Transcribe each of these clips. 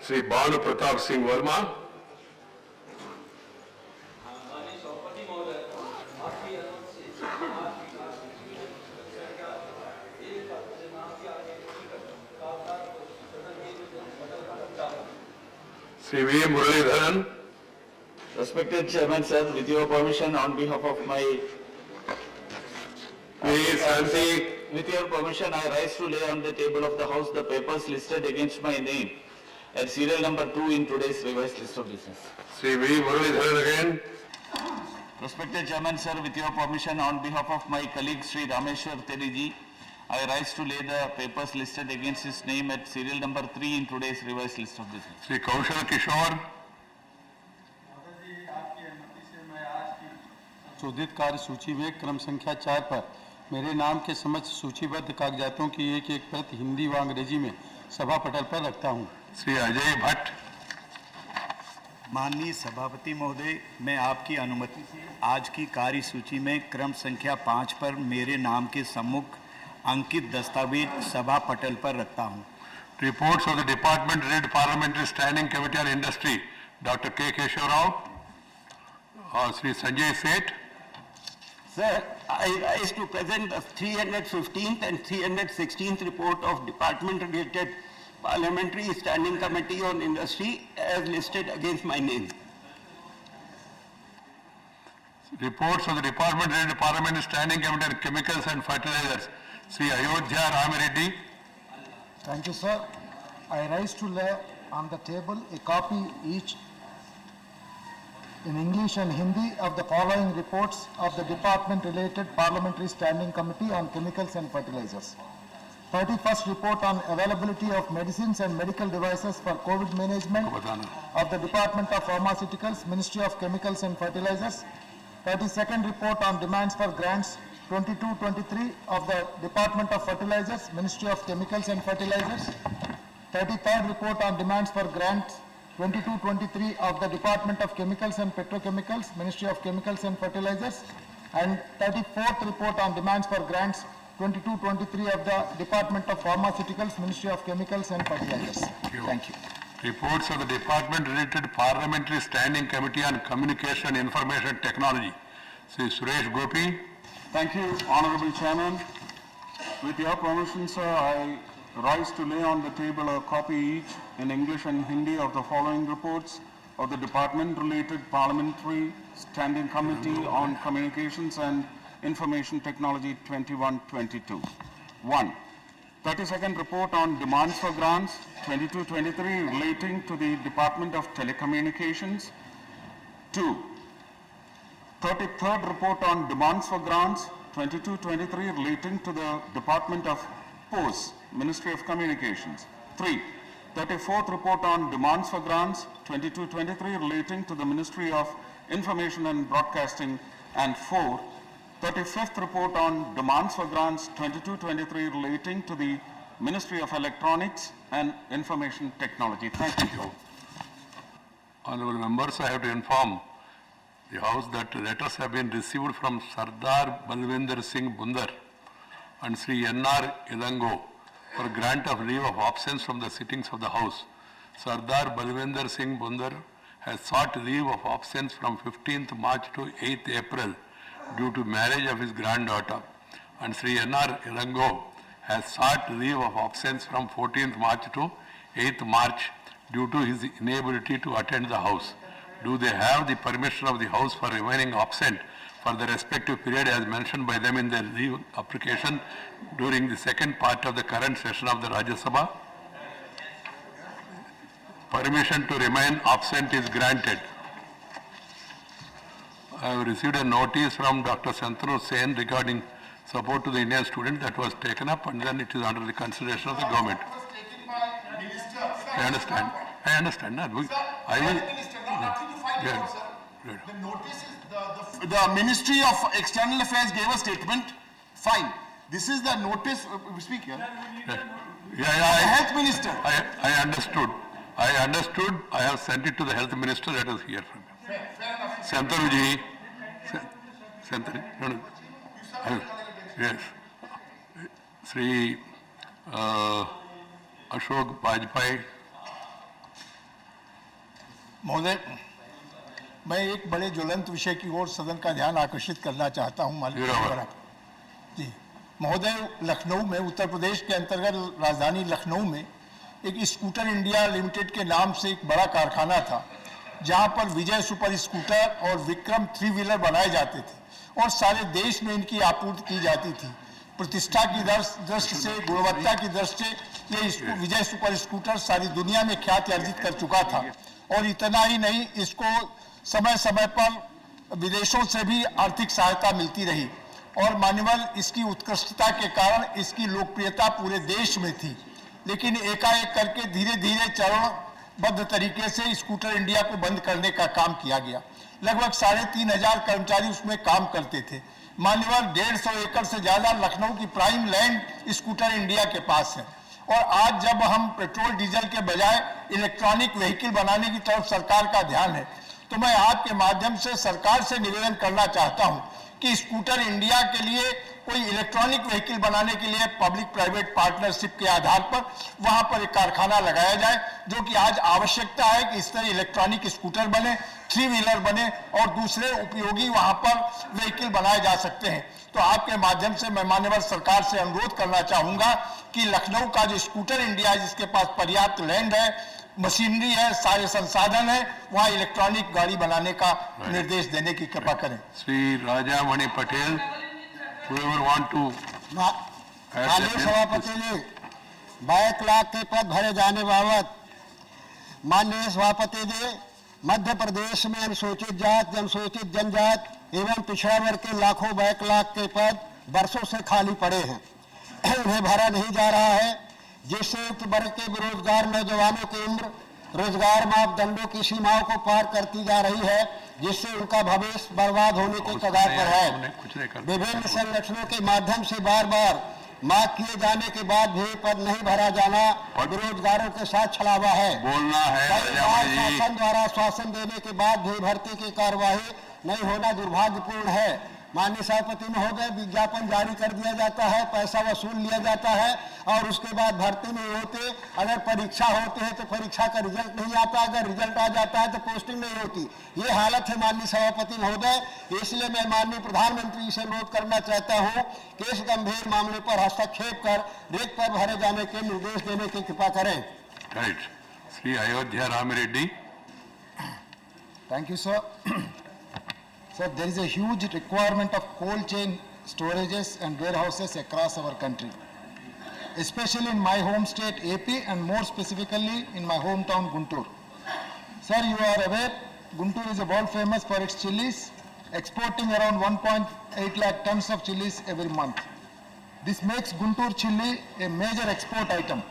Sri Bhanu Pratap Singh Verma. Sri V. Muralidharan. Respected Chairman, sir, with your permission, on behalf of my with your permission, I rise to lay on the table of the House the papers listed against my name at serial number 2 in today's revised list of business. Sri V. Muralidharan again. Respected Chairman, sir, with your permission, on behalf of my colleague Sri Rameshwar Teriji, I rise to lay the papers listed against his name at serial number 3 in today's revised list of business. Sri Kaushal Kishore. शोधित कार्य सूची में क्रम संख्या 4 पर मेरे नाम के समक्ष सूचीबद्ध कागजातों की एक प्रति हिंदी व अंग्रेजी में सभा पटल पर रखता हूं। श्री अजय भट्ट। माननीय सभापति महोदय, मैं आपकी अनुमति से आज की कार्य सूची में क्रम संख्या 5 पर मेरे नाम के सम्मुख अंकित दस्तावेज सभा पटल पर रखता हूं। Reports of the department read parliamentary standing committee on industry doctor के केशव राव और Shri Sanjay Seth. Sir, I rise to present the 315th and 316th report of department-related Parliamentary Standing Committee on Industry as listed against my name. Reports of the Department-related Parliamentary Standing Committee on Chemicals and Fertilizers. Sri Ayodhya Ramireddy. Thank you, sir. I rise to lay on the table a copy each in English and Hindi of the following reports of the department-related Parliamentary Standing Committee on Chemicals and Fertilizers. 31st report on availability of medicines and medical devices for COVID management of the Department of Pharmaceuticals, Ministry of Chemicals and Fertilizers. 32nd report on demands for grants 22-23 of the Department of Fertilizers, Ministry of Chemicals and Fertilizers. 33rd report on demands for grants 22-23 of the Department of Chemicals and Petrochemicals, Ministry of Chemicals and Fertilizers, and 34th report on demands for grants 22-23 of the Department of Pharmaceuticals, Ministry of Chemicals and Fertilizers. Thank you. Reports of the Department-related Parliamentary Standing Committee on Communication and Information Technology. Sri Suresh Gopi. Thank you, Honorable Chairman. With your permission, sir, I rise to lay on the table a copy each in English and Hindi of the following reports of the Department-related Parliamentary Standing Committee on Communications and Information Technology 21-22. 1. 32nd report on demands for grants 22-23 relating to the Department of Telecommunications. 2. 33rd report on demands for grants 22-23 relating to the Department of Posts, Ministry of Communications. 3. 34th report on demands for grants 22-23 relating to the Ministry of Information and Broadcasting. And 4. 35th report on demands for grants 22-23 relating to the Ministry of Electronics and Information Technology. Thank you. Honorable members, I have to inform the House that letters have been received from Sardar Balwinder Singh Bundar and Sri N.R. Ilango for grant of leave of absence from the sittings of the House. Sardar Balwinder Singh Bundar has sought leave of absence from 15th March to 8th April due to marriage of his granddaughter, and Sri N.R. Ilango has sought leave of absence from 14th March to 8th March due to his inability to attend the House. Do they have the permission of the House for remaining absent for the respective period as mentioned by them in their leave application during the second part of the current session of the Rajyasabha? Permission to remain absent is granted. I have received a notice from Dr. Santanu Sen regarding support to the Indian student that was taken up, and then it is under the consideration of the government. I understand. I understand. I will. The notice is the Ministry of External Affairs gave a statement. Fine. This is the notice. Speak here. Yeah, Health Minister. I understood. I understood. I have sent it to the Health Minister. Let us hear from him. Fair enough. Santanuji. Santanu. No. Yes. Sri Ashok Bajpai. महोदय, मैं एक बड़े ज्वलंत विषय की ओर सदन का ध्यान आकर्षित करना चाहता हूं। माननीय बराबर। जी महोदय, लखनऊ में, उत्तर प्रदेश के अंतर्गत राजधानी लखनऊ में एक स्कूटर इंडिया लिमिटेड के नाम से एक बड़ा कारखाना था, जहां पर विजय सुपर स्कूटर और विक्रम 3 व्हीलर बनाए जाते थे और सारे देश में इनकी आपूर्ति की जाती थी। प्रतिष्ठा की दृष्टि से, गुणवत्ता की दृष्टि से ये विजय सुपर स्कूटर सारी दुनिया में ख्याति अर्जित कर चुका था। और इतना ही नहीं, इसको समय समय पर विदेशों से भी आर्थिक सहायता मिलती रही और मान्यवर इसकी उत्कृष्टता के कारण इसकी लोकप्रियता पूरे देश में थी। लेकिन एकाएक करके धीरे धीरे चरणबद्ध तरीके से स्कूटर इंडिया को बंद करने का काम किया गया। लगभग 3,500 कर्मचारी उसमें काम करते थे। मान्यवर 150 एकड़ से ज्यादा लखनऊ की प्राइम लैंड स्कूटर इंडिया के पास है। और आज जब हम पेट्रोल डीजल के बजाय इलेक्ट्रॉनिक व्हीकल बनाने की तरफ सरकार का ध्यान है, तो मैं आपके माध्यम से सरकार से निवेदन करना चाहता हूं कि स्कूटर इंडिया के लिए कोई इलेक्ट्रॉनिक व्हीकल बनाने के लिए पब्लिक प्राइवेट पार्टनरशिप के आधार पर वहां पर एक कारखाना लगाया जाए, जो कि आज आवश्यकता है कि इस तरह इलेक्ट्रॉनिक स्कूटर बने, 3 व्हीलर बने और दूसरे उपयोगी वहां पर व्हीकल बनाए जा सकते हैं। तो आपके माध्यम से मैं माननीय सरकार से अनुरोध करना चाहूंगा कि लखनऊ का जो स्कूटर इंडिया, जिसके पास पर्याप्त लैंड है, मशीनरी है, सारे संसाधन है, वहां इलेक्ट्रॉनिक गाड़ी बनाने का निर्देश देने की कृपा करें। Shri Rajamani Patel, whoever want to माननीय सभापति जी, 22 लाख के पद भरे जाने बाबत माननीय सभापति जी, मध्य प्रदेश में अनुसूचित जात, अनुसूचित जनजात एवं पिछड़ा वर्ग के लाखों 22 लाख के पद वर्षों से खाली पड़े हैं, उन्हें भरा नहीं जा रहा है, जिससे उक्त वर्ग के बेरोजगार नौजवानों की उम्र रोजगार मापदंडों की सीमाओं को पार करती जा रही है, जिससे उनका भविष्य बर्बाद होने के कगार पर है। विभिन्न संगठनों के माध्यम से बार बार मांग किए जाने के बाद भी पद नहीं भरा जाना बेरोजगारों के साथ छलावा है। बोलना है कई बार शासन द्वारा आश्वासन देने के बाद भी भर्ती की कार्यवाही नहीं होना दुर्भाग्यपूर्ण है। माननीय सभापति महोदय, विज्ञापन जारी कर दिया जाता है, पैसा वसूल लिया जाता है और उसके बाद भर्ती नहीं होते। अगर परीक्षा होते हैं तो परीक्षा का रिजल्ट नहीं आता, अगर रिजल्ट आ जाता है तो पोस्टिंग नहीं होती। ये हालत है माननीय सभापति महोदय। इसलिए मैं माननीय प्रधानमंत्री से अनुरोध करना चाहता हूँ कि इस गंभीर मामले पर हस्तक्षेप कर रिक्त पद भरे जाने के निर्देश देने की कृपा करें। Right. Shri Ayodhya Ram Reddy. Thank you, sir. Sir, there is a huge requirement of cold chain storages and warehouses across our country, especially in my home state AP and more specifically in my hometown Guntur. Sir, you are aware Guntur is world famous for its chilies, exporting around 1.8 lakh tons of chilies every month. This makes Guntur chili a major export item.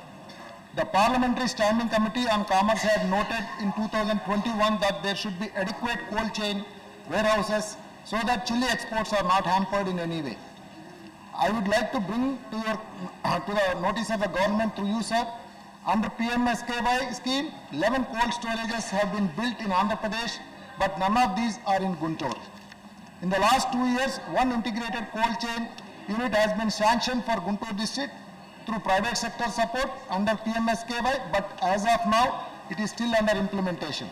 The Parliamentary Standing Committee on Commerce had noted in 2021 that there should be adequate cold chain warehouses so that chili exports are not hampered in any way. I would like to bring to the notice of the government through you, sir. Under PMSKY scheme, 11 cold storages have been built in Andhra Pradesh, but none of these are in Guntur. In the last 2 years, one integrated cold chain unit has been sanctioned for Guntur district through private sector support under PMSKY, but as of now, it is still under implementation.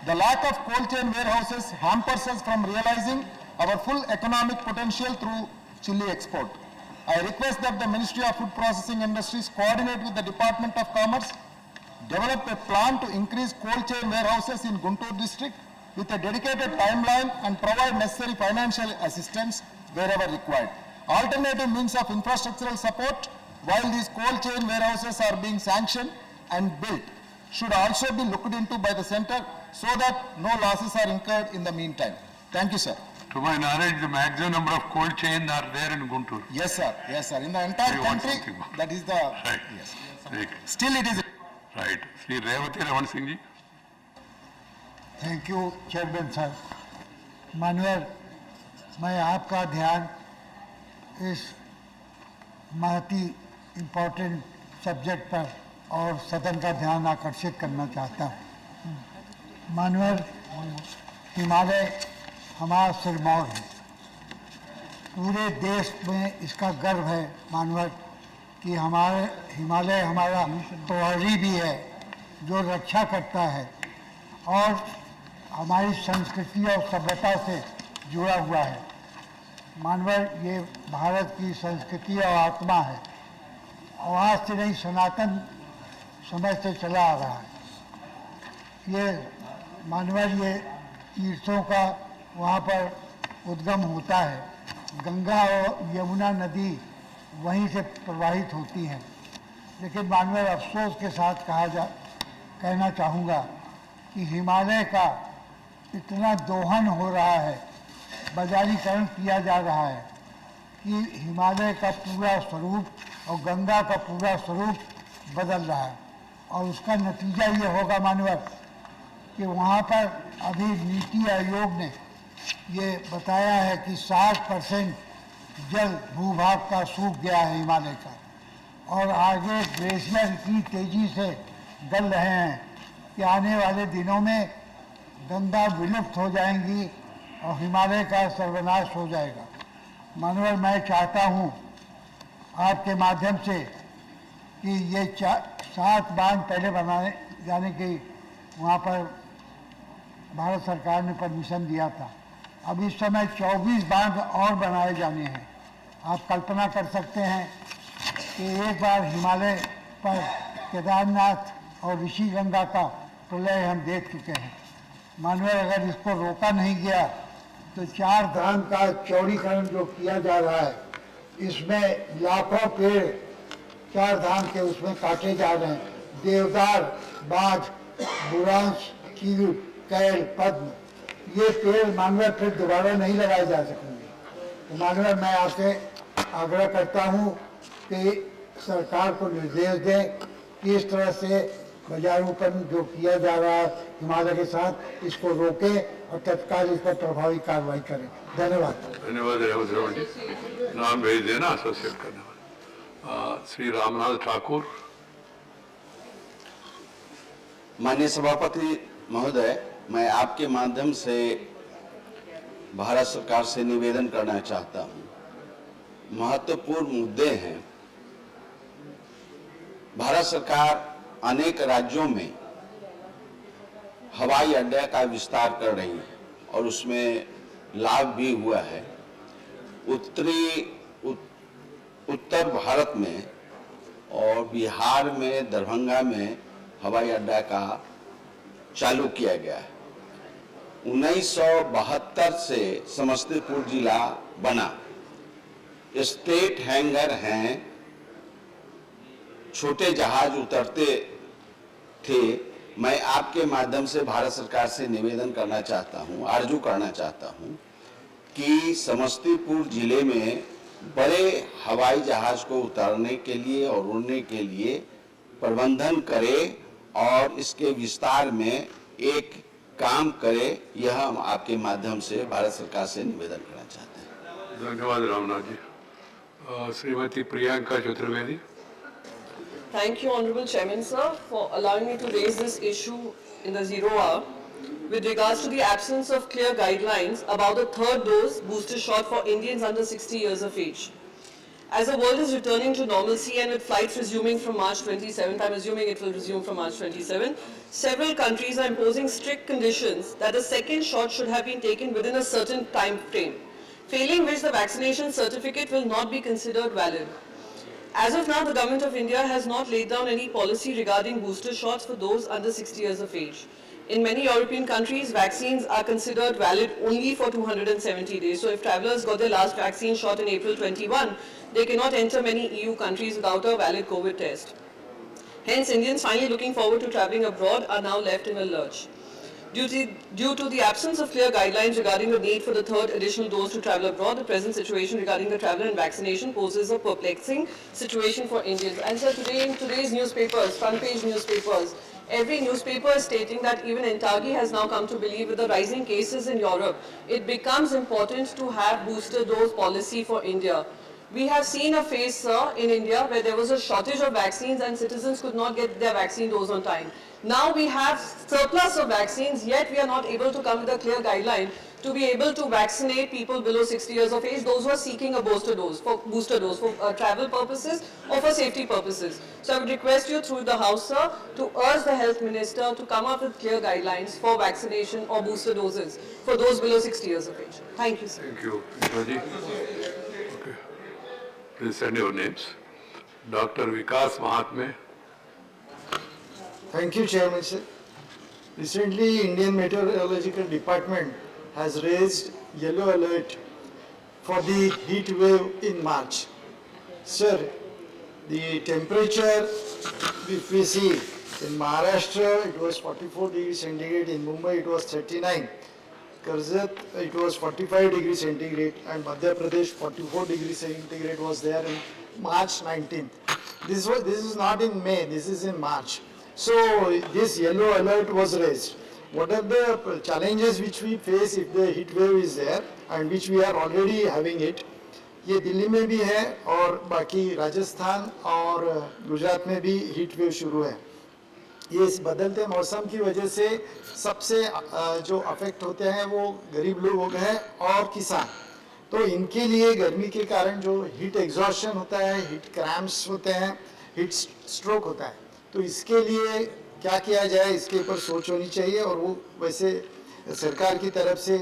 The lack of cold chain warehouses hampers us from realizing our full economic potential through chili export. I request that the Ministry of Food Processing Industries coordinate with the Department of Commerce, develop a plan to increase cold chain warehouses in Guntur district with a dedicated timeline and provide necessary financial assistance wherever required. Alternative means of infrastructural support while these cold chain warehouses are being sanctioned and built should also be looked into by the center so that no losses are incurred in the meantime. Thank you, sir. To my knowledge, the maximum number of cold chain are there in Guntur. Yes, sir. Yes, sir. In the entire You want country, something more? that is the... Right. Yes. Right. Still it is... Right. Shri Revati Raman Singh ji. Thank you chairman sir. माननीय, मैं आपका ध्यान इस बहुत ही important subject पर और सदन का ध्यान आकर्षित करना चाहता हूँ। माननीय, हिमालय हमारा सिरमौर है, पूरे देश में इसका गर्व है माननीय कि हिमालय हमारा प्रहरी भी है जो रक्षा करता है और हमारी संस्कृति और सभ्यता से जुड़ा हुआ है। मानवर ये भारत की संस्कृति और आत्मा है और आज से नहीं, सनातन समय से चला आ रहा है। ये मानवर ये तीर्थों का वहाँ पर उद्गम होता है। गंगा और यमुना नदी वहीं से प्रवाहित होती हैं। लेकिन मानवर अफसोस के साथ कहना चाहूँगा कि हिमालय का इतना दोहन हो रहा है, बाजारीकरण किया जा रहा है कि हिमालय का पूरा स्वरूप और गंगा का पूरा स्वरूप बदल रहा है। और उसका नतीजा ये होगा मानवर कि वहाँ पर अभी नीति आयोग ने ये बताया है कि 60% जल भूभाग का सूख गया है हिमालय का, और आगे ग्लेशियर इतनी तेजी से गल रहे हैं कि आने वाले दिनों में गंगा विलुप्त हो जाएंगी और हिमालय का सर्वनाश हो जाएगा। मानवर मैं चाहता हूँ आपके माध्यम से कि ये 7 बांध पहले बनाए जाने की वहाँ पर भारत सरकार ने परमिशन दिया था। अब इस समय 24 बांध और बनाए जाने हैं। आप कल्पना कर सकते हैं कि एक बार हिमालय पर केदारनाथ और ऋषि गंगा का प्रलय हम देख चुके हैं। मानवर अगर इसको रोका नहीं गया तो 4 धाम का चौड़ीकरण जो किया जा रहा है, इसमें लाखों पेड़ 4 धाम के उसमें काटे जा रहे हैं। देवदार, बाज, बुरांश, चील, कैल, पद्म, ये पेड़ मानवर फिर दोबारा नहीं लगाए जा सकेंगे। तो मानवर मैं आपसे आग्रह करता हूँ कि सरकार को निर्देश दें कि इस तरह से बाजारोपण जो किया जा रहा है हिमालय के साथ, इसको रोकें और तत्काल इस पर प्रभावी कार्रवाई करें। धन्यवाद। धन्यवाद राहुल जी, नाम भेज देना एसोसिएट करने वाले। श्री रामनाथ ठाकुर। माननीय सभापति महोदय, मैं आपके माध्यम से भारत सरकार से निवेदन करना चाहता हूं। महत्वपूर्ण मुद्दे हैं। भारत सरकार अनेक राज्यों में हवाई अड्डे का विस्तार कर रही है और उसमें लाभ भी हुआ है। उत्तर भारत में और बिहार में दरभंगा में हवाई अड्डा का चालू किया गया है। 1972 से समस्तीपुर जिला बना। स्टेट हैंगर हैं, छोटे जहाज उतरते थे। मैं आपके माध्यम से भारत सरकार से निवेदन करना चाहता हूं, आरजू करना चाहता हूं कि समस्तीपुर जिले में बड़े हवाई जहाज को उतारने के लिए और उड़ने के लिए प्रबंधन करे और इसके विस्तार में एक काम करे। यह हम आपके माध्यम से भारत सरकार से निवेदन करना चाहते हैं। धन्यवाद Ramnath ji. Shrimati Priyanka Chaturvedi. Thank you, Honorable Chairman, sir, for allowing me to raise this issue in the 0 hour with regards to the absence of clear guidelines about the third dose booster shot for Indians under 60 years of age. As the world is returning to normalcy and with flights resuming from March 27th, I'm assuming it will resume from March 27th, several countries are imposing strict conditions that the second shot should have been taken within a certain time frame, failing which the vaccination certificate will not be considered valid. As of now, the Government of India has not laid down any policy regarding booster shots for those under 60 years of age. In many European countries, vaccines are considered valid only for 270 days. So if travelers got their last vaccine shot in April 21, they cannot enter many EU countries without a valid COVID test. Hence, Indians finally looking forward to travelling abroad are now left in a lurch. Due to the absence of clear guidelines regarding the need for the third additional dose to travel abroad, the present situation regarding the travel and vaccination poses a perplexing situation for Indians. And so today in today's newspapers, front page newspapers, every newspaper is stating that even Entagi has now come to believe with the rising cases in Europe, it becomes important to have booster dose policy for India. We have seen a phase, sir, in India where there was a shortage of vaccines and citizens could not get their vaccine dose on time. Now we have surplus of vaccines, yet we are not able to come with a clear guideline to be able to vaccinate people below 60 years of age, those who are seeking a booster dose for travel purposes or for safety purposes. So I would request you through the House, sir, to urge the Health Minister to come up with clear guidelines for vaccination or booster doses for those below 60 years of age. Thank you, sir. Thank you. Raji? Okay. Please send your names. Dr. Vikas Mahatme. Thank you, Chairman, sir. Recently, Indian Meteorological Department has raised yellow alert for the heat wave in March. Sir, the temperature, if we see, in Maharashtra it was 44 degrees centigrade, in Mumbai it was 39, Karjat it was 45 degrees centigrade, and Madhya Pradesh 44 degrees centigrade was there in March 19th. This is not in May, this is in March. So this yellow alert was raised. What are the challenges which we face if the heat wave is there, and which we are already having it? ये दिल्ली में भी है और बाकी राजस्थान और गुजरात में भी heat wave शुरू है। ये इस बदलते मौसम की वजह से सबसे जो अफेक्ट होते हैं वो गरीब लोग हैं और किसान। तो इनके लिए गर्मी के कारण जो हीट एग्जॉशन होता है, हीट क्रैम्प्स होते हैं, हीट स्ट्रोक होता है, तो इसके लिए क्या किया जाए, इसके ऊपर सोच होनी चाहिए और वो वैसे सरकार की तरफ से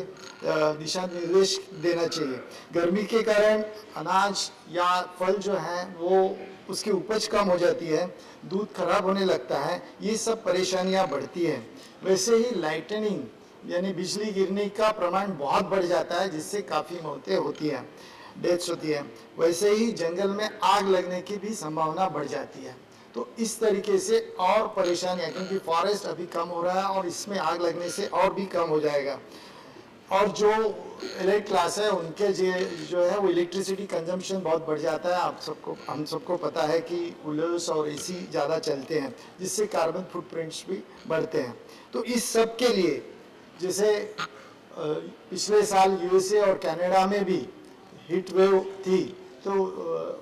दिशा निर्देश देना चाहिए। गर्मी के कारण अनाज या फल जो है वो उसकी उपज कम हो जाती है, दूध खराब होने लगता है, ये सब परेशानियां बढ़ती हैं। वैसे ही लाइटनिंग यानी बिजली गिरने का प्रमाण बहुत बढ़ जाता है, जिससे काफ़ी मौतें होती हैं, डेथ्स होती है। वैसे ही जंगल में आग लगने की भी संभावना बढ़ जाती है। तो इस तरीके से और परेशानियाँ, क्योंकि फॉरेस्ट अभी कम हो रहा है और इसमें आग लगने से और भी कम हो जाएगा। और जो एलाइट क्लास है उनके जो है वो इलेक्ट्रिसिटी कंजम्पशन बहुत बढ़ जाता है। हम सबको पता है कि कूलर्स और एसी ज़्यादा चलते हैं, जिससे कार्बन फुटप्रिंट्स भी बढ़ते हैं। तो इस सब के लिए जैसे पिछले साल यूएसए और कनाडा में भी हीट वेव थी, तो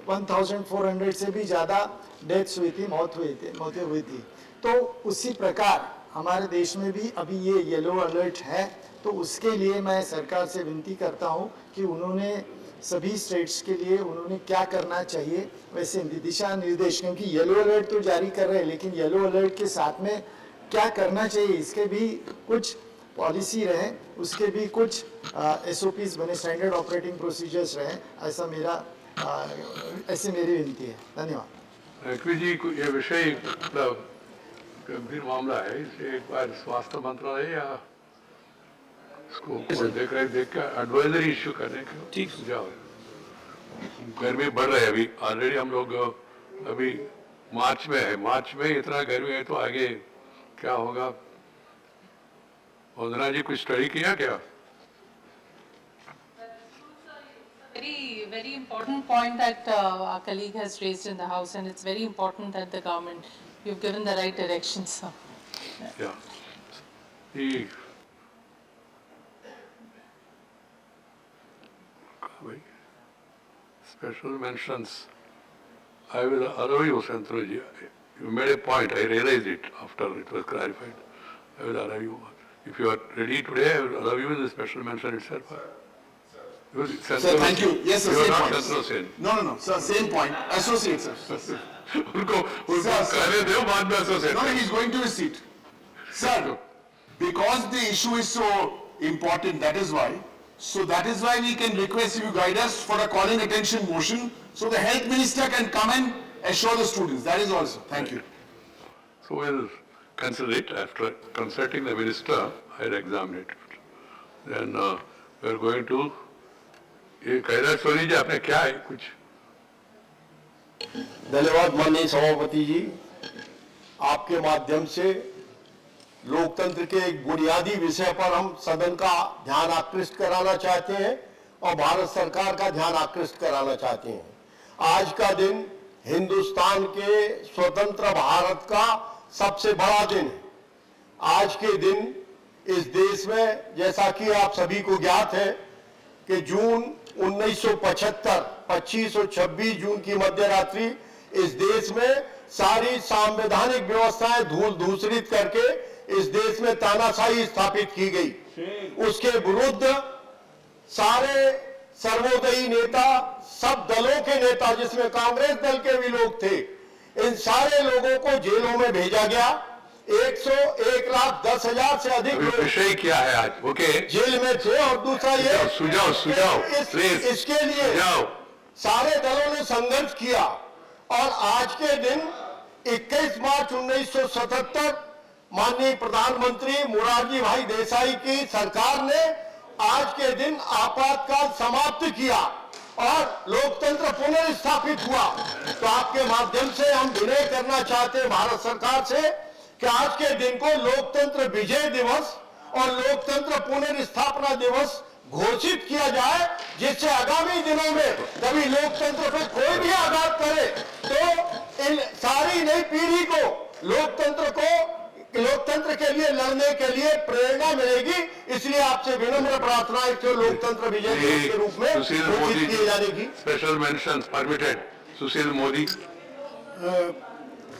1400 से भी ज़्यादा डेथ्स हुई थी, मौतें हुई थी। तो उसी प्रकार हमारे देश में भी अभी ये येलो अलर्ट है। तो उसके लिए मैं सरकार से विनती करता हूं कि उन्होंने सभी स्टेट्स के लिए उन्होंने क्या करना चाहिए, वैसे दिशा निर्देश, क्योंकि येलो अलर्ट तो जारी कर रहे हैं, लेकिन येलो अलर्ट के साथ में क्या करना चाहिए, इसके भी कुछ पॉलिसी रहे, उसके भी कुछ SOPs बने, स्टैंडर्ड ऑपरेटिंग प्रोसीजर्स रहे, ऐसे मेरी विनती है। धन्यवाद। रखवी जी, ये विषय मतलब गंभीर मामला है, इसे एक बार स्वास्थ्य मंत्रालय या इसको देख के एडवाइजरी इश्यू करने के ठीक सुझाव है। गर्मी बढ़ रही है, अभी ऑलरेडी हम लोग अभी मार्च में है, मार्च में इतना गर्मी है तो आगे क्या होगा? वंदना जी कुछ स्टडी किया क्या? Very important point that our colleague has raised in the House, and it's very important that the government, you've given the right direction, sir. Yeah. The special mentions, I will allow you, Santroji. You made a point, I realized it after it was clarified. I will allow you. If you are ready today, I will allow you in the special mention itself. Sir, thank you. Yes, sir, same point. No, sir, same point. Associate, sir. उनको कहने दो, बाद में associate. No, he's going to his seat. Sir, because the issue is so important, that is why. So that is why we can request if you guide us for a calling attention motion, so the health minister can come and assure the students. That is also. Thank you. So we'll consider it after consulting the minister. I'll examine it. Then we're going to. ये कैलाश सोनी जी, आपने क्या है कुछ? धन्यवाद माननीय सभापति जी, आपके माध्यम से लोकतंत्र के एक बुनियादी विषय पर हम सदन का ध्यान आकृष्ट कराना चाहते हैं और भारत सरकार का ध्यान आकृष्ट कराना चाहते हैं। आज का दिन हिंदुस्तान के स्वतंत्र भारत का सबसे बड़ा दिन है। आज के दिन इस देश में, जैसा कि आप सभी को ज्ञात है, कि जून 1975 25 और 26 जून की मध्य रात्रि इस देश में सारी संवैधानिक व्यवस्थाएं धूल धूसरित करके इस देश में तानाशाही स्थापित की गई। उसके विरुद्ध सारे सर्वोदयी नेता, सब दलों के नेता, जिसमें कांग्रेस दल के भी लोग थे, इन सारे लोगों को जेलों में भेजा गया। 1,10,000 से अधिक लोग विषय क्या है आज? ओके, जेल में थे। और दूसरा ये सुझाव इसके लिए सारे दलों ने संघर्ष किया और आज के दिन 21 मार्च 1977 माननीय प्रधानमंत्री मोरारजी भाई देसाई की सरकार ने आज के दिन आपातकाल समाप्त किया और लोकतंत्र पुनर्स्थापित हुआ। तो आपके माध्यम से हम विनय करना चाहते हैं भारत सरकार से कि आज के दिन को लोकतंत्र विजय दिवस और लोकतंत्र पुनर्स्थापना दिवस घोषित किया जाए, जिससे आगामी दिनों में कभी लोकतंत्र पर कोई भी आघात करे तो इन सारी नई पीढ़ी को लोकतंत्र के लिए लड़ने के लिए प्रेरणा मिलेगी। इसलिए आपसे विनम्र प्रार्थना है कि लोकतंत्र विजय दिवस के रूप में घोषित किए जाने की। Special mention permitted. Sushil Modi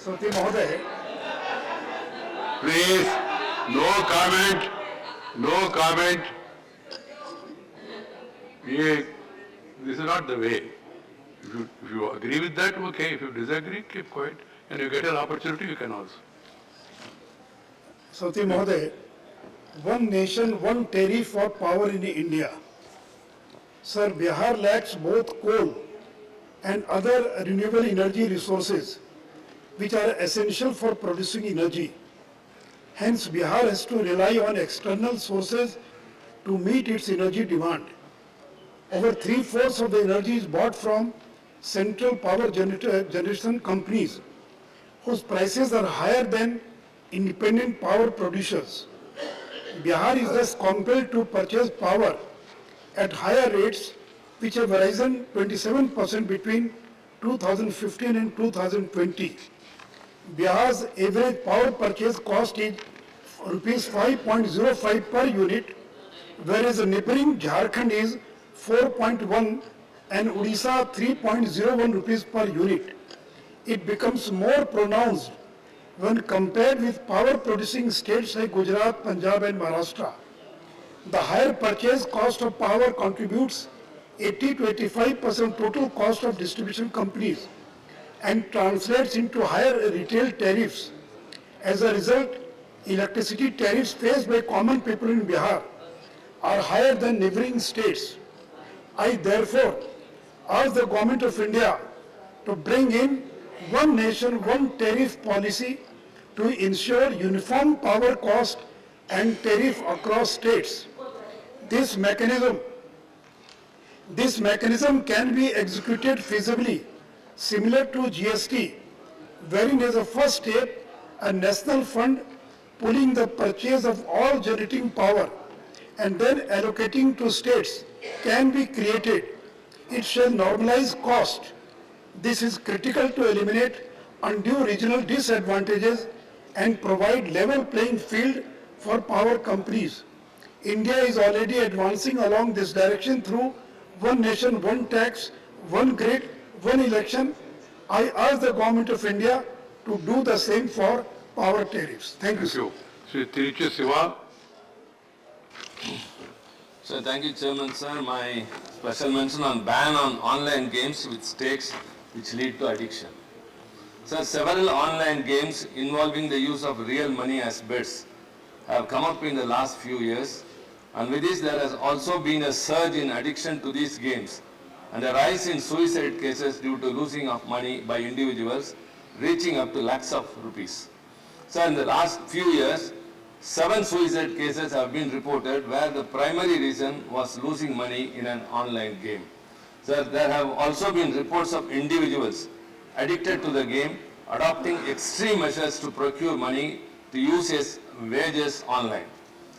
Shruti महोदय, please, no comment. This is not the way. If you agree with that, okay. If you disagree, keep quiet. And you get an opportunity, you can also. श्रुति महोदय, one nation, one tariff for power in India. Sir, Bihar lacks both coal and other renewable energy resources which are essential for producing energy. Hence, Bihar has to rely on external sources to meet its energy demand. Over 3/4 of the energy is bought from central power generation companies whose prices are higher than independent power producers. Bihar is thus compelled to purchase power at higher rates, which have risen 27% between 2015 and 2020. Bihar's average power purchase cost is rupees 5.05 per unit, whereas the neighboring Jharkhand is 4.1 and Odisha 3.01 rupees per unit. It becomes more pronounced when compared with power producing states like Gujarat, Punjab and Maharashtra. The higher purchase cost of power contributes 80 to 85% total cost of distribution companies and translates into higher retail tariffs. As a result, electricity tariffs faced by common people in Bihar are higher than neighboring states. I therefore urge the Government of India to bring in one nation, one tariff policy to ensure uniform power cost and tariff across states. This mechanism can be executed feasibly, similar to GST, wherein as a first step, a national fund pooling the purchase of all generating power and then allocating to states can be created. It shall normalize cost. This is critical to eliminate undue regional disadvantages and provide level playing field for power companies. India is already advancing along this direction through one nation, one tax, one grid, one election. I urge the Government of India to do the same for power tariffs. Thank you, sir. Sri Tiruchi Siva. So thank you, Chairman, sir. My special mention on ban on online games with stakes which lead to addiction. Sir, several online games involving the use of real money as bets have come up in the last few years, and with this there has also been a surge in addiction to these games and a rise in suicide cases due to losing of money by individuals reaching up to lakhs of rupees. So in the last few years, 7 suicide cases have been reported where the primary reason was losing money in an online game. So there have also been reports of individuals addicted to the game adopting extreme measures to procure money to use as wages online.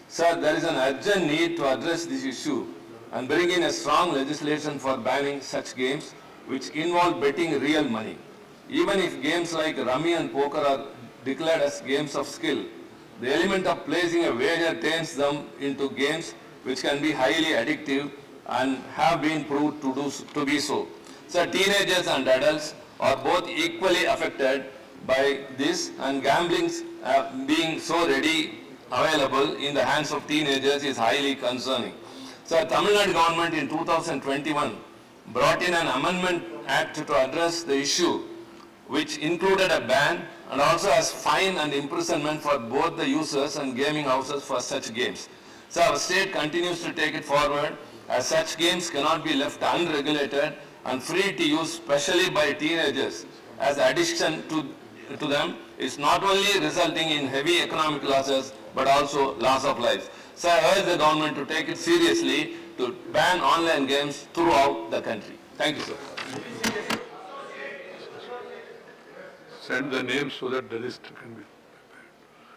Sir, there is an urgent need to address this issue and bring in a strong legislation for banning such games which involve betting real money. Even if games like rummy and poker are declared as games of skill, the element of placing a wager turns them into games which can be highly addictive and have been proved to be so. So teenagers and adults are both equally affected by this, and gambling being so ready available in the hands of teenagers is highly concerning. So Tamil Nadu government in 2021 brought in an amendment act to address the issue, which included a ban and also has fine and imprisonment for both the users and gaming houses for such games. So our state continues to take it forward, as such games cannot be left unregulated and free to use, especially by teenagers, as addiction to them is not only resulting in heavy economic losses but also loss of life. So I urge the government to take it seriously to ban online games throughout the country. Thank you, sir. Send the names so that the list can be prepared.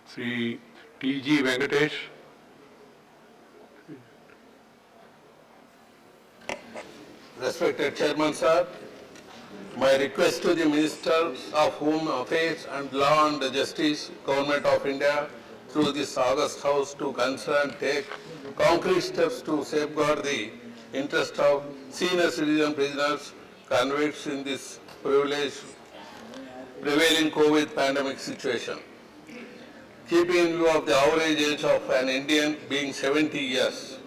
Sri T.G. Venkatesh. Respected Chairman Sir, my request to the Minister of Home Affairs and Law and Justice, Government of India, through this August House to take concrete steps to safeguard the interest of senior citizen prisoners convicts in this prevailing COVID pandemic situation. Keeping in view of the average age of an Indian being 70 years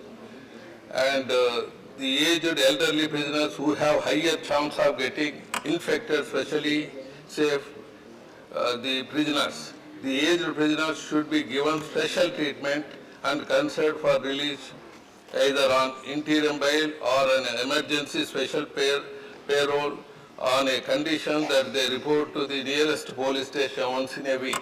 and the aged elderly prisoners who have higher chance of getting infected, especially the prisoners. The aged prisoners should be given special treatment and considered for release either on interim bail or an emergency special payroll on a condition that they report to the nearest police station once in a week.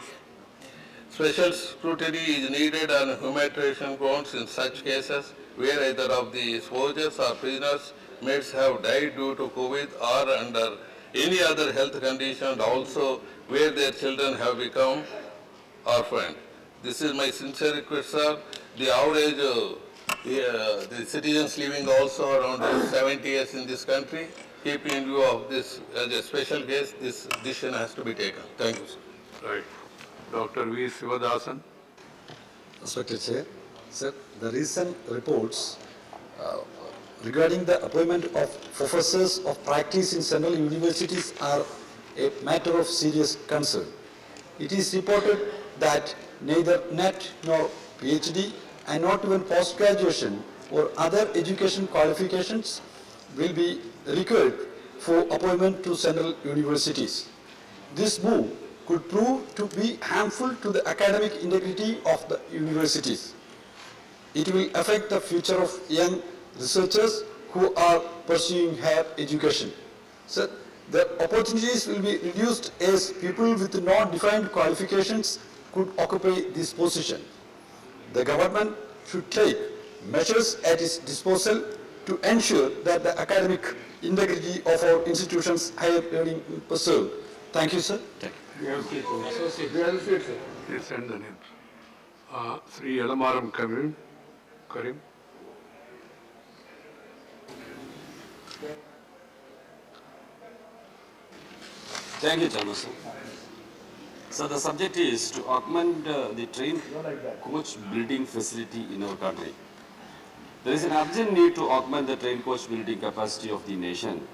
Special scrutiny is needed on humanitarian grounds in such cases where either of the soldiers or prisoners mates have died due to COVID or under any other health condition, and also where their children have become orphaned. This is my sincere request, sir. The average, the citizens living also around 70 years in this country, keeping in view of this as a special case, this decision has to be taken. Thank you, sir. Right. Dr. V. Sivadasan. Respected Chair, sir, the recent reports regarding the appointment of professors of practice in central universities are a matter of serious concern. It is reported that neither NET nor PhD and not even post-graduation or other education qualifications will be required for appointment to central universities. This move could prove to be harmful to the academic integrity of the universities. It will affect the future of young researchers who are pursuing higher education. So the opportunities will be reduced as people with non-defined qualifications could occupy this position. The government should take measures at its disposal to ensure that the academic integrity of our institutions higher learning is preserved. Thank you, sir. Thank you. Please send the names. Sri Elamaram Karim. Thank you, Chairman, sir. So the subject is to augment the train coach building facility in our country. There is an urgent need to augment the train coach building capacity of the nation.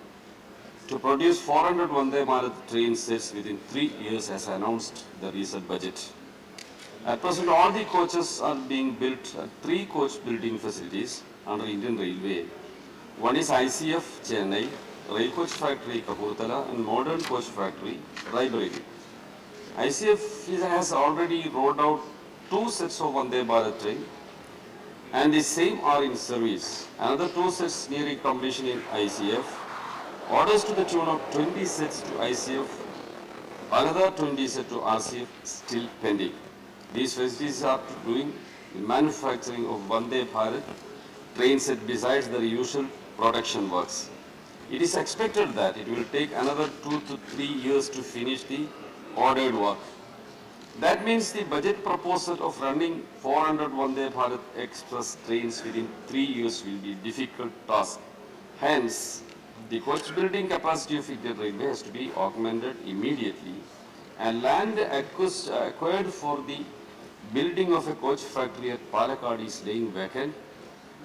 To produce 400 Vande Bharat train sets within 3 years as announced the recent budget. At present, all the coaches are being built at 3 coach building facilities under Indian Railway. One is ICF Chennai, Rail Coach Factory Kapurthala and Modern Coach Factory Raebareli. ICF has already rolled out 2 sets of Vande Bharat train and the same are in service. Another 2 sets nearing completion in ICF. Orders to the tune of 20 sets to ICF, another 20 sets to RCF still pending. These facilities are doing the manufacturing of Vande Bharat train set besides the usual production works. It is expected that it will take another 2 to 3 years to finish the ordered work. That means the budget proposal of running 400 Vande Bharat Express trains within 3 years will be a difficult task. Hence, the coach building capacity of Indian Railway has to be augmented immediately, and land acquired for the building of a coach factory at Palakkad is laying vacant.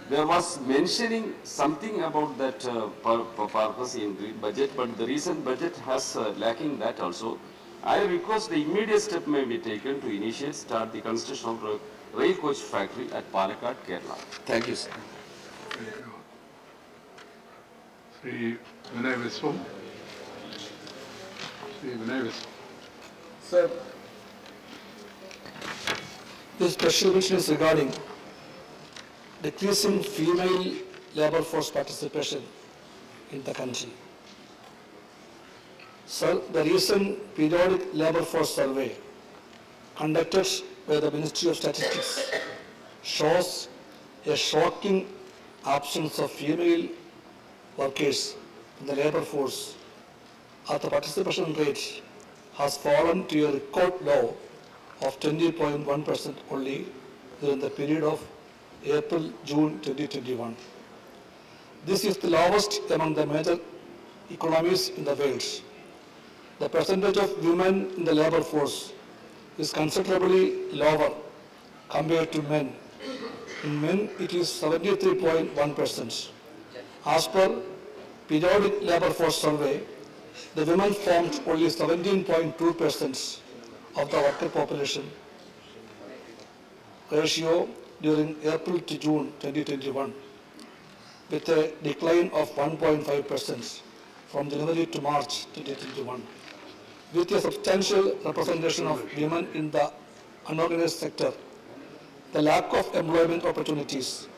there was mentioning something about that purpose in the budget, but the recent budget has lacking that also. I request the immediate step may be taken to initiate start the construction of rail coach factory at Palakkad, Kerala. Thank you, sir. Sri Vinay Viswam. Sri Vinay Viswam. Sir, this special mention is regarding decreasing female labor force participation in the country. Sir, the recent periodic labor force survey conducted by the Ministry of Statistics shows a shocking absence of female workers in the labor force, as the participation rate has fallen to a record low of 20.1% only during the period of April-June 2021. This is the lowest among the major economies in the world. The percentage of women in the labor force is considerably lower compared to men. In men, it is 73.1%. As per periodic labor force survey, the women formed only 17.2% of the worker population ratio during April to June 2021, with a decline of 1.5% from January to March 2021. With a substantial representation of women in the unorganized sector, the lack of employment opportunities,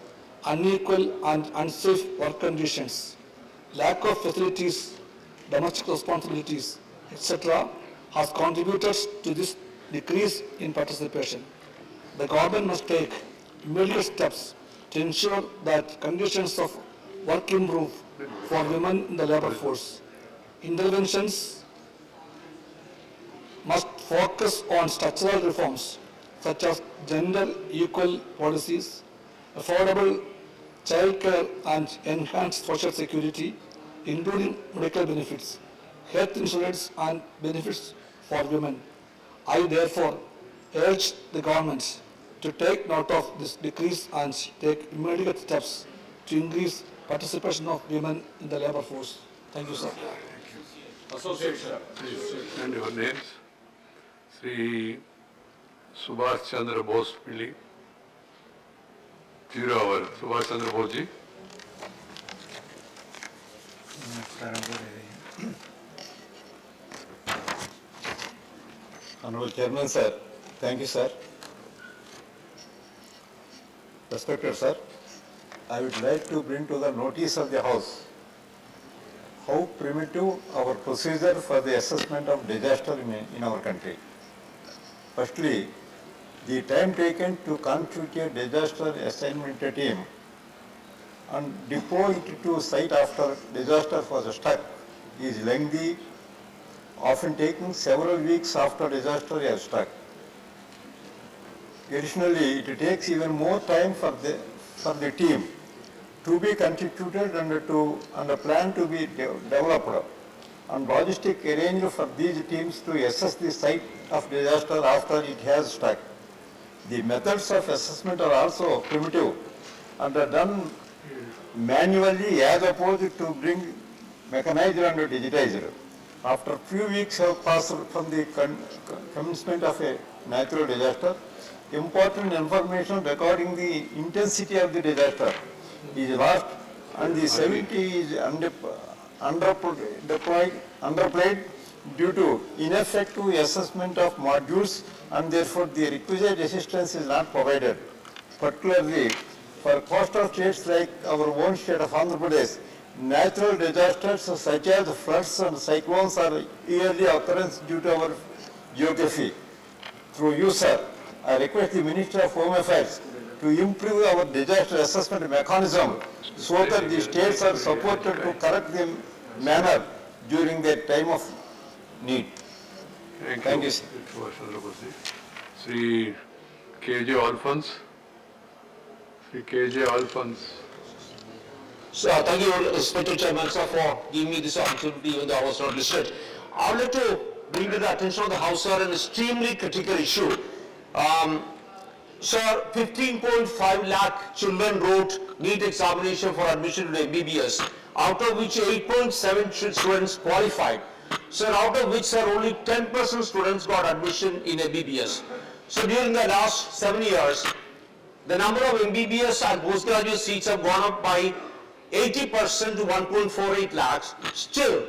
unequal and unsafe work conditions, lack of facilities, domestic responsibilities, etc. has contributed to this decrease in participation. The government must take immediate steps to ensure that conditions of work improve for women in the labor force. Interventions must focus on structural reforms such as gender equal policies, affordable child care and enhanced social security, including medical benefits, health insurance and benefits for women. I therefore urge the government to take note of this decrease and take immediate steps to increase participation of women in the labor force. Thank you, sir. Association. Please send your names. Sri Subhash Chandra Bose Pili. 0 hour. Subhash Chandra Bose ji. Honorable Chairman, sir. Thank you, sir. Respected sir, I would like to bring to the notice of the House how primitive our procedure for the assessment of disaster in our country. Firstly, the time taken to constitute a disaster assignment team and deploy it to site after disaster was struck is lengthy, often taking several weeks after disaster has struck. Additionally, it takes even more time for the team to be constituted and a plan to be developed and logistic arranged for these teams to assess the site of disaster after it has struck. The methods of assessment are also primitive and are done manually as opposed to being mechanized and digitized. After few weeks have passed from the commencement of a natural disaster, important information regarding the intensity of the disaster is lost and the severity is underplayed due to ineffective assessment of modules, and therefore the requisite assistance is not provided. Particularly for coastal states like our own state of Andhra Pradesh, natural disasters such as floods and cyclones are yearly occurrence due to our geography. Through you, sir, I request the Minister of Home Affairs to improve our disaster assessment mechanism so that the states are supported to correct the manner during their time of need. Thank you, sir. Sri K.J. Alphonse. Sri K.J. Alphonse. So thank you, respected Chairman, sir, for giving me this opportunity even though I was not listed. I would like to bring to the attention of the House, sir, an extremely critical issue. Sir, 15.5 lakh children wrote NEET examination for admission to MBBS, out of which 8.7 students qualified. Sir, out of which, sir, only 10% students got admission in MBBS. So during the last 7 years, the number of MBBS and postgraduate seats have gone up by 80% to 1.48 lakhs. Still,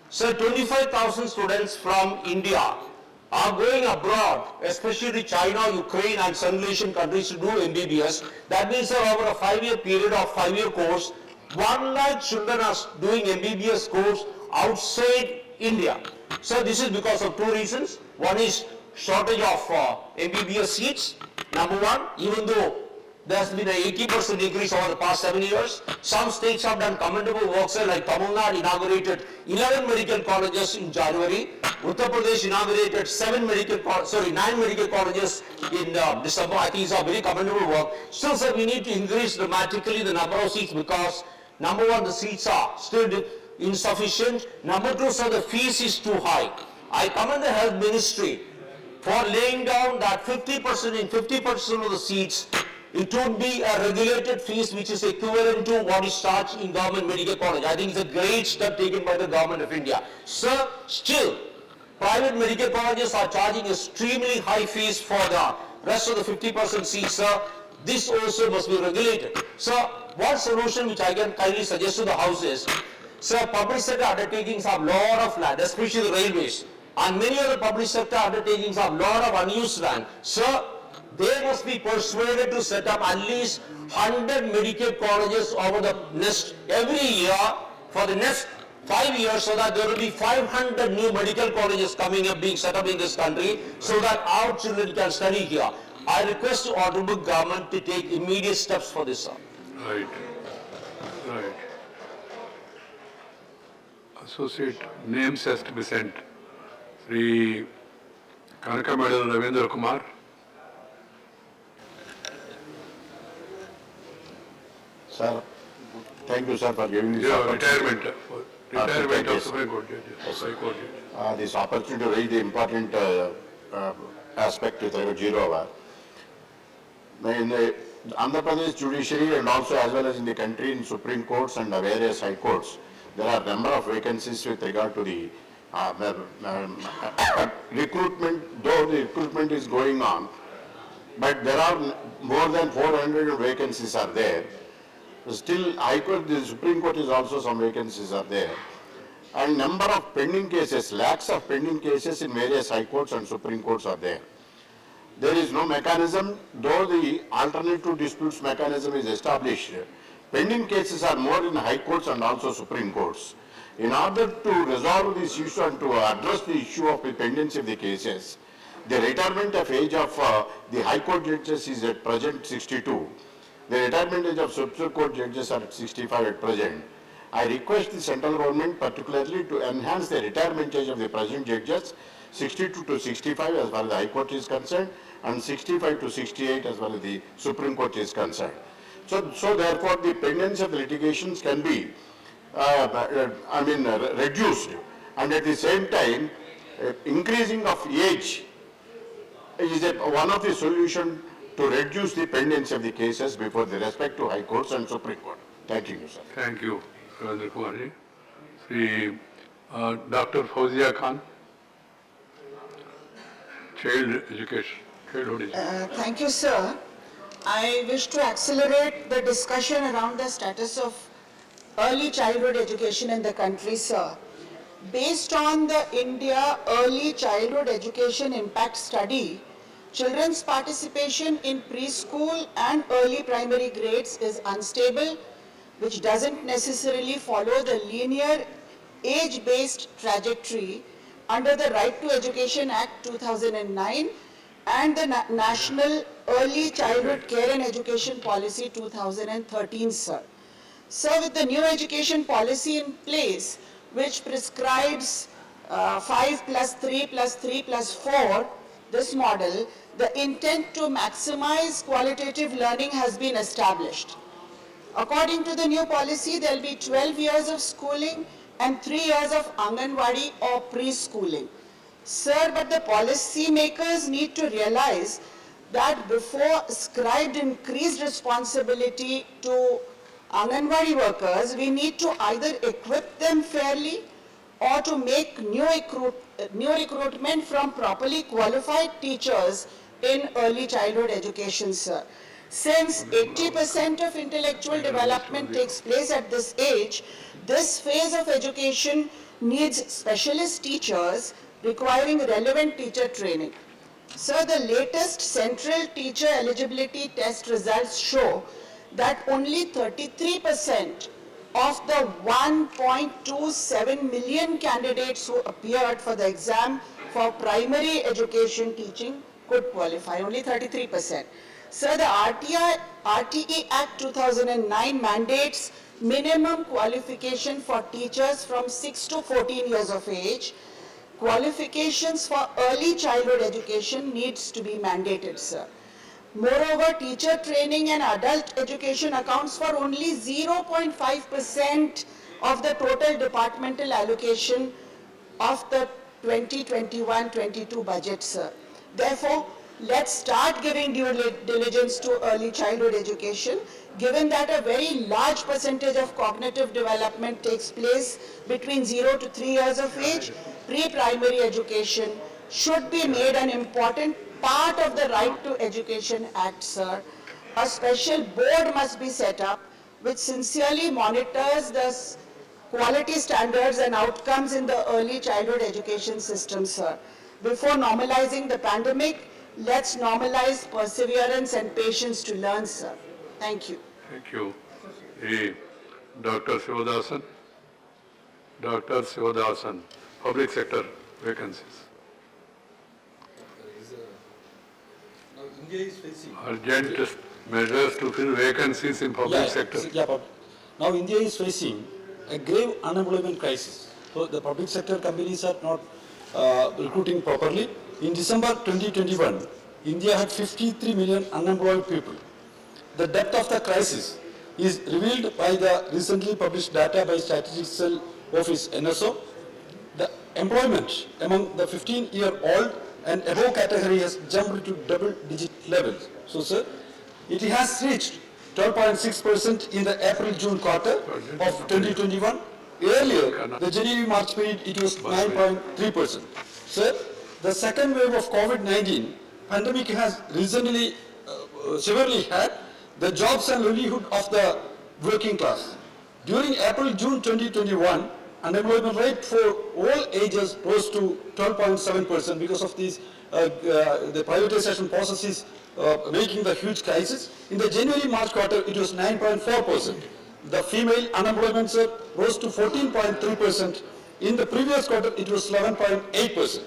sir, 25,000 students from India are going abroad, especially to China, Ukraine and Central Asian countries to do MBBS. That means, sir, over a 5-year period of 5-year course, 1 lakh children are doing MBBS course outside India. So this is because of 2 reasons. One is shortage of MBBS seats. Number one, even though there has been an 80% increase over the past 7 years, some states have done commendable work, sir, like Tamil Nadu inaugurated 11 medical colleges in January. Uttar Pradesh inaugurated 9 medical colleges in December. I think it's a very commendable work. Still, sir, we need to increase dramatically the number of seats because, number one, the seats are still insufficient. Number two, sir, the fees is too high. I commend the Health Ministry for laying down that 50% in 50% of the seats, it would be a regulated fees which is equivalent to what is charged in government medical college. I think it's a great step taken by the government of India. Sir, still, private medical colleges are charging extremely high fees for the rest of the 50% seats, sir. This also must be regulated. Sir, one solution which I can kindly suggest to the House is, sir, public sector undertakings have a lot of land, especially the railways, and many other public sector undertakings have a lot of unused land. Sir, they must be persuaded to set up at least 100 medical colleges over the next, every year for the next 5 years, so that there will be 500 new medical colleges coming up, being set up in this country, so that our children can study here. I request the honorable government to take immediate steps for this, sir. Right. Right. Associate names has to be sent. Sri Kanakamadal Ravindra Kumar. Sir, thank you, sir, for giving this Retirement of Supreme Court judges. This opportunity to raise the important aspect with the 0 hour. In the Andhra Pradesh judiciary and also as well as in the country in Supreme Courts and the various high courts, there are a number of vacancies with regard to the recruitment, though the recruitment is going on, but there are more than 400 vacancies are there. Still, High Court, the Supreme Court is also some vacancies are there. And number of pending cases, lakhs of pending cases in various High Courts and Supreme Courts are there. There is no mechanism, though the alternative disputes mechanism is established. Pending cases are more in High Courts and also Supreme Courts. In order to resolve this issue and to address the issue of the pendency of the cases, the retirement of age of the High Court judges is at present 62. The retirement age of Supreme Court judges are at 65 at present. I request the central government particularly to enhance the retirement age of the present judges 62 to 65 as far as the High Court is concerned and 65 to 68 as far as the Supreme Court is concerned. So therefore the pendency of the litigations can be reduced, and at the same time increasing of age is one of the solutions to reduce the pendency of the cases before the respect to High Courts and Supreme Court. Thank you, sir. Thank you, Ravindra Kumarji. Sri Dr. Fauzia Khan, Childhood Education. Thank you, sir. I wish to accelerate the discussion around the status of early childhood education in the country, sir. Based on the India Early Childhood Education Impact Study, children's participation in preschool and early primary grades is unstable, which doesn't necessarily follow the linear age-based trajectory under the Right to Education Act 2009 and the National Early Childhood Care and Education Policy 2013, sir. Sir, with the new education policy in place, which prescribes 5 plus 3 plus 3 plus 4, this model, the intent to maximize qualitative learning has been established. According to the new policy, there will be 12 years of schooling and 3 years of Anganwadi or preschooling. Sir, but the policy makers need to realize that before ascribed increased responsibility to Anganwadi workers, we need to either equip them fairly or to make new recruitment from properly qualified teachers in early childhood education, sir. Since 80% of intellectual development takes place at this age, this phase of education needs specialist teachers requiring relevant teacher training. Sir, the latest central teacher eligibility test results show that only 33% of the 1.27 million candidates who appeared for the exam for primary education teaching could qualify, only 33%. Sir, the RTE Act 2009 mandates minimum qualification for teachers from 6 to 14 years of age. Qualifications for early childhood education needs to be mandated, sir. Moreover, teacher training and adult education accounts for only 0.5% of the total departmental allocation of the 2021-22 budget, sir. Therefore, let's start giving due diligence to early childhood education, given that a very large percentage of cognitive development takes place between 0 to 3 years of age. Pre-primary education should be made an important part of the Right to Education Act, sir. A special board must be set up which sincerely monitors the quality standards and outcomes in the early childhood education system, sir. Before normalizing the pandemic, let's normalize perseverance and patience to learn, sir. Thank you. Thank you. Dr. Sivadasan. Dr. Sivadasan, public sector vacancies. Now India is facing Urgent measures to fill vacancies in public sector. Now India is facing a grave unemployment crisis. So the public sector companies are not recruiting properly. In December 2021, India had 53 million unemployed people. The depth of the crisis is revealed by the recently published data by Statistical Office NSO. The employment among the 15-year-old and above category has jumped to double-digit levels. So, sir, it has reached 12.6% in the April-June quarter of 2021. Earlier, the January-March period, it was 9.3%. Sir, the second wave of COVID-19 pandemic has recently severely hit the jobs and livelihood of the working class. During April-June 2021, unemployment rate for all ages rose to 12.7% because of these the privatization processes making the huge crisis. In the January-March quarter, it was 9.4%. The female unemployment rate rose to 14.3%. In the previous quarter, it was 11.8%.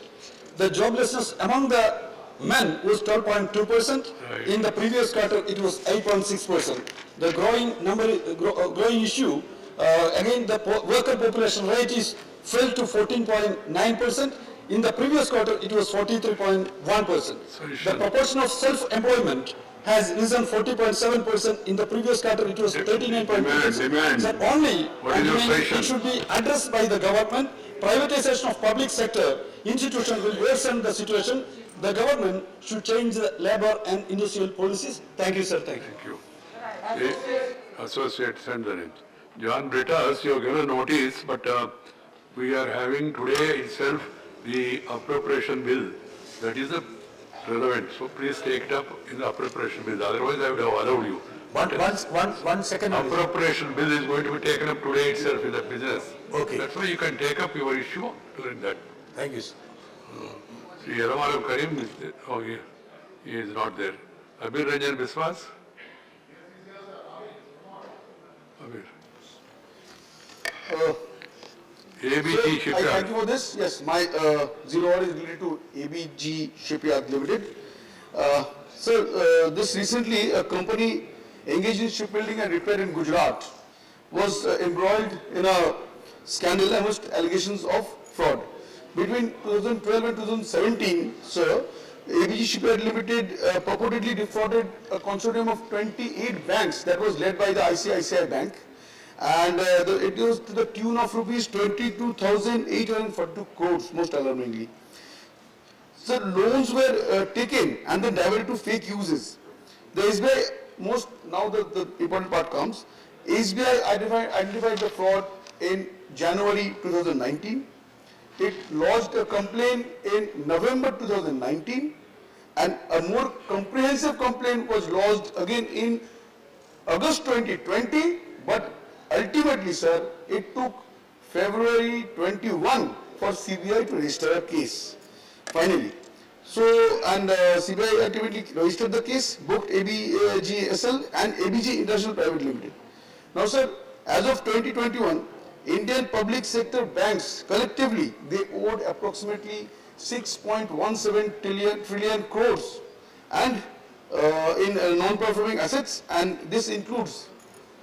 The joblessness among the men was 12.2%. In the previous quarter, it was 8.6%. The growing issue, again, the worker population rate is fell to 14.9%. In the previous quarter, it was 43.1%. The proportion of self-employment has risen 40.7%. In the previous quarter, it was 39.2%. So only it should be addressed by the government. Privatization of public sector institutions will worsen the situation. The government should change the labor and industrial policies. Thank you, sir. Thank you. Associate Senator John Brittas, you have given notice, but we are having today itself the appropriation bill. That is relevant. So please take it up in the appropriation bill. Otherwise, I would have allowed you. One second. Appropriation bill is going to be taken up today itself in the business. Okay. That's why you can take up your issue during that. Thank you, sir. Sri Yaramalam Karim is there. Oh, he is not there. Abir Ranjan Biswas? Abir. ABG Shipyard. Thank you for this. Yes, my zero hour is related to ABG Shipyard Limited. This recently a company engaged in shipbuilding and repair in Gujarat was embroiled in a scandal amongst allegations of fraud. Between 2012 and 2017, sir, ABG Shipyard Limited purportedly defrauded a consortium of 28 banks that was led by the ICICI Bank, and it was to the tune of rupees 22,842 crores, most alarmingly. So loans were taken and then diverted to fake uses. The SBI, now the important part comes, SBI identified the fraud in January 2019. It lodged a complaint in November 2019, and a more comprehensive complaint was lodged again in August 2020, but ultimately, sir, it took February 21 for CBI to register a case. Finally, CBI ultimately registered the case, booked ABGSL and ABG International Private Limited. Now, sir, as of 2021, Indian public sector banks collectively, they owed approximately 6.17 trillion crores and in non-performing assets, and this includes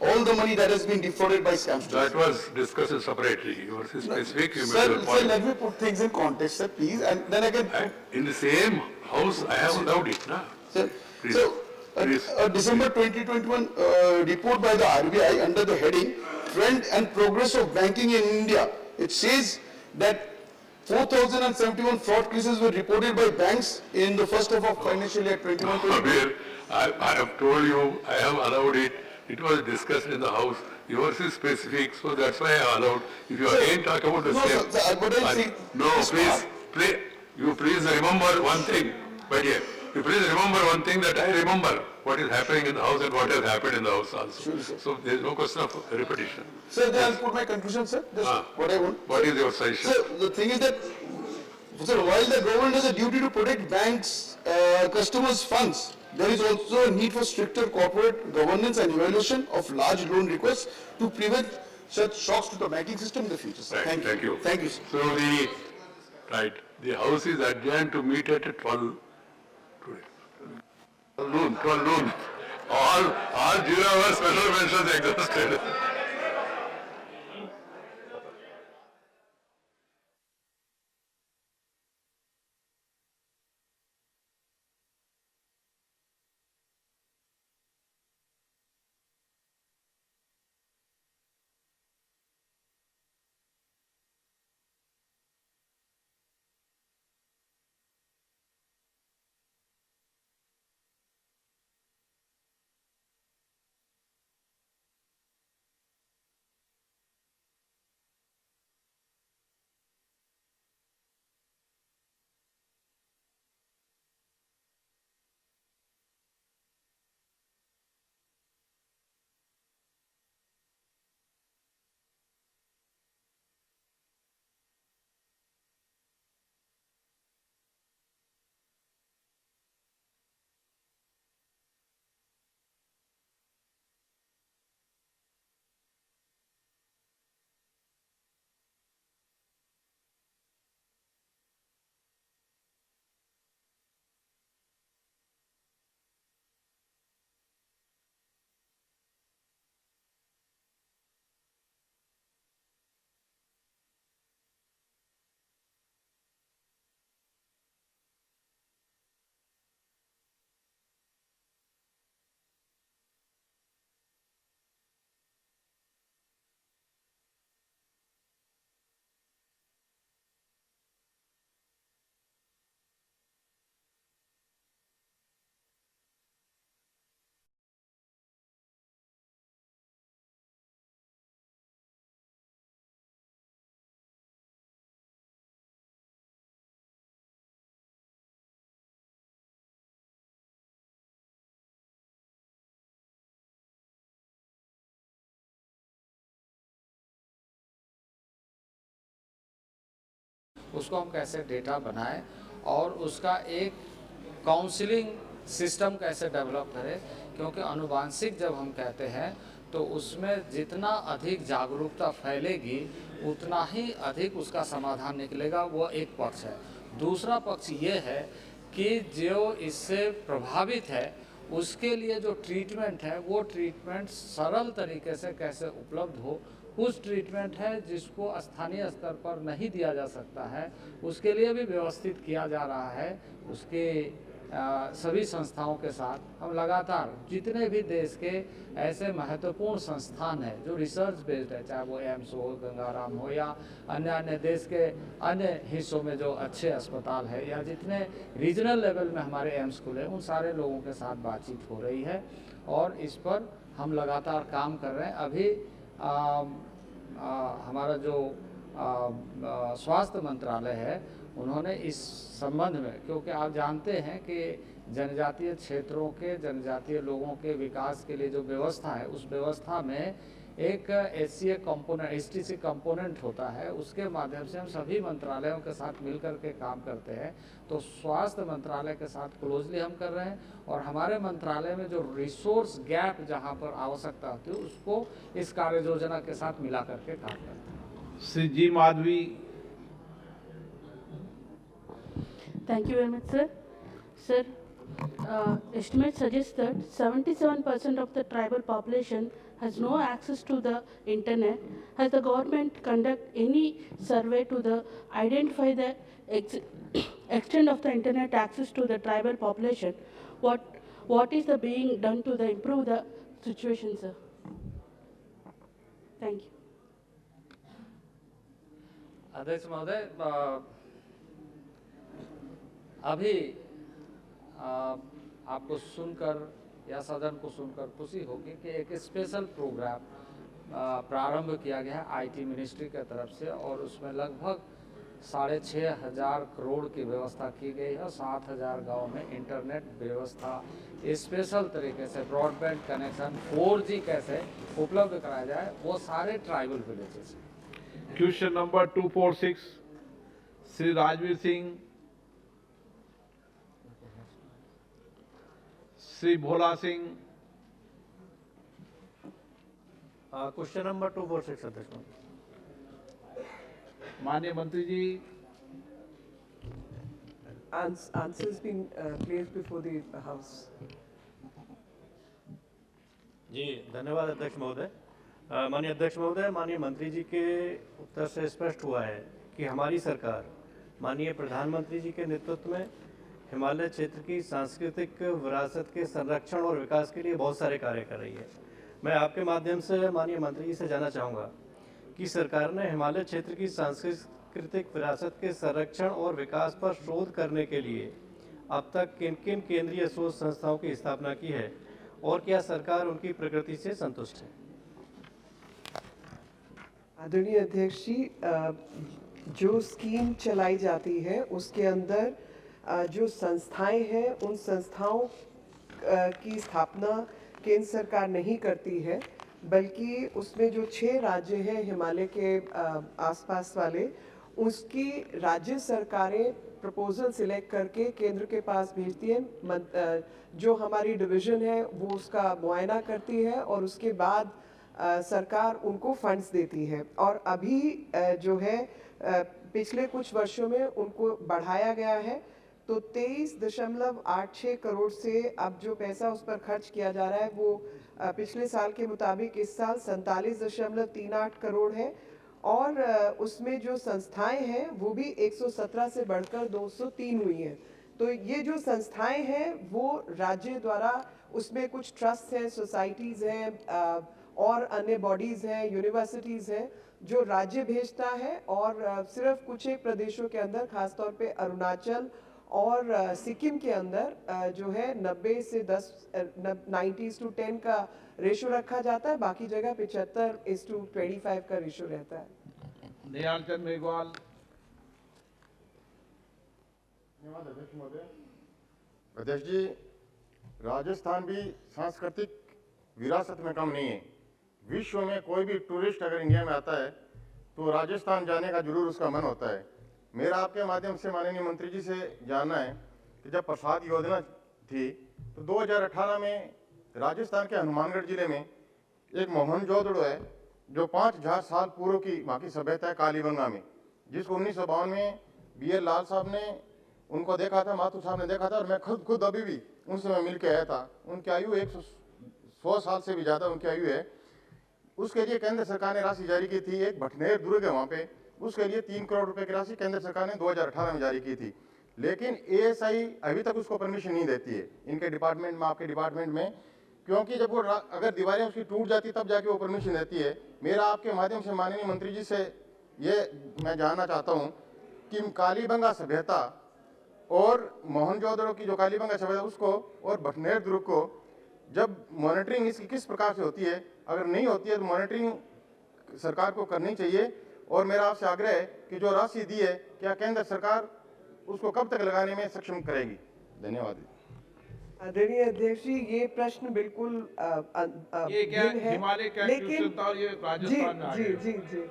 all the money that has been defrauded by scamsters. That was discussed separately. You were specific, you made Sir, your point. let me put things in context, sir, please, and then again. In the same house, I have allowed it, na? Sir, Please. so, Please. a December 2021 report by the RBI under the heading Trend and Progress of Banking in India, it says that 4,071 fraud cases were reported by banks in the first half of financial year 21-22. I have told you, I have allowed it. It was discussed in the house. Yours is specific, so that's why I allowed. If you again talk about the same. Please remember one thing, my dear. You please remember one thing, that I remember what is happening in the house and what has happened in the house also. So there is no question of repetition. Sir, then I'll put my conclusion, sir. Just what I want. What is your suggestion? Sir, the thing is that, sir, while the government has a duty to protect banks, customers' funds, there is also a need for stricter corporate governance and evaluation of large loan requests to prevent such shocks to the banking system in the future, sir. Right, thank you. Thank you, sir. So the house is adjourned to meet at 12 today. 12 noon. All 0 hour special mentions exhausted. उसको हम कैसे data बनाएं और उसका एक counselling system कैसे develop करें, क्योंकि अनुवांशिक जब हम कहते हैं तो उसमें जितना अधिक जागरूकता फैलेगी उतना ही अधिक उसका समाधान निकलेगा। वो एक पक्ष है। दूसरा पक्ष ये है कि जो इससे प्रभावित है उसके लिए जो ट्रीटमेंट है वो ट्रीटमेंट सरल तरीके से कैसे उपलब्ध हो। कुछ ट्रीटमेंट है जिसको स्थानीय स्तर पर नहीं दिया जा सकता है, उसके लिए भी व्यवस्थित किया जा रहा है। उसके सभी संस्थाओं के साथ हम लगातार जितने भी देश के ऐसे महत्वपूर्ण संस्थान हैं जो रिसर्च बेस्ड है, चाहे वो एम्स हो, गंगाराम हो या अन्य अन्य देश के अन्य हिस्सों में जो अच्छे अस्पताल है या जितने रीजनल लेवल में हमारे एम्स खुले, उन सारे लोगों के साथ बातचीत हो रही है और इस पर हम लगातार काम कर रहे हैं। अभी हमारा जो स्वास्थ्य मंत्रालय है उन्होंने इस संबंध में, क्योंकि आप जानते हैं कि जनजातीय क्षेत्रों के जनजातीय लोगों के विकास के लिए जो व्यवस्था है उस व्यवस्था में एक एससीए कंपोनेंट, एसटीसी कंपोनेंट होता है, उसके माध्यम से हम सभी मंत्रालयों के साथ मिलकर के काम करते हैं। तो स्वास्थ्य मंत्रालय के साथ क्लोजली हम कर रहे हैं और हमारे मंत्रालय में जो रिसोर्स गैप जहां पर आवश्यकता होती है उसको इस कार्य योजना के साथ मिला करके काम करते हैं। श्री जी Madhavi. Thank you very much, sir. Sir, estimates suggest that 77% of the tribal population has no access to the internet. Has the government conduct any survey to identify the extent of the internet access to the tribal population? What is the being done to improve the situation, sir? Thank you. अध्यक्ष महोदय, अभी आपको सुनकर या सदन को सुनकर खुशी होगी कि एक स्पेशल प्रोग्राम प्रारंभ किया गया है आईटी मिनिस्ट्री की तरफ से और उसमें लगभग 6,500 करोड़ की व्यवस्था की गई है। 7,000 गाँव में इंटरनेट व्यवस्था स्पेशल तरीके से ब्रॉडबैंड कनेक्शन 4G कैसे उपलब्ध कराया जाए वो सारे tribal villages. Question number 246 Shri Rajveer Singh, Shri Bhola Singh. Question number 246 अध्यक्ष। माननीय मंत्री जी। Answers been placed before the House. जी धन्यवाद अध्यक्ष महोदय। माननीय अध्यक्ष महोदय, माननीय मंत्री जी के उत्तर से स्पष्ट हुआ है कि हमारी सरकार माननीय प्रधानमंत्री जी के नेतृत्व में हिमालय क्षेत्र की सांस्कृतिक विरासत के संरक्षण और विकास के लिए बहुत सारे कार्य कर रही है। मैं आपके माध्यम से माननीय मंत्री जी से जानना चाहूँगा कि सरकार ने हिमालय क्षेत्र की सांस्कृतिक विरासत के संरक्षण और विकास पर शोध करने के लिए अब तक किन किन केंद्रीय शोध संस्थाओं की स्थापना की है और क्या सरकार उनकी प्रगति से संतुष्ट है? आदरणीय अध्यक्ष जी, जो स्कीम चलाई जाती है उसके अंदर जो संस्थाएं हैं उन संस्थाओं की स्थापना केंद्र सरकार नहीं करती है, बल्कि उसमें जो 6 राज्य हैं हिमालय के आसपास वाले, उसकी राज्य सरकारें प्रपोजल सिलेक्ट करके केंद्र के पास भेजती हैं। जो हमारी डिवीज़न है वो उसका मुआयना करती है और उसके बाद सरकार उनको फंड्स देती है। और अभी जो है पिछले कुछ वर्षों में उनको बढ़ाया गया है, तो 23.86 करोड़ से अब जो पैसा उस पर खर्च किया जा रहा है वो पिछले साल के मुताबिक इस साल 47.38 करोड़ है और उसमें जो संस्थाएं हैं वो भी 117 से बढ़कर 203 हुई हैं। तो ये जो संस्थाएं हैं वो राज्य द्वारा, उसमें कुछ ट्रस्ट हैं, सोसाइटीज़ हैं और अन्य बॉडीज़ हैं, यूनिवर्सिटीज़ हैं जो राज्य भेजता है और सिर्फ कुछ एक प्रदेशों के अंदर, खासतौर पे अरुणाचल और सिक्किम के अंदर जो है 90:10 का रेशो रखा जाता है, बाकी जगह 75:25 का रेशो रहता है। निहालचंद मेघवाल। धन्यवाद अध्यक्ष महोदय। अध्यक्ष जी, राजस्थान भी सांस्कृतिक विरासत में कम नहीं है। विश्व में कोई भी टूरिस्ट अगर इंडिया में आता है तो राजस्थान जाने का जरूर उसका मन होता है। मेरा आपके माध्यम से माननीय मंत्री जी से जानना है कि जब प्रसाद योजना थी तो 2018 में राजस्थान के हनुमानगढ़ जिले में एक मोहनजोदड़ो है जो 5,000 साल पूर्व की वहाँ की सभ्यता है कालीबंगा में, जिसको 1952 में BL लाल साहब ने उनको देखा था, माथुर साहब ने देखा था और मैं खुद अभी भी उनसे मैं मिल के आया था। उनकी आयु 100 साल से भी ज़्यादा उनकी आयु है। उसके लिए केंद्र सरकार ने राशि जारी की थी। एक भटनेर दुर्ग है वहाँ पे, उसके लिए 3 करोड़ रुपए की राशि केंद्र सरकार ने 2018 में जारी की थी। लेकिन एएसआई अभी तक उसको परमिशन नहीं देती है इनके डिपार्टमेंट में, आपके डिपार्टमेंट में, क्योंकि जब वो अगर दीवारें उसकी टूट जाती तब जाके वो परमिशन देती है। मेरा आपके माध्यम से माननीय मंत्री जी से ये मैं जानना चाहता हूँ कि कालीबंगा सभ्यता और मोहनजोदड़ो की जो कालीबंगा सभ्यता उसको और भटनेर दुर्ग को जब मॉनिटरिंग इसकी किस प्रकार से होती है, अगर नहीं होती है तो मॉनिटरिंग सरकार को करनी चाहिए। और मेरा आपसे आग्रह है कि जो राशि दी है क्या केंद्र सरकार उसको कब तक लगाने में सक्षम करेगी। धन्यवाद। आदरणीय अध्यक्ष जी, ये प्रश्न बिल्कुल ये क्या भिन्न है, हिमालय का लेकिन ट्यूशन था और ये राजस्थान में आ जी गए। जी जी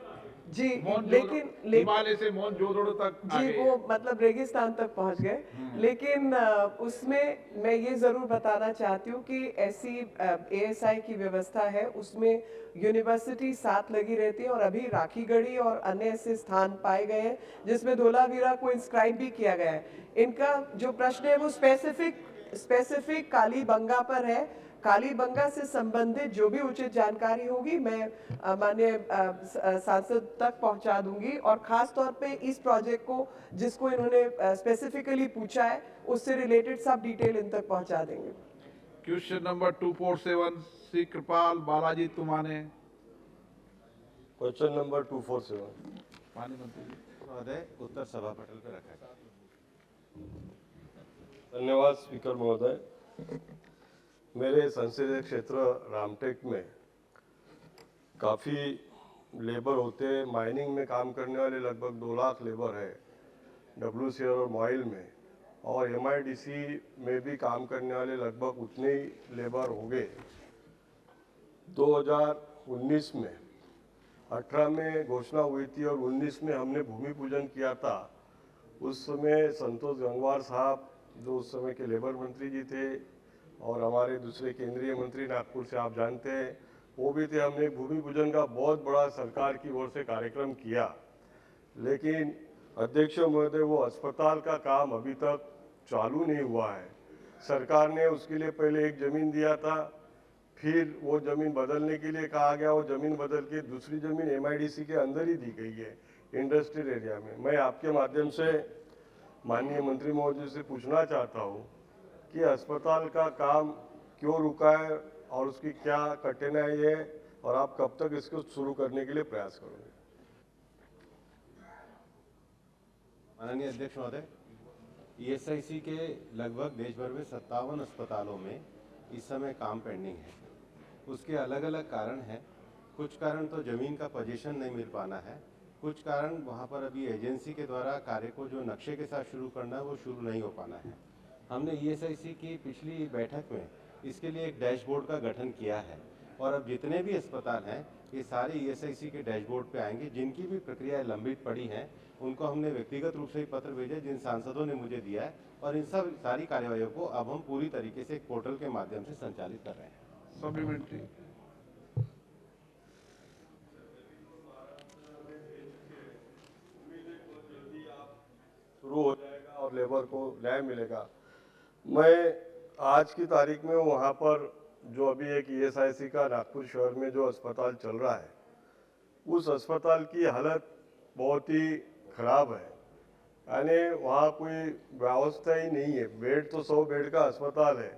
जी मोहनजोदड़ो, लेकिन हिमालय से मोहनजोदड़ो तक आ जी गए। वो मतलब रेगिस्तान तक पहुंच गए। लेकिन उसमें मैं ये ज़रूर बताना चाहती हूँ कि ऐसी एएसआई की व्यवस्था है, उसमें यूनिवर्सिटी साथ लगी रहती है और अभी राखीगढ़ी और अन्य ऐसे स्थान पाए गए हैं जिसमें धोलावीरा को इंस्क्राइब भी किया गया है। इनका जो प्रश्न है वो स्पेसिफिक कालीबंगा पर है। कालीबंगा से संबंधित जो भी उचित जानकारी होगी मैं माननीय सांसद तक पहुंचा दूंगी, और खास तौर पे इस प्रोजेक्ट को जिसको इन्होंने स्पेसिफिकली पूछा है उससे रिलेटेड सब डिटेल इन तक पहुंचा देंगे। क्वेश्चन नंबर 247 श्री कृपाल बालाजी तुमाने। क्वेश्चन नंबर 247 माननीय मंत्री जी महोदय उत्तर सभा पटल पर रखा गया। धन्यवाद स्पीकर महोदय। मेरे संसदीय क्षेत्र रामटेक में काफ़ी लेबर होते हैं। माइनिंग में काम करने वाले लगभग 2 लाख लेबर है WCL और मॉइल में, और MIDC में भी काम करने वाले लगभग उतने ही लेबर हो गए। 2019 में 18 में घोषणा हुई थी और 19 में हमने भूमि पूजन किया था। उस समय संतोष गंगवार साहब जो उस समय के लेबर मंत्री जी थे, और हमारे दूसरे केंद्रीय मंत्री नागपुर से आप जानते हैं वो भी थे। हमने भूमि पूजन का बहुत बड़ा सरकार की ओर से कार्यक्रम किया, लेकिन अध्यक्ष महोदय वो अस्पताल का काम अभी तक चालू नहीं हुआ है। सरकार ने उसके लिए पहले एक ज़मीन दिया था, फिर वो ज़मीन बदलने के लिए कहा गया, वो ज़मीन बदल के दूसरी ज़मीन MIDC के अंदर ही दी गई है इंडस्ट्रियल एरिया में। मैं आपके माध्यम से माननीय मंत्री महोदय से पूछना चाहता हूँ कि अस्पताल का काम क्यों रुका है और उसकी क्या कठिनाई है, और आप कब तक इसको शुरू करने के लिए प्रयास करोगे। माननीय अध्यक्ष महोदय, ESIC के लगभग देश भर में 57 अस्पतालों में इस समय काम पेंडिंग है। उसके अलग अलग कारण हैं। कुछ कारण तो ज़मीन का पोजीशन नहीं मिल पाना है, कुछ कारण वहाँ पर अभी एजेंसी के द्वारा कार्य को जो नक्शे के साथ शुरू करना है वो शुरू नहीं हो पाना है। हमने ESIC की पिछली बैठक में इसके लिए एक डैशबोर्ड का गठन किया है, और अब जितने भी अस्पताल हैं ये सारे ESIC के डैशबोर्ड पे आएंगे। जिनकी भी प्रक्रियाएं लंबित पड़ी हैं उनको हमने व्यक्तिगत रूप से ही पत्र भेजे जिन सांसदों ने मुझे दिया है, और इन सब सारी कार्यवाहियों को अब हम पूरी तरीके से एक पोर्टल के माध्यम से संचालित कर रहे हैं। सप्लीमेंट्री। शुरू हो जाएगा और लेबर को न्याय मिलेगा। मैं आज की तारीख में वहाँ पर जो अभी एक ESIC का नागपुर शहर में जो अस्पताल चल रहा है, उस अस्पताल की हालत बहुत ही खराब है। यानी वहाँ कोई व्यवस्था ही नहीं है। बेड तो 100 बेड का अस्पताल है,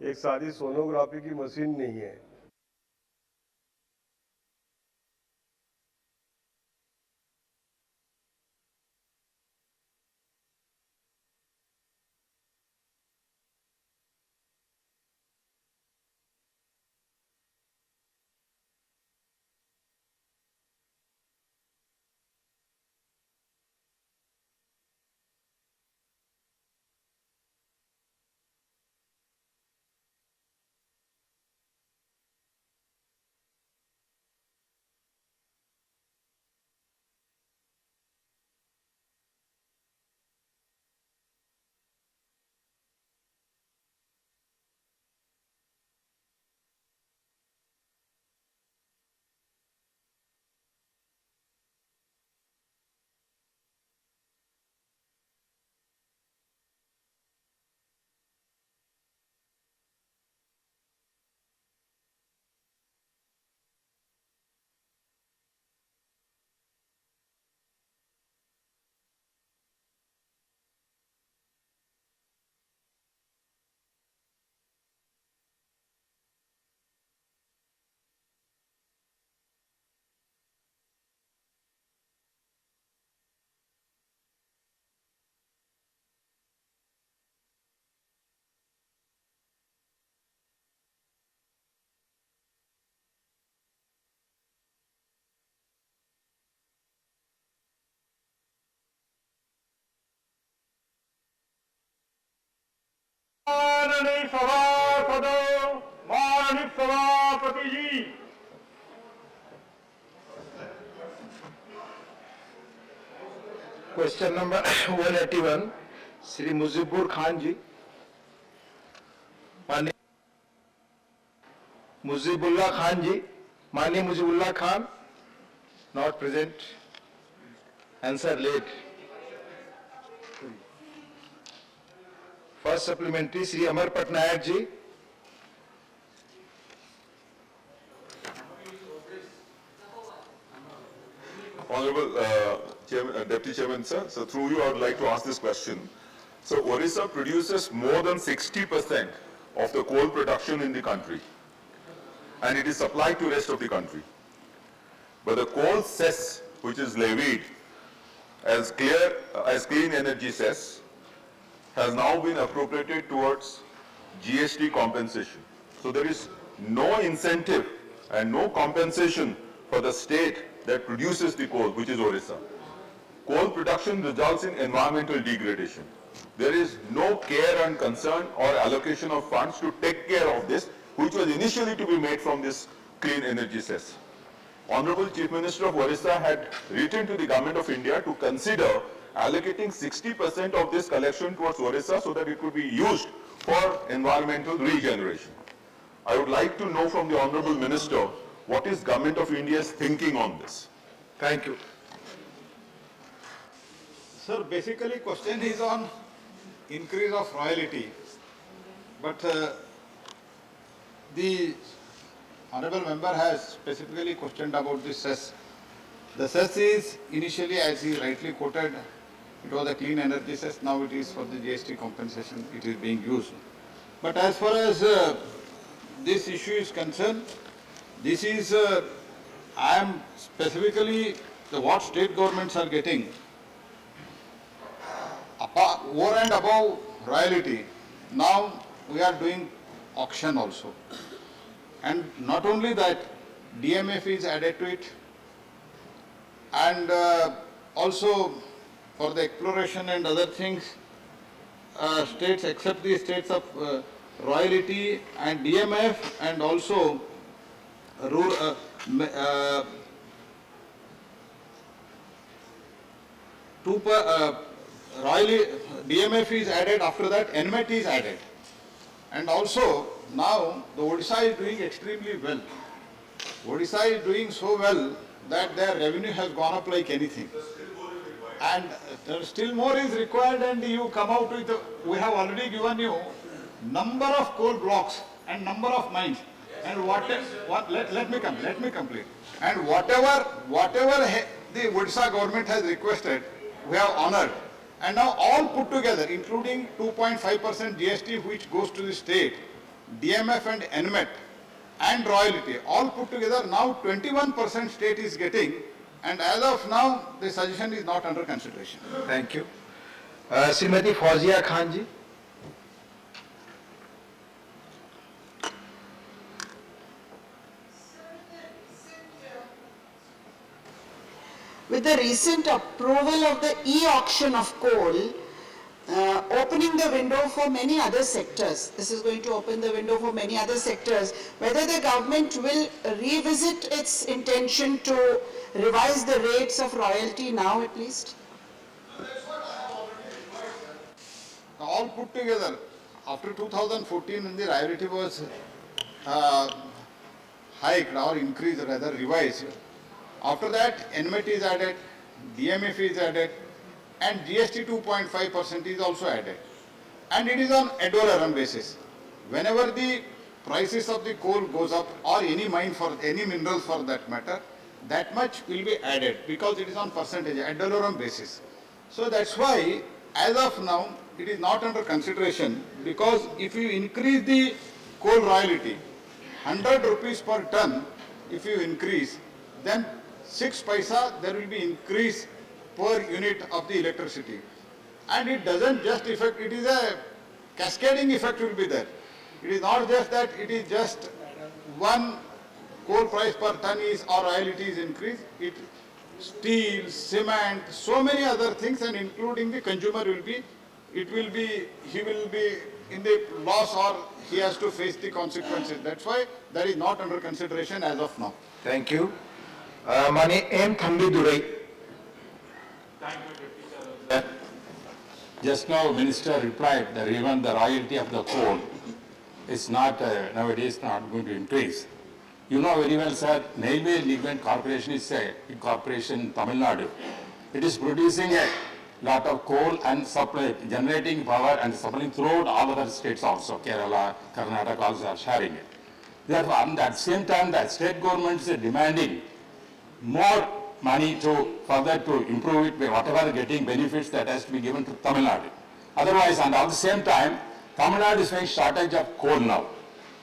एक सादी सोनोग्राफी की मशीन नहीं है। माननीय सभासदों, माननीय सभापति जी, क्वेश्चन नंबर 181 श्री मुजीबुर खान जी, माननीय मुजीबुल्लाह खान जी, माननीय Mujibullah Khan, not present, answer laid. First supplementary Shri Amar Patnaik ji, Honorable Deputy Chairman, sir, so through you I would like to ask this question. So Orissa produces more than 60% of the coal production in the country, and it is supplied to rest of the country. But the coal cess, which is levied as clean energy cess, has now been appropriated towards GST compensation. So there is no incentive and no compensation for the state that produces the coal, which is Orissa. Coal production results in environmental degradation. There is no care and concern or allocation of funds to take care of this, which was initially to be made from this clean energy cess. Honorable Chief Minister of Orissa had written to the Government of India to consider allocating 60% of this collection towards Orissa so that it could be used for environmental regeneration. I would like to know from the Honorable Minister what is Government of India's thinking on this. Thank you. Sir, basically question is on increase of royalty, but the honorable member has specifically questioned about the cess. The cess is initially, as he rightly quoted, it was a clean energy cess, now it is for the GST compensation, it is being used. But as far as this issue is concerned, this is, I am specifically what state governments are getting over and above royalty. Now we are doing auction also. And not only that, DMF is added to it, and also for the exploration and other things, states except the states of royalty and DMF, and also DMF is added, after that NMET is added. And also now the Odisha is doing extremely well. Odisha is doing so well that their revenue has gone up like anything. And still more is required, and you come out with, we have already given you number of coal blocks and number of mines. And let me complete. And whatever the Odisha government has requested, we have honored. And now all put together, including 2.5% GST which goes to the state, DMF and NMET and royalty, all put together, now 21% state is getting, and as of now the suggestion is not under consideration. Thank you. Srimati Fauzia Khan ji. With the recent approval of the e-auction of coal, opening the window for many other sectors, this is going to open the window for many other sectors, whether the government will revisit its intention to revise the rates of royalty now at least? All put together, after 2014 when the royalty was hiked or increased, rather revised, after that NMET is added, DMF is added, and GST 2.5% is also added. And it is on ad valorem basis. Whenever the prices of the coal goes up, or any mine for any mineral for that matter, that much will be added because it is on percentage, ad valorem basis. So that's why as of now it is not under consideration, because if you increase the coal royalty 100 rupees per ton, if you increase, then 6 paisa there will be increase per unit of the electricity. And it doesn't just affect, it is a cascading effect will be there. It is not just that it is just one coal price per ton is or royalty is increased, it steel, cement, so many other things, and including the consumer will be, he will be in the loss or he has to face the consequences. That's why that is not under consideration as of now. Thank you. Mani M. Thambi Durai. Just now, Minister replied that even the royalty of the coal is not nowadays not going to increase. You know very well, sir, Neyveli Lignite Corporation is a big corporation in Tamil Nadu. It is producing a lot of coal and supply, generating power and supplying throughout all other states also. Kerala, Karnataka also are sharing it. Therefore, at the same time, the state governments are demanding more money to further to improve it by whatever getting benefits that has to be given to Tamil Nadu. Otherwise, and at the same time, Tamil Nadu is facing shortage of coal now.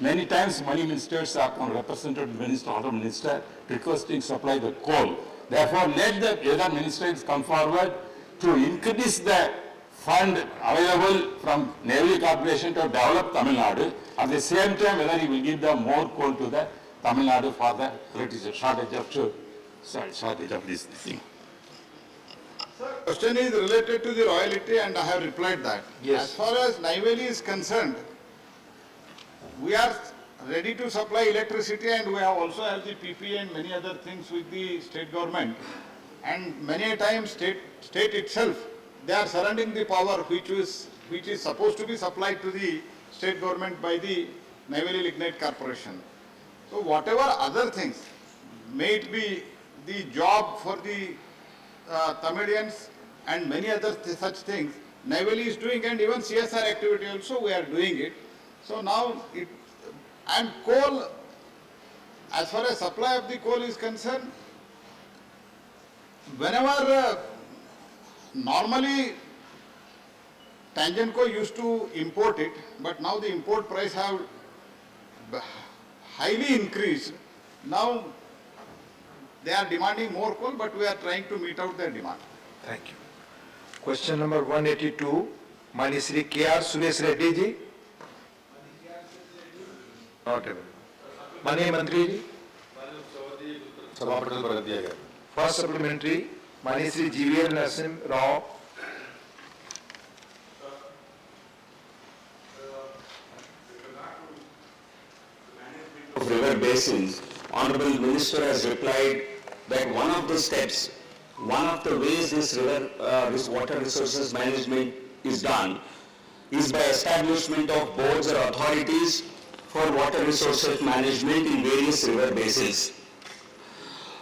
Many times, many ministers are represented minister or minister requesting supply the coal. Therefore, let the other ministers come forward to increase the fund available from Neyveli Corporation to develop Tamil Nadu. At the same time, whether he will give the more coal to the Tamil Nadu for the shortage of this thing. Question is related to the royalty and I have replied that. Yes. As far as Neyveli is concerned, we are ready to supply electricity and we have also have the PP and many other things with the state government. And many a times state itself, they are surrendering the power which is supposed to be supplied to the state government by the Neyveli Lignite Corporation. So whatever other things, may it be the job for the Tamilians and many other such things, Neyveli is doing, and even CSR activity also we are doing it. So now and coal, as far as supply of the coal is concerned, whenever normally Tangenco used to import it, but now the import price have highly increased. Now they are demanding more coal, but we are trying to meet out their demand. Thank you. Question number 182, Mani Shri K.R. Suresh Reddy ji. Not available. Mani Mantri ji. सभापति पर रख दिया गया. First supplementary, Mani Shri G.V.L. Narasimha Rao. Of river basins, Honorable Minister has replied that one of the steps, one of the ways this water resources management is done is by establishment of boards or authorities for water resources management in various river basins.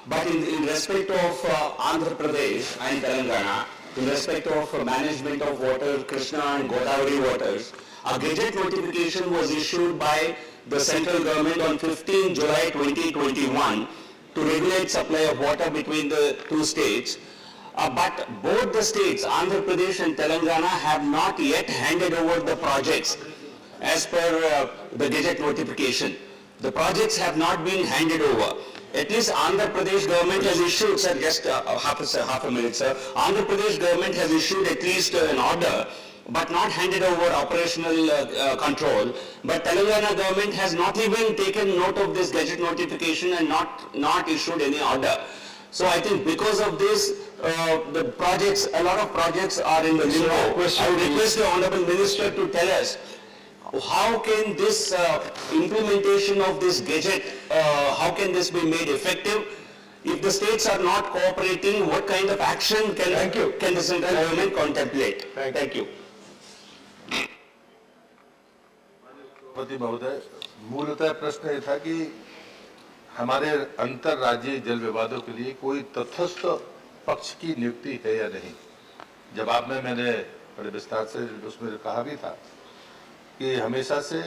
But in respect of Andhra Pradesh and Telangana, in respect of management of water, Krishna and Godavari waters, a gazette notification was issued by the central government on 15 July 2021 to regulate supply of water between the two states. But both the states, Andhra Pradesh and Telangana, have not yet handed over the projects as per the gazette notification. The projects have not been handed over. At least Andhra Pradesh government has issued, sir, just half a minute, sir. Andhra Pradesh government has issued at least an order, but not handed over operational control. But Telangana government has not even taken note of this gazette notification and not issued any order. So I think because of this, the projects, a lot of projects are in the limbo. I would request the Honorable Minister to tell us how can this implementation of this gazette, how can this be made effective? If the states are not cooperating, what kind of action can the central government contemplate? Thank you. सभापति महोदय, मूलतः प्रश्न ये था कि हमारे अंतर राज्यीय जल विवादों के लिए कोई तटस्थ पक्ष की नियुक्ति है या नहीं. जवाब में मैंने बड़े विस्तार से उसमें कहा भी था कि हमेशा से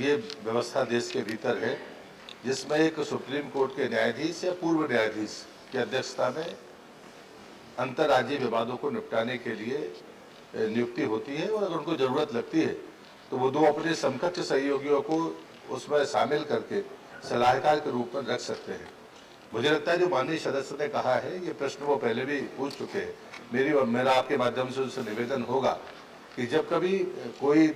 ये व्यवस्था देश के भीतर है जिसमें एक सुप्रीम कोर्ट के न्यायाधीश या पूर्व न्यायाधीश की अध्यक्षता में अंतर राज्यीय विवादों को निपटाने के लिए नियुक्ति होती है और अगर उनको जरूरत लगती है तो वो दो अपने समकक्ष सहयोगियों को उसमें शामिल करके सलाहकार के रूप में रख सकते हैं. मुझे लगता है जो माननीय सदस्य ने कहा है ये प्रश्न वो पहले भी पूछ चुके हैं. मेरा आपके माध्यम से उनसे निवेदन होगा कि जब कभी कोई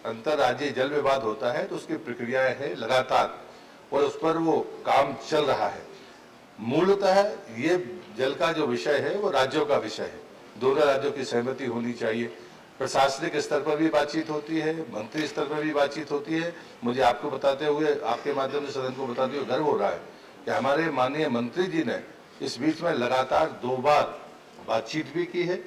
अंतर्राज्यीय जल विवाद होता है तो उसकी प्रक्रियाएं हैं लगातार और उस पर वो काम चल रहा है. मूलतः ये जल का जो विषय है वो राज्यों का विषय है. दोनों राज्यों की सहमति होनी चाहिए. प्रशासनिक स्तर पर भी बातचीत होती है, मंत्री स्तर पर भी बातचीत होती है। मुझे आपको बताते हुए, आपके माध्यम से सदन को बताते हुए गर्व हो रहा है कि हमारे माननीय मंत्री जी ने इस बीच में लगातार 2 बार बातचीत भी की है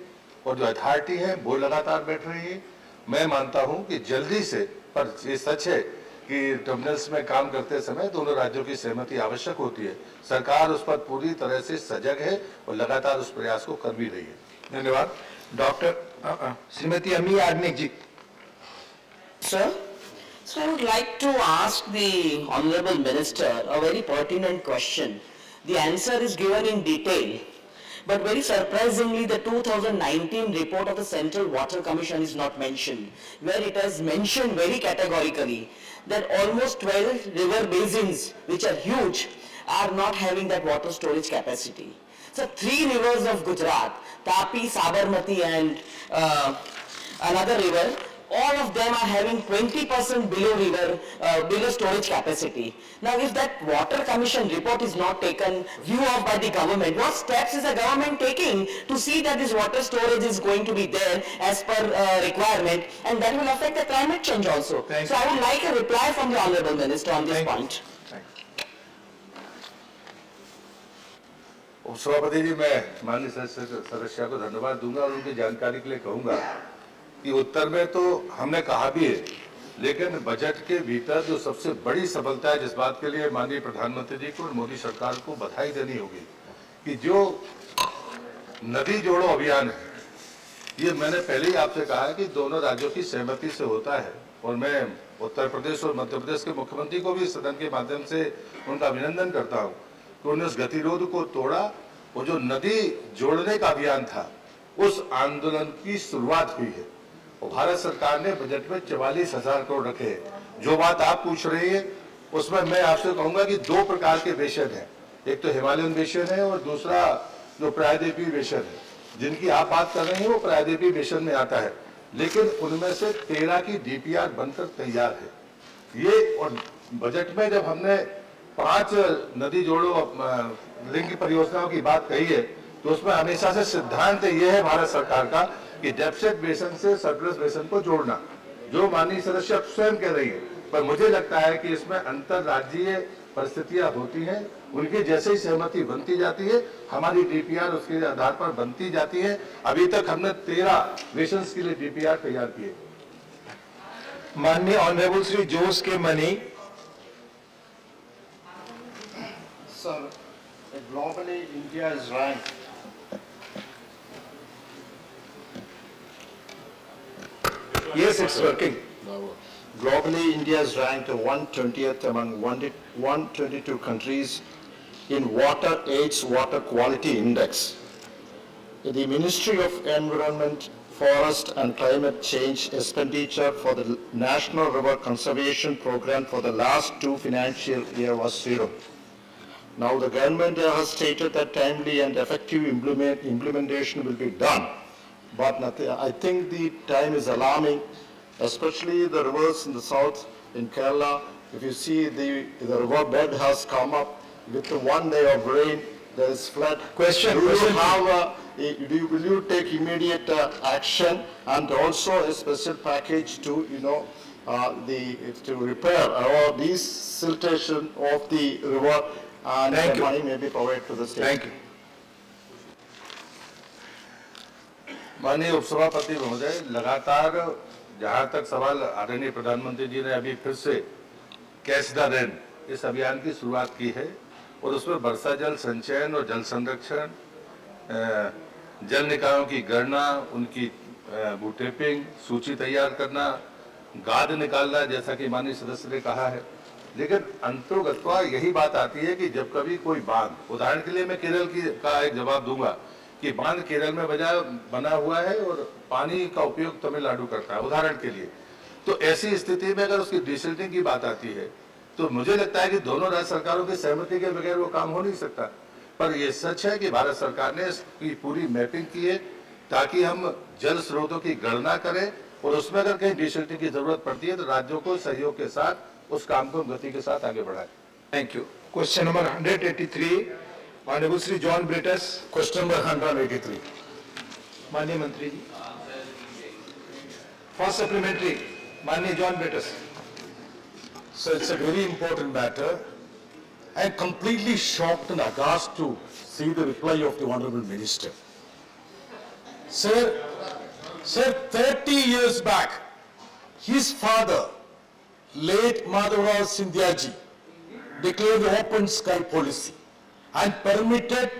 और जो अथॉरिटी है वो लगातार बैठ रही है। मैं मानता हूं कि जल्दी से, पर ये सच है कि टर्मिनल्स में काम करते समय दोनों राज्यों की सहमति आवश्यक होती है। सरकार उस पर पूरी तरह से सजग है और लगातार उस प्रयास को कर भी रही है। धन्यवाद। डॉक्टर श्रीमती अमी याग्निक जी। Sir, so I would like to ask the Honorable Minister a very pertinent question. The answer is given in detail, but very surprisingly the 2019 report of the Central Water Commission is not mentioned, where it has mentioned very categorically that almost 12 river basins, which are huge, are not having that water storage capacity. So 3 rivers of Gujarat, Tapi, Sabarmati and another river, all of them are having 20% below storage capacity. Now if that water commission report is not taken view of by the government, what steps is the government taking to see that this water storage is going to be there as per requirement, and that will affect the climate change also. So I would like a reply from the Honorable Minister on this point. सभापति जी, मैं माननीय सदस्य को धन्यवाद दूंगा और उनकी जानकारी के लिए कहूंगा कि उत्तर में तो हमने कहा भी है, लेकिन बजट के भीतर जो सबसे बड़ी सफलता है, जिस बात के लिए माननीय प्रधानमंत्री जी को और मोदी सरकार को बधाई देनी होगी, कि जो नदी जोड़ो अभियान है, ये मैंने पहले ही आपसे कहा है कि दोनों राज्यों की सहमति से होता है। और मैं उत्तर प्रदेश और मध्य प्रदेश के मुख्यमंत्री को भी सदन के माध्यम से उनका अभिनंदन करता हूँ कि उन्होंने उस गतिरोध को तोड़ा और जो नदी जोड़ने का अभियान था, उस आंदोलन की शुरुआत हुई है। और भारत सरकार ने बजट में 44,000 करोड़ रखे हैं। जो बात आप पूछ रही है उसमें मैं आपसे कहूंगा कि 2 प्रकार के बेसिन हैं, एक तो हिमालयन बेसिन है और दूसरा जो प्रायद्वीपीय बेसिन है। जिनकी आप बात कर रहे हैं वो प्रायद्वीपीय बेसिन में आता है, लेकिन उनमें से 13 की डीपीआर बनकर तैयार है। ये और बजट में जब हमने 5 नदी जोड़ो लिंक परियोजनाओं की बात कही है, तो उसमें हमेशा से सिद्धांत ये है भारत सरकार का कि डेफिसिट बेसिन से सरप्लस बेसिन को जोड़ना, जो माननीय सदस्य स्वयं कह रही है। पर मुझे लगता है कि इसमें अंतरराज्यीय परिस्थितियां होती हैं, उनकी जैसे ही सहमति बनती जाती है, हमारी डीपीआर उसके आधार पर बनती जाती है। अभी तक हमने 13 बेसिन के लिए डीपीआर तैयार किए। माननीय ऑनरेबल श्री जोस के money. Sir, globally India is ranked Yes, it's working. Globally, India is ranked 120th among 122 countries in Water Aids Water Quality Index. The Ministry of Environment, Forest and Climate Change expenditure for the National River Conservation Program for the last 2 financial year was 0. Now the government has stated that timely and effective implementation will be done. But I think the time is alarming, especially the rivers in the south, in Kerala. If you see the river bed has come up with 1 day of rain, there is flood. Will you take immediate action and also a special package to, to repair or these siltation of the river, and the money may be provided to the state? Thank you. माननीय उपसभापति महोदय, लगातार जहां तक सवाल आदरणीय प्रधानमंत्री जी ने अभी फिर से कैच द रेन इस अभियान की शुरुआत की है और उसमें वर्षा जल संचयन और जल संरक्षण, जल निकायों की गणना, उनकी बूटेपिंग, सूची तैयार करना, गाद निकालना, जैसा कि माननीय सदस्य ने कहा है। लेकिन अंतर्गतवा यही बात आती है कि जब कभी कोई बांध, उदाहरण के लिए मैं केरल का एक जवाब दूंगा कि बांध केरल में बना हुआ है और पानी का उपयोग तमिलनाडु करता है, उदाहरण के लिए। तो ऐसी स्थिति में अगर उसकी डिसिल्टिंग की बात आती है, तो मुझे लगता है कि दोनों राज्य सरकारों की सहमति के बगैर वो काम हो नहीं सकता। पर यह सच है कि भारत सरकार ने इसकी पूरी मैपिंग की है ताकि हम जल स्रोतों की गणना करें और उसमें अगर कहीं डिसिल्टिंग की जरूरत पड़ती है तो राज्यों को सहयोग के साथ उस काम को गति के साथ आगे बढ़ाएं। Thank you. Question number 183, honourable Shri John Brittas. Question number 183। माननीय मंत्री जी। First supplementary, Mani John Betas. So it's a very important matter. I am completely shocked and aghast to see the reply of the Honorable Minister. Sir, 30 years back, his father, late Madhavrao Sindhyaji, declared the open sky policy and permitted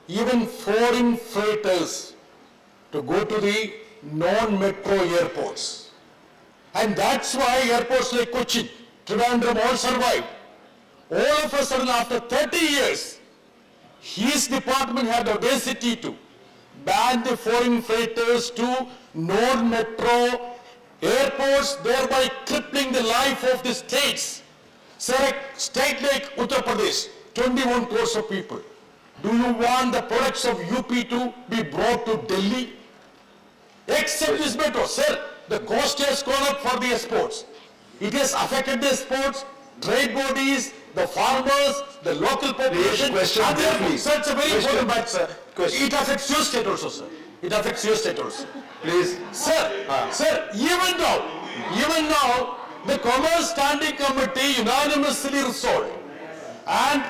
even foreign freighters to go to the non-metro airports. And that's why airports like Cochin, Trivandrum all survived. All of a sudden, after 30 years, his department had the audacity to ban the foreign freighters to non-metro airports, thereby crippling the life of the states. Sir, a state like Uttar Pradesh, 21 crores of people. Do you want the products of UP to be brought to Delhi? Except this metro, sir, the cost has gone up for the exports. It has affected the exports, trade bodies, the farmers, the local population. Question, and therefore, please. sir, it's a very Question. important matter, sir. Question. It affects your state also, sir. It affects your state also. Please. Sir, even now, the Commerce Standing Committee unanimously resolved and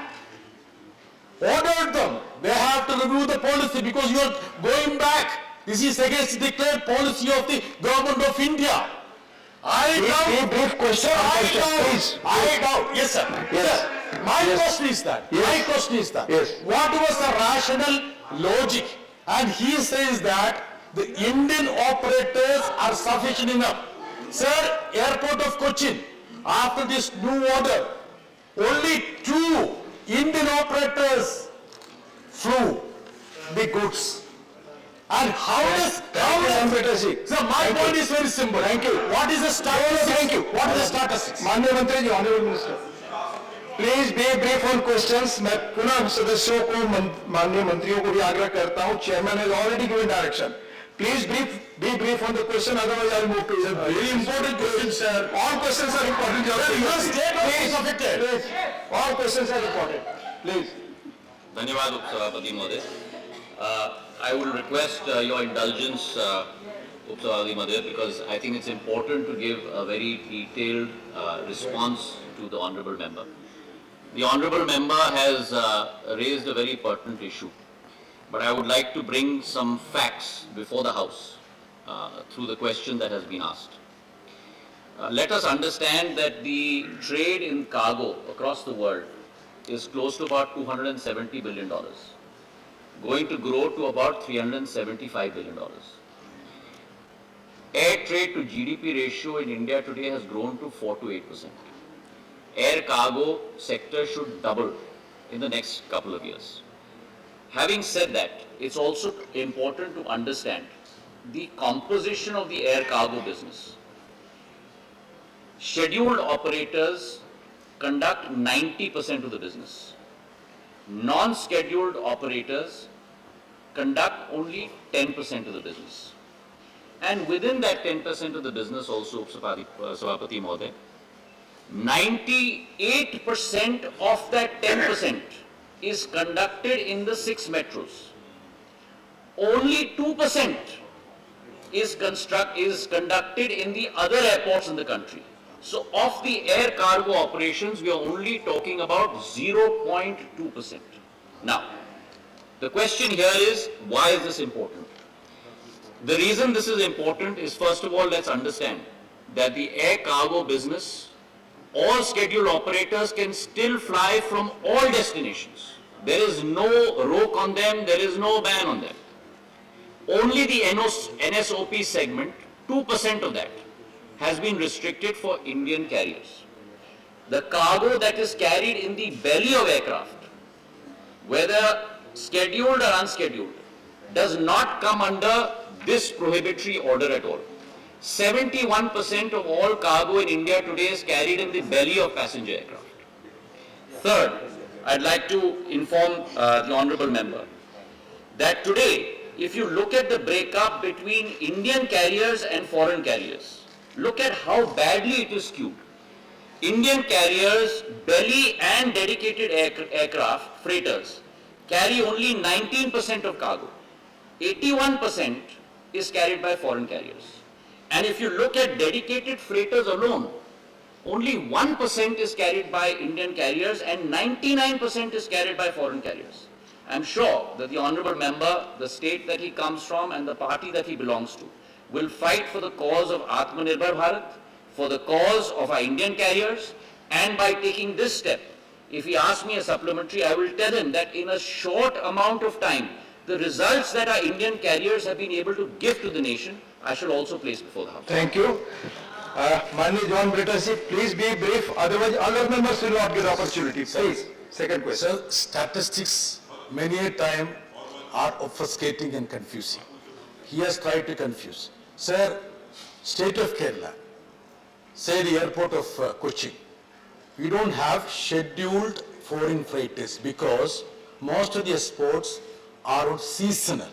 ordered them. They have to review the policy because you are going back. This is against the declared policy of the Government of India. Brief question. I doubt. Yes, sir. Yes. Sir, my question is that. Yes. What was the rational logic? And he says that the Indian operators are sufficient enough. Sir, airport of Cochin, after this new order, only 2 Indian operators flew the goods. And how does... Sir, my point is very simple. Thank you. What is the status? Thank you. What is the status? माननीय मंत्री जी, Honorable Minister. Please be brief on questions. मैं पुनः सदस्यों को, माननीय मंत्रियों को भी आग्रह करता हूँ. Chairman has already given direction. Please be brief on the question, otherwise I will move to it. Very important question, sir. All questions are important. Your state is affected. Please. All questions are important. Please. धन्यवाद उपसभापति महोदय. I will request your indulgence, Upsavali Madhya, because I think it's important to give a very detailed response to the Honourable Member. The Honourable Member has raised a very pertinent issue, but I would like to bring some facts before the House through the question that has been asked. Let us understand that the trade in cargo across the world is close to about $270 billion, going to grow to about $375 billion. Air trade to GDP ratio in India today has grown to 4 to 8%. Air cargo sector should double in the next couple of years. Having said that, it's also important to understand the composition of the air cargo business. Scheduled operators conduct 90% of the business. Non-scheduled operators conduct only 10% of the business. And within that 10% of the business also, Sabhapati Mahoday, 98% of that 10% is conducted in the 6 metros. Only 2% is conducted in the other airports in the country. So of the air cargo operations, we are only talking about 0.2%. Now, the question here is, why is this important? The reason this is important is, first of all, let's understand that the air cargo business, all scheduled operators can still fly from all destinations. There is no roke on them, there is no ban on them. Only the NSOP segment, 2% of that, has been restricted for Indian carriers. The cargo that is carried in the belly of aircraft, whether scheduled or unscheduled, does not come under this prohibitory order at all. 71% of all cargo in India today is carried in the belly of passenger aircraft. Third, I'd like to inform the Honourable Member that today, if you look at the breakup between Indian carriers and foreign carriers, look at how badly it is skewed. Indian carriers, belly and dedicated aircraft, freighters, carry only 19% of cargo. 81% is carried by foreign carriers. And if you look at dedicated freighters alone, only 1% is carried by Indian carriers and 99% is carried by foreign carriers. I'm sure that the honorable member, the state that he comes from and the party that he belongs to, will fight for the cause of Atmanirbhar Bharat, for the cause of our Indian carriers, and by taking this step, if he asks me a supplementary, I will tell him that in a short amount of time, the results that our Indian carriers have been able to give to the nation, I shall also place before the House. Thank you. Mani John Brittership, please be brief, otherwise other members will not get opportunity. Please, second question. Sir, statistics many a time are obfuscating and confusing. He has tried to confuse. Sir, state of Kerala, say the airport of Kochi, we don't have scheduled foreign freighters because most of the exports are on seasonal,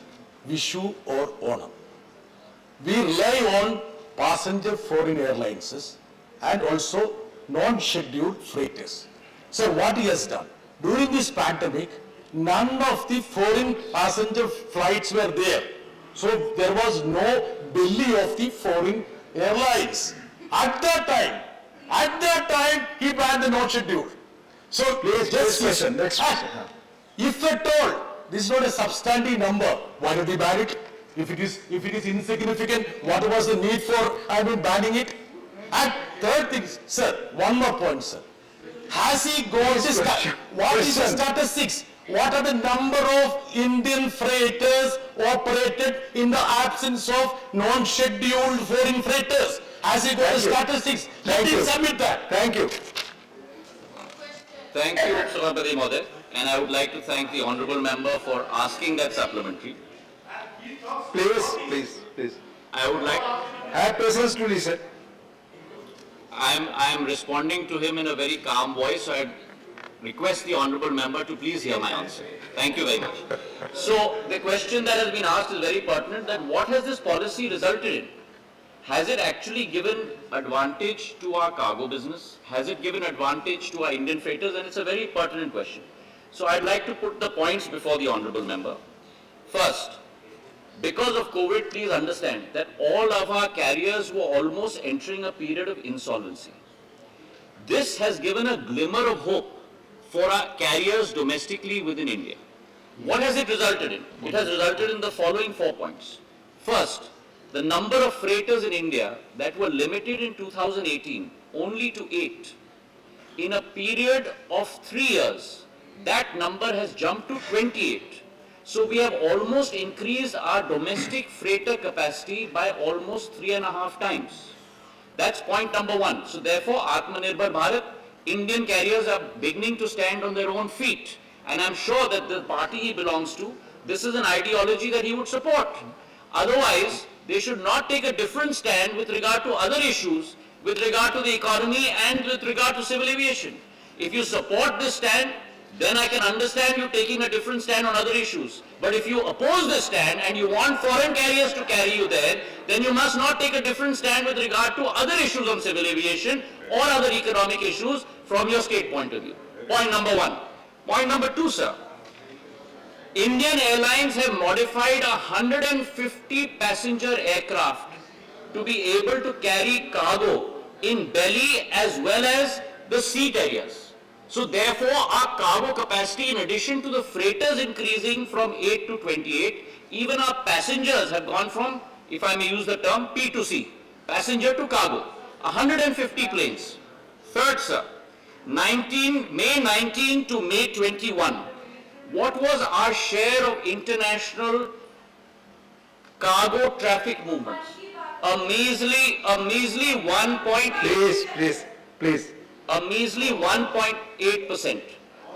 Vishu or Onam. We rely on passenger foreign airlines and also non-scheduled freighters. So what he has done, during this pandemic, none of the foreign passenger flights were there. So there was no belly of the foreign airlines. At that time, he banned the non-scheduled. So Please, just question, next question. if at all, this is not a substantive number, why did he ban it? If it is insignificant, what was the need for banning it? And third thing, sir, one more point, sir. Has he gone to what is the statistics? What are the number of Indian freighters operated in the absence of non-scheduled foreign freighters? Has he got the statistics? Let him submit that. Thank you. Thank you, Sabhapati Mohdaya, and I would like to thank the honorable member for asking that supplementary. Please. I would like, Have patience to listen. I am responding to him in a very calm voice, so I request the honorable member to please hear my answer. Thank you very much. So the question that has been asked is very pertinent, that what has this policy resulted in? Has it actually given advantage to our cargo business? Has it given advantage to our Indian freighters? And it's a very pertinent question. So I'd like to put the points before the honorable member. First, because of COVID, please understand that all of our carriers were almost entering a period of insolvency. This has given a glimmer of hope for our carriers domestically within India. What has it resulted in? It has resulted in the following 4 points. First, the number of freighters in India that were limited in 2018 only to 8. In a period of 3 years, that number has jumped to 28. So we have almost increased our domestic freighter capacity by almost 3.5 times. That's point number one. So therefore, Atmanirbhar Bharat, Indian carriers are beginning to stand on their own feet. And I'm sure that the party he belongs to, this is an ideology that he would support. Otherwise, they should not take a different stand with regard to other issues, with regard to the economy and with regard to civil aviation. If you support this stand, then I can understand you taking a different stand on other issues. But if you oppose this stand and you want foreign carriers to carry you there, then you must not take a different stand with regard to other issues on civil aviation or other economic issues from your state point of view. Point number one. Point number two, sir. Indian Airlines have modified 150 passenger aircraft to be able to carry cargo in belly as well as the seat areas. So therefore, our cargo capacity, in addition to the freighters increasing from 8 to 28, even our passengers have gone from, if I may use the term, P to C, passenger to cargo, 150 planes. Third, sir, May 19 to May 21, what was our share of international cargo traffic movements? A measly 1.8. Please. A measly 1.8%.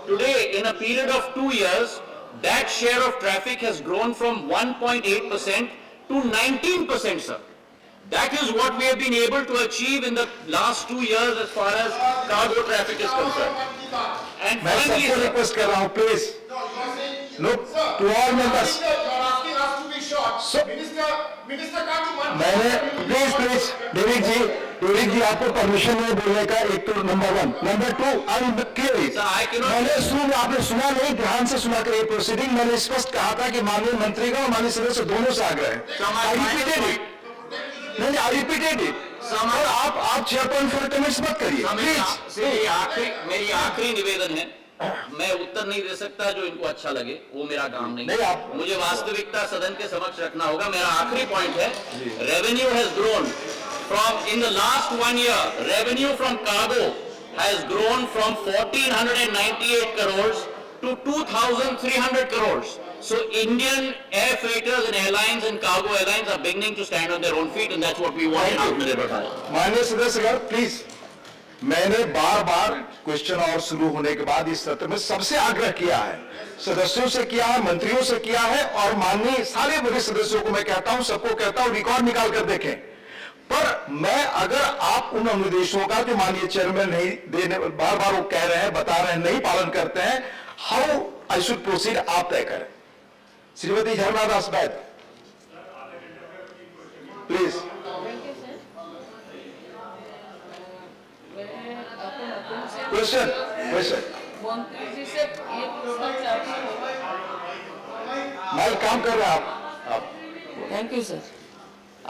Today, in a period of 2 years, that share of traffic has grown from 1.8% to 19%, sir. That is what we have been able to achieve in the last 2 years as far as cargo traffic is concerned. And मैं finally, सबको sir, request कर रहा हूँ, please. Look, to all members. Please David ji आपको permission है बोलने का, एक तो नंबर वन. नंबर टू, मैंने आपने सुना नहीं, ध्यान से सुना कर ये प्रोसीडिंग, मैंने स्पष्ट कहा था कि माननीय मंत्री का और माननीय सदस्य दोनों से आग्रह है. नहीं, आई रिपीटेड इट। और आप चेयर पॉइंट फॉर कमेंट्स मत करिए प्लीज। मेरी आखिरी निवेदन है, मैं उत्तर नहीं दे सकता जो इनको अच्छा लगे, वो मेरा काम नहीं है। मुझे वास्तविकता सदन के समक्ष रखना होगा। मेरा आखिरी पॉइंट है, revenue has grown from in the last 1 year, revenue from cargo has grown from 1498 crores to 2300 crores. So Indian air freighters and airlines and cargo airlines are beginning to stand on their own feet, and that's what we want in Atmanirbhar Bharat. माननीय सदस्यगण please, मैंने बार बार question और शुरू होने के बाद इस सत्र में सबसे आग्रह किया है, सदस्यों से किया है, मंत्रियों से किया है, और माननीय सारे वरिष्ठ सदस्यों को मैं कहता हूं, सबको कहता हूं, रिकॉर्ड निकाल कर देखें। पर मैं अगर आप उन अनुदेशों का जो माननीय चेयरमैन नहीं देने, बार बार वो कह रहे हैं, बता रहे हैं, नहीं पालन करते हैं, हाउ आई शुड प्रोसीड, आप तय करें। श्रीमती झरना दास बैद प्लीज। क्वेश्चन मंत्री जी से ये पूछना चाहती हूँ। मैं काम कर रहा आप। Thank you sir.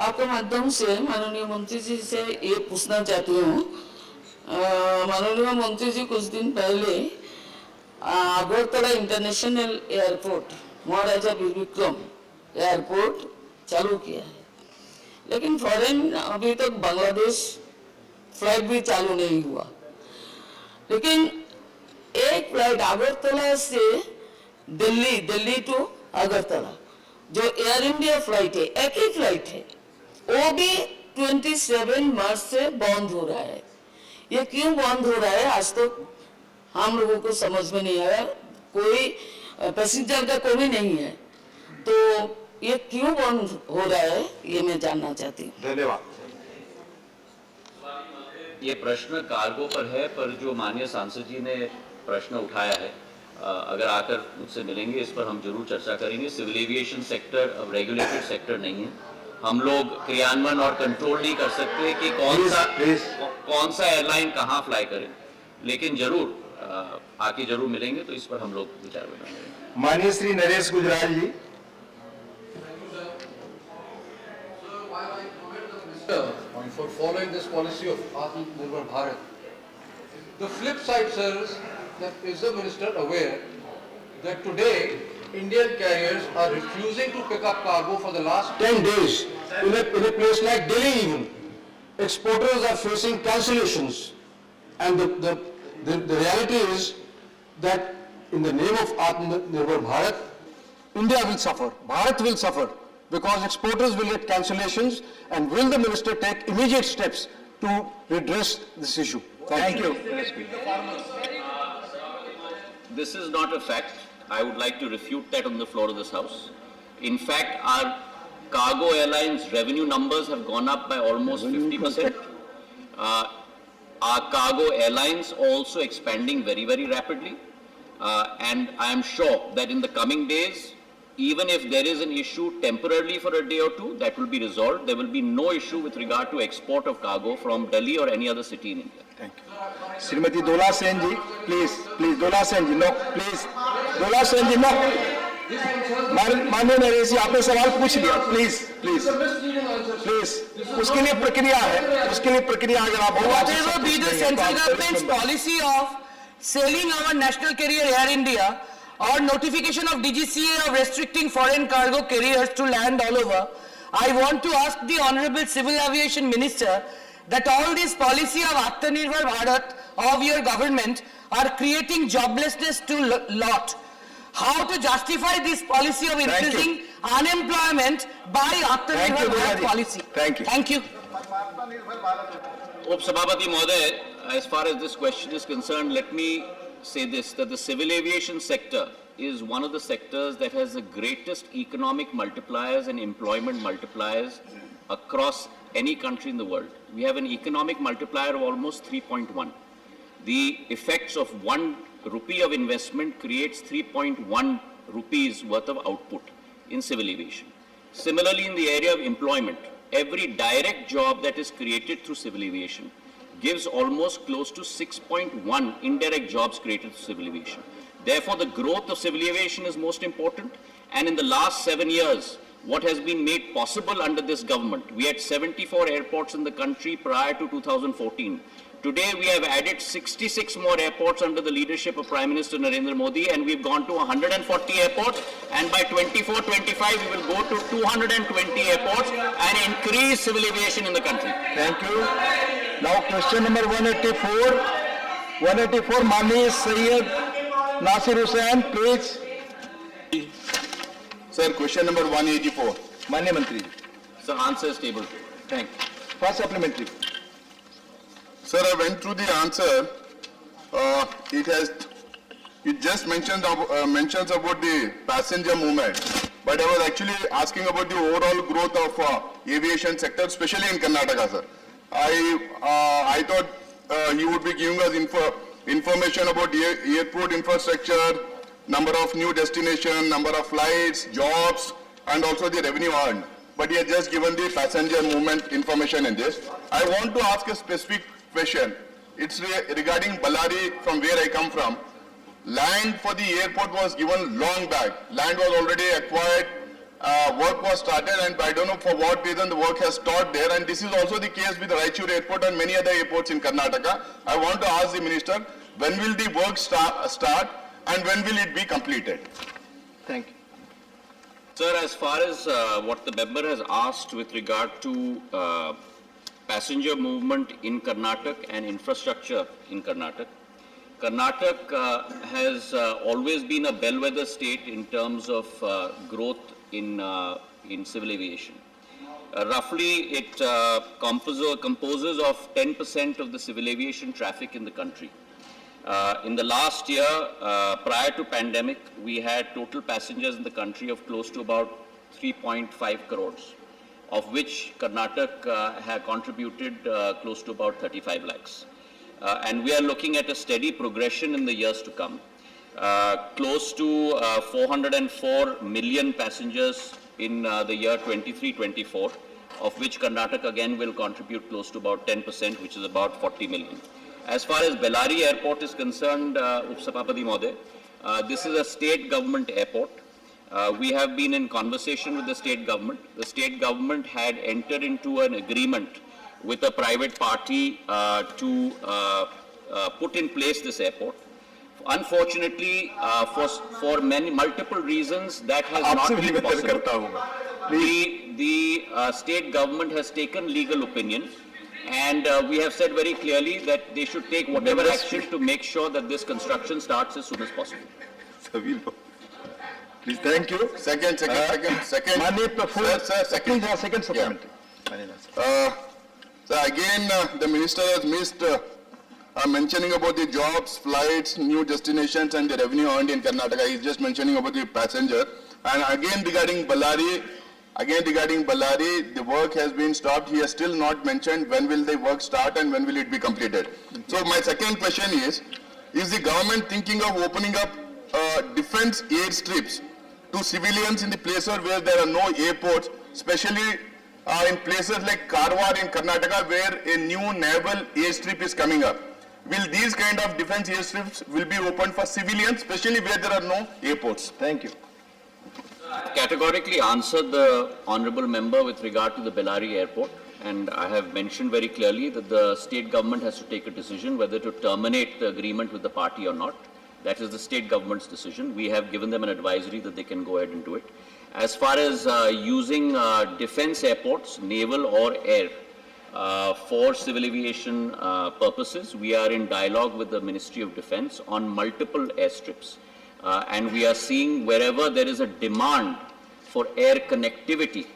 आपके माध्यम से माननीय मंत्री जी से ये पूछना चाहती हूँ, माननीय मंत्री जी कुछ दिन पहले Agartala international airport, Maharaja Bir Vikram airport चालू किया है, लेकिन फॉरेन अभी तक बांग्लादेश फ्लाइट भी चालू नहीं हुआ। लेकिन एक फ्लाइट अगरतला से दिल्ली टू अगरतला जो एयर इंडिया फ्लाइट है, एक ही फ्लाइट है, वो भी 27 मार्च से बंद हो रहा है। ये क्यों बंद हो रहा है आज तक हम लोगों को समझ में नहीं आया। कोई पैसेंजर का कमी नहीं है, तो ये क्यों बंद हो रहा है ये मैं जानना चाहती हूँ। धन्यवाद। ये प्रश्न कार्गो पर है, पर जो माननीय सांसद जी ने प्रश्न उठाया है, अगर आकर मुझसे मिलेंगे इस पर हम जरूर चर्चा करेंगे। सिविल एविएशन सेक्टर अब रेगुलेटेड सेक्टर नहीं है, हम लोग क्रियान्वयन और कंट्रोल नहीं कर सकते कि कौन सा एयरलाइन कहाँ फ्लाई करे, लेकिन जरूर आके जरूर मिलेंगे तो इस पर हम लोग विचार बनाएंगे। माननीय श्री नरेश गुजराल जी। For following this policy of Atmanirbhar Bharat. The flip side, sir, is the minister aware that today Indian carriers are refusing to pick up cargo for the last 10 days in a place like Delhi even. Exporters are facing cancellations, and the reality is that in the name of Atmanirbhar Bharat, India will suffer, Bharat will suffer, because exporters will get cancellations. And will the minister take immediate steps to redress this issue? Thank you. This is not a fact. I would like to refute that on the floor of this House. In fact, our cargo airlines revenue numbers have gone up by almost 50%. Our cargo airlines also expanding very, very rapidly. And I am sure that in the coming days, even if there is an issue temporarily for a day or two, that will be resolved. There will be no issue with regard to export of cargo from Delhi or any other city in India. Thank you. Srimati Dola Sen ji, please, Dola Sen ji, no, please. Dola Sen ji, no. माननीय नरेश जी, आपने सवाल पूछ लिया, please. उसके लिए प्रक्रिया है, अगर आप Whatever be the central government's policy of selling our national carrier Air India, or notification of DGCA of restricting foreign cargo carriers to land all over, I want to ask the Honorable Civil Aviation Minister that all this policy of Atmanirbhar Bharat of your government are creating joblessness to lot. How to justify this policy of increasing unemployment by Atmanirbhar Bharat policy? Thank you. Up Sabhapati Mohoday, as far as this question is concerned, let me say this, that the civil aviation sector is one of the sectors that has the greatest economic multipliers and employment multipliers across any country in the world. We have an economic multiplier of almost 3.1. The effects of 1 rupee of investment creates 3.1 rupees worth of output in civil aviation. Similarly, in the area of employment, every direct job that is created through civil aviation gives almost close to 6.1 indirect jobs created through civil aviation. Therefore, the growth of civil aviation is most important, and in the last 7 years, what has been made possible under this government. We had 74 airports in the country prior to 2014. Today we have added 66 more airports under the leadership of Prime Minister Narendra Modi, and we've gone to 140 airports, and by 24-25 we will go to 220 airports and increase civil aviation in the country. Thank you. Now question number 184. 184, Mani Sayyid Nasir Hussain, please. Sir, question number 184. Manya Mantri. Sir, answer is tabled. Thank you. First supplementary. Sir, I went through the answer. It just mentions about the passenger movement, but I was actually asking about the overall growth of aviation sector, especially in Karnataka, sir. I thought he would be giving us information about the airport infrastructure, number of new destinations, number of flights, jobs, and also the revenue earned. But he has just given the passenger movement information in this. I want to ask a specific question. It's regarding Ballari, from where I come from. Land for the airport was given long back. Land was already acquired, work was started, and I don't know for what reason the work has stopped there. And this is also the case with Raichur Airport and many other airports in Karnataka. I want to ask the Minister, when will the work start and when will it be completed? Thank you. Sir, as far as what the member has asked with regard to passenger movement in Karnataka and infrastructure in Karnataka, Karnataka has always been a bellwether state in terms of growth in civil aviation. Roughly, it composes of 10% of the civil aviation traffic in the country. In the last year, prior to pandemic, we had total passengers in the country of close to about 3.5 crores, of which Karnataka had contributed close to about 35 lakhs. And we are looking at a steady progression in the years to come. Close to 404 million passengers in the year 23-24, of which Karnataka again will contribute close to about 10%, which is about 40 million. As far as Bellary Airport is concerned, Upsapapati Mode, this is a state government airport. We have been in conversation with the state government. The state government had entered into an agreement with a private party to put in place this airport. Unfortunately, for multiple reasons, that has not been possible. The state government has taken legal opinion, and we have said very clearly that they should take whatever action to make sure that this construction starts as soon as possible. Please, thank you. Second. Mani Praful, second supplementary. So again, the minister has missed mentioning about the jobs, flights, new destinations, and the revenue earned in Karnataka. He's just mentioning about the passenger. And again regarding Ballari, the work has been stopped. He has still not mentioned when will the work start and when will it be completed. So my second question is the government thinking of opening up defense airstrips to civilians in the places where there are no airports, especially in places like Karwar in Karnataka, where a new naval airstrip is coming up? Will these kind of defense airstrips will be opened for civilians, especially where there are no airports? Thank you. Categorically answered the honourable member with regard to the Bellary Airport, and I have mentioned very clearly that the state government has to take a decision whether to terminate the agreement with the party or not. That is the state government's decision. We have given them an advisory that they can go ahead and do it. As far as using defense airports, naval or air, for civil aviation purposes, we are in dialogue with the Ministry of Defence on multiple airstrips. And we are seeing wherever there is a demand for air connectivity,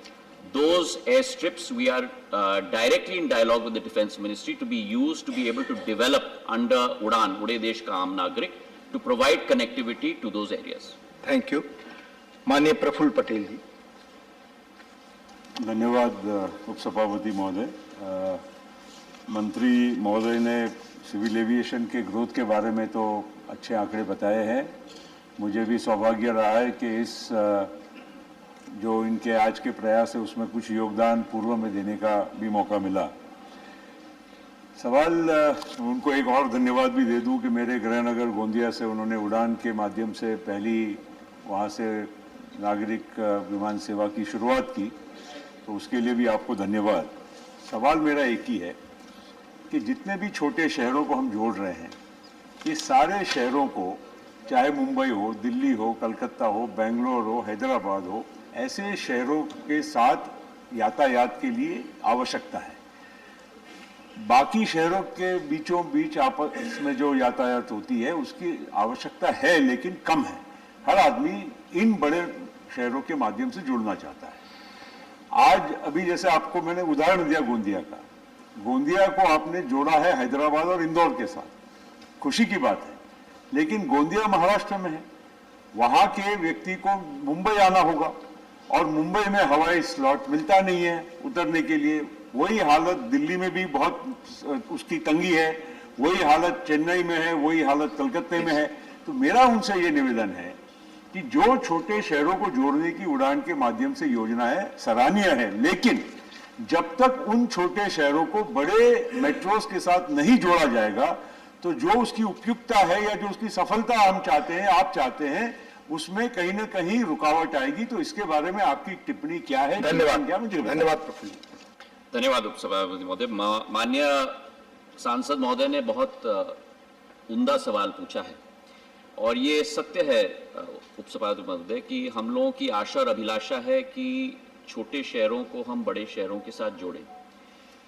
those airstrips, we are directly in dialogue with the Defence Ministry to be used to be able to develop under UDAN, Ude Desh Ka Aam Nagrik, to provide connectivity to those areas. Thank you. माननीय प्रफुल्ल पटेल जी. धन्यवाद उपसभापति महोदय. मंत्री महोदय ने civil aviation के growth के बारे में तो अच्छे आंकड़े बताए हैं. मुझे भी सौभाग्य रहा है कि इस जो इनके आज के प्रयास है उसमें कुछ योगदान पूर्व में देने का भी मौका मिला. सवाल उनको एक और धन्यवाद भी दे दूं कि मेरे गृहनगर गोंदिया से उन्होंने उड़ान के माध्यम से पहली वहाँ से नागरिक विमान सेवा की शुरुआत की, तो उसके लिए भी आपको धन्यवाद। सवाल मेरा एक ही है कि जितने भी छोटे शहरों को हम जोड़ रहे हैं, ये सारे शहरों को, चाहे मुंबई हो, दिल्ली हो, कलकत्ता हो, बेंगलोर हो, हैदराबाद हो, ऐसे शहरों के साथ यातायात के लिए आवश्यकता है। बाकी शहरों के बीचों बीच आपस में जो यातायात होती है उसकी आवश्यकता है, लेकिन कम है। हर आदमी इन बड़े शहरों के माध्यम से जुड़ना चाहता है। आज अभी जैसे आपको मैंने उदाहरण दिया गोंदिया का, गोंदिया को आपने जोड़ा है हैदराबाद और इंदौर के साथ, खुशी की बात है, लेकिन गोंदिया महाराष्ट्र में है। वहां के व्यक्ति को मुंबई आना होगा और मुंबई में हवाई स्लॉट मिलता नहीं है उतरने के लिए। वही हालत दिल्ली में भी बहुत उसकी तंगी है, वही हालत चेन्नई में है, वही हालत कलकत्ते में है। तो मेरा उनसे ये निवेदन है कि जो छोटे शहरों को जोड़ने की उड़ान के माध्यम से योजना है, सराहनीय है, लेकिन जब तक उन छोटे शहरों को बड़े मेट्रोस के साथ नहीं जोड़ा जाएगा, तो जो उसकी उपयुक्तता है या जो उसकी सफलता हम चाहते हैं, आप चाहते हैं, उसमें कहीं ना कहीं रुकावट आएगी। तो इसके बारे में आपकी टिप्पणी क्या है? धन्यवाद। धन्यवाद उपसभापति महोदय। माननीय सांसद महोदय ने बहुत उम्दा सवाल पूछा है और ये सत्य है उपसभापति महोदय कि हम लोगों की आशा और अभिलाषा है कि छोटे शहरों को हम बड़े शहरों के साथ जोड़ें,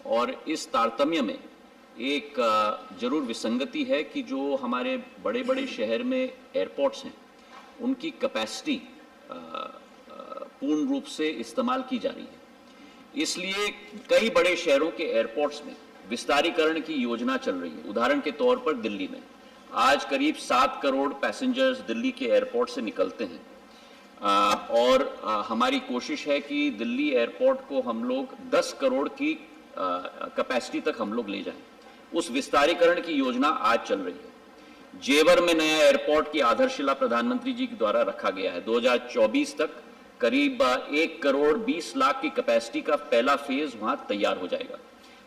और इस तारतम्य में एक जरूर विसंगति है कि जो हमारे बड़े बड़े शहर में एयरपोर्ट्स हैं उनकी कैपेसिटी पूर्ण रूप से इस्तेमाल की जा रही है। इसलिए कई बड़े शहरों के एयरपोर्ट्स में विस्तारीकरण की योजना चल रही है। उदाहरण के तौर पर दिल्ली में आज करीब 7 करोड़ पैसेंजर्स दिल्ली के एयरपोर्ट से निकलते हैं, और हमारी कोशिश है कि दिल्ली एयरपोर्ट को हम लोग 10 करोड़ की कैपेसिटी तक हम लोग ले जाएं। उस विस्तारीकरण की योजना आज चल रही है। जेवर में नया एयरपोर्ट की आधारशिला प्रधानमंत्री जी के द्वारा रखा गया है। 2024 तक करीब 1 करोड़ 20 लाख की कैपेसिटी का पहला फेज वहां तैयार हो जाएगा।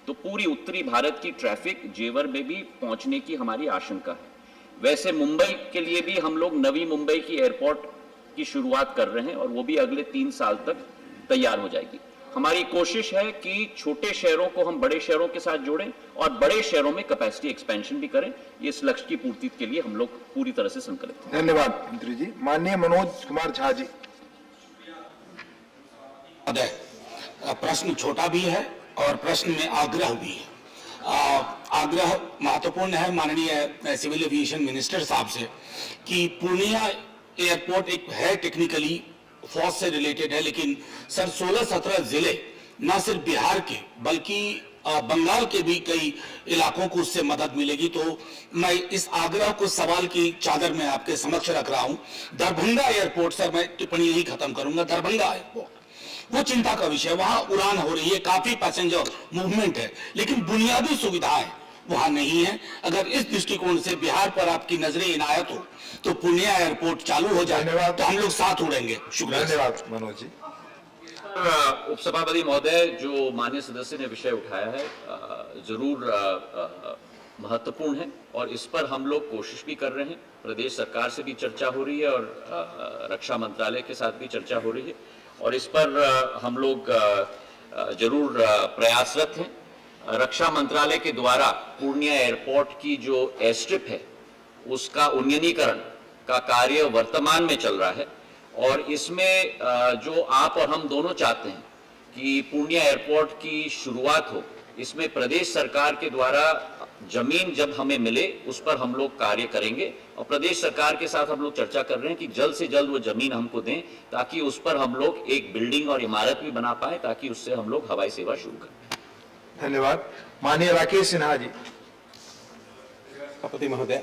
तो पूरी उत्तरी भारत की ट्रैफिक जेवर में भी पहुंचने की हमारी आशंका है। वैसे मुंबई के लिए भी हम लोग नवी मुंबई की एयरपोर्ट की शुरुआत कर रहे हैं और वो भी अगले 3 साल तक तैयार हो जाएगी। हमारी कोशिश है कि छोटे शहरों को हम बड़े शहरों के साथ जोड़ें और बड़े शहरों में कैपेसिटी एक्सपेंशन भी करें। इस लक्ष्य की पूर्ति के लिए हम लोग पूरी तरह से संकल्पित हैं। धन्यवाद मंत्री जी। माननीय मनोज कुमार झा जी। प्रश्न छोटा भी है और प्रश्न में आग्रह भी है। आग्रह महत्वपूर्ण है माननीय सिविल एविएशन मिनिस्टर साहब से कि पूर्णिया एयरपोर्ट एक है टेक्निकली फौज से रिलेटेड है, लेकिन सर 16-17 जिले न सिर्फ बिहार के बल्कि बंगाल के भी कई इलाकों को उससे मदद मिलेगी। तो मैं इस आग्रह को सवाल की चादर में आपके समक्ष रख रहा हूं। दरभंगा एयरपोर्ट, सर मैं टिप्पणी यही खत्म करूंगा। दरभंगा एयरपोर्ट वो चिंता का विषय, वहां उड़ान हो रही है, काफी पैसेंजर मूवमेंट है, लेकिन बुनियादी सुविधाएं वहां नहीं है। अगर इस दृष्टिकोण से बिहार पर आपकी नजरें इनायत हो तो पूर्णिया एयरपोर्ट चालू हो जाए तो हम लोग साथ उड़ेंगे। शुक्रिया। धन्यवाद मनोज जी। उपसभापति महोदय, जो माननीय सदस्य ने विषय उठाया है जरूर महत्वपूर्ण है और इस पर हम लोग कोशिश भी कर रहे हैं। प्रदेश सरकार से भी चर्चा हो रही है और रक्षा मंत्रालय के साथ भी चर्चा हो रही है और इस पर हम लोग जरूर प्रयासरत हैं। रक्षा मंत्रालय के द्वारा पूर्णिया एयरपोर्ट की जो एयर स्ट्रिप है उसका उन्नयनीकरण का कार्य वर्तमान में चल रहा है और इसमें जो आप और हम दोनों चाहते हैं कि पूर्णिया एयरपोर्ट की शुरुआत हो, इसमें प्रदेश सरकार के द्वारा जमीन जब हमें मिले उस पर हम लोग कार्य करेंगे और प्रदेश सरकार के साथ हम लोग चर्चा कर रहे हैं कि जल्द से जल्द वो जमीन हमको दें ताकि उस पर हम लोग एक बिल्डिंग और इमारत भी बना पाए ताकि उससे हम लोग हवाई सेवा शुरू करें। धन्यवाद। माननीय राकेश सिन्हा जी। सभापति महोदय,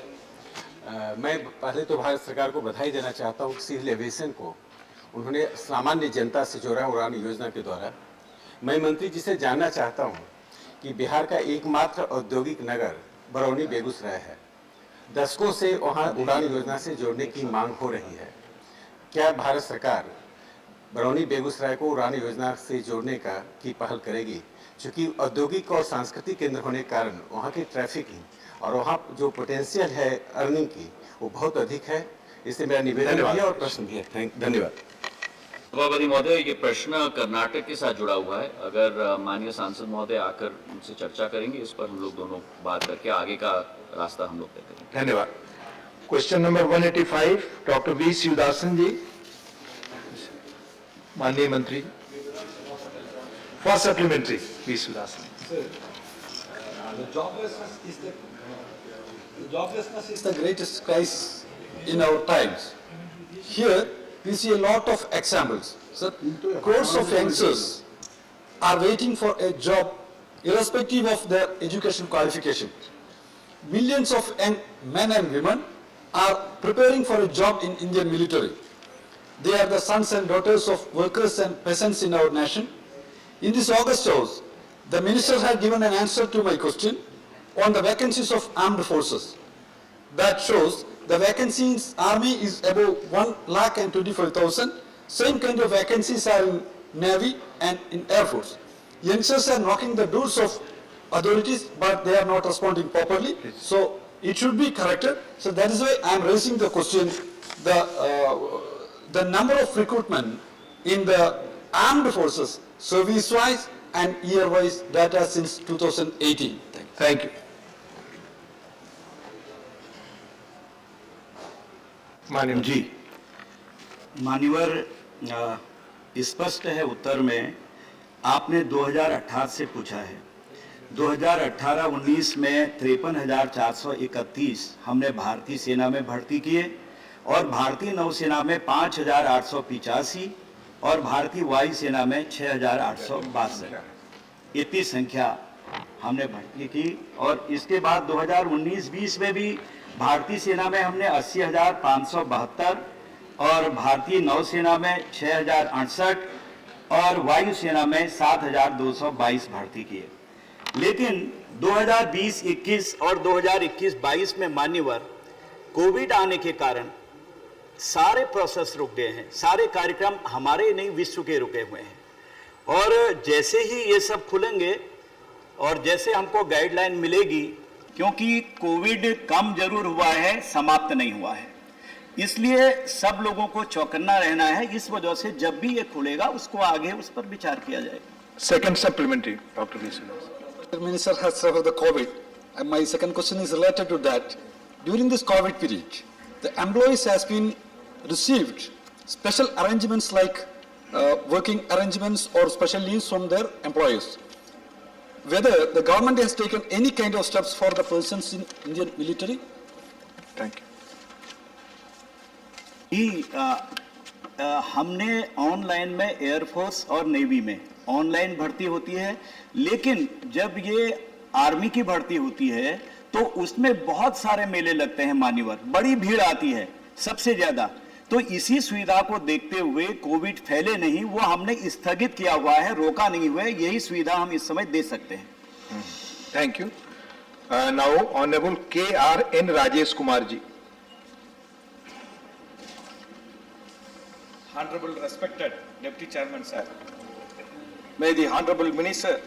मैं पहले तो भारत सरकार को बधाई देना चाहता हूँ सिविल एविएशन को उन्होंने सामान्य जनता से जोड़ा उड़ान योजना के द्वारा। मैं मंत्री जी से जानना चाहता हूँ कि बिहार का एकमात्र औद्योगिक नगर बरौनी बेगूसराय है। दशकों से वहाँ उड़ान योजना से जोड़ने की मांग हो रही है। क्या भारत सरकार बरौनी बेगूसराय को उड़ान योजना से जोड़ने की पहल करेगी? चूँकि औद्योगिक और सांस्कृतिक केंद्र होने के कारण वहाँ की ट्रैफिकिंग और वहाँ जो पोटेंशियल है अर्निंग की वो बहुत अधिक है। इससे मेरा निवेदन भी है और प्रश्न भी है। धन्यवाद। सभापति महोदय, ये प्रश्न कर्नाटक के साथ जुड़ा हुआ है। अगर माननीय सांसद महोदय आकर उनसे चर्चा करेंगे, इस पर हम लोग दोनों बात करके आगे का रास्ता हम लोग तय करेंगे। धन्यवाद। Question number 185, doctor V Sivadasan ji, माननीय मंत्री for supplementary. V Sivadasan. Joblessness is the greatest crisis in our times. Here, we see a lot of examples. So, crores of youngsters are waiting for a job irrespective of their education qualification. Millions of young men and women are preparing for a job in Indian military. They are the sons and daughters of workers and peasants in our nation. In this August House, the minister had given an answer to my question on the vacancies of armed forces. That shows the vacancies in army is above 1,25,000. Same kind of vacancies are in Navy and in Air Force. Youngsters are knocking the doors of authorities, but they are not responding properly. So it should be corrected. So that is why I am raising the question. The number of recruitment in the armed forces, service-wise and year-wise data since 2018. Thank you. माननीय जी, मान्यवर, स्पष्ट है उत्तर में आपने 2018 से पूछा है। 2018-19 में 53,431 हमने भारतीय सेना में भर्ती किए और भारतीय नौसेना में 5,885 और भारतीय वायुसेना में 6,862। इतनी संख्या हमने भर्ती की। और इसके बाद 2019-20 में भी भारतीय सेना में हमने 80,572 और भारतीय नौसेना में 6,068 और वायुसेना में 7,222 भर्ती किए। लेकिन 2020-21 और 2021-22 में मान्यवर कोविड आने के कारण सारे प्रोसेस रुक गए हैं, सारे कार्यक्रम हमारे नहीं विश्व के रुके हुए हैं। और जैसे ही ये सब खुलेंगे और जैसे हमको गाइडलाइन मिलेगी, क्योंकि कोविड कम जरूर हुआ है, समाप्त नहीं हुआ है, इसलिए सब लोगों को चौकन्ना रहना है। इस वजह से जब भी ये खुलेगा उसको आगे उस पर विचार किया जाएगा। Second supplementary, Dr. V. The minister has suffered the COVID, and my second question is related to that. During this COVID period, the employees has been received special arrangements like working arrangements or special leaves from their employers. Whether the government has taken any kind of steps for the persons in Indian military? Thank you. हमने online में air force और navy में online भर्ती होती है, लेकिन जब ये आर्मी की भर्ती होती है तो उसमें बहुत सारे मेले लगते हैं मान्यवर, बड़ी भीड़ आती है सबसे ज्यादा। तो इसी सुविधा को देखते हुए कोविड फैले नहीं, वो हमने स्थगित किया हुआ है, रोका नहीं हुआ है। यही सुविधा हम इस समय दे सकते हैं। Thank you. Now honourable KRN Rajesh Kumar ji. Honorable respected Deputy Chairman sir, may the Honorable Minister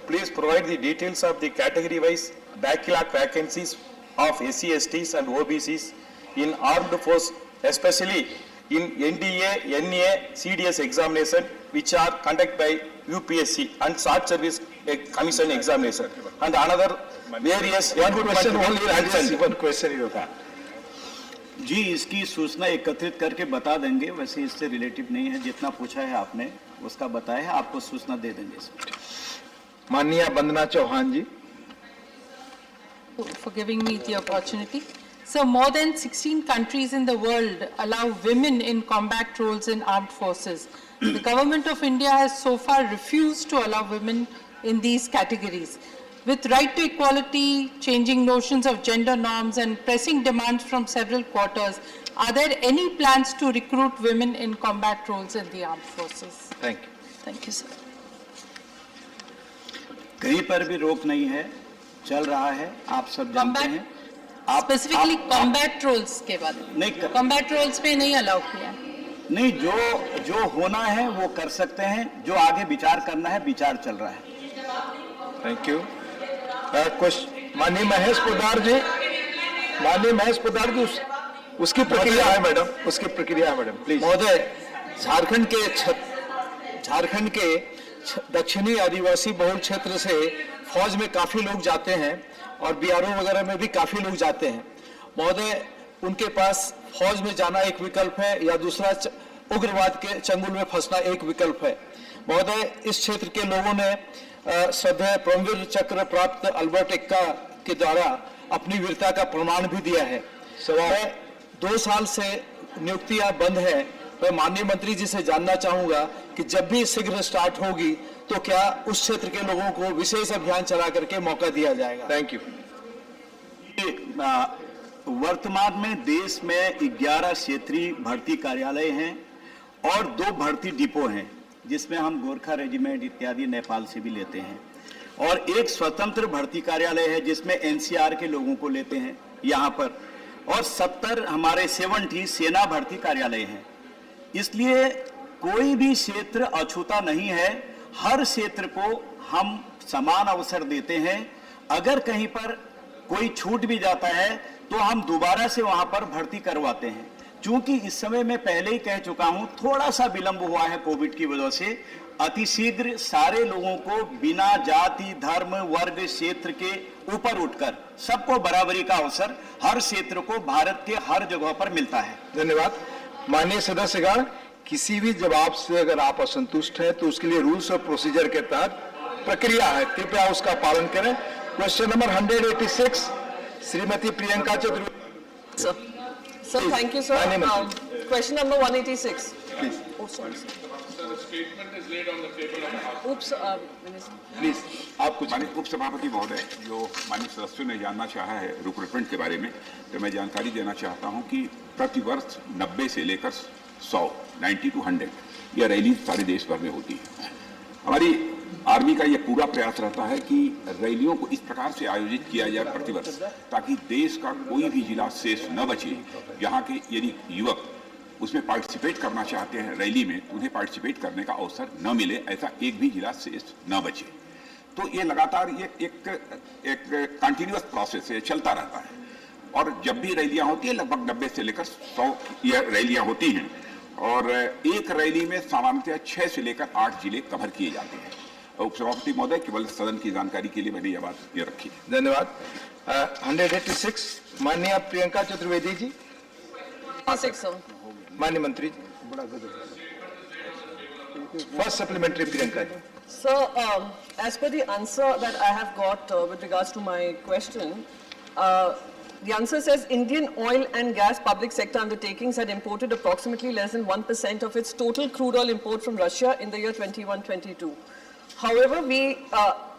please provide the details of the category-wise backlog vacancies of SC, STs and OBCs in armed force, especially in NDA, NA, CDS examination which are conducted by UPSC and short service commission examination and another various One question ही होगा। जी, इसकी सूचना एकत्रित करके बता देंगे। वैसे इससे relative नहीं है, जितना पूछा है आपने उसका बताया है, आपको सूचना दे देंगे इसमें। माननीय वंदना चौहान जी। For giving me the opportunity. So more than 16 countries in the world allow women in combat roles in armed forces. The government of India has so far refused to allow women in these categories. With right to equality, changing notions of gender norms and pressing demands from several quarters, are there any plans to recruit women in combat roles in the armed forces? Thank you. Thank you, sir. कहीं पर भी रोक नहीं है, चल रहा है, आप सब जानते हैं। Specifically combat roles के बारे में। नहीं, combat roles पे नहीं allow किया। नहीं, जो होना है वो कर सकते हैं, जो आगे विचार करना है, विचार चल रहा है। Thank you. माननीय महेश पोद्दार जी, माननीय महेश पोद्दार जी, उसकी प्रक्रिया है मैडम, उसकी प्रक्रिया है मैडम, प्लीज। महोदय, झारखंड के दक्षिणी आदिवासी बहुल क्षेत्र से फौज में काफी लोग जाते हैं और बीआरओ वगैरह में भी काफी लोग जाते हैं। महोदय, उनके पास फौज में जाना एक विकल्प है या दूसरा उग्रवाद के चंगुल में फंसना एक विकल्प है। महोदय, इस क्षेत्र के लोगों ने श्रद्धेय परमवीर चक्र प्राप्त अल्बर्ट एक्का के द्वारा अपनी वीरता का प्रमाण भी दिया है। मैं 2 साल से नियुक्तियां बंद है। मैं माननीय मंत्री जी से जानना चाहूंगा कि जब भी शीघ्र स्टार्ट होगी तो क्या उस क्षेत्र के लोगों को विशेष अभियान चला करके मौका दिया जाएगा। Thank you. वर्तमान में देश में 11 क्षेत्रीय भर्ती कार्यालय हैं और 2 भर्ती डिपो हैं, जिसमें हम गोरखा रेजिमेंट इत्यादि नेपाल से भी लेते हैं, और एक स्वतंत्र भर्ती कार्यालय है जिसमें एनसीआर के लोगों को लेते हैं यहाँ पर, और 70 हमारे 70 सेना भर्ती कार्यालय हैं। इसलिए कोई भी क्षेत्र अछूता नहीं है, हर क्षेत्र को हम समान अवसर देते हैं। अगर कहीं पर कोई छूट भी जाता है तो हम दोबारा से वहां पर भर्ती करवाते हैं। चूंकि इस समय मैं पहले ही कह चुका हूं, थोड़ा सा विलंब हुआ है कोविड की वजह से, अतिशीघ्र सारे लोगों को बिना जाति धर्म वर्ग क्षेत्र के ऊपर उठकर सबको बराबरी का अवसर हर क्षेत्र को भारत के हर जगह पर मिलता है। धन्यवाद। माननीय सदस्यगण, किसी भी जवाब से अगर आप असंतुष्ट हैं तो उसके लिए रूल्स ऑफ प्रोसीजर के तहत प्रक्रिया है, कृपया उसका पालन करें। Question number 186, Shrimati Priyanka Chaturvedi. Sir, thank you, sir. Question number 186. Please. Oh, sorry, sir. Sir, the statement is laid on the table of the House. Oops, Minister. Please आप कुछ। माननीय उपसभापति महोदय, जो माननीय सदस्यों ने जानना चाहा है रिक्रूटमेंट के बारे में, तो मैं जानकारी देना चाहता हूं कि प्रतिवर्ष 90 से लेकर 100, 90 to 100 यह रैली सारे देश भर में होती है। हमारी आर्मी का यह पूरा प्रयास रहता है कि रैलियों को इस प्रकार से आयोजित किया जाए प्रतिवर्ष, ताकि देश का कोई भी जिला शेष न बचे। यहाँ के यदि युवक उसमें पार्टिसिपेट करना चाहते हैं रैली में, उन्हें पार्टिसिपेट करने का अवसर न मिले, ऐसा एक भी जिला शेष न बचे। तो ये लगातार ये एक कंटिन्यूअस प्रोसेस है, चलता रहता है। और जब भी रैलियां होती है, लगभग 90 से लेकर 100 यह रैलियां होती हैं, और एक रैली में सामान्यतः 6 से लेकर 8 जिले कवर किए जाते हैं। उपसभापति महोदय, केवल सदन की जानकारी के लिए मैंने यह बात ये रखी। धन्यवाद। 186, माननीय प्रियंका चतुर्वेदी जी। माननीय मंत्री, first supplementary Priyanka ji. Sir, as per the answer that I have got with regards to my question, the answer says Indian oil and gas public sector undertakings had imported approximately less than 1% of its total crude oil import from Russia in the year 21-22. However,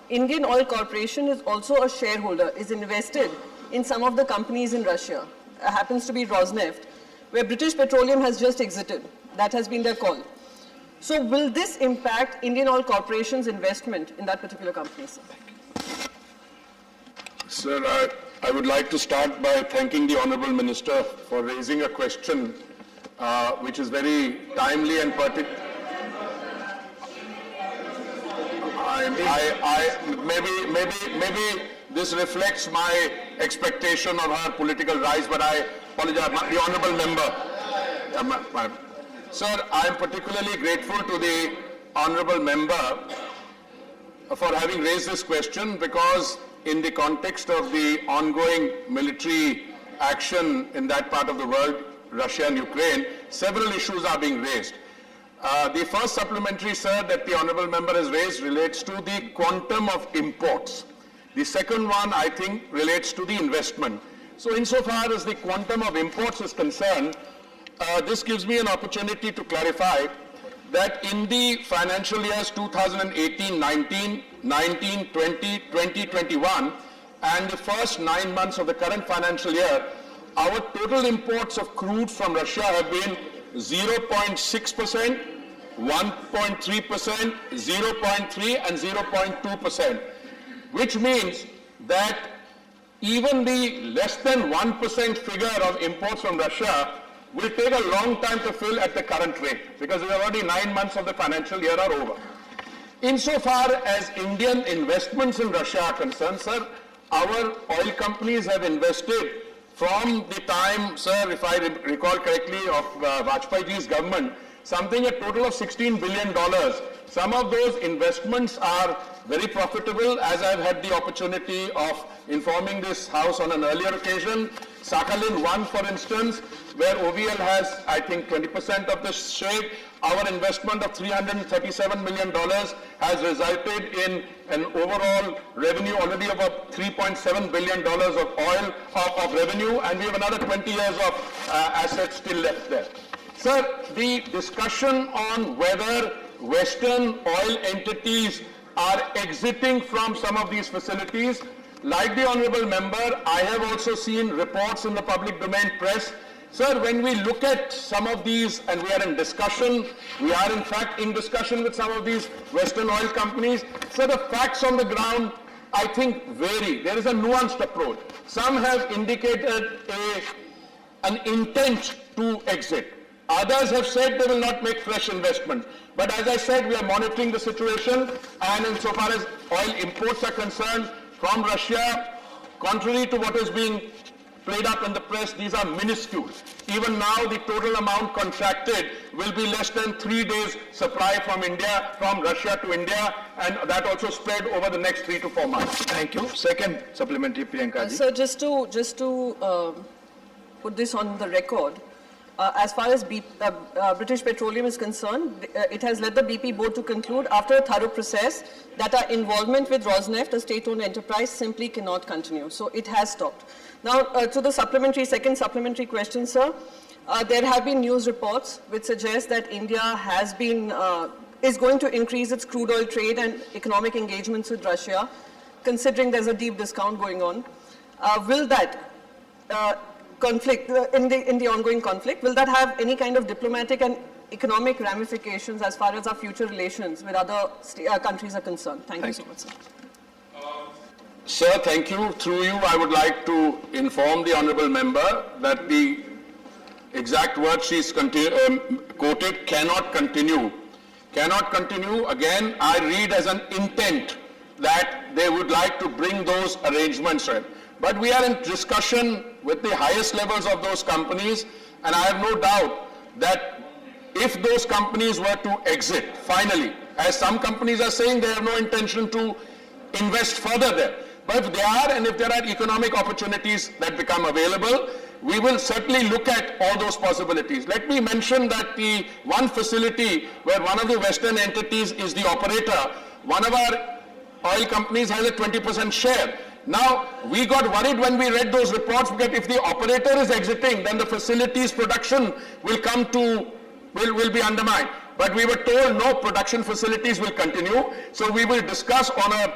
Indian Oil Corporation is also a shareholder, is invested in some of the companies in Russia, happens to be Rosneft, where British Petroleum has just exited. That has been their call. So will this impact Indian Oil Corporation's investment in that particular company, sir? Sir, I would like to start by thanking the Honourable Minister for raising a question which is very timely and pertinent. Maybe this reflects my expectation of her political rise, but I apologize. The Honourable Member. Sir, I am particularly grateful to the Honourable Member for having raised this question, because in the context of the ongoing military action in that part of the world, Russia and Ukraine, several issues are being raised. The first supplementary, sir, that the Honourable Member has raised relates to the quantum of imports. The second one, I think, relates to the investment. So insofar as the quantum of imports is concerned, this gives me an opportunity to clarify that in the financial years 2018-19, 19-20, 20-21, and the first 9 months of the current financial year, our total imports of crude from Russia have been 0.6%, 1.3%, 0.3% and 0.2%, which means that even the less than 1% figure of imports from Russia will take a long time to fill at the current rate, because already 9 months of the financial year are over. Insofar as Indian investments in Russia are concerned, sir, our oil companies have invested from the time, sir, if I recall correctly, of Vajpayee's government, something a total of $16 billion. Some of those investments are very profitable, as I've had the opportunity of informing this House on an earlier occasion. Sakhalin 1, for instance, where OVL has, I think, 20% of the share. Our investment of $337 million has resulted in an overall revenue already of $3.7 billion of oil of revenue, and we have another 20 years of assets still left there. Sir, the discussion on whether Western oil entities are exiting from some of these facilities, like the honorable member, I have also seen reports in the public domain press. Sir, when we look at some of these, and we are in discussion, we are in fact in discussion with some of these Western oil companies, so the facts on the ground, I think, vary. There is a nuanced approach. Some have indicated an intent to exit. Others have said they will not make fresh investments. But as I said, we are monitoring the situation, and insofar as oil imports are concerned from Russia, contrary to what is being played up in the press, these are minuscule. Even now, the total amount contracted will be less than 3 days supply from India, from Russia to India, and that also spread over the next 3 to 4 months. Thank you. Second supplementary, Priyanka ji. Sir, just to put this on the record, as far as British Petroleum is concerned, it has led the BP board to conclude, after a thorough process, that our involvement with Rosneft, a state-owned enterprise, simply cannot continue. So it has stopped. Now, to the second supplementary question, sir, there have been news reports which suggest that India has been, is going to increase its crude oil trade and economic engagements with Russia, considering there's a deep discount going on. Will that conflict, in the ongoing conflict, will that have any kind of diplomatic and economic ramifications as far as our future relations with other countries are concerned? Thank you so much, sir. Sir, thank you. Through you, I would like to inform the honourable member that the exact words she's quoted, cannot continue. Cannot continue. Again, I read as an intent that they would like to bring those arrangements in. But we are in discussion with the highest levels of those companies, and I have no doubt that if those companies were to exit, finally, as some companies are saying, they have no intention to invest further there. But if they are, and if there are economic opportunities that become available, we will certainly look at all those possibilities. Let me mention that the one facility where one of the Western entities is the operator, one of our oil companies has a 20% share. Now, we got worried when we read those reports that if the operator is exiting, then the facility's production will be undermined. But we were told no, production facilities will continue. So we will discuss on a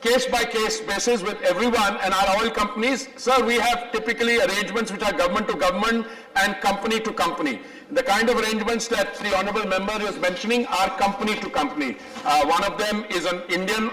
case-by-case basis with everyone and our oil companies. Sir, we have typically arrangements which are government to government and company to company. The kind of arrangements that the honourable member is mentioning are company to company. One of them is an Indian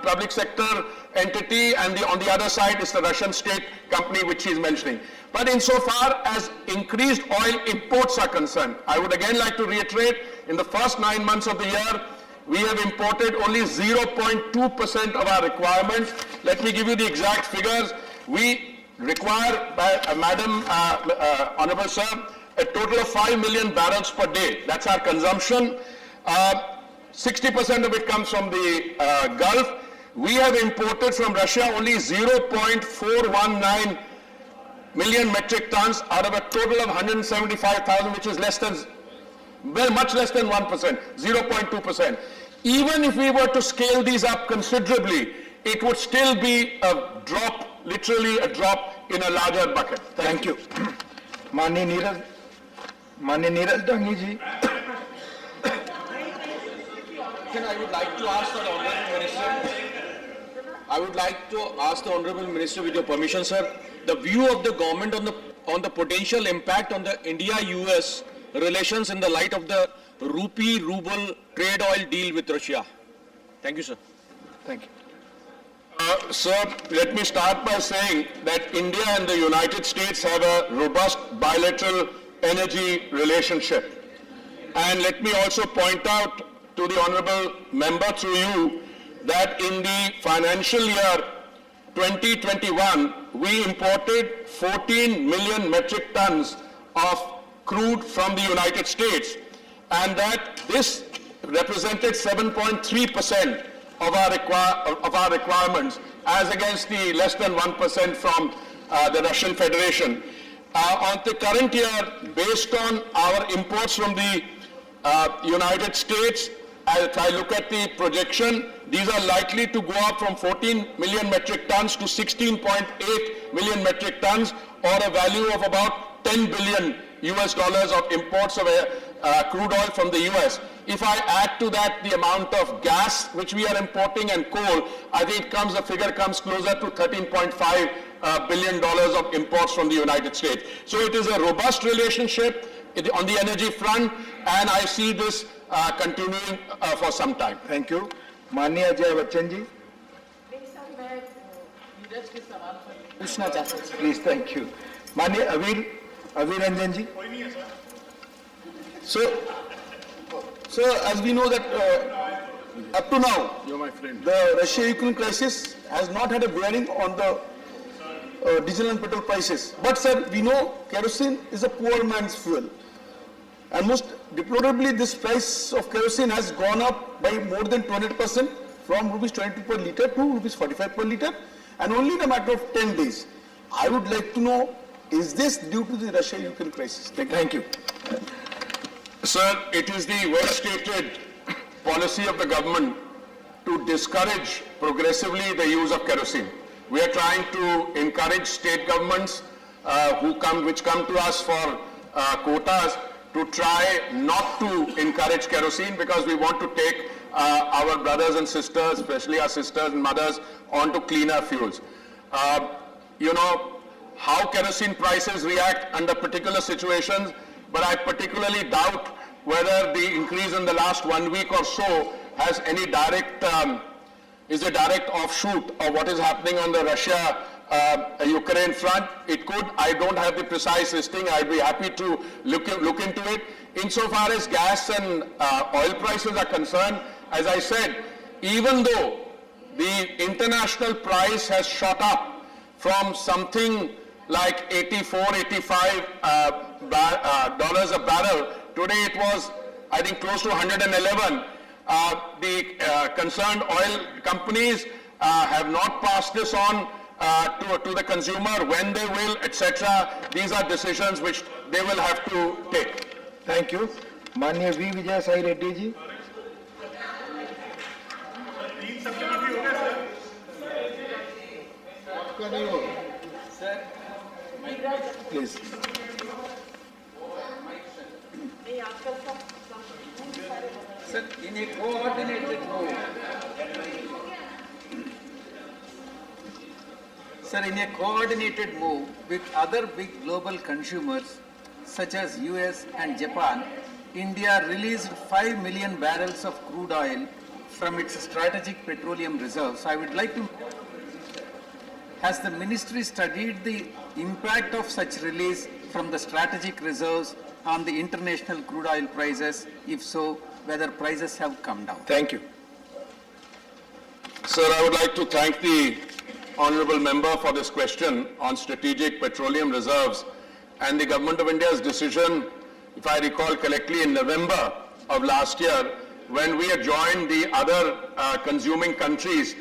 public sector entity, and on the other side is the Russian state company which he is mentioning. But insofar as increased oil imports are concerned, I would again like to reiterate, in the first 9 months of the year, we have imported only 0.2% of our requirements. Let me give you the exact figures. We require, Madam Honourable Sir, a total of 5 million barrels per day. That's our consumption. 60% of it comes from the Gulf. We have imported from Russia only 0.419 million metric tons out of a total of 175,000, which is less than, well, much less than 1%, 0.2%. Even if we were to scale these up considerably, it would still be a drop, literally a drop in a larger bucket. Thank you. Manya Neeraj Dangi ji. I would like to ask the Honourable Minister. I would like to ask the Honourable Minister, with your permission, sir, the view of the government on the potential impact on the India-US relations in the light of the rupee-ruble trade oil deal with Russia. Thank you, sir. Thank you. Sir, let me start by saying that India and the United States have a robust bilateral energy relationship. And let me also point out to the honourable member through you that in the financial year 2021, we imported 14 million metric tons of crude from the United States. and that this represented 7.3% of our requirements, as against the less than 1% from the Russian Federation. On the current year, based on our imports from the United States, if I look at the projection, these are likely to go up from 14 million metric tons to 16.8 million metric tons, or a value of about $10 billion of imports of crude oil from the US. If I add to that the amount of gas which we are importing and coal, I think the figure comes closer to $13.5 billion of imports from the United States. So it is a robust relationship on the energy front, and I see this continuing for some time. Thank you. माननीय अजय बच्चन जी. पूछना चाहते हैं. Please, thank you. माननीय अवीर रंजन जी. So as we know that up to now, the Russia-Ukraine crisis has not had a bearing on the diesel and petrol prices. But sir, we know kerosene is a poor man's fuel. And most deplorably, this price of kerosene has gone up by more than 200%, from rupees 22 per litre to rupees 45 per litre, and only in a matter of 10 days. I would like to know, is this due to the Russia-Ukraine crisis? Thank you. Sir, it is the well-stated policy of the government to discourage progressively the use of kerosene. We are trying to encourage state governments which come to us for quotas to try not to encourage kerosene, because we want to take our brothers and sisters, especially our sisters and mothers, onto cleaner fuels. You know how kerosene prices react under particular situations, but I particularly doubt whether the increase in the last 1 week or so has any direct, is a direct offshoot of what is happening on the Russia-Ukraine front. It could. I don't have the precise listing. I'd be happy to look into it. Insofar as gas and oil prices are concerned, as I said, even though the international price has shot up from something like 84, 85 dollars a barrel, today it was, I think, close to 111. The concerned oil companies have not passed this on to the consumer. When they will, etc. These are decisions which they will have to take. Thank you. माननीय V. Vijay Sai Reddy ji. Please. Sir, in a coordinated move, with other big global consumers such as US and Japan, India released 5 million barrels of crude oil from its strategic petroleum reserves. I would like to, has the ministry studied the impact of such release from the strategic reserves on the international crude oil prices? If so, whether prices have come down? Thank you. Sir, I would like to thank the honourable member for this question on strategic petroleum reserves and the Government of India's decision, if I recall correctly, in November of last year, when we had joined the other consuming countries,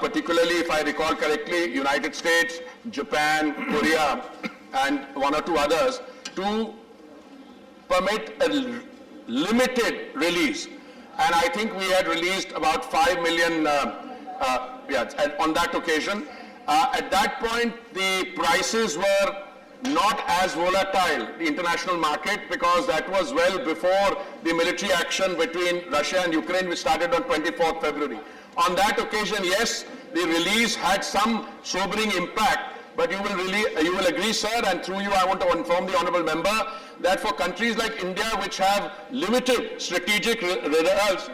particularly, if I recall correctly, United States, Japan, Korea, and one or two others, to permit a limited release. And I think we had released about 5 million on that occasion. At that point, the prices were not as volatile, the international market, because that was well before the military action between Russia and Ukraine, which started on 24th February. On that occasion, yes, the release had some sobering impact, but you will agree, sir, and through you I want to inform the honourable member that for countries like India, which have limited strategic reserves,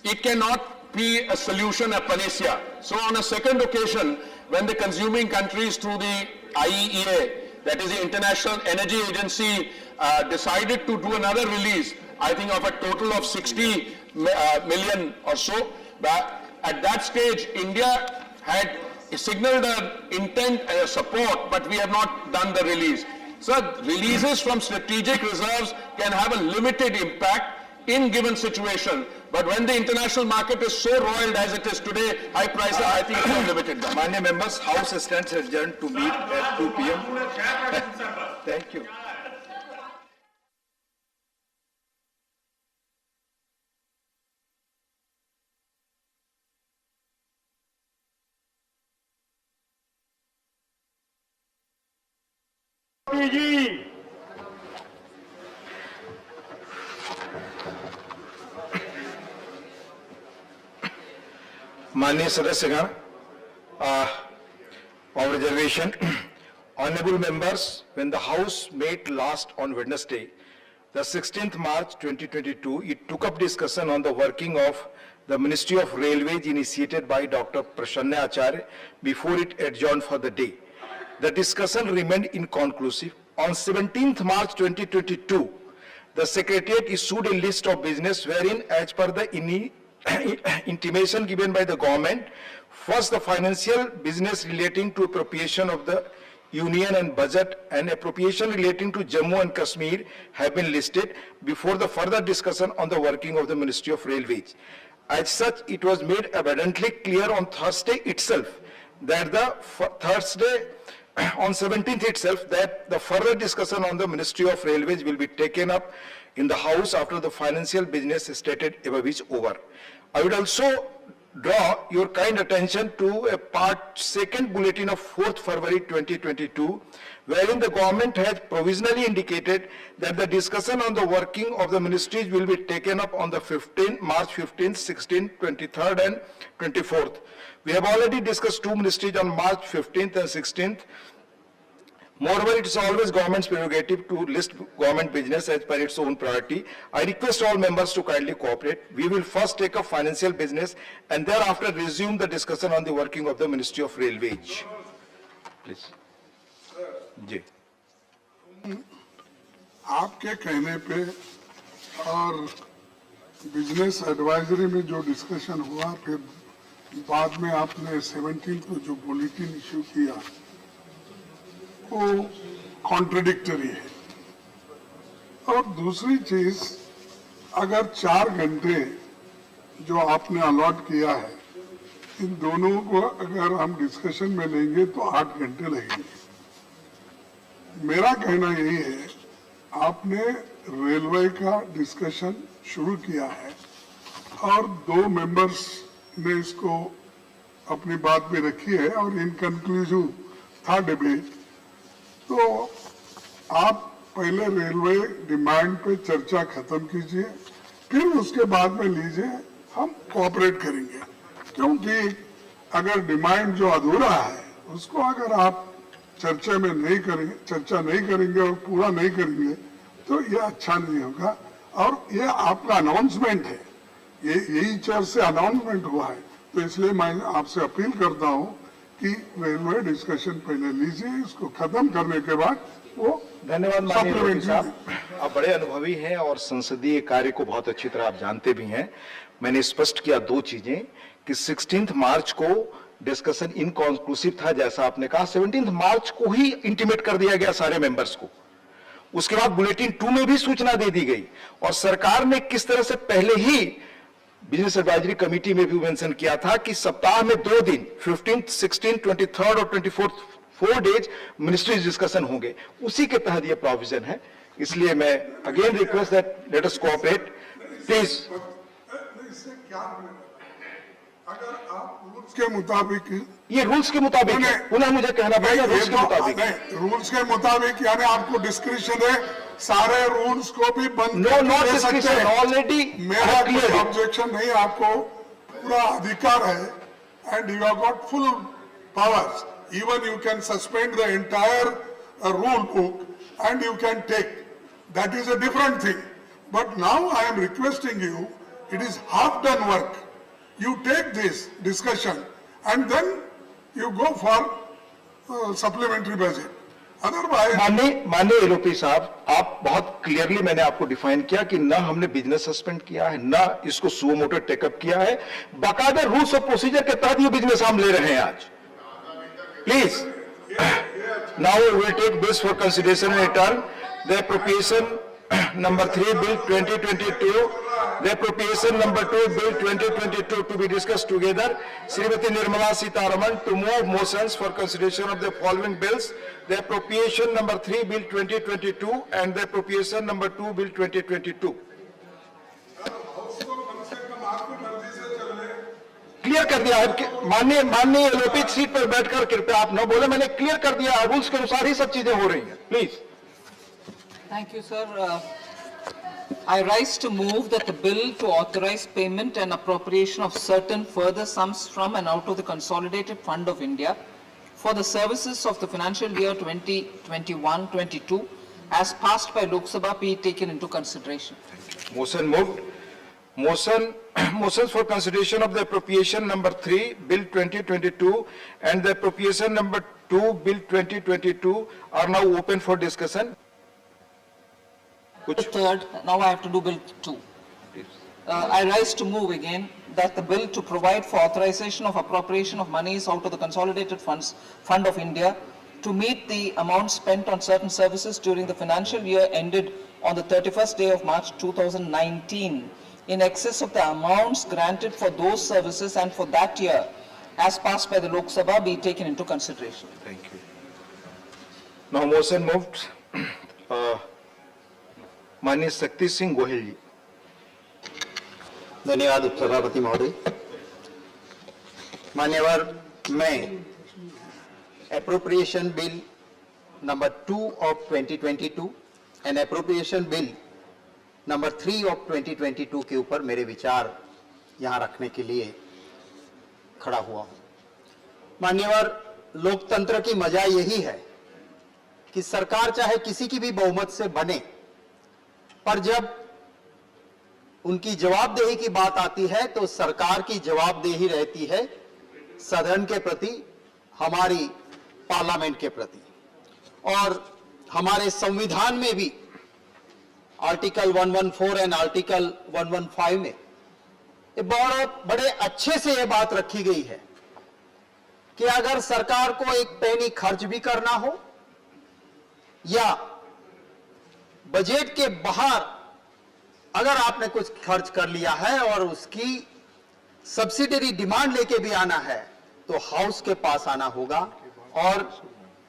it cannot be a solution, a panacea. So on a second occasion, when the consuming countries through the IEA, that is the International Energy Agency, decided to do another release, I think of a total of 60 million or so, but at that stage, India had signaled an intent and a support, but we have not done the release. So releases from strategic reserves can have a limited impact in given situation. But when the international market is so roiled as it is today, high prices, I think it's unlimited. माननीय members, House stands adjourned to meet at 2 p.m. Thank you. माननीय सदस्यगण, on reservation, honorable members, when the House met last on Wednesday, the 16th March 2022, it took up discussion on the working of the Ministry of Railways initiated by Dr. Prasanna Acharya before it adjourned for the day. The discussion remained inconclusive. On 17th March 2022, the Secretariat issued a list of business wherein, as per the intimation given by the government, first the financial business relating to appropriation of the union and budget and appropriation relating to Jammu and Kashmir have been listed before the further discussion on the working of the Ministry of Railways. As such, it was made abundantly clear on Thursday itself that on 17th itself that the further discussion on the Ministry of Railways will be taken up in the House after the financial business stated above is over. I would also draw your kind attention to a part 2nd bulletin of 4th February 2022, wherein the government has provisionally indicated that the discussion on the working of the ministries will be taken up on the March 15th, 16th, 23rd and 24th. We have already discussed 2 ministries on March 15th and 16th. Moreover, it is always government's prerogative to list government business as per its own priority. I request all members to kindly cooperate. We will first take up financial business and thereafter resume the discussion on the working of the Ministry of Railways. Please. जी. आपके कहने पे और business advisory में जो discussion हुआ, फिर बाद में आपने 17 को जो बुलेटिन इश्यू किया, वो कॉन्ट्रडिक्टरी है। और दूसरी चीज, अगर 4 घंटे जो आपने अलॉट किया है, इन दोनों को अगर हम डिस्कशन में लेंगे तो 8 घंटे लगेंगे। मेरा कहना यही है, आपने रेलवे का डिस्कशन शुरू किया है और 2 मेंबर्स ने इसको अपनी बात में रखी है और इनकन्क्लूसिव था डिबेट। तो आप पहले रेलवे डिमांड पे चर्चा खत्म कीजिए, फिर उसके बाद में लीजिए, हम कोऑपरेट करेंगे। क्योंकि अगर डिमांड जो अधूरा है उसको अगर आप चर्चा नहीं करेंगे और पूरा नहीं करेंगे तो ये अच्छा नहीं होगा। और ये आपका अनाउंसमेंट है, ये यही चर्च से अनाउंसमेंट हुआ है, तो इसलिए मैं आपसे अपील करता हूँ कि रेलवे डिस्कशन पहले लीजिए, इसको खत्म करने के बाद वो। धन्यवाद माननीय मंत्री साहब, आप बड़े अनुभवी हैं और संसदीय कार्य को बहुत अच्छी तरह आप जानते भी हैं। मैंने स्पष्ट किया 2 चीजें कि 16 मार्च को डिस्कशन इनकॉन्क्लूसिव था, जैसा आपने कहा। 17 मार्च को ही इंटीमेट कर दिया गया सारे मेंबर्स को। उसके बाद बुलेटिन 2 में भी सूचना दे दी गई और सरकार ने किस तरह से पहले ही बिजनेस एडवाइजरी कमेटी में भी मेंशन किया था कि सप्ताह में 2 दिन 15th, 16th, 23rd और 24th 4 डेज मिनिस्ट्रीज डिस्कशन होंगे। उसी के तहत ये प्रोविजन है। इसलिए मैं again request that let us cooperate please. अगर आप रूल्स के मुताबिक, ये रूल्स के मुताबिक है, पुनः मुझे कहना पड़ेगा रूल्स के मुताबिक। रूल्स के मुताबिक यानी आपको डिस्क्रिप्शन है, सारे रूल्स को भी बंद नो नॉट डिस्क्रिप्शन ऑलरेडी। मेरा कोई ऑब्जेक्शन नहीं, आपको पूरा अधिकार है and you have got full powers. Even you can suspend the entire rule book and you can take, that is a different thing. But now I am requesting you, it is half done work. You take this discussion and then you go for supplementary budget. Otherwise, माननीय LOP साहब, आप बहुत clearly मैंने आपको define किया कि ना हमने बिजनेस सस्पेंड किया है, ना इसको सुओ मोटो टेकअप किया है। बाकायदा रूल्स ऑफ प्रोसीजर के तहत ये बिजनेस हम ले रहे हैं आज। Please Now we will take bills for consideration in turn. The appropriation number 3 bill 2022, the appropriation number 2 bill 2022 to be discussed together. Srimati Nirmala Sitharaman to move motions for consideration of the following bills: the appropriation number 3 bill 2022 and the appropriation number 2 bill 2022. Clear कर दिया है माननीय LOP seat पर बैठकर कृपया आप न बोले, मैंने क्लियर कर दिया है, रूल्स के अनुसार ही सब चीजें हो रही हैं. Please. Thank you, sir. I rise to move that the bill to authorize payment and appropriation of certain further sums from and out of the Consolidated Fund of India for the services of the financial year 2021-22 as passed by Lok Sabha be taken into consideration. Motion moved. Motions for consideration of the appropriation number 3 bill 2022 and the appropriation number 2 bill 2022 are now open for discussion. The third, now I have to do bill 2. I rise to move again that the bill to provide for authorization of appropriation of monies out of the Consolidated Fund of India to meet the amount spent on certain services during the financial year ended on the 31st day of March 2019 in excess of the amounts granted for those services and for that year as passed by the Lok Sabha be taken into consideration. Thank you. Now motion moved. माननीय शक्ति सिंह गोहिल जी. धन्यवाद उपसभापति महोदय. मान्यवर, मैं appropriation bill number 2 of 2022 and appropriation bill number 3 of 2022 के ऊपर मेरे विचार यहां रखने के लिए खड़ा हुआ हूं. मान्यवर, लोकतंत्र की मजा यही है कि सरकार चाहे किसी की भी बहुमत से बने, पर जब उनकी जवाबदेही की बात आती है तो सरकार की जवाबदेही रहती है सदन के प्रति, हमारी पार्लियामेंट के प्रति. और हमारे संविधान में भी आर्टिकल 114 एंड आर्टिकल 115 में ये बड़े अच्छे से ये बात रखी गई है कि अगर सरकार को एक पैनी खर्च भी करना हो या बजट के बाहर अगर आपने कुछ खर्च कर लिया है और उसकी सब्सिडरी डिमांड लेके भी आना है तो हाउस के पास आना होगा और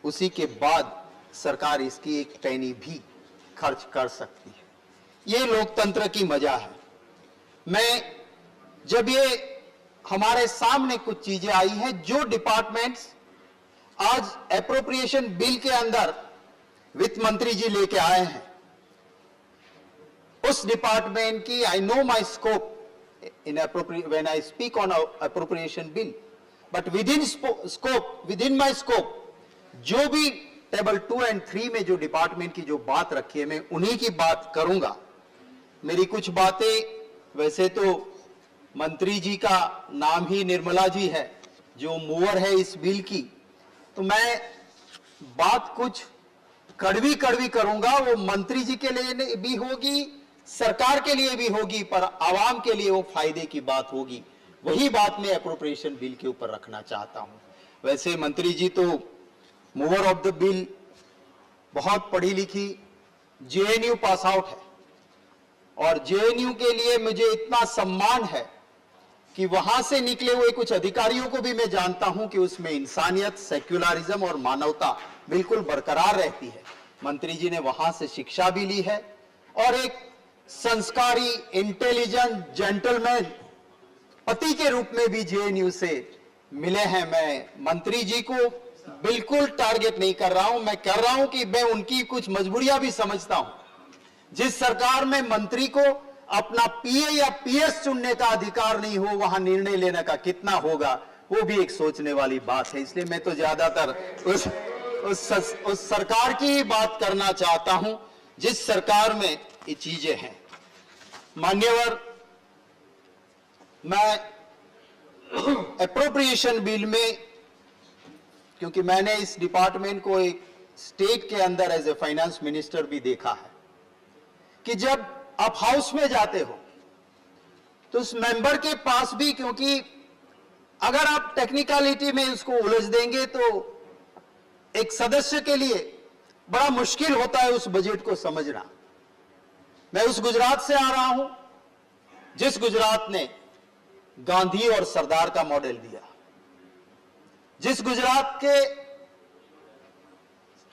उसी के बाद सरकार इसकी एक पैनी भी खर्च कर सकती है. ये लोकतंत्र की मजा है. मैं जब ये हमारे सामने कुछ चीजें आई हैं जो डिपार्टमेंट्स आज एप्रोप्रिएशन बिल के अंदर वित्त मंत्री जी लेके आए हैं, उस डिपार्टमेंट की I know my scope in when I speak on appropriation bill, but with in my scope जो भी टेबल 2 एंड 3 में जो डिपार्टमेंट की जो बात रखी है मैं उन्हीं की बात करूंगा. मेरी कुछ बातें, वैसे तो मंत्री जी का नाम ही निर्मला जी है जो मूवर है इस बिल की, तो मैं बात कुछ कड़वी करूंगा. वो मंत्री जी के लिए भी होगी, सरकार के लिए भी होगी, पर आवाम के लिए वो फायदे की बात होगी. वही बात मैं एप्रोप्रिएशन बिल के ऊपर रखना चाहता हूं. वैसे मंत्री जी तो मूवर ऑफ द बिल, बहुत पढ़ी लिखी, जेएनयू पास आउट है और जेएनयू के लिए मुझे इतना सम्मान है कि वहां से निकले हुए कुछ अधिकारियों को भी मैं जानता हूं कि उसमें इंसानियत, सेक्युलरिज्म और मानवता बिल्कुल बरकरार रहती है. मंत्री जी ने वहां से शिक्षा भी ली है और एक संस्कारी, इंटेलिजेंट जेंटलमैन पति के रूप में भी जेएनयू से मिले हैं. मैं मंत्री जी को बिल्कुल टारगेट नहीं कर रहा हूं, मैं कर रहा हूं कि मैं उनकी कुछ मजबूरियां भी समझता हूं. जिस सरकार में मंत्री को अपना पीए या पीएस चुनने का अधिकार नहीं हो, वहां निर्णय लेने का कितना होगा, वो भी एक सोचने वाली बात है. इसलिए मैं तो ज्यादातर उस सरकार की ही बात करना चाहता हूं जिस सरकार में ये चीजें हैं. मान्यवर, मैं एप्रोप्रिएशन बिल में, क्योंकि मैंने इस डिपार्टमेंट को एक स्टेट के अंदर एज ए फाइनेंस मिनिस्टर भी देखा है कि जब आप हाउस में जाते हो तो उस मेंबर के पास भी, क्योंकि अगर आप टेक्निकलिटी में उसको उलझ देंगे तो एक सदस्य के लिए बड़ा मुश्किल होता है उस बजट को समझना। मैं उस गुजरात से आ रहा हूं जिस गुजरात ने गांधी और सरदार का मॉडल दिया, जिस गुजरात के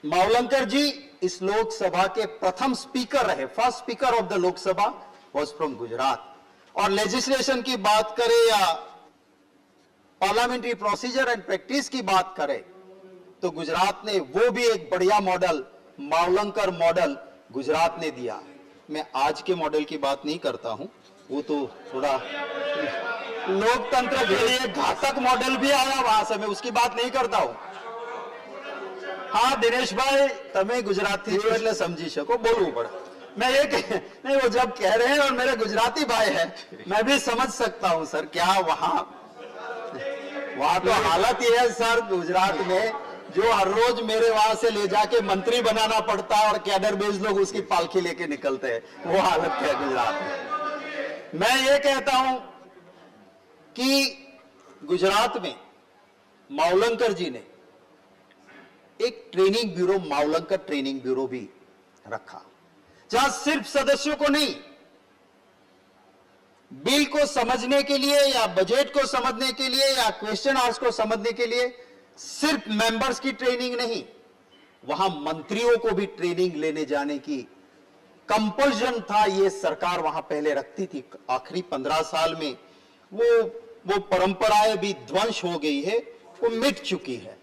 मावलंकर जी इस लोकसभा के प्रथम स्पीकर रहे, first speaker of the Lok Sabha was from Gujarat. और लेजिस्लेशन की बात करें या पार्लियामेंट्री प्रोसीजर एंड प्रैक्टिस की बात करें तो गुजरात ने वो भी एक बढ़िया मॉडल, मावलंकर मॉडल गुजरात ने दिया। मैं आज के मॉडल की बात नहीं करता हूं, वो तो थोड़ा लोकतंत्र के लिए घातक मॉडल भी आया वहां से, मैं उसकी बात नहीं करता हूं। हाँ दिनेश भाई, તમે ગુજરાતી છો એટલે સમજી શકો, બોલવું પડે। मैं ये नहीं, वो जब कह रहे हैं और मेरे गुजराती भाई है, मैं भी समझ सकता हूं सर। क्या वहां तो हालत ये है सर गुजरात में, जो हर रोज मेरे वहां से ले जाके मंत्री बनाना पड़ता है और कैडर बेस लोग उसकी पालखी लेके निकलते हैं, वो हालत है गुजरात में। मैं ये कहता हूं कि गुजरात में मावलंकर जी ने एक training bureau, Mavalankar training bureau भी रखा, जहां सिर्फ सदस्यों को नहीं, बिल को समझने के लिए या बजट को समझने के लिए या क्वेश्चन आवर्स को समझने के लिए सिर्फ मेंबर्स की ट्रेनिंग नहीं, वहां मंत्रियों को भी ट्रेनिंग लेने जाने की कंपल्शन था। ये सरकार वहां पहले रखती थी, आखिरी 15 साल में वो परंपराएं भी ध्वंस हो गई है, वो मिट चुकी है।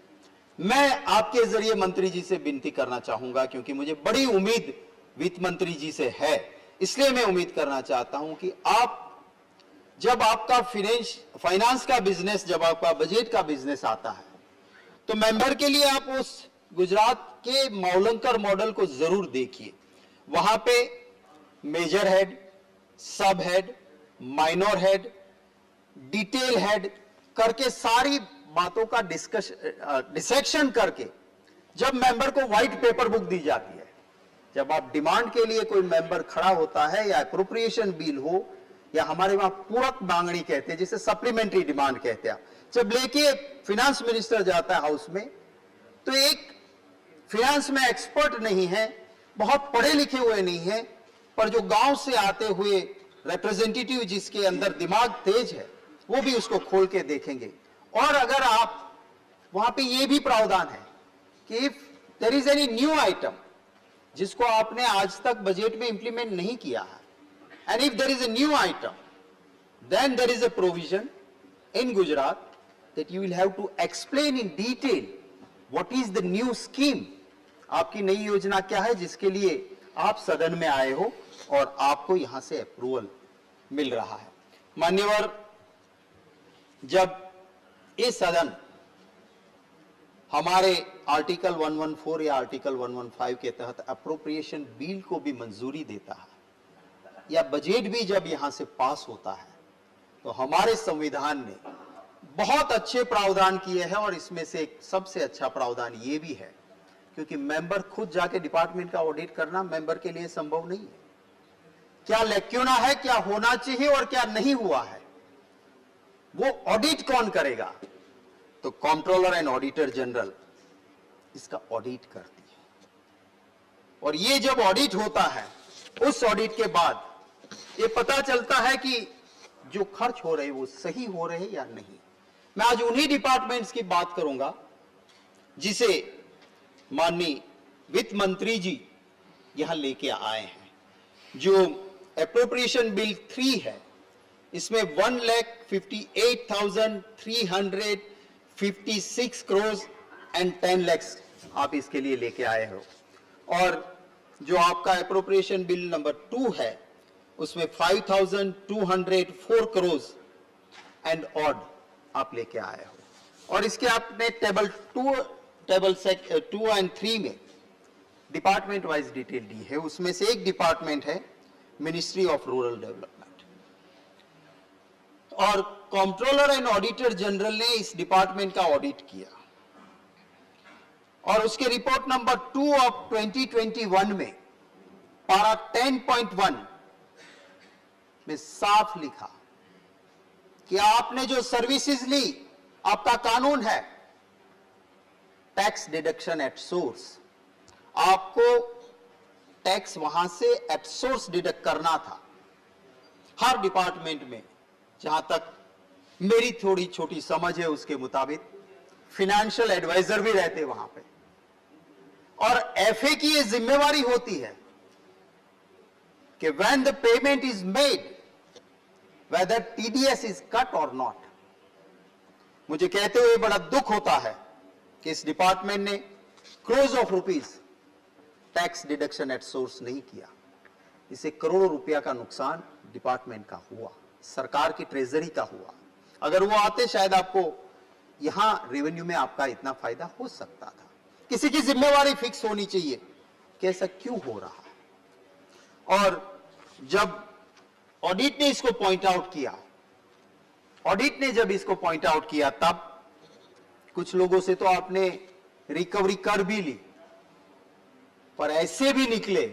मैं आपके जरिए मंत्री जी से विनती करना चाहूंगा, क्योंकि मुझे बड़ी उम्मीद वित्त मंत्री जी से है, इसलिए मैं उम्मीद करना चाहता हूं कि आप जब आपका फाइनेंस का बिजनेस, जब आपका बजट का बिजनेस आता है, तो मेंबर के लिए आप उस गुजरात के मावलंकर मॉडल को जरूर देखिए। वहां पे मेजर हेड, सब head, minor head, detail head करके सारी बातों का डिसेक्शन करके जब मेंबर को व्हाइट पेपर बुक दी जाती है, जब आप डिमांड के लिए कोई मेंबर खड़ा होता है या अप्रोप्रिएशन बिल हो या हमारे वहां पूरक मांगनी कहते हैं, जिसे सप्लीमेंट्री डिमांड कहते हैं, जब लेके फिनांस मिनिस्टर जाता है हाउस में, तो एक फिनांस में एक्सपर्ट नहीं है, बहुत पढ़े लिखे हुए नहीं है, पर जो गांव से आते हुए रिप्रेजेंटेटिव जिसके अंदर दिमाग तेज है, वो भी उसको खोल के देखेंगे। और अगर आप वहां पे ये भी प्रावधान है कि if there is any new item जिसको आपने आज तक बजट में इंप्लीमेंट नहीं किया है, and if there is a new item, then there is a provision in Gujarat that you will have to explain in detail what is the new scheme, आपकी नई योजना क्या है जिसके लिए आप सदन में आए हो और आपको यहां से अप्रूवल मिल रहा है। मान्यवर, जब ये सदन हमारे आर्टिकल 114 या आर्टिकल 115 के तहत अप्रोप्रिएशन बिल को भी मंजूरी देता है, या बजट भी जब यहां से पास होता है, तो हमारे संविधान ने बहुत अच्छे प्रावधान किए हैं। और इसमें से एक सबसे अच्छा प्रावधान ये भी है, क्योंकि मेंबर खुद जाके डिपार्टमेंट का ऑडिट करना मेंबर के लिए संभव नहीं है। क्या लैक्यूना है, क्या होना चाहिए और क्या नहीं हुआ है, वो ऑडिट कौन करेगा? तो कंट्रोलर एंड ऑडिटर जनरल इसका ऑडिट करती है। और ये जब ऑडिट होता है, उस ऑडिट के बाद ये पता चलता है कि जो खर्च हो रहे हैं वो सही हो रहे हैं या नहीं। मैं आज उन्हीं डिपार्टमेंट्स की बात करूंगा जिसे माननीय वित्त मंत्री जी यहां लेके आए हैं। जो एप्रोप्रिएशन बिल 3 है, इसमें 1,58,356 करोड़ एंड 10 लाख आप इसके लिए लेके आए हो। और जो आपका एप्रोप्रिएशन बिल नंबर 2 है, उसमें 5,204 करोड़ एंड ऑड आप लेके आए हो। और इसके आपने टेबल 2 एंड 3 में डिपार्टमेंट वाइज डिटेल दी है। उसमें से एक डिपार्टमेंट है मिनिस्ट्री ऑफ रूरल डेवलपमेंट, और कंट्रोलर एंड ऑडिटर जनरल ने इस डिपार्टमेंट का ऑडिट किया और उसके रिपोर्ट नंबर 2 ऑफ 2021 में पारा 10.1 में साफ लिखा कि आपने जो सर्विसेज ली, आपका कानून है टैक्स डिडक्शन एट सोर्स, आपको टैक्स वहां से एट सोर्स डिडक्ट करना था हर डिपार्टमेंट में। जहां तक मेरी थोड़ी छोटी समझ है उसके मुताबिक फाइनेंशियल एडवाइजर भी रहते वहां पे, और एफए की ये जिम्मेवारी होती है कि when the payment is made whether TDS is cut और नॉट। मुझे कहते हुए बड़ा दुख होता है कि इस डिपार्टमेंट ने crores of rupees tax deduction at source नहीं किया। इससे करोड़ों रुपया का नुकसान डिपार्टमेंट का हुआ, सरकार की ट्रेजरी का हुआ। अगर वो आते शायद आपको यहां रेवेन्यू में आपका इतना फायदा हो सकता था। किसी की जिम्मेवारी फिक्स होनी चाहिए कि ऐसा क्यों हो रहा है। और जब ऑडिट ने इसको पॉइंट आउट किया, ऑडिट ने जब इसको पॉइंट आउट किया, तब कुछ लोगों से तो आपने रिकवरी कर भी ली, पर ऐसे भी निकले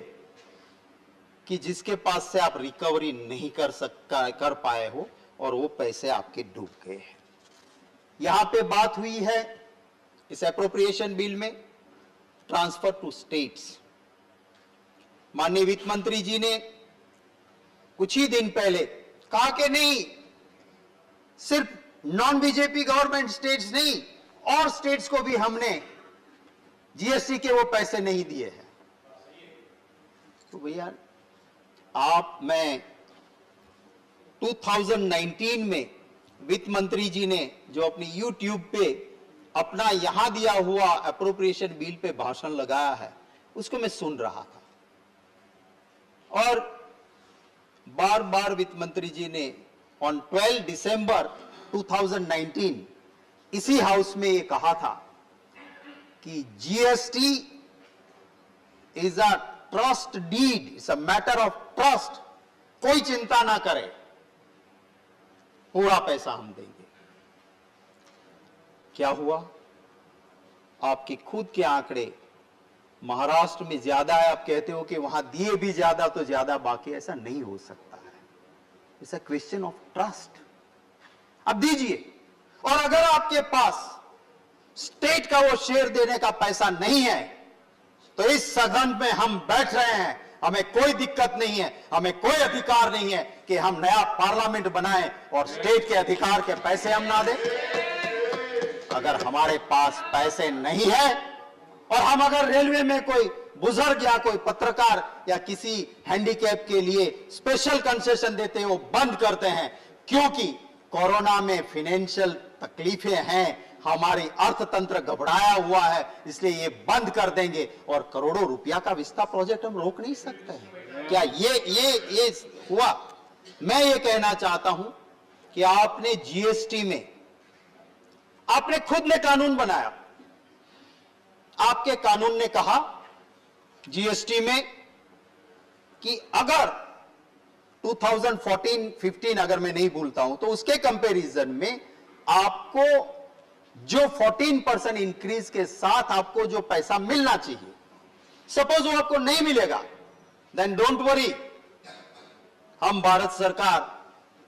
कि जिसके पास से आप रिकवरी नहीं कर पाए हो और वो पैसे आपके डूब गए हैं। यहां पे बात हुई है इस एप्रोप्रिएशन बिल में ट्रांसफर टू स्टेट्स। माननीय वित्त मंत्री जी ने कुछ ही दिन पहले कहा कि नहीं, सिर्फ नॉन बीजेपी गवर्नमेंट स्टेट्स नहीं, और स्टेट्स को भी हमने जीएसटी के वो पैसे नहीं दिए हैं। तो भैया मैं 2019 में वित्त मंत्री जी ने जो अपनी YouTube पे अपना यहां दिया हुआ एप्रोप्रिएशन बिल पे भाषण लगाया है, उसको मैं सुन रहा था, और बार बार वित्त मंत्री जी ने ऑन 12 दिसंबर 2019 इसी हाउस में ये कहा था कि GST is a trust deed, it's a matter of trust, कोई चिंता ना करे, पूरा पैसा हम देंगे। क्या हुआ? आपके खुद के आंकड़े महाराष्ट्र में ज्यादा है, आप कहते हो कि वहां दिए भी ज्यादा तो ज्यादा, बाकी ऐसा नहीं हो सकता है। It's a question of trust. अब दीजिए, और अगर आपके पास स्टेट का वो शेयर देने का पैसा नहीं है, तो इस सदन में हम बैठ रहे हैं, हमें कोई दिक्कत नहीं है, हमें कोई अधिकार नहीं है कि हम नया पार्लियामेंट बनाएं और स्टेट के अधिकार के पैसे हम ना दें। अगर हमारे पास पैसे नहीं है और हम अगर रेलवे में कोई बुजुर्ग या कोई पत्रकार या किसी हैंडीकैप के लिए स्पेशल कंसेशन देते हैं, वो बंद करते हैं, क्योंकि कोरोना में फाइनेंशियल तकलीफें हैं, हमारी अर्थतंत्र घबराया हुआ है, इसलिए ये बंद कर देंगे और करोड़ों रुपया का विस्तार प्रोजेक्ट हम रोक नहीं सकते हैं। क्या ये हुआ? मैं ये कहना चाहता हूं कि आपने जीएसटी में, आपने खुद ने कानून बनाया, आपके कानून ने कहा जीएसटी में कि अगर 2014-15 अगर मैं नहीं भूलता हूं, तो उसके कंपैरिजन में आपको जो 14% इंक्रीज के साथ आपको जो पैसा मिलना चाहिए, सपोज वो आपको नहीं मिलेगा, देन डोंट वरी, हम भारत सरकार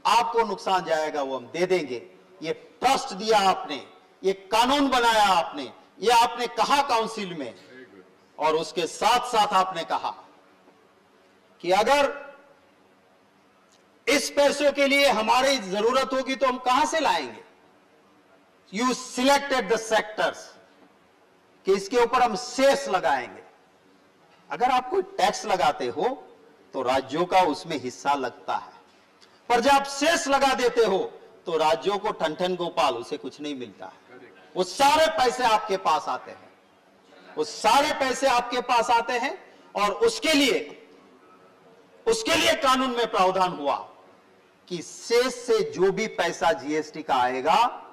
आपको नुकसान जाएगा वो हम दे देंगे। ये ट्रस्ट दिया आपने, ये कानून बनाया आपने, ये आपने कहा काउंसिल में, और उसके साथ साथ आपने कहा कि अगर इस पैसों के लिए हमारी जरूरत होगी तो हम कहां से लाएंगे। यू सिलेक्टेड द सेक्टर्स कि इसके ऊपर हम सेस लगाएंगे। अगर आप कोई टैक्स लगाते हो तो राज्यों का उसमें हिस्सा लगता है, पर जब आप सेस लगा देते हो तो राज्यों को ठन गोपाल, उसे कुछ नहीं मिलता है। वो सारे पैसे आपके पास आते हैं, वो सारे पैसे आपके पास आते हैं, और उसके लिए कानून में प्रावधान हुआ कि सेस से जो भी पैसा जीएसटी का आएगा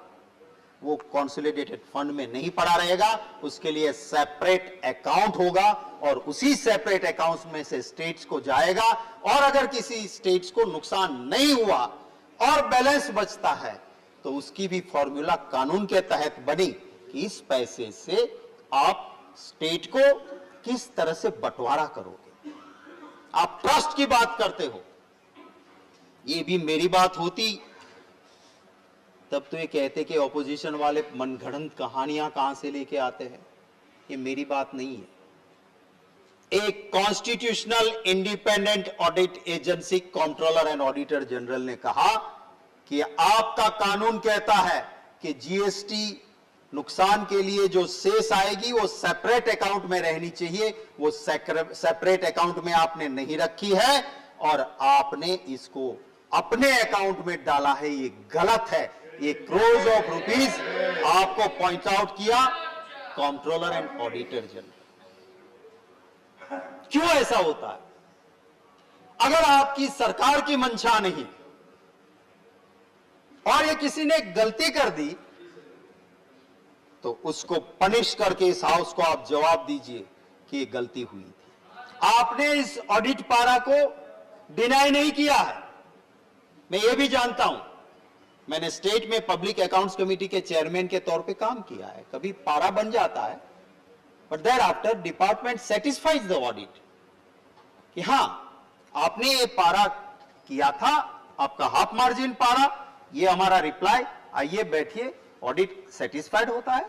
वो कंसोलिडेटेड फंड में नहीं पड़ा रहेगा, उसके लिए सेपरेट अकाउंट होगा, और उसी सेपरेट अकाउंट में से स्टेट्स को जाएगा। और अगर किसी स्टेट्स को नुकसान नहीं हुआ और बैलेंस बचता है, तो उसकी भी फॉर्मूला कानून के तहत बनी कि इस पैसे से आप स्टेट को किस तरह से बंटवारा करोगे। आप ट्रस्ट की बात करते हो, ये भी मेरी बात होती तब तो ये कहते कि ऑपोजिशन वाले मनगढ़ंत कहानियां कहां से लेके आते हैं। ये मेरी बात नहीं है। एक constitutional independent audit agency controller and auditor general ने कहा कि आपका कानून कहता है कि जीएसटी नुकसान के लिए जो शेष आएगी वो सेपरेट अकाउंट में रहनी चाहिए, वो सेपरेट अकाउंट में आपने नहीं रखी है और आपने इसको अपने अकाउंट में डाला है, ये गलत है। ये करोड़ ऑफ रुपीस आपको पॉइंट आउट किया कंट्रोलर एंड ऑडिटर जनरल। क्यों ऐसा होता है? अगर आपकी सरकार की मंशा नहीं और ये किसी ने गलती कर दी तो उसको पनिश करके इस हाउस को आप जवाब दीजिए कि ये गलती हुई थी। आपने इस ऑडिट पारा को डिनाई नहीं किया है। मैं ये भी जानता हूं, मैंने स्टेट में पब्लिक अकाउंट्स कमेटी के चेयरमैन के तौर पे काम किया है। कभी पारा बन जाता है but thereafter department satisfies the audit कि हां आपने ये पारा किया था, आपका हाफ मार्जिन पारा, ये हमारा रिप्लाई, आइए बैठिए, ऑडिट सेटिस्फाइड होता है,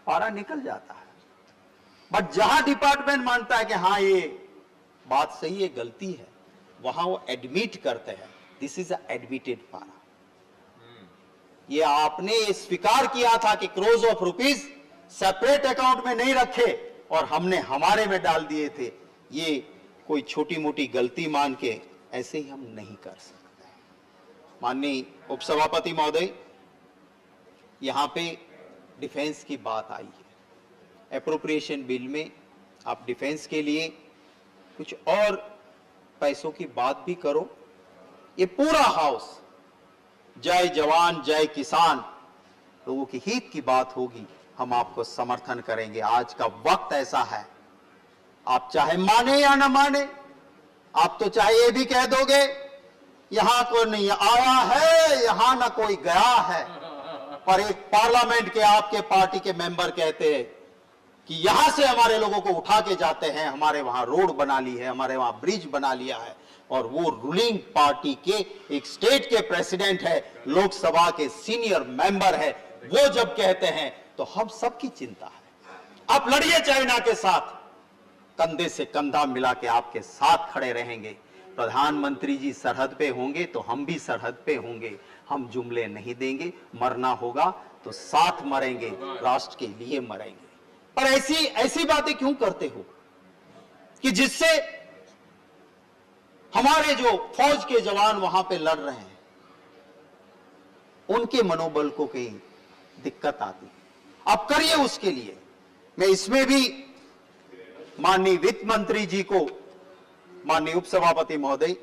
पारा निकल जाता है। बट जहां डिपार्टमेंट मानता है कि हां ये बात सही है, गलती है, वहां वो एडमिट करते हैं, दिस इज एडमिटेड पारा। ये आपने स्वीकार किया था कि crore of rupees separate account में नहीं रखे और हमने हमारे में डाल दिए थे। ये कोई छोटी मोटी गलती मान के ऐसे ही हम नहीं कर सकते। माननीय उपसभापति महोदय, यहां पे डिफेंस की बात आई है। एप्रोप्रिएशन बिल में आप डिफेंस के लिए कुछ और पैसों की बात भी करो। ये पूरा हाउस जय जवान जय किसान, लोगों की हित की बात होगी, हम आपको समर्थन करेंगे। आज का वक्त ऐसा है, आप चाहे माने या ना माने, आप तो चाहे ये भी कह दोगे यहां कोई नहीं आया है, यहां ना कोई गया है, पर एक पार्लियामेंट के आपके पार्टी के मेंबर कहते हैं कि यहां से हमारे लोगों को उठा के जाते हैं, हमारे वहां रोड बना ली है, हमारे वहां ब्रिज बना लिया है, और वो रूलिंग पार्टी के एक स्टेट के प्रेसिडेंट है, लोकसभा के सीनियर मेंबर है, वो जब कहते हैं तो हम सबकी चिंता है। आप लड़िए चाइना के साथ, कंधे से कंधा मिला के आपके साथ खड़े रहेंगे। प्रधानमंत्री जी सरहद पे होंगे तो हम भी सरहद पे होंगे, हम जुमले नहीं देंगे, मरना होगा तो साथ मरेंगे, राष्ट्र के लिए मरेंगे। पर ऐसी बातें क्यों करते हो कि जिससे हमारे जो फौज के जवान वहां पे लड़ रहे हैं उनके मनोबल को कहीं दिक्कत आती है। आप करिए उसके लिए। मैं इसमें भी माननीय वित्त मंत्री जी को, माननीय उपसभापति महोदय,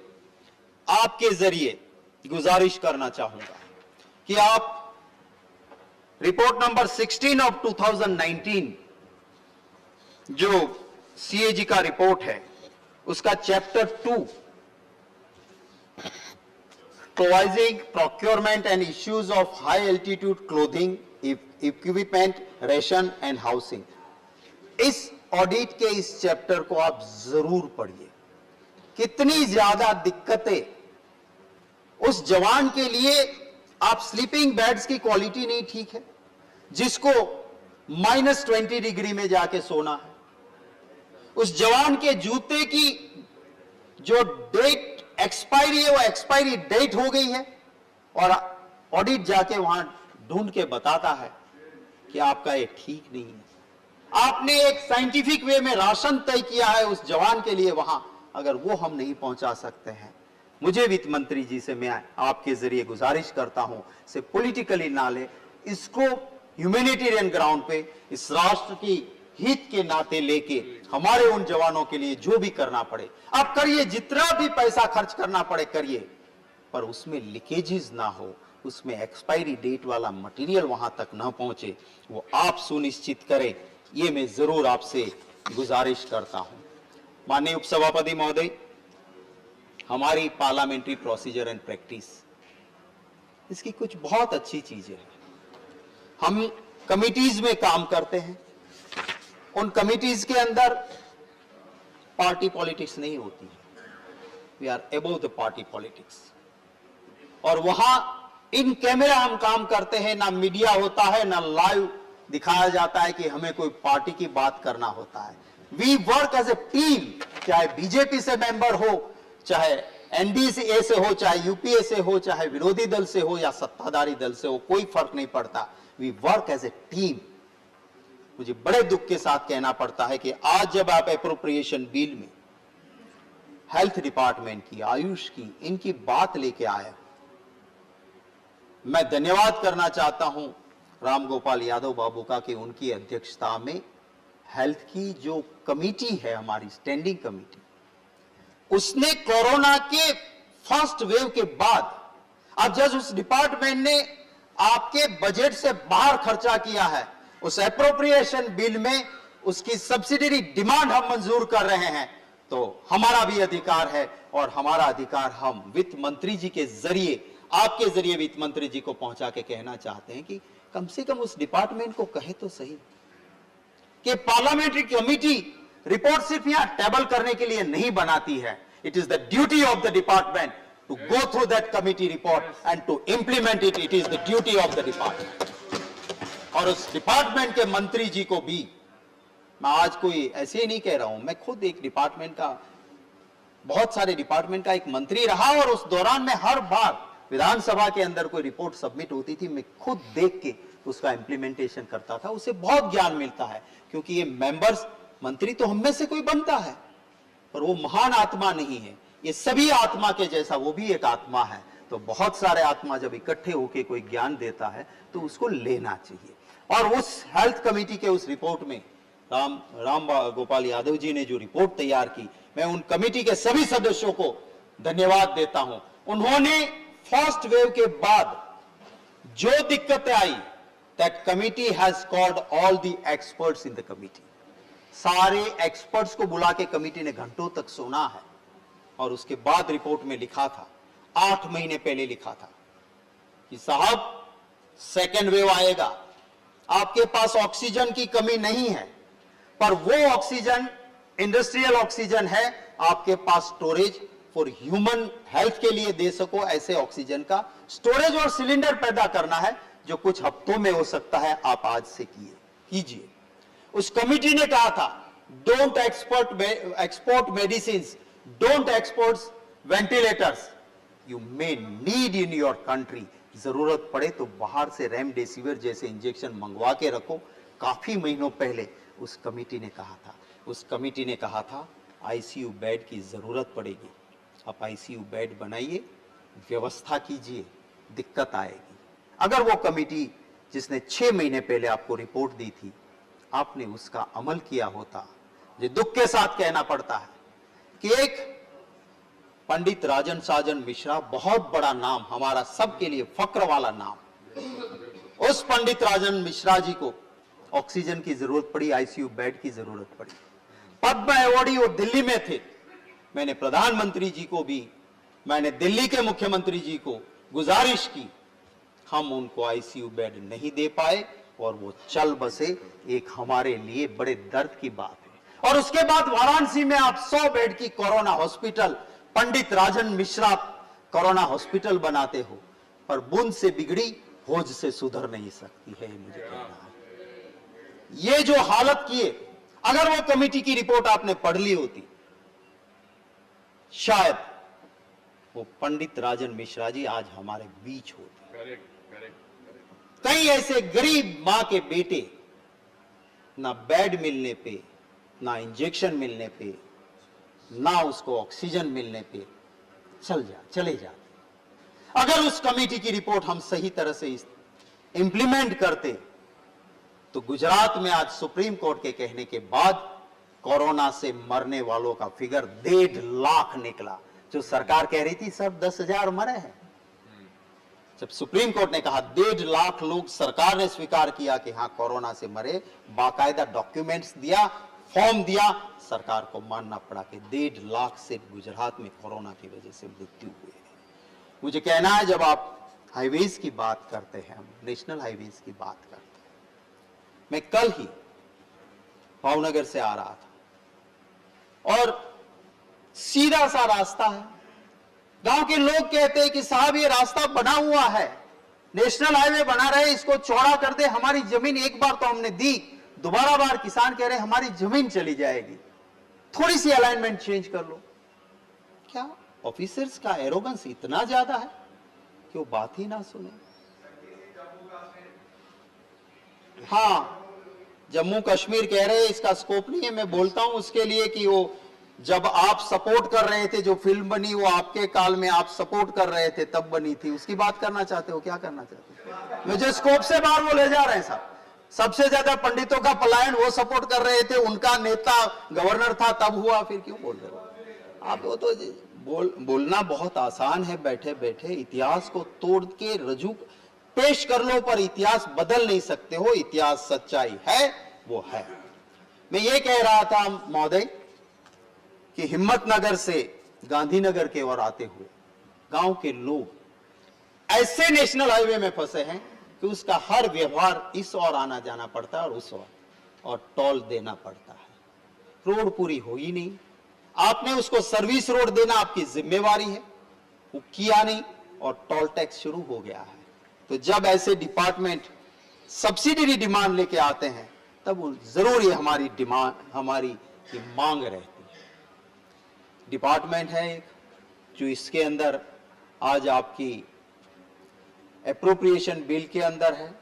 आपके जरिए गुजारिश करना चाहूंगा कि आप रिपोर्ट नंबर 16 ऑफ 2019 जो सीएजी का रिपोर्ट है उसका chapter 2 providing procurement and issues of high altitude clothing, equipment, ration and housing, इस ऑडिट के इस चैप्टर को आप जरूर पढ़िए। कितनी ज्यादा दिक्कतें उस जवान के लिए। आप स्लीपिंग बेड्स की क्वालिटी नहीं ठीक है, जिसको -20 डिग्री में जाके सोना है। उस जवान के जूते की जो डेट एक्सपायरी है वो एक्सपायरी डेट हो गई है, और ऑडिट जाके वहां ढूंढ के बताता है कि आपका ये ठीक नहीं है। आपने एक साइंटिफिक वे में राशन तय किया है उस जवान के लिए वहां, अगर वो हम नहीं पहुंचा सकते हैं, मुझे वित्त मंत्री जी से मैं आपके जरिए गुजारिश करता हूं, से पॉलिटिकली ना ले, इसको ह्यूमैनिटेरियन ग्राउंड पे इस राष्ट्र की हित के नाते लेके हमारे उन जवानों के लिए जो भी करना पड़े आप करिए, जितना भी पैसा खर्च करना पड़े करिए, पर उसमें लीकेजेस ना हो, उसमें एक्सपायरी डेट वाला मटेरियल वहां तक ना पहुंचे, वो आप सुनिश्चित करें, ये मैं जरूर आपसे गुजारिश करता हूं। माननीय उपसभापति महोदय, हमारी पार्लियामेंट्री प्रोसीजर एंड प्रैक्टिस, इसकी कुछ बहुत अच्छी चीजें हैं। हम कमिटीज में काम करते हैं, उन कमिटीज के अंदर पार्टी पॉलिटिक्स नहीं होती है, we are above the party politics, और वहां इन कैमरा हम काम करते हैं, ना मीडिया होता है, ना लाइव दिखाया जाता है कि हमें कोई पार्टी की बात करना होता है। We work as a team, चाहे बीजेपी से मेंबर हो, चाहे एनडीए से हो, चाहे यूपीए से हो, चाहे विरोधी दल से हो या सत्ताधारी दल से हो, कोई फर्क नहीं पड़ता। We work as a team. मुझे बड़े दुख के साथ कहना पड़ता है कि आज जब आप एप्रोप्रिएशन बिल में हेल्थ डिपार्टमेंट की, आयुष की, इनकी बात लेके आए, मैं धन्यवाद करना चाहता हूं राम गोपाल यादव बाबू का कि उनकी अध्यक्षता में हेल्थ की जो कमेटी है, हमारी स्टैंडिंग कमेटी, उसने कोरोना के फर्स्ट वेव के बाद, अब जब उस डिपार्टमेंट ने आपके बजट से बाहर खर्चा किया है, उस एप्रोप्रिएशन बिल में उसकी सब्सिडरी डिमांड हम मंजूर कर रहे हैं, तो हमारा भी अधिकार है और हमारा अधिकार हम वित्त मंत्री जी के जरिए, आपके जरिए वित्त मंत्री जी को पहुंचा के कहना चाहते हैं कि कम से कम उस डिपार्टमेंट को कहे तो सही कि पार्लियामेंट्री कमेटी रिपोर्ट सिर्फ यहां टेबल करने के लिए नहीं बनाती है। It is the duty of the department to go through that committee report and to implement it. It is the duty of the department. और उस डिपार्टमेंट के मंत्री जी को भी, मैं आज कोई ऐसे ही नहीं कह रहा हूं, मैं खुद एक डिपार्टमेंट का, बहुत सारे डिपार्टमेंट का एक मंत्री रहा और उस दौरान में हर बार विधानसभा के अंदर कोई रिपोर्ट सबमिट होती थी, मैं खुद देख के उसका इंप्लीमेंटेशन करता था। उससे बहुत ज्ञान मिलता है, क्योंकि ये मेंबर्स, मंत्री तो हम में से कोई बनता है, पर वो महान आत्मा नहीं है, ये सभी आत्मा के जैसा वो भी एक आत्मा है। तो बहुत सारे आत्मा जब इकट्ठे होकर कोई ज्ञान देता है तो उसको लेना चाहिए। और उस हेल्थ कमेटी के उस रिपोर्ट में राम गोपाल यादव जी ने जो रिपोर्ट तैयार की, मैं उन कमेटी के सभी सदस्यों को धन्यवाद देता हूं। उन्होंने फर्स्ट वेव के बाद जो दिक्कतें आई, that committee has called all the experts in the committee. सारे एक्सपर्ट्स को बुला के कमिटी ने घंटों तक सुना है और उसके बाद रिपोर्ट में लिखा था, 8 महीने पहले लिखा था कि साहब सेकेंड वेव आएगा, आपके पास ऑक्सीजन की कमी नहीं है, पर वो ऑक्सीजन इंडस्ट्रियल ऑक्सीजन है, आपके पास स्टोरेज फॉर ह्यूमन हेल्थ के लिए दे सको, ऐसे ऑक्सीजन का स्टोरेज और सिलेंडर पैदा करना है जो कुछ हफ्तों में हो सकता है, आप आज से कीजिए। उस कमिटी ने कहा था, don't export medicine, don't export ventilators, you may need in your country. जरूरत पड़े तो बाहर से रेमडेसिविर जैसे इंजेक्शन मंगवा के रखो। काफी महीनों पहले उस कमिटी ने कहा था, उस कमिटी ने कहा था आईसीयू बेड की जरूरत पड़ेगी, आप आईसीयू बेड बनाइए, व्यवस्था कीजिए, दिक्कत आएगी। अगर वो कमिटी जिसने 6 महीने पहले आपको रिपोर्ट दी थी, आपने उसका अमल किया होता, ये दुख के साथ कहना पड़ता है कि एक पंडित राजन साजन मिश्रा, बहुत बड़ा नाम, हमारा सबके लिए फक्र वाला नाम, उस पंडित राजन मिश्रा जी को ऑक्सीजन की जरूरत पड़ी, आईसीयू बेड की जरूरत पड़ी। पद्म अवॉर्डी वो दिल्ली में थे, मैंने प्रधानमंत्री जी को भी, मैंने दिल्ली के मुख्यमंत्री जी को गुजारिश की, हम उनको आईसीयू बेड नहीं दे पाए और वो चल बसे। एक हमारे लिए बड़े दर्द की बात है। और उसके बाद वाराणसी में आप 100 बेड की कोरोना हॉस्पिटल, पंडित राजन मिश्रा कोरोना हॉस्पिटल बनाते हो, पर बूंद से बिगड़ी होज से सुधर नहीं सकती है, मुझे कहना है। ये जो हालत किए, अगर वो कमेटी की रिपोर्ट आपने पढ़ ली होती, शायद वो पंडित राजन मिश्रा जी आज हमारे बीच होते। कई ऐसे गरीब मां के बेटे ना बेड मिलने पे, ना इंजेक्शन मिलने पे, ना उसको ऑक्सीजन मिलने पे चले जाते। अगर उस कमेटी की रिपोर्ट हम सही तरह से इंप्लीमेंट करते तो गुजरात में आज सुप्रीम कोर्ट के कहने के बाद कोरोना से मरने वालों का फिगर 1.5 लाख निकला। जो सरकार कह रही थी सब 10,000 मरे हैं, जब सुप्रीम कोर्ट ने कहा 1.5 लाख लोग, सरकार ने स्वीकार किया कि हाँ कोरोना से मरे, बाकायदा डॉक्यूमेंट्स दिया, फॉर्म दिया, सरकार को मानना पड़ा कि 1.5 लाख से गुजरात में कोरोना की वजह से मृत्यु हुई है। मुझे कहना है, जब आप हाईवेज की बात करते हैं, हम नेशनल हाईवेज की बात करते हैं, मैं कल ही भावनगर से आ रहा था और सीधा सा रास्ता है, गांव के लोग कहते हैं कि साहब ये रास्ता बना हुआ है, नेशनल हाईवे बना रहे, इसको चौड़ा कर दे, हमारी जमीन एक बार तो हमने दी, दोबारा बार किसान कह रहे हमारी जमीन चली जाएगी, थोड़ी सी अलाइनमेंट चेंज कर लो। क्या ऑफिसर्स का एरोगेंस इतना ज्यादा है कि वो बात ही ना सुने? हाँ, जम्मू कश्मीर कह रहे हैं इसका स्कोप नहीं है। मैं बोलता हूं उसके लिए कि वो जब आप सपोर्ट कर रहे थे, जो फिल्म बनी वो आपके काल में आप सपोर्ट कर रहे थे तब बनी थी, उसकी बात करना चाहते हो? क्या करना चाहते हो? मुझे स्कोप से बाहर वो ले जा रहे हैं साहब। सबसे ज्यादा पंडितों का पलायन वो सपोर्ट कर रहे थे, उनका नेता गवर्नर था तब हुआ, फिर क्यों बोल रहे हो आप? वो तो बोलना बहुत आसान है, बैठे बैठे इतिहास को तोड़ के रजू पेश कर लो, पर इतिहास बदल नहीं सकते हो। इतिहास सच्चाई है, वो है। मैं ये कह रहा था महोदय कि हिम्मतनगर से गांधीनगर के ओर आते हुए गांव के लोग ऐसे नेशनल हाईवे में फंसे हैं कि उसका हर व्यवहार इस ओर आना जाना पड़ता है और उस ओर, और टोल देना पड़ता है। रोड पूरी हो ही नहीं, आपने उसको सर्विस रोड देना आपकी जिम्मेवारी है, वो किया नहीं और टोल टैक्स शुरू हो गया है। तो जब ऐसे डिपार्टमेंट सब्सिडी डिमांड लेके आते हैं तब जरूर ये हमारी डिमांड, हमारी मांग रहती है। डिपार्टमेंट है एक जो इसके अंदर आज आपकी एप्रोप्रिएशन बिल के अंदर है।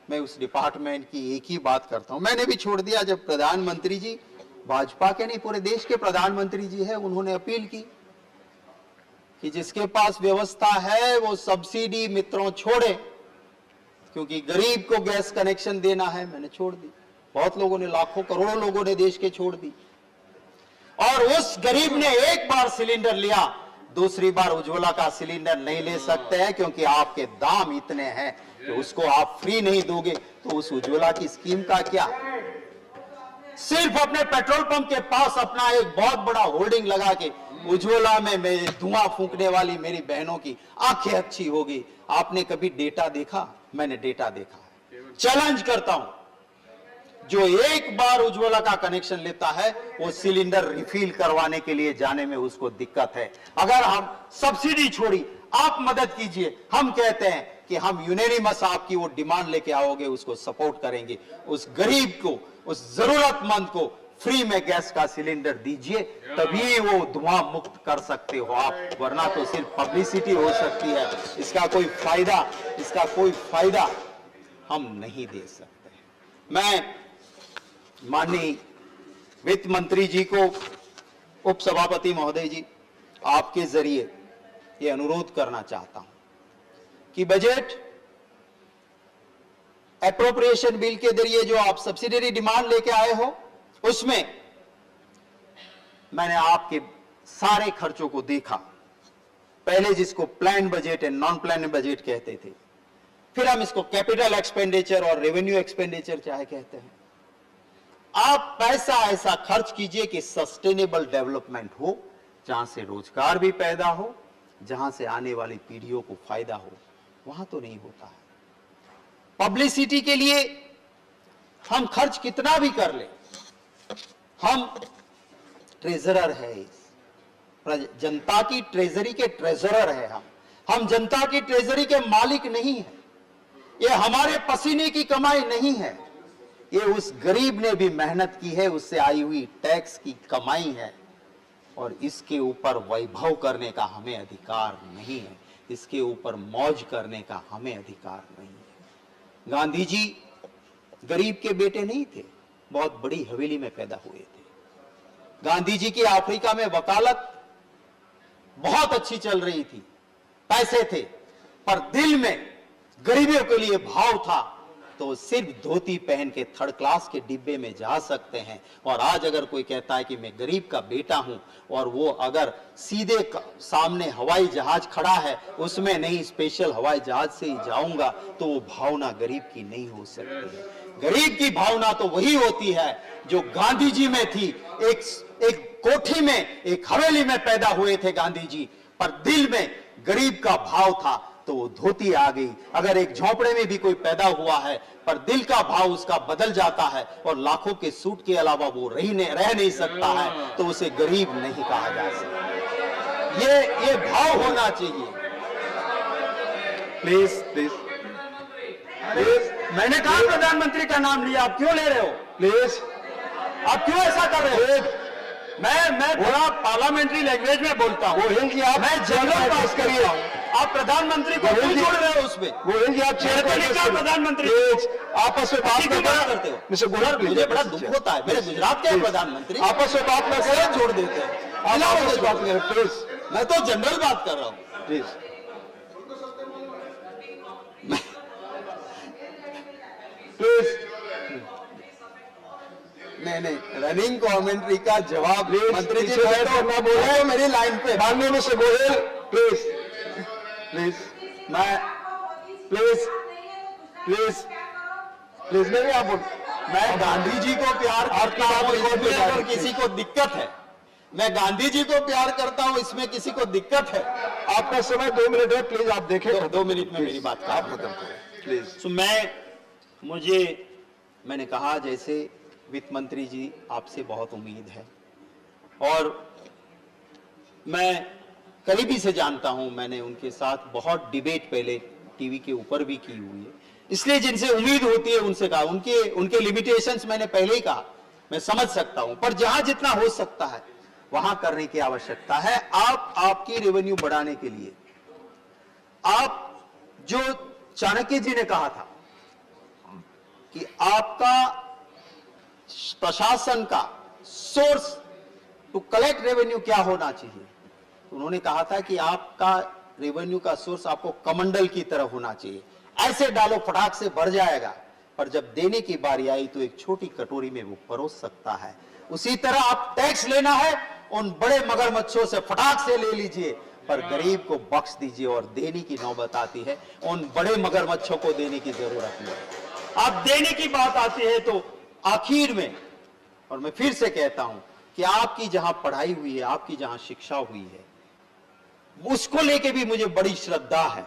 मैं उस डिपार्टमेंट की एक ही बात करता हूं, मैंने भी छोड़ दिया। जब प्रधानमंत्री जी, भाजपा के नहीं पूरे देश के प्रधानमंत्री जी है, उन्होंने अपील की कि जिसके पास व्यवस्था है वो सब्सिडी मित्रों छोड़े, क्योंकि गरीब को गैस कनेक्शन देना है। मैंने छोड़ दी, बहुत लोगों ने, लाखों करोड़ों लोगों ने देश के छोड़ दी। और उस गरीब ने एक बार सिलेंडर लिया, दूसरी बार उज्ज्वला का सिलेंडर नहीं ले सकते हैं, क्योंकि आपके दाम इतने हैं कि उसको आप फ्री नहीं दोगे तो उस उज्ज्वला की स्कीम का क्या? सिर्फ अपने पेट्रोल पंप के पास अपना एक बहुत बड़ा होर्डिंग लगा के उज्ज्वला में मेरे धुआं फूंकने वाली मेरी बहनों की आंखें अच्छी होगी। आपने कभी डेटा देखा? मैंने डेटा देखा है। चैलेंज करता हूं, जो एक बार उज्ज्वला का कनेक्शन लेता है वो सिलेंडर रिफिल करवाने के लिए जाने में उसको दिक्कत है। अगर हम सब्सिडी छोड़ी, आप मदद कीजिए, हम कहते हैं कि हम यूनेनिमस आपकी वो डिमांड लेके आओगे उसको सपोर्ट करेंगे। उस गरीब को, उस जरूरतमंद को फ्री में गैस का सिलेंडर दीजिए, तभी वो धुआं मुक्त कर सकते हो आप, वरना तो सिर्फ पब्लिसिटी हो सकती है। इसका कोई फायदा हम नहीं दे सकते। मैं माननीय वित्त मंत्री जी को, उप सभापति महोदय जी, आपके जरिए ये अनुरोध करना चाहता हूं कि बजट एप्रोप्रिएशन बिल के जरिए जो आप सब्सिडी डिमांड लेके आए हो, उसमें मैंने आपके सारे खर्चों को देखा। पहले जिसको plan budget and non plan budget कहते थे, फिर हम इसको कैपिटल एक्सपेंडिचर और रेवेन्यू एक्सपेंडिचर चाहे कहते हैं। आप पैसा ऐसा खर्च कीजिए कि सस्टेनेबल डेवलपमेंट हो, जहां से रोजगार भी पैदा हो, जहां से आने वाली पीढ़ियों को फायदा हो। वहां तो नहीं होता है। पब्लिसिटी के लिए हम खर्च कितना भी कर ले, हम ट्रेजरर है, जनता की ट्रेजरी के ट्रेजरर है। हम जनता की ट्रेजरी के मालिक नहीं है। ये हमारे पसीने की कमाई नहीं है, ये उस गरीब ने भी मेहनत की है, उससे आई हुई टैक्स की कमाई है। और इसके ऊपर वैभव करने का हमें अधिकार नहीं है, इसके ऊपर मौज करने का हमें अधिकार नहीं है। गांधी जी गरीब के बेटे नहीं थे, बहुत बड़ी हवेली में पैदा हुए थे। गांधी जी की अफ्रीका में वकालत बहुत अच्छी चल रही थी, पैसे थे, पर दिल में गरीबियों के लिए भाव था, तो सिर्फ धोती पहन के थर्ड क्लास के डिब्बे में जा सकते हैं। और आज अगर कोई कहता है कि मैं गरीब का बेटा हूं, और वो अगर सीधे सामने हवाई जहाज खड़ा है, उसमें नहीं स्पेशल हवाई जहाज से ही जाऊंगा, तो वो भावना गरीब की नहीं हो सकती है। गरीब की भावना तो वही होती है जो गांधी जी में थी। एक कोठी में, एक हवेली में पैदा हुए थे गांधी जी, पर दिल में गरीब का भाव था, तो वो धोती आ गई। अगर एक झोपड़े में भी कोई पैदा हुआ है, पर दिल का भाव उसका बदल जाता है और लाखों के सूट के अलावा वो रह नहीं सकता है, तो उसे गरीब नहीं कहा जा सकता। ये भाव होना चाहिए। प्लीज मैंने कहा प्रधानमंत्री का नाम लिया, आप क्यों ले रहे हो? प्लीज, आप क्यों ऐसा कर रहे हो? मैं थोड़ा पार्लियामेंट्री लैंग्वेज में बोलता हूँ। मैं जनरल पास करिए, आप प्रधानमंत्री को क्यों जोड़ रहे हो उसमें? आप चेयर को क्या प्रधानमंत्री आपस में बात करते हो? मिस्टर गोहर, मुझे बड़ा दुख होता है, मेरे गुजरात के प्रधानमंत्री आपस में बात न करें, जोड़ देते हैं। आपस में बात करें प्लीज, मैं तो जनरल बात कर रहा हूँ प्लीज। प्लीज नहीं, रनिंग कमेंट्री का जवाब मंत्री जी करना बोले मेरी लाइन पे माननीय मिस्टर गोयल, प्लीज प्लीज, मैं प्लीज नहीं आप मैं गांधी जी को प्यार करता हूँ, इसमें अगर किसी को दिक्कत है, मैं गांधी जी को प्यार करता हूँ, इसमें किसी को दिक्कत है? आपका समय 2 मिनट है, प्लीज आप देखें। 2 मिनट में मेरी बात आप खत्म करें प्लीज। मैंने कहा जैसे वित्त मंत्री जी आपसे बहुत उम्मीद है और मैं करीबी से जानता हूं, मैंने उनके साथ बहुत डिबेट पहले टीवी के ऊपर भी की हुई है, इसलिए जिनसे उम्मीद होती है उनसे कहा, उनके लिमिटेशंस मैंने पहले ही कहा, मैं समझ सकता हूं, पर जहां जितना हो सकता है वहां करने की आवश्यकता है। आपकी रेवेन्यू बढ़ाने के लिए आप जो चाणक्य जी ने कहा था कि आपका प्रशासन का सोर्स टू कलेक्ट रेवेन्यू क्या होना चाहिए, तो उन्होंने कहा था कि आपका रेवेन्यू का सोर्स आपको कमंडल की तरह होना चाहिए, ऐसे डालो फटाक से भर जाएगा, पर जब देने की बारी आई तो एक छोटी कटोरी में वो परोस सकता है। उसी तरह आप टैक्स लेना है, उन बड़े मगरमच्छों से फटाक से ले लीजिए, पर गरीब को बख्श दीजिए, और देने की नौबत आती है उन बड़े मगरमच्छों को देने की जरूरत नहीं। आप देने की बात आती है तो आखिर में, और मैं फिर से कहता हूं कि आपकी जहां पढ़ाई हुई है, आपकी जहां शिक्षा हुई है, उसको लेके भी मुझे बड़ी श्रद्धा है,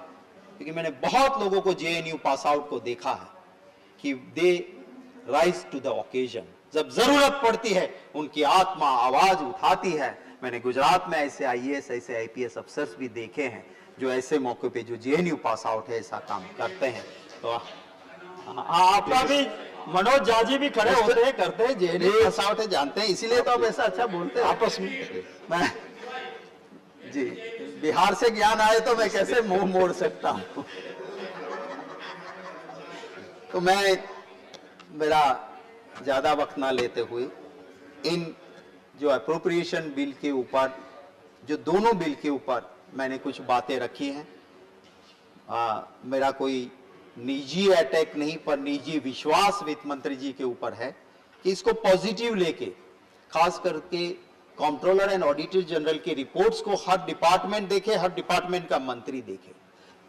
क्योंकि मैंने बहुत लोगों को जेएनयू पास आउट को देखा है कि they rise to the occasion, जब जरूरत पड़ती है उनकी आत्मा आवाज उठाती है। मैंने गुजरात में ऐसे आईएएस, ऐसे आईपीएस अफसर्स भी देखे हैं जो ऐसे मौके पे जो जेएनयू पास आउट है ऐसा काम करते हैं। तो आपका भी मनोज जाजी भी खड़े होते हैं, करते हैं, जेएनयू पास आउट है, जानते हैं, इसीलिए तो आप ऐसा अच्छा बोलते हैं आपस में। मैं जी बिहार से ज्ञान आए तो मैं कैसे मुंह मोड़ सकता हूं। तो मैं मेरा ज्यादा वक्त ना लेते हुए इन जो अप्रोप्रिएशन बिल के ऊपर, जो दोनों बिल के ऊपर मैंने कुछ बातें रखी हैं। मेरा कोई निजी अटैक नहीं, पर निजी विश्वास वित्त मंत्री जी के ऊपर है कि इसको पॉजिटिव लेके, खास करके कंट्रोलर एंड ऑडिटर जनरल की रिपोर्ट्स को हर डिपार्टमेंट देखे, हर डिपार्टमेंट का मंत्री देखे।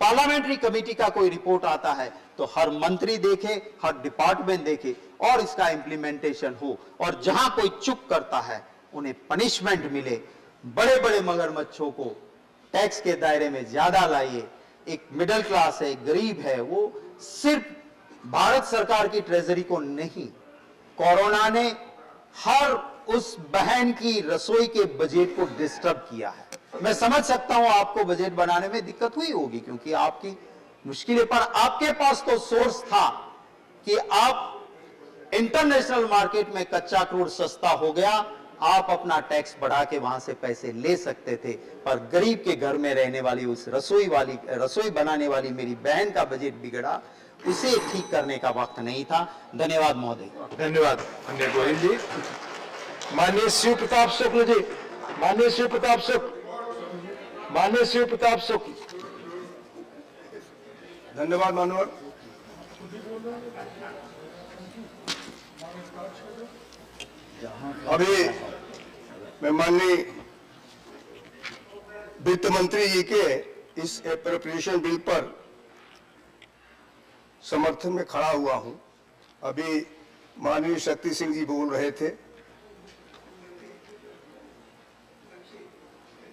पार्लियामेंट्री कमेटी का कोई रिपोर्ट आता है तो हर मंत्री देखे, हर डिपार्टमेंट देखे, और इसका इंप्लीमेंटेशन हो, और जहां कोई चूक करता है उन्हें पनिशमेंट मिले। बड़े बड़े मगरमच्छों को टैक्स के दायरे में ज्यादा लाइए। एक मिडिल क्लास है, गरीब है, वो सिर्फ भारत सरकार की ट्रेजरी को नहीं, कोरोना ने हर उस बहन की रसोई के बजट को डिस्टर्ब किया है। मैं समझ सकता हूं आपको बजट बनाने में दिक्कत हुई होगी, क्योंकि आपकी मुश्किलें, पर आपके पास तो सोर्स था कि आप इंटरनेशनल मार्केट में कच्चा क्रूड सस्ता हो गया, आप अपना टैक्स बढ़ा के वहां से पैसे ले सकते थे, पर गरीब के घर में रहने वाली उस रसोई बनाने वाली मेरी बहन का बजट बिगड़ा, उसे ठीक करने का वक्त नहीं था। धन्यवाद महोदय। धन्यवाद माननीय गोयल जी। माननीय शिव प्रताप शुक्ल जी, माननीय शिव प्रताप शुक्ल, माननीय शिव प्रताप शुक्ल। धन्यवाद माननीय। अभी मैं माननीय वित्त मंत्री जी के इस एप्रोप्रिएशन बिल पर समर्थन में खड़ा हुआ हूं। अभी माननीय शक्ति सिंह जी बोल रहे थे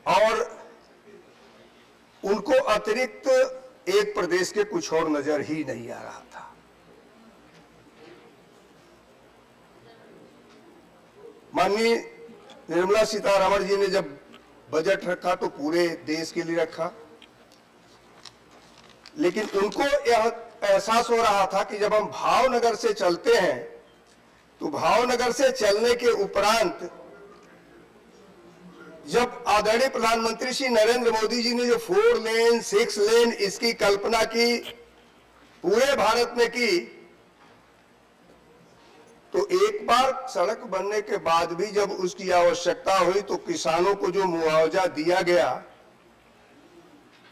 और उनको अतिरिक्त एक प्रदेश के कुछ और नजर ही नहीं आ रहा था। माननीय निर्मला सीतारमण जी ने जब बजट रखा तो पूरे देश के लिए रखा, लेकिन उनको यह एहसास हो रहा था कि जब हम भावनगर से चलते हैं तो भावनगर से चलने के उपरांत जब आदरणीय प्रधानमंत्री श्री नरेंद्र मोदी जी ने जो 4 लेन 6 लेन इसकी कल्पना की, पूरे भारत में की, तो एक बार सड़क बनने के बाद भी जब उसकी आवश्यकता हुई तो किसानों को जो मुआवजा दिया गया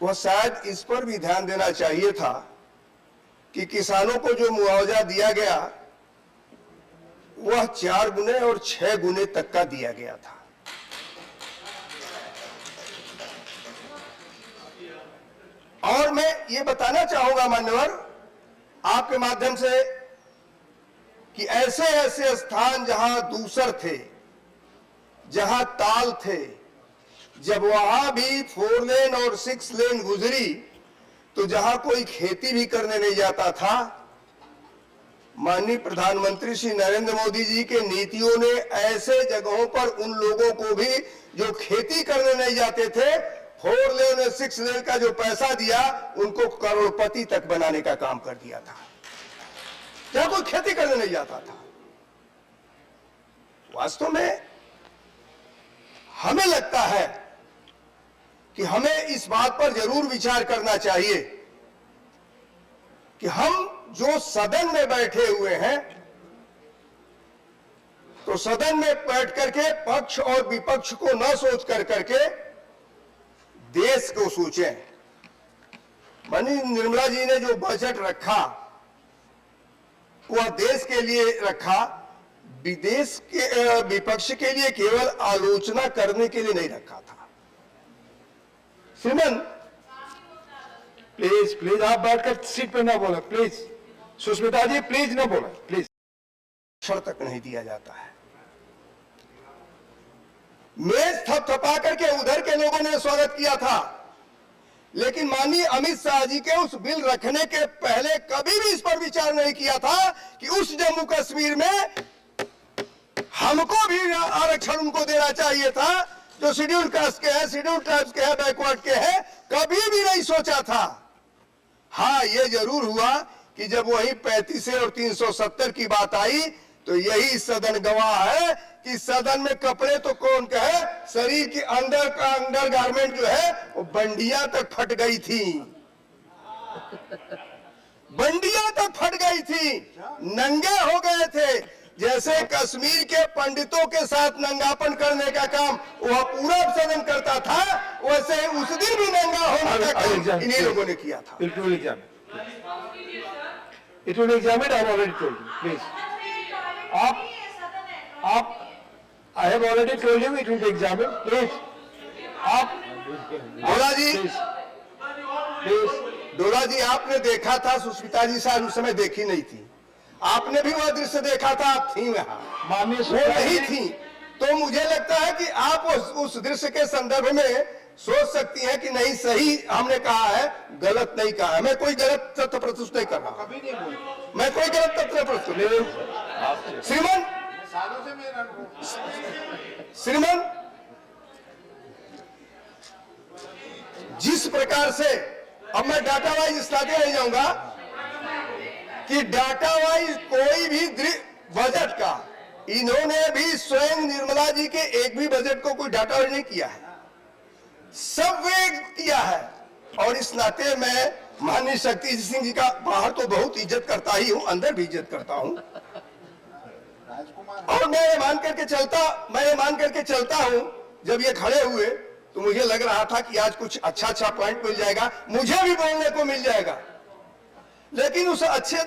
वह शायद इस पर भी ध्यान देना चाहिए था कि किसानों को जो मुआवजा दिया गया वह 4 गुने और 6 गुने तक का दिया गया था। और मैं ये बताना चाहूंगा मान्यवर आपके माध्यम से कि ऐसे ऐसे स्थान जहां दूसर थे, जहां ताल थे, जब वहां भी 4 लेन और 6 लेन गुजरी तो जहां कोई खेती भी करने नहीं जाता था, माननीय प्रधानमंत्री श्री नरेंद्र मोदी जी के नीतियों ने ऐसे जगहों पर उन लोगों को भी जो खेती करने नहीं जाते थे 4 लेन और 6 लेन का जो पैसा दिया उनको करोड़पति तक बनाने का काम कर दिया था, जहां कोई खेती करने नहीं जाता था। वास्तव में हमें लगता है कि हमें इस बात पर जरूर विचार करना चाहिए कि हम जो सदन में बैठे हुए हैं तो सदन में बैठ करके पक्ष और विपक्ष को न सोच करके देश को सोचें। माननीय निर्मला जी ने जो बजट रखा वह देश के लिए रखा, विदेश के विपक्ष के लिए केवल आलोचना करने के लिए नहीं रखा था। श्रीमान प्लीज प्लीज आप बैठकर सीट पे ना बोले, प्लीज सुष्मिता जी प्लीज ना बोले, प्लीज। क्षण तक नहीं दिया जाता है। मेज थपथपा करके उधर के लोगों ने स्वागत किया था, लेकिन माननीय अमित शाह जी के उस बिल रखने के पहले कभी भी इस पर विचार नहीं किया था कि उस जम्मू कश्मीर में हमको भी आरक्षण उनको देना चाहिए था जो शेड्यूल कास्ट के हैं, शेड्यूल ट्राइब्स के हैं, बैकवर्ड के हैं, कभी भी नहीं सोचा था। हाँ, ये जरूर हुआ कि जब वही 35 और 370 की बात आई तो यही सदन गवाह है कि सदन में कपड़े तो कौन का है, शरीर के अंदर का अंडर गारमेंट जो है वो बंडियां तक फट गई थी, बंडियां तक फट गई थी, नंगे हो गए थे। जैसे कश्मीर के पंडितों के साथ नंगापन करने का काम वह पूरा सदन करता था, वैसे उस दिन भी नंगा होने का काम इन्हीं लोगों ने किया था। It will examine. It will examine. I have already told you. Please. आप I have already told you it will be examined. Please. आप डोला जी, डोला जी आपने देखा था, सुष्मिता जी शायद उस समय देखी नहीं थी, आपने भी वह दृश्य देखा था, आप थी वहां, माननीय वो नहीं थी, तो मुझे लगता है कि आप उस दृश्य के संदर्भ में सोच सकती हैं कि नहीं सही हमने कहा है, गलत नहीं कहा है। मैं कोई गलत तथ्य प्रस्तुत नहीं कर रहा, कभी नहीं बोली मैं कोई गलत तथ्य प्रस्तुत नहीं। श्रीमान जिस प्रकार से, अब मैं डाटा वाइज स्टार्टिंग नहीं जाऊंगा कि डाटा वाइज कोई भी बजट का, इन्होंने भी स्वयं निर्मला जी के एक भी बजट को कोई डाटा वाइज नहीं किया है, सब वे किया है। और इस नाते मैं माननीय शक्ति सिंह जी का बाहर तो बहुत इज्जत करता ही हूं, अंदर भी इज्जत करता हूं, और मैं ये मान करके चलता हूं। जब ये खड़े हुए तो मुझे लग रहा था कि आज कुछ अच्छा पॉइंट मिल जाएगा, मुझे भी बोलने को मिल जाएगा, लेकिन उस अच्छे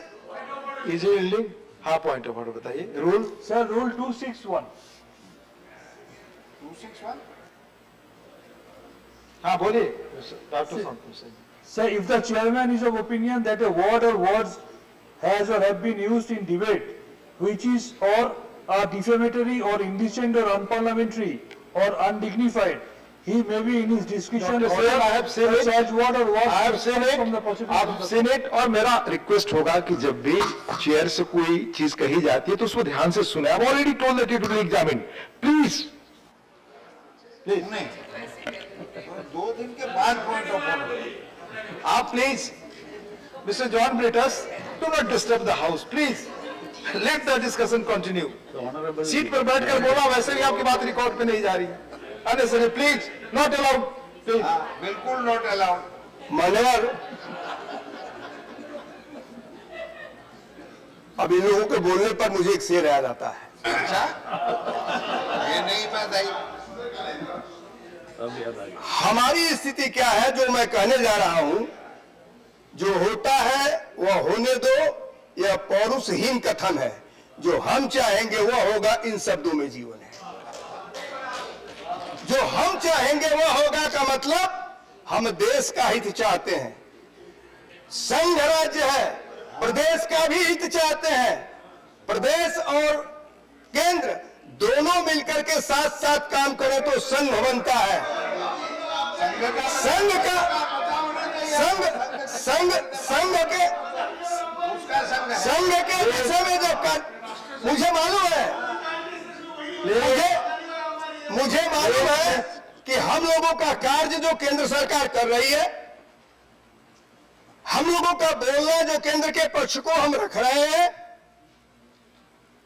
इजी बिल्डिंग। हाँ, पॉइंट ऑफ ऑर्डर बताइए। Rule sir, rule 261। हाँ बोलिए doctor. Sir, if the chairman is of opinion that a word or words has or have been used in debate which is or are defamatory or indecent or unparliamentary or undignified, he may be in his discretion Dr. Sir, I have seen it. such word or words I have seen from the it. prosecution. आप seen it। और मेरा request होगा कि जब भी chair से कोई चीज कही जाती है तो उसको ध्यान से सुने। I've already told that it will be examined. Please. नहीं, 2 दिन के बाद पॉइंट ऑफ ऑर्डर। आप please Mr. John Britus, do not disturb the house, please. Let the discussion continue. Seat पर बैठकर बोला, वैसे भी आपकी बात रिकॉर्ड पे नहीं जा रही है. Unnecessary, please, not allowed. Please. बिल्कुल नॉट अलाउड. मान्यवर, अब इन लोगों के बोलने पर मुझे एक शेर याद आता है. अच्छा, ये नहीं पता ही. हमारी स्थिति क्या है जो मैं कहने जा रहा हूं, जो होता है वह होने दो, यह पौरुषहीन कथन है. जो हम चाहेंगे वह होगा, इन शब्दों में जीवन है. जो हम चाहेंगे वह होगा का मतलब हम देश का हित चाहते हैं. संघ राज्य है, प्रदेश का भी हित चाहते हैं. प्रदेश और केंद्र दोनों मिलकर के साथ साथ काम करें तो संघ बनता है. संघ का संघ के विषय में जब मुझे मालूम है, मुझे मालूम है कि हम लोगों का कार्य जो केंद्र सरकार कर रही है, हम लोगों का बोलना जो केंद्र के पक्ष को हम रख रहे हैं,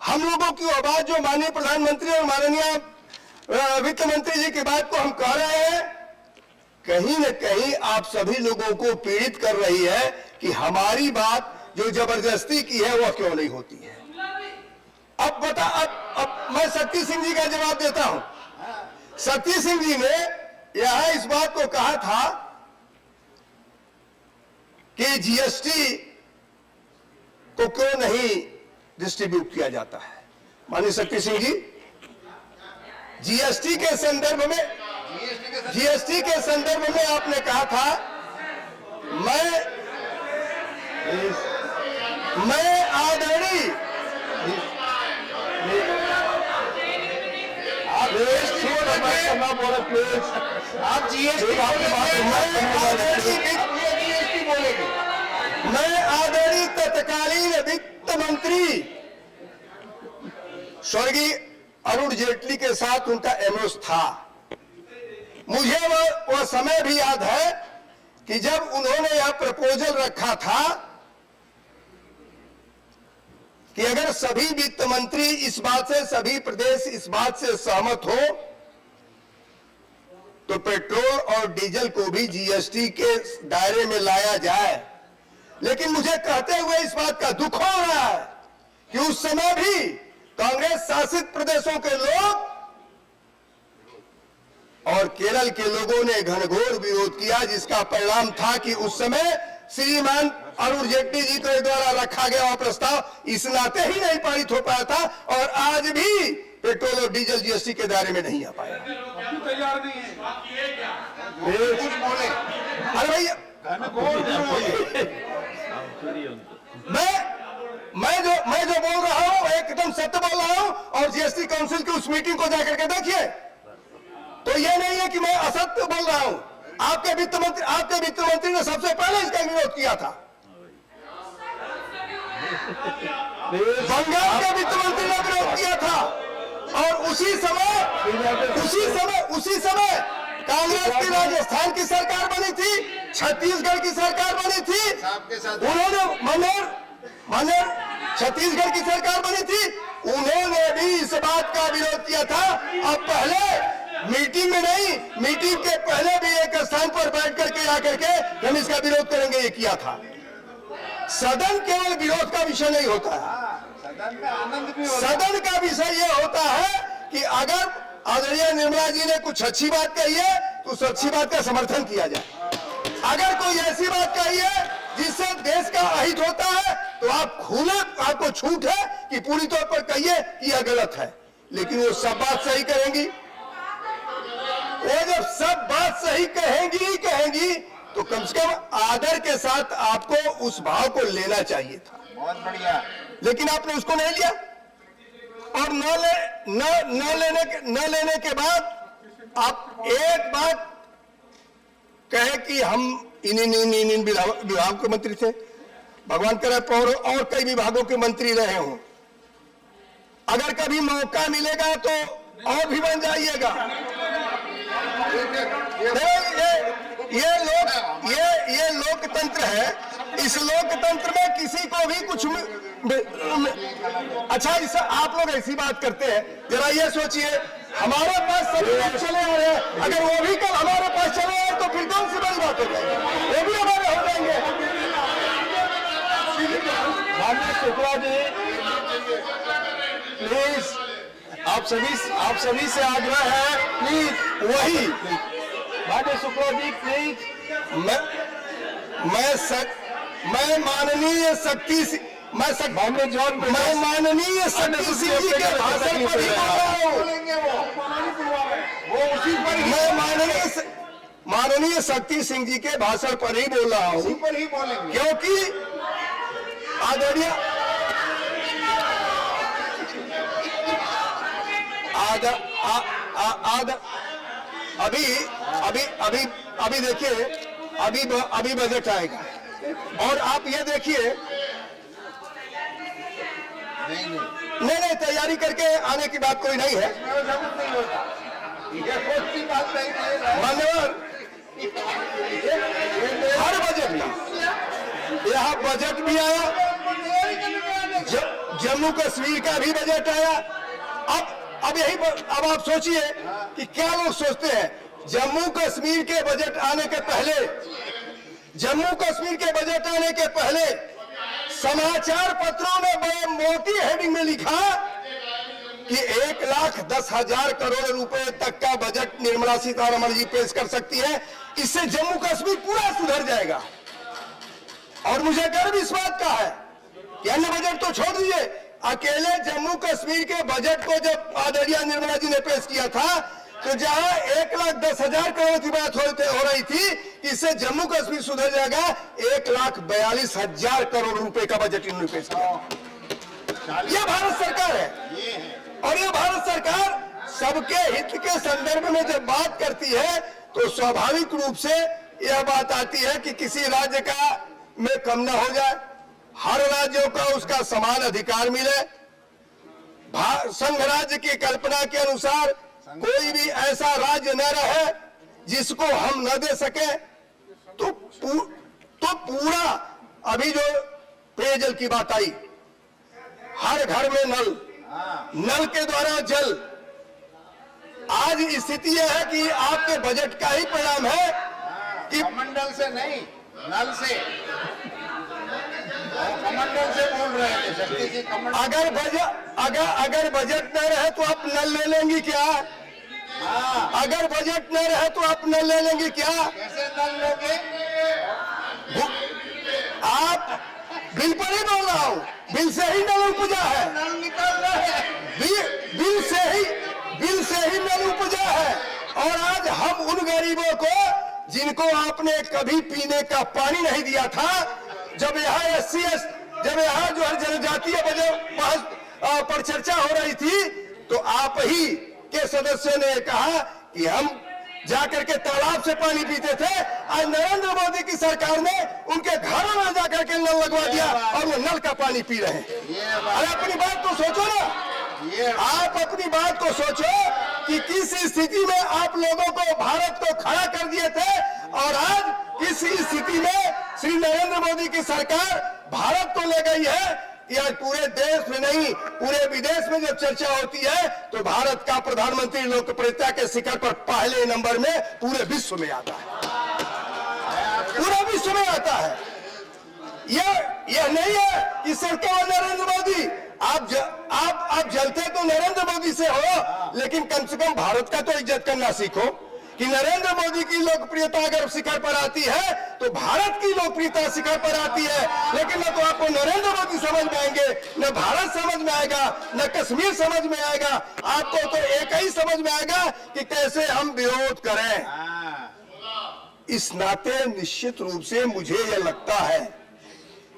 हम लोगों की आवाज जो माननीय प्रधानमंत्री और माननीय वित्त मंत्री जी की बात को हम कह रहे हैं, कहीं न कहीं आप सभी लोगों को पीड़ित कर रही है कि हमारी बात जो जबरदस्ती की है वह क्यों नहीं होती है. अब मैं शक्ति सिंह जी का जवाब देता हूं. शक्ति सिंह जी ने यहां इस बात को कहा था कि जीएसटी को क्यों नहीं डिस्ट्रीब्यूट किया जाता है. माननीय शक्ति सिंह जी, जीएसटी के संदर्भ में आपने कहा था, मैं आदरणीय आप जीएसटी बोलेंगे. मैं आदरणीय तत्कालीन वित्त मंत्री स्वर्गीय अरुण जेटली के साथ उनका एमओएस था. मुझे वह समय भी याद है कि जब उन्होंने यह प्रपोजल रखा था कि अगर सभी वित्त मंत्री इस बात से, सभी प्रदेश इस बात से सहमत हो तो पेट्रोल और डीजल को भी जीएसटी के दायरे में लाया जाए. लेकिन मुझे कहते हुए इस बात का दुख हो रहा है कि उस समय भी कांग्रेस शासित प्रदेशों के लोग और केरल के लोगों ने घनघोर विरोध किया, जिसका परिणाम था कि उस समय श्रीमान अरुण जेटली जी के द्वारा रखा गया प्रस्ताव इस नाते ही नहीं पारित हो पाया था और आज भी पेट्रोल और डीजल जीएसटी के दायरे में नहीं आ पाया. तैयार नहीं है. अरे भैया, मैं जो बोल रहा हूं एकदम सत्य बोल रहा हूं. और जीएसटी काउंसिल की उस मीटिंग को जाकर के देखिए, तो ये नहीं है कि मैं असत्य बोल रहा हूं. आपके वित्त मंत्री ने सबसे पहले इसका विरोध किया था. बंगाल के वित्त मंत्री ने विरोध किया था और उसी समय कांग्रेस की राजस्थान की सरकार बनी थी, छत्तीसगढ़ की सरकार बनी थी. उन्होंने छत्तीसगढ़ की सरकार बनी थी, उन्होंने भी इस बात का विरोध किया था. अब पहले मीटिंग में नहीं, मीटिंग के पहले भी एक स्थान पर बैठ करके आकर के हम इसका विरोध करेंगे, ये किया था. सदन केवल विरोध का विषय नहीं होता है. सदन का विषय ये होता है कि अगर आदरणीय निर्मला जी ने कुछ अच्छी बात कही है तो उस अच्छी बात का समर्थन किया जाए. अगर कोई ऐसी बात कही है जिससे देश का अहित होता है तो आपको छूट है कि पूरी तौर पर कहिए कि यह गलत है. लेकिन वो सब बात सही करेंगी, वो जब सब बात सही कहेंगी तो कम से कम आदर के साथ आपको उस भाव को लेना चाहिए था. बहुत बढ़िया. लेकिन आपने उसको नहीं लिया और न लेने के बाद आप एक बात कहे कि हम इन विभागों के मंत्री थे. भगवान करे और कई विभागों के मंत्री रहे हों. अगर कभी मौका मिलेगा तो और भी बन जाइएगा. ये लोकतंत्र है. इस लोकतंत्र में किसी को भी कुछ अच्छा, इस आप लोग ऐसी बात करते हैं, जरा ये सोचिए, हमारे पास सभी लोग चले आ रहे हैं, अगर वो भी कल हमारे पास चले आए तो फिर कौन सी बड़ी बात हो जाएगी, वो भी हमारे हो जाएंगे। माननीय शुक्ला जी, प्लीज आप सभी से आग्रह है, प्लीज वही माननीय शुक्ला जी, प्लीज मैं माननीय शक्ति मैं माननीय शक्ति सिंह जी के भाषण पर ही बोल रहा हूँ, मैं माननीय शक्ति सिंह जी के भाषण पर ही बोल रहा हूँ, क्योंकि आदरणीय अभी देखिए, अभी बजट आएगा और आप ये देखिए, नहीं तैयारी करके आने की बात कोई नहीं है मान्यवर। हर बजट में यहाँ बजट भी आया, जम्मू कश्मीर का भी बजट आया। अब आप सोचिए कि क्या लोग सोचते हैं, जम्मू कश्मीर के बजट आने के पहले समाचार पत्रों में बड़े मोटी हेडिंग में लिखा कि 1,10,000 करोड़ रुपए तक का बजट निर्मला सीतारमण जी पेश कर सकती है, इससे जम्मू कश्मीर पूरा सुधर जाएगा। और मुझे गर्व इस बात का है कि अन्य बजट तो छोड़ दीजिए, अकेले जम्मू कश्मीर के बजट को जब आदरणीय निर्मला जी ने पेश किया था, तो जहां 1,10,000 करोड़ की बात हो रही थी, इससे जम्मू कश्मीर सुधर जाएगा, 1,42,000 करोड़ रुपए का बजट इन्होंने पेश किया। यह भारत सरकार है, और यह भारत सरकार सबके हित के संदर्भ में जब बात करती है, तो स्वाभाविक रूप से यह बात आती है कि किसी राज्य का में कम न हो जाए, हर राज्यों का उसका समान अधिकार मिले। संघ राज्य की कल्पना के अनुसार कोई भी ऐसा राज्य न रहे जिसको हम न दे सके, तो पूरा अभी जो पेयजल की बात आई, हर घर में नल के द्वारा जल, आज स्थिति यह है कि आपके बजट का ही परिणाम है कि कमंडल से नहीं, नल से, कमंडल से बोल रहे थे, शक्ति जी कमंडल। अगर बजट न रहे तो आप नल ले लेंगी क्या? अगर बजट न रहे तो आप नल ले लेंगी क्या? कैसे नल लोगे? आप बिल पर ही बोल रहा हूँ, बिल से ही नल उपजा है, नल निकल रहे हैं, बिल से ही नल उपजा है। और आज हम उन गरीबों को, जिनको आपने कभी पीने का पानी नहीं दिया था, जब यहाँ जो है जनजातीय बजट पर चर्चा हो रही थी, तो आप ही के सदस्यों ने कहा कि हम जाकर के तालाब से पानी पीते थे। आज नरेंद्र मोदी की सरकार ने उनके घरों में जाकर के नल लगवा दिया और वो नल का पानी पी रहे हैं। अरे अपनी बात तो सोचो ना, आप अपनी बात को सोचो कि किस स्थिति में आप लोगों को, भारत को खड़ा कर दिए थे, और आज इस स्थिति में श्री नरेंद्र मोदी की सरकार भारत को ले गई है कि आज पूरे देश में नहीं, पूरे विदेश में जब चर्चा होती है, तो भारत का प्रधानमंत्री लोकप्रियता के शिखर पर पहले नंबर में पूरे विश्व में आता है, पूरे विश्व में आता है। यह नहीं है कि सर केवल नरेंद्र मोदी, आप जलते तो नरेंद्र मोदी से हो, लेकिन कम से कम भारत का तो इज्जत करना सीखो कि नरेंद्र मोदी की लोकप्रियता अगर शिखर पर आती है, तो भारत की लोकप्रियता शिखर पर आती है। लेकिन न तो आपको नरेंद्र मोदी समझ में आएंगे, न भारत समझ में आएगा, न कश्मीर समझ में आएगा, आपको तो एक ही समझ में आएगा कि कैसे हम विरोध करें। इस नाते निश्चित रूप से मुझे यह लगता है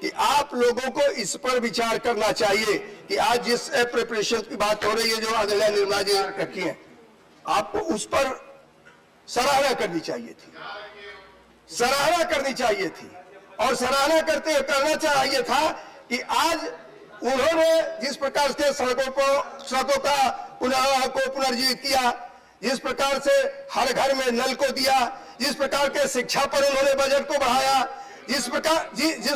कि आप लोगों को इस पर विचार करना चाहिए कि आज जिस प्रिपरेशन की बात हो रही है, जो आदरणीय निर्मला जी रखी है, आपको उस पर सराहना करनी चाहिए थी, सराहना करनी चाहिए थी, और सराहना करना चाहिए था कि आज उन्होंने जिस प्रकार से सड़कों का पुनर्जीवित किया, जिस प्रकार से हर घर में नल को दिया, जिस प्रकार के शिक्षा पर उन्होंने बजट को बढ़ाया, जिस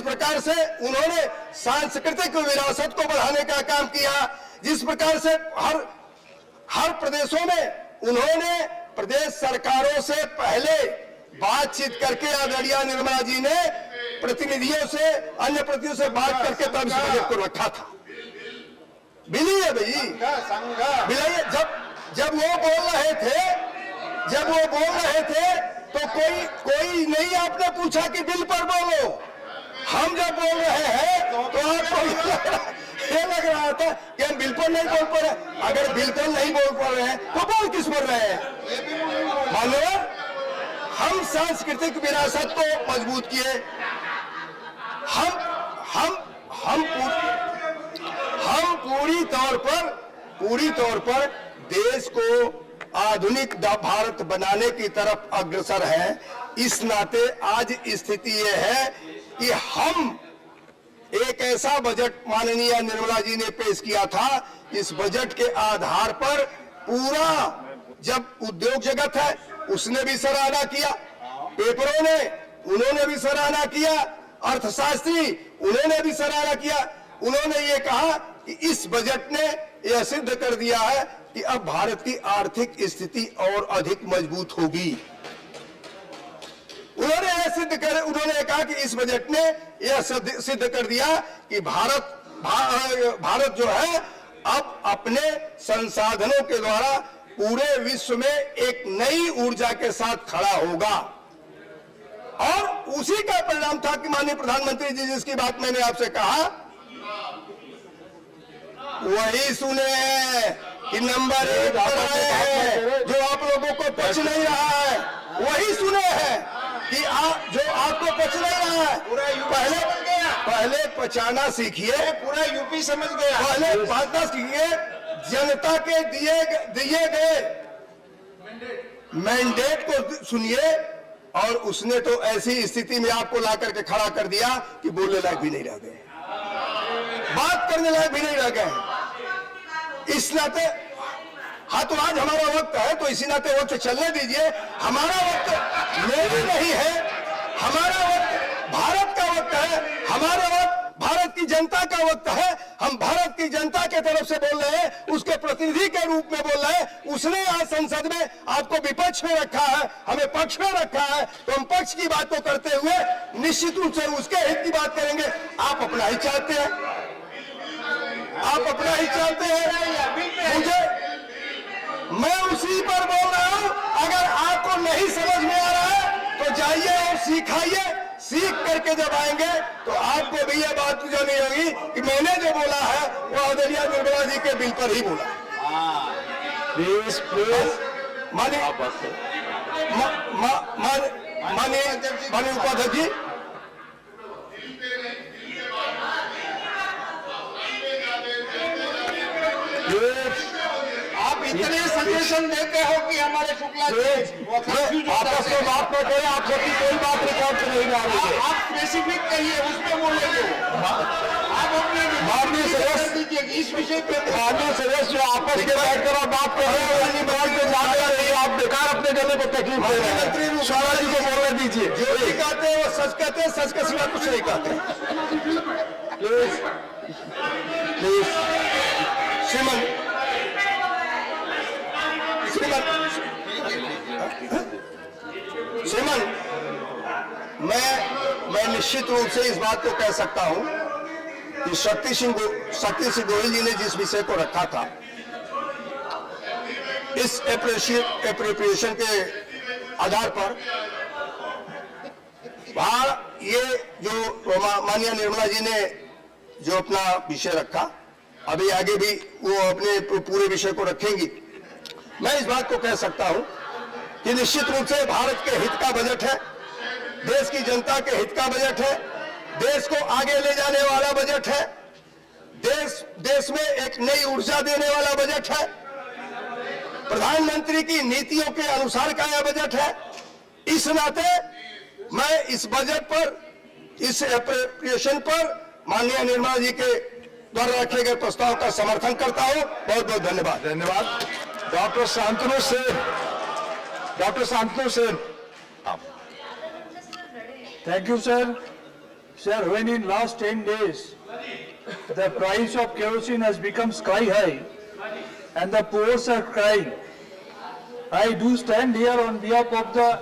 प्रकार से उन्होंने सांस्कृतिक विरासत को बढ़ाने का काम किया, जिस प्रकार से हर प्रदेशों में उन्होंने प्रदेश सरकारों से पहले बातचीत करके आदरणीय निर्मला जी ने प्रतिनिधियों से, अन्य प्रतिनिधियों से बात करके तब इस बजट को रखा था। बिलिए भाई, बिलाइए। जब वो बोल रहे थे तो कोई नहीं आपने पूछा कि बिल पर बोलो। हम जब बोल रहे हैं तो आपको ये लग रहा था कि हम बिल पर नहीं बोल पा रहे। अगर बिल पर नहीं बोल पा रहे हैं तो बोल किस पर रहे हैं? माननीय, हम सांस्कृतिक विरासत को मजबूत किए, हम पूरी तौर पर देश को आधुनिक भारत बनाने की तरफ अग्रसर है। इस नाते आज स्थिति यह है कि हम एक ऐसा बजट माननीय निर्मला जी ने पेश किया था, इस बजट के आधार पर पूरा, जब उद्योग जगत है उसने भी सराहना किया, पेपरों ने उन्होंने भी सराहना किया, अर्थशास्त्री उन्होंने भी सराहना किया। उन्होंने ये कहा कि इस बजट ने यह सिद्ध कर दिया है कि अब भारत की आर्थिक स्थिति और अधिक मजबूत होगी। उन्होंने कहा कि इस बजट ने यह सिद्ध कर दिया कि भारत जो है अब अपने संसाधनों के द्वारा पूरे विश्व में एक नई ऊर्जा के साथ खड़ा होगा। और उसी का परिणाम था कि माननीय प्रधानमंत्री जी जिसकी बात मैंने आपसे कहा वही सुने कि नंबर 1 पर है, जो आप लोगों को पच नहीं रहा है वही सुने हैं कि जो आपको पच नहीं रहा है। पहले पचाना सीखिए, पूरा यूपी समझ गया। पहले पढ़ना सीखिए। जनता के दिए गए मैंडेट को सुनिए, और उसने तो ऐसी स्थिति में आपको ला करके खड़ा कर दिया कि बोलने लायक भी नहीं रह गए, बात करने लायक भी नहीं रह गए। इस नाते हाँ, तो आज हमारा वक्त है तो इसी नाते वक्त चलने दीजिए। हमारा वक्त मेरी नहीं है, हमारा वक्त भारत का वक्त है, हमारा वक्त भारत की जनता का वक्त है। हम भारत की जनता के तरफ से बोल रहे हैं, उसके प्रतिनिधि के रूप में बोल रहे हैं। उसने आज संसद में आपको विपक्ष में रखा है, हमें पक्ष में रखा है, तो हम पक्ष की बात को करते हुए निश्चित रूप से उसके हित की बात करेंगे। आप अपना ही चाहते हैं, आप अपना ही चाहते हैं। मैं उसी पर बोल रहा हूं। अगर आपको नहीं समझ में आ रहा है तो जाइए और सीखाइए। सीख करके जब आएंगे तो आपको भी यह बात जो नहीं होगी कि मैंने जो बोला है वो आदरणीय निर्मला जी के बिल पर ही बोला। माननीय उपाध्यक्ष जी, आप इतने सजेशन देते हो कि हमारे शुक्ला जी आपस में बात न करें, आप सबकी कोई बात रिकॉर्ड में नहीं आ रही है। आप स्पेसिफिक कहिए, उस पर बोलेंगे। आप अपने माननीय सदस्य, इस विषय पे माननीय सदस्य जो आपस में बैठकर और बात कर रहे हैं वाली बात में जा रही है, आप बेकार अपने गले को तकलीफ दे रहे हैं। शोभा जी को बोलने दीजिए। जो भी कहते हैं वो सच कहते हैं, सच के सिवा कुछ नहीं कहते। प्लीज प्लीज श्रीमान, मैं निश्चित रूप से इस बात को कह सकता हूं कि शक्ति सिंह गोहिल जी ने जिस विषय को रखा था, इस एप्रोप्रिएशन के आधार पर ये जो माननीय निर्मला जी ने जो अपना विषय रखा, अभी आगे भी वो अपने पूरे विषय को रखेंगी। मैं इस बात को कह सकता हूं कि निश्चित रूप से भारत के हित का बजट है, देश की जनता के हित का बजट है, देश को आगे ले जाने वाला बजट है, देश में एक नई ऊर्जा देने वाला बजट है, प्रधानमंत्री की नीतियों के अनुसार का यह बजट है। इस नाते मैं इस बजट पर, इस एप्रोप्रिएशन पर माननीय निर्मला जी के द्वारा रखे गए प्रस्ताव का समर्थन करता हूं। बहुत बहुत धन्यवाद। धन्यवाद। Doctor Shantanu Sen, thank you sir. Sir, when in last 10 days, the price of kerosene has become sky high and the poor are crying, I do stand here on behalf of the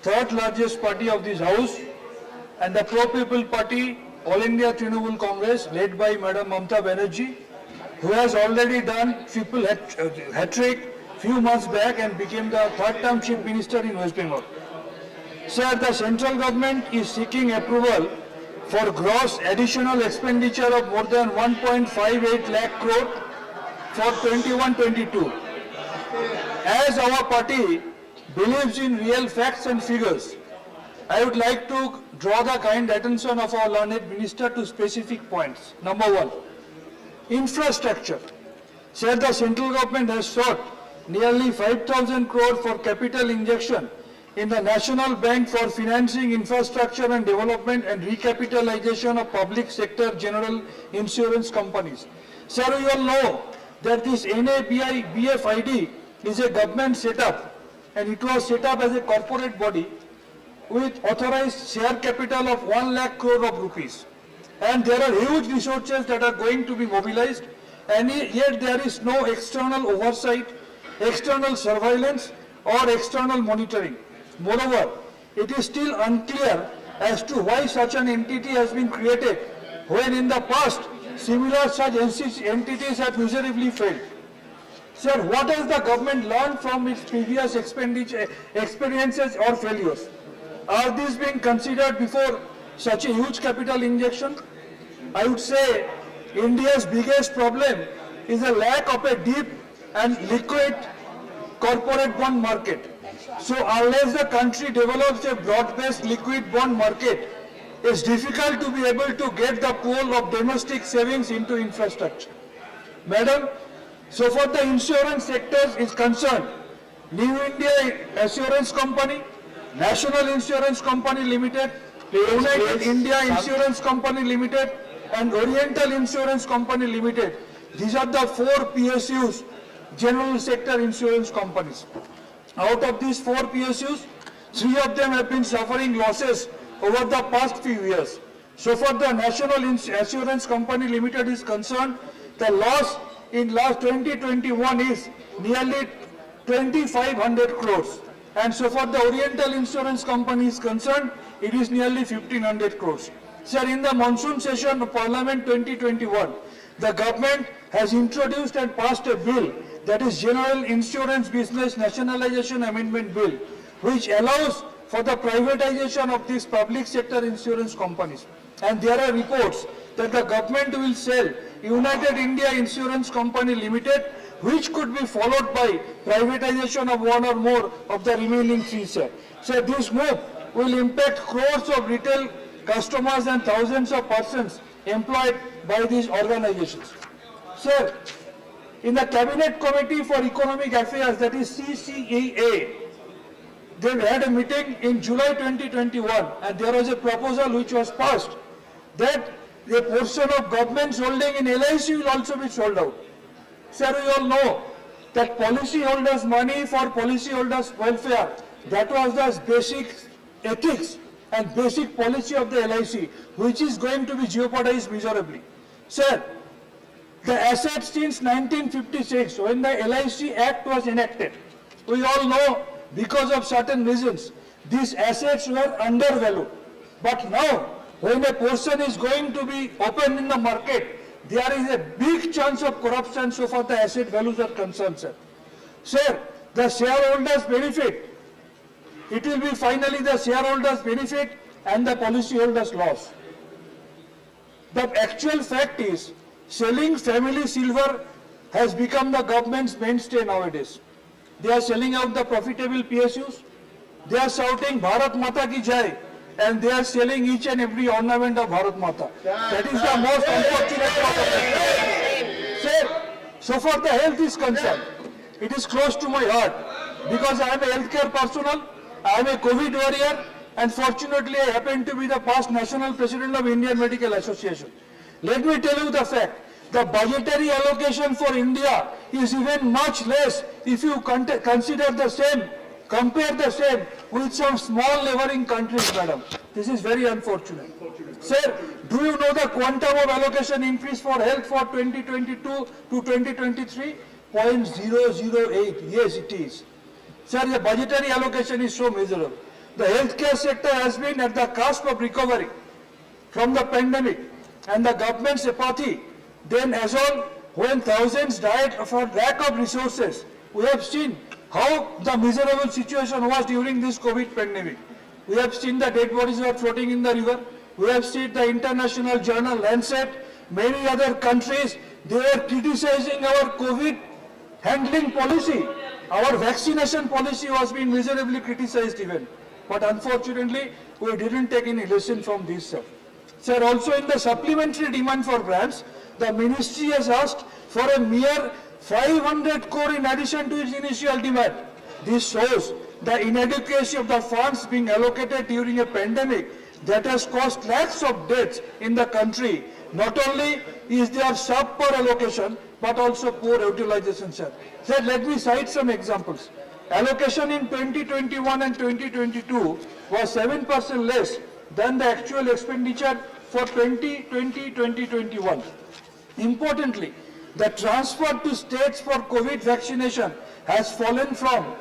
third largest party of this house and the pro-people party, All India Trinamool Congress, led by Madam Mamata Banerjee, who has already done triple hat-trick few months back and became the third-term chief minister in West Bengal. Sir, the central government is seeking approval for gross additional expenditure of more than 1.58 lakh crore for 21-22. As our party believes in real facts and figures, I would like to draw the kind attention of our learned minister to specific points. Number one, infrastructure. Sir, the central government has sought nearly 5,000 crore for capital injection in the National Bank for financing infrastructure and development and recapitalization of public sector general insurance companies. Sir, you all know that this NABFID is a government setup and it was set up as a corporate body with authorized share capital of 1 lakh crore of rupees. And there are huge resources that are going to be mobilized, and yet there is no external oversight, external surveillance or external monitoring. Moreover, it is still unclear as to why such an entity has been created when in the past similar such entities have miserably failed. Sir, what has the government learned from its previous experiences or failures? Are these being considered before such a huge capital injection? I would say India's biggest problem is a lack of a deep and liquid corporate bond market. So unless the country develops a broad-based liquid bond market, it's difficult to be able to get the pool of domestic savings into infrastructure. Madam, so far the insurance sector is concerned, New India Assurance Company, National Insurance Company Limited, United India Insurance Company Limited and Oriental Insurance Company Limited. These are the 4 PSUs, general sector insurance companies. Out of these 4 PSUs, 3 of them have been suffering losses over the past few years. So far the National Assurance Company Limited is concerned, the loss in last 2021 is nearly 2,500 crores. And so far the Oriental Insurance Company is concerned, it is nearly 1,500 crores. Sir, in the monsoon session of Parliament 2021, the government has introduced and passed a bill, that is General Insurance Business Nationalization Amendment Bill, which allows for the privatization of these public sector insurance companies. And there are reports that the government will sell United India Insurance Company Limited, which could be followed by privatization of 1 or more of the remaining 3, sir. So this move will impact crores of retail customers and thousands of persons employed by these organizations. Sir, in the Cabinet Committee for Economic Affairs, that is CCEA, they had a meeting in July 2021 and there was a proposal which was passed that a portion of government's holding in LIC will also be sold out. Sir, we all know that policyholders' money for policyholders' welfare, that was the basic ethics and basic policy of the LIC, which is going to be jeopardized miserably. Sir, the assets since 1956, when the LIC Act was enacted, we all know because of certain reasons, these assets were undervalued. But now, when a portion is going to be opened in the market, there is a big chance of corruption so far the asset values are concerned, sir. Sir, the shareholders benefit. It will be finally the shareholders benefit and the policyholders loss. The actual fact is, selling family silver has become the government's mainstay nowadays. They are selling out the profitable PSUs. They are shouting Bharat Mata ki Jai, and they are selling each and every ornament of Bharat Mata. That is the most unfortunate part of it. Sir, so far the health is concerned, it is close to my heart because I am a healthcare personnel, I am a COVID warrior, and fortunately I happen to be the past national president of Indian Medical Association. Let me tell you the fact. The budgetary allocation for India is even much less if you consider the same compare the same with some small neighboring countries, madam. This is very unfortunate. Sir, do you know the quantum of allocation increase for health for 2022 to 2023? 0.008. Yes, it is. Sir, the budgetary allocation is so miserable. The healthcare sector has been at the cusp of recovery from the pandemic, and the government's apathy then as on when thousands died for lack of resources. We have seen how the miserable situation was during this COVID pandemic. We have seen the dead bodies were floating in the river. We have seen the international journal Lancet, many other countries, they were criticizing our COVID handling policy. Our vaccination policy was being miserably criticized even. But unfortunately, we didn't take any lesson from this, sir. Sir, also in the supplementary demand for grants, the ministry has asked for a mere 500 crore in addition to its initial demand. This shows the inadequacy of the funds being allocated during a pandemic that has caused lakhs of deaths in the country. Not only is there subpar allocation, but also poor utilization, sir. Sir, let me cite some examples. Allocation in 2021 and 2022 was 7% less than the actual expenditure for 2020-2021. Importantly, the transfer to states for COVID vaccination has fallen from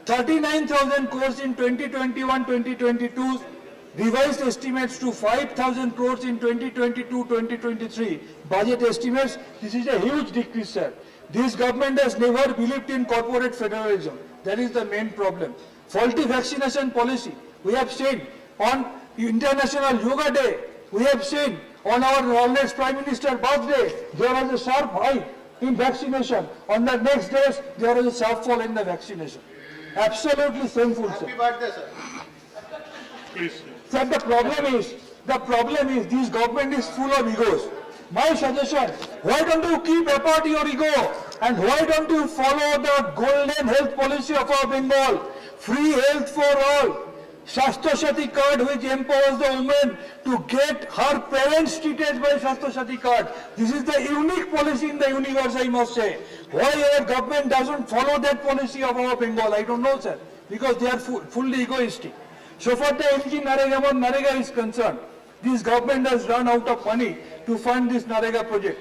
39,000 crores in 2021-2022 revised estimates to 5,000 crores in 2022-2023 budget estimates. This is a huge decrease, sir. This government has never believed in corporate federalism. That is the main problem. Faulty vaccination policy. We have seen on International Yoga Day, we have seen on our honored Prime Minister's birthday, there was a sharp hike in vaccination. On the next days, there was a sharp fall in the vaccination. Absolutely shameful, sir. Happy birthday, sir. Please. Sir, the problem is this government is full of egos. My suggestion, why don't you keep apart your ego and why don't you follow the golden health policy of our Bengal? Free health for all. Shastha Shati card which empowers the woman to get her parents treated by Shastha Shati card. This is the unique policy in the universe, I must say. Why our government doesn't follow that policy of our Bengal, I don't know, sir. Because they are fully egoistic. So far the MG Narega is concerned, this government has run out of money to fund this Narega project.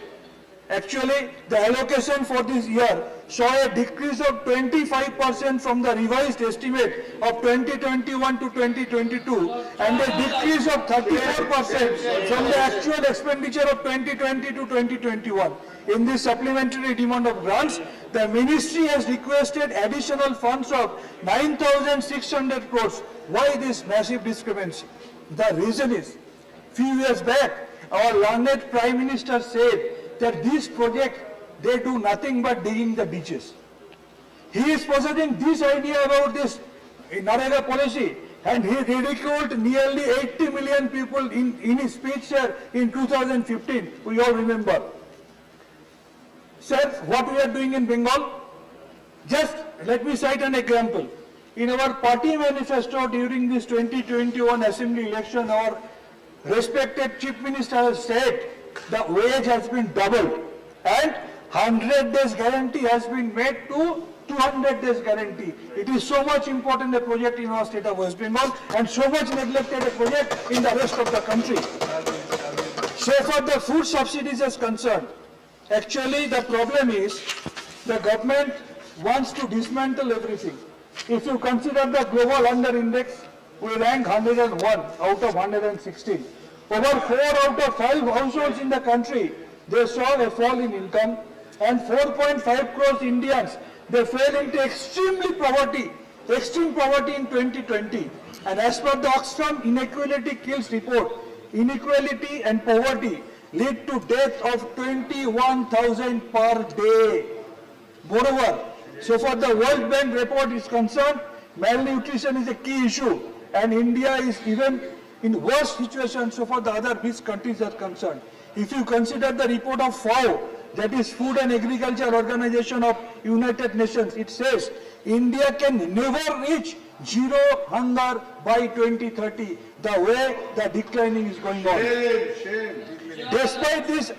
Actually, the allocation for this year saw a decrease of 25% from the revised estimate of 2021 to 2022 and a decrease of 34% from the actual expenditure of 2020 to 2021. In this supplementary demand of grants, the ministry has requested additional funds of 9,600 crores. Why this massive discrepancy? The reason is, few years back, our learned Prime Minister said that this project, they do nothing but digging the ditches. He is possessing this idea about this Narega policy, and he ridiculed nearly 80 million people in his speech in 2015. We all remember. Sir, what we are doing in Bengal? Just let me cite an example. In our party manifesto during this 2021 assembly election, our respected Chief Minister has said the wage has been doubled and 100 days guarantee has been made to 200 days guarantee. It is so much important a project in our state of West Bengal and so much neglected a project in the rest of the country. So far the food subsidies is concerned, actually the problem is the government wants to dismantle everything. If you consider the global hunger index, we rank 101 out of 116. Over 4 out of 5 households in the country, they saw a fall in income, and 4.5 crores Indians, they fell into extreme poverty in 2020. And as per the Oxfam Inequality Kills report, inequality and poverty lead to death of 21,000 per day. Moreover, so far the World Bank report is concerned, malnutrition is a key issue, and India is even in worse situation so far the other rich countries are concerned. If you consider the report of FAO, that is Food and Agriculture Organization of United Nations, it says India can never reach zero hunger by 2030, the way the declining is going on. Despite this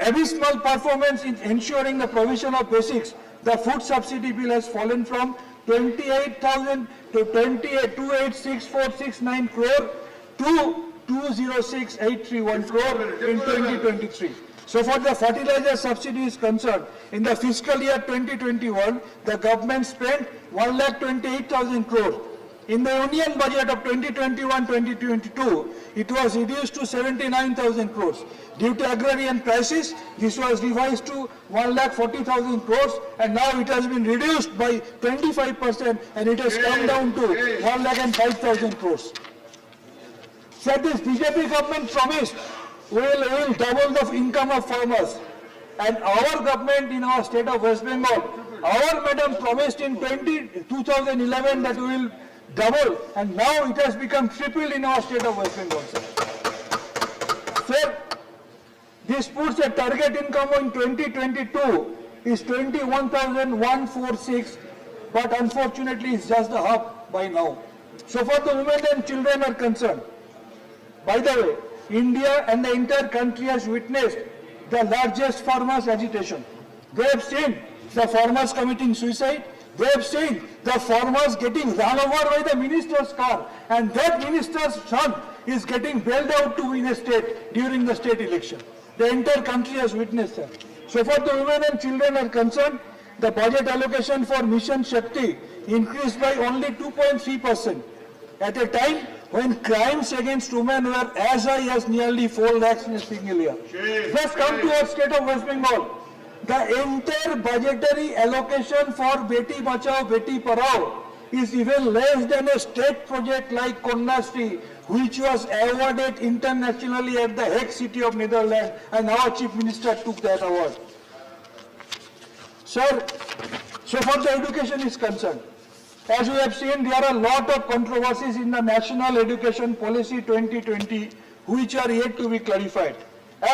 abysmal performance in ensuring the provision of basics, the food subsidy bill has fallen from 28,000 to 286,469 crore to 206,831 crore in 2023. So far the fertilizer subsidy is concerned, in the fiscal year 2021, the government spent 1,28,000 crore. In the union budget of 2021-2022, it was reduced to 79,000 crores. Due to agrarian crisis, this was revised to 1,40,000 crores, and now it has been reduced by 25%, and it has come down to 1,05,000 crores. So this BJP government promised will double the income of farmers, and our government in our state of West Bengal, our madam promised in 2011 that we will double, and now it has become triple in our state of West Bengal. Sir, this puts a target income in 2022 is 21,146, but unfortunately it's just the half by now. So far the women and children are concerned. By the way, India and the entire country has witnessed the largest farmers' agitation. They have seen the farmers committing suicide. They have seen the farmers getting run over by the minister's car, and that minister's son is getting bailed out to win a state during the state election. The entire country has witnessed that. So far the women and children are concerned, the budget allocation for Mission Shakti increased by only 2.3%. At a time when crimes against women were as high as nearly 4 lakhs in a single year. Let's come to our state of West Bengal. The entire budgetary allocation for Beti Bachao, Beti Padhao is even less than a state project like Konyasri, which was awarded internationally at the Hague city of Netherlands, and our Chief Minister took that award. Sir, so far the education is concerned, as we have seen, there are a lot of controversies in the National Education Policy 2020, which are yet to be clarified.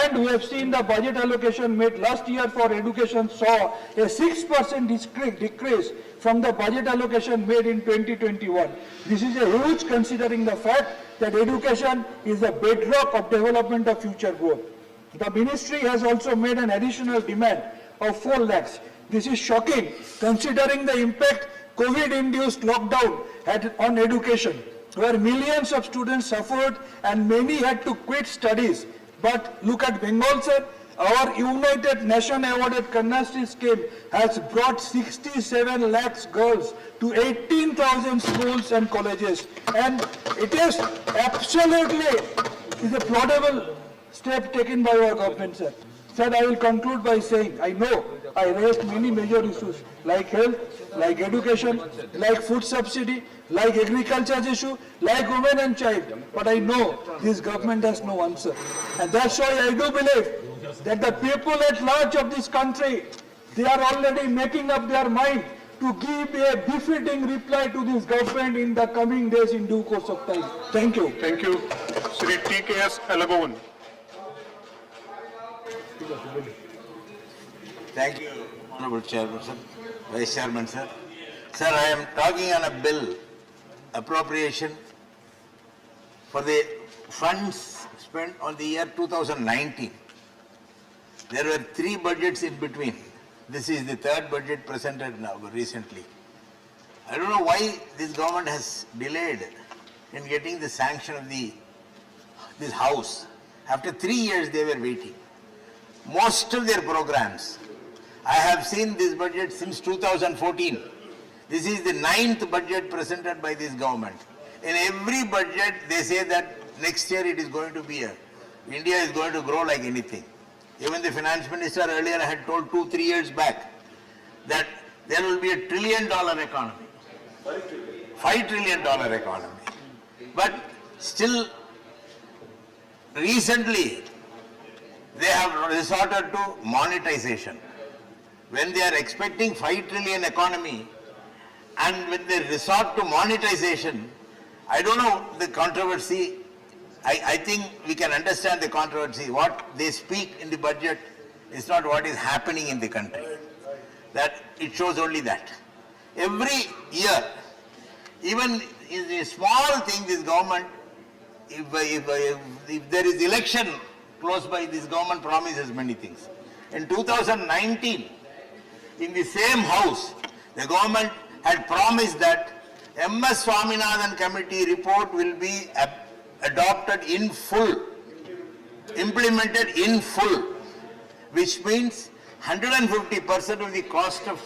And we have seen the budget allocation made last year for education saw a 6% decrease from the budget allocation made in 2021. This is a huge considering the fact that education is the bedrock of development of future growth. The ministry has also made an additional demand of 4 lakhs. This is shocking considering the impact COVID-induced lockdown had on education, where millions of students suffered and many had to quit studies. But look at Bengal, sir. Our United Nation awarded Kanyasri scheme has brought 67 lakhs girls to 18,000 schools and colleges. And it is absolutely a laudable step taken by our government, sir. Sir, I will conclude by saying, I know I raised many major issues like health, like education, like food subsidy, like agriculture issue, like women and child. But I know this government has no answer. And that's why I do believe that the people at large of this country, they are already making up their mind to give a befitting reply to this government in the coming days in due course of time. Thank you. Thank you. Sri T.K.S. Alagovan. Thank you, Honorable Chairperson, Vice Chairman, sir. Sir, I am talking on a bill, appropriation for the funds spent on the year 2019. There were 3 budgets in between. This is the 3rd budget presented now recently. I don't know why this government has delayed in getting the sanction of this house. After 3 years they were waiting. Most of their programs, I have seen this budget since 2014. This is the 9th budget presented by this government. In every budget, they say that next year it is going to be India is going to grow like anything. Even the finance minister earlier had told 2-3 years back that there will be $1 trillion economy. $5 trillion economy. But still, recently, they have resorted to monetization. When they are expecting 5 trillion economy and when they resort to monetization, I don't know the controversy. I think we can understand the controversy. What they speak in the budget is not what is happening in the country. That it shows only that. Every year, even in a small thing, this government, if there is election close by, this government promises many things. In 2019, in the same house, the government had promised that MS Swaminathan committee report will be adopted in full, implemented in full, which means 150% of the cost of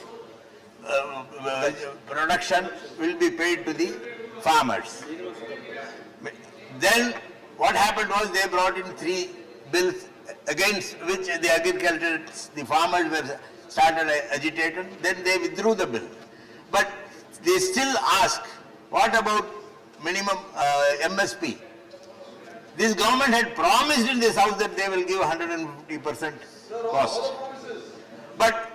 production will be paid to the farmers. Then what happened was they brought in 3 bills against which the agriculturists, the farmers were started agitated, then they withdrew the bill. But they still ask, what about minimum MSP? This government had promised in this house that they will give 150% cost. But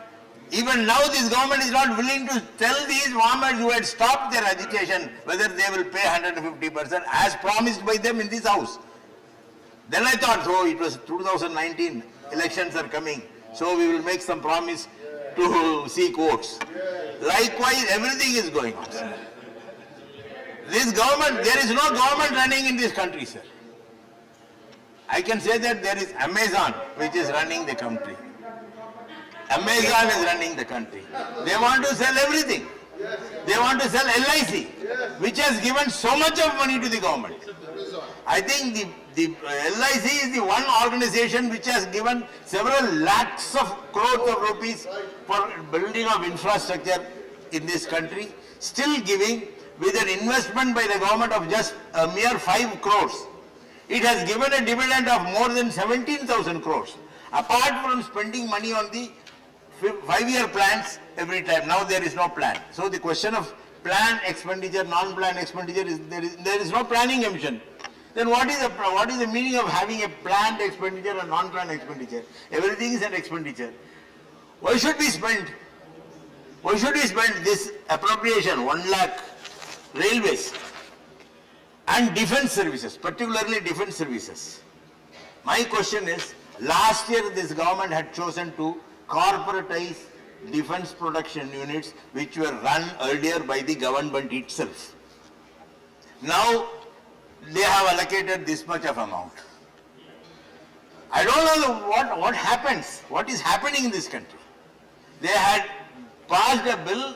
even now this government is not willing to tell these farmers who had stopped their agitation whether they will pay 150% as promised by them in this house. Then I thought, so it was 2019, elections are coming, so we will make some promise to seek votes. Likewise, everything is going on, sir. This government, there is no government running in this country, sir. I can say that there is Amazon which is running the country. Amazon is running the country. They want to sell everything. They want to sell LIC, which has given so much of money to the government. I think the LIC is the one organization which has given several lakhs of crores of rupees for building of infrastructure in this country, still giving with an investment by the government of just a mere 5 crores. It has given a dividend of more than 17,000 crores. Apart from spending money on the 5-year plans every time, now there is no plan. So the question of plan expenditure, non-plan expenditure, there is no planning emission. Then what is the meaning of having a planned expenditure and non-planned expenditure? Everything is an expenditure. Why should we spend? Why should we spend this appropriation, 1 lakh railways and defense services, particularly defense services? My question is, last year this government had chosen to corporatize defense production units which were run earlier by the government itself. Now they have allocated this much of amount. I don't know what happens, what is happening in this country. They had passed a bill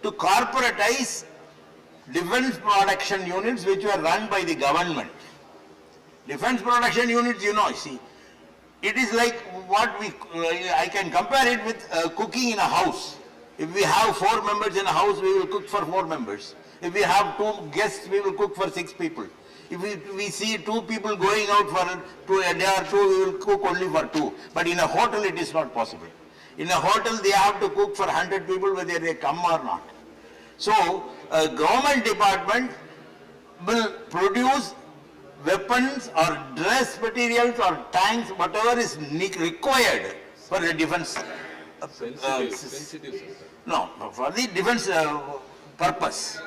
to corporatize defense production units which were run by the government. Defense production units, you know, see, it is like I can compare it with cooking in a house. If we have 4 members in a house, we will cook for 4 members. If we have 2 guests, we will cook for 6 people. If we see 2 people going out for a day or 2, we will cook only for 2. But in a hotel, it is not possible. In a hotel, they have to cook for 100 people whether they come or not. So, a government department will produce weapons or dress materials or tanks, whatever is required for the defense. No, for the defense purpose.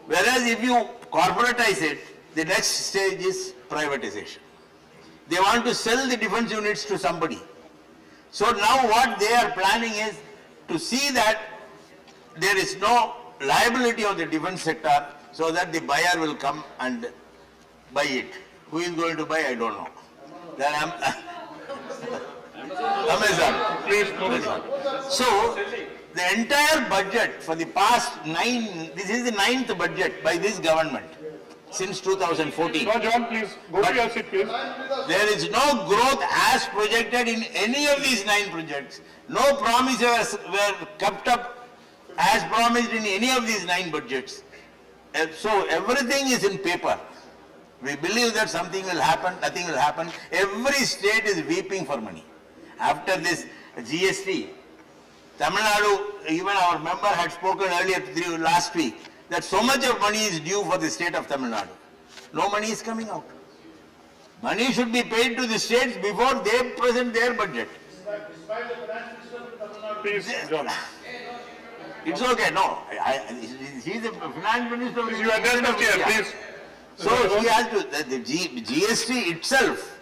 Whereas if you corporatize it, the next stage is privatization. They want to sell the defense units to somebody. So now what they are planning is to see that there is no liability on the defense sector, so that the buyer will come and buy it. Who is going to buy? I don't know. Then Amazon. Please. So the entire budget for the past 9, this is the 9th budget by this government since 2014. John, please go to your seat, please. There is no growth as projected in any of these 9 projects. No promises were kept up as promised in any of these 9 budgets. So everything is in paper. We believe that something will happen, nothing will happen. Every state is weeping for money. After this GST, Tamil Nadu, even our member had spoken earlier last week, that so much of money is due for the state of Tamil Nadu. No money is coming out. Money should be paid to the states before they present their budget. Please, John. It's okay, no. He's the finance minister. You address the chair, please. So he has to, the GST itself,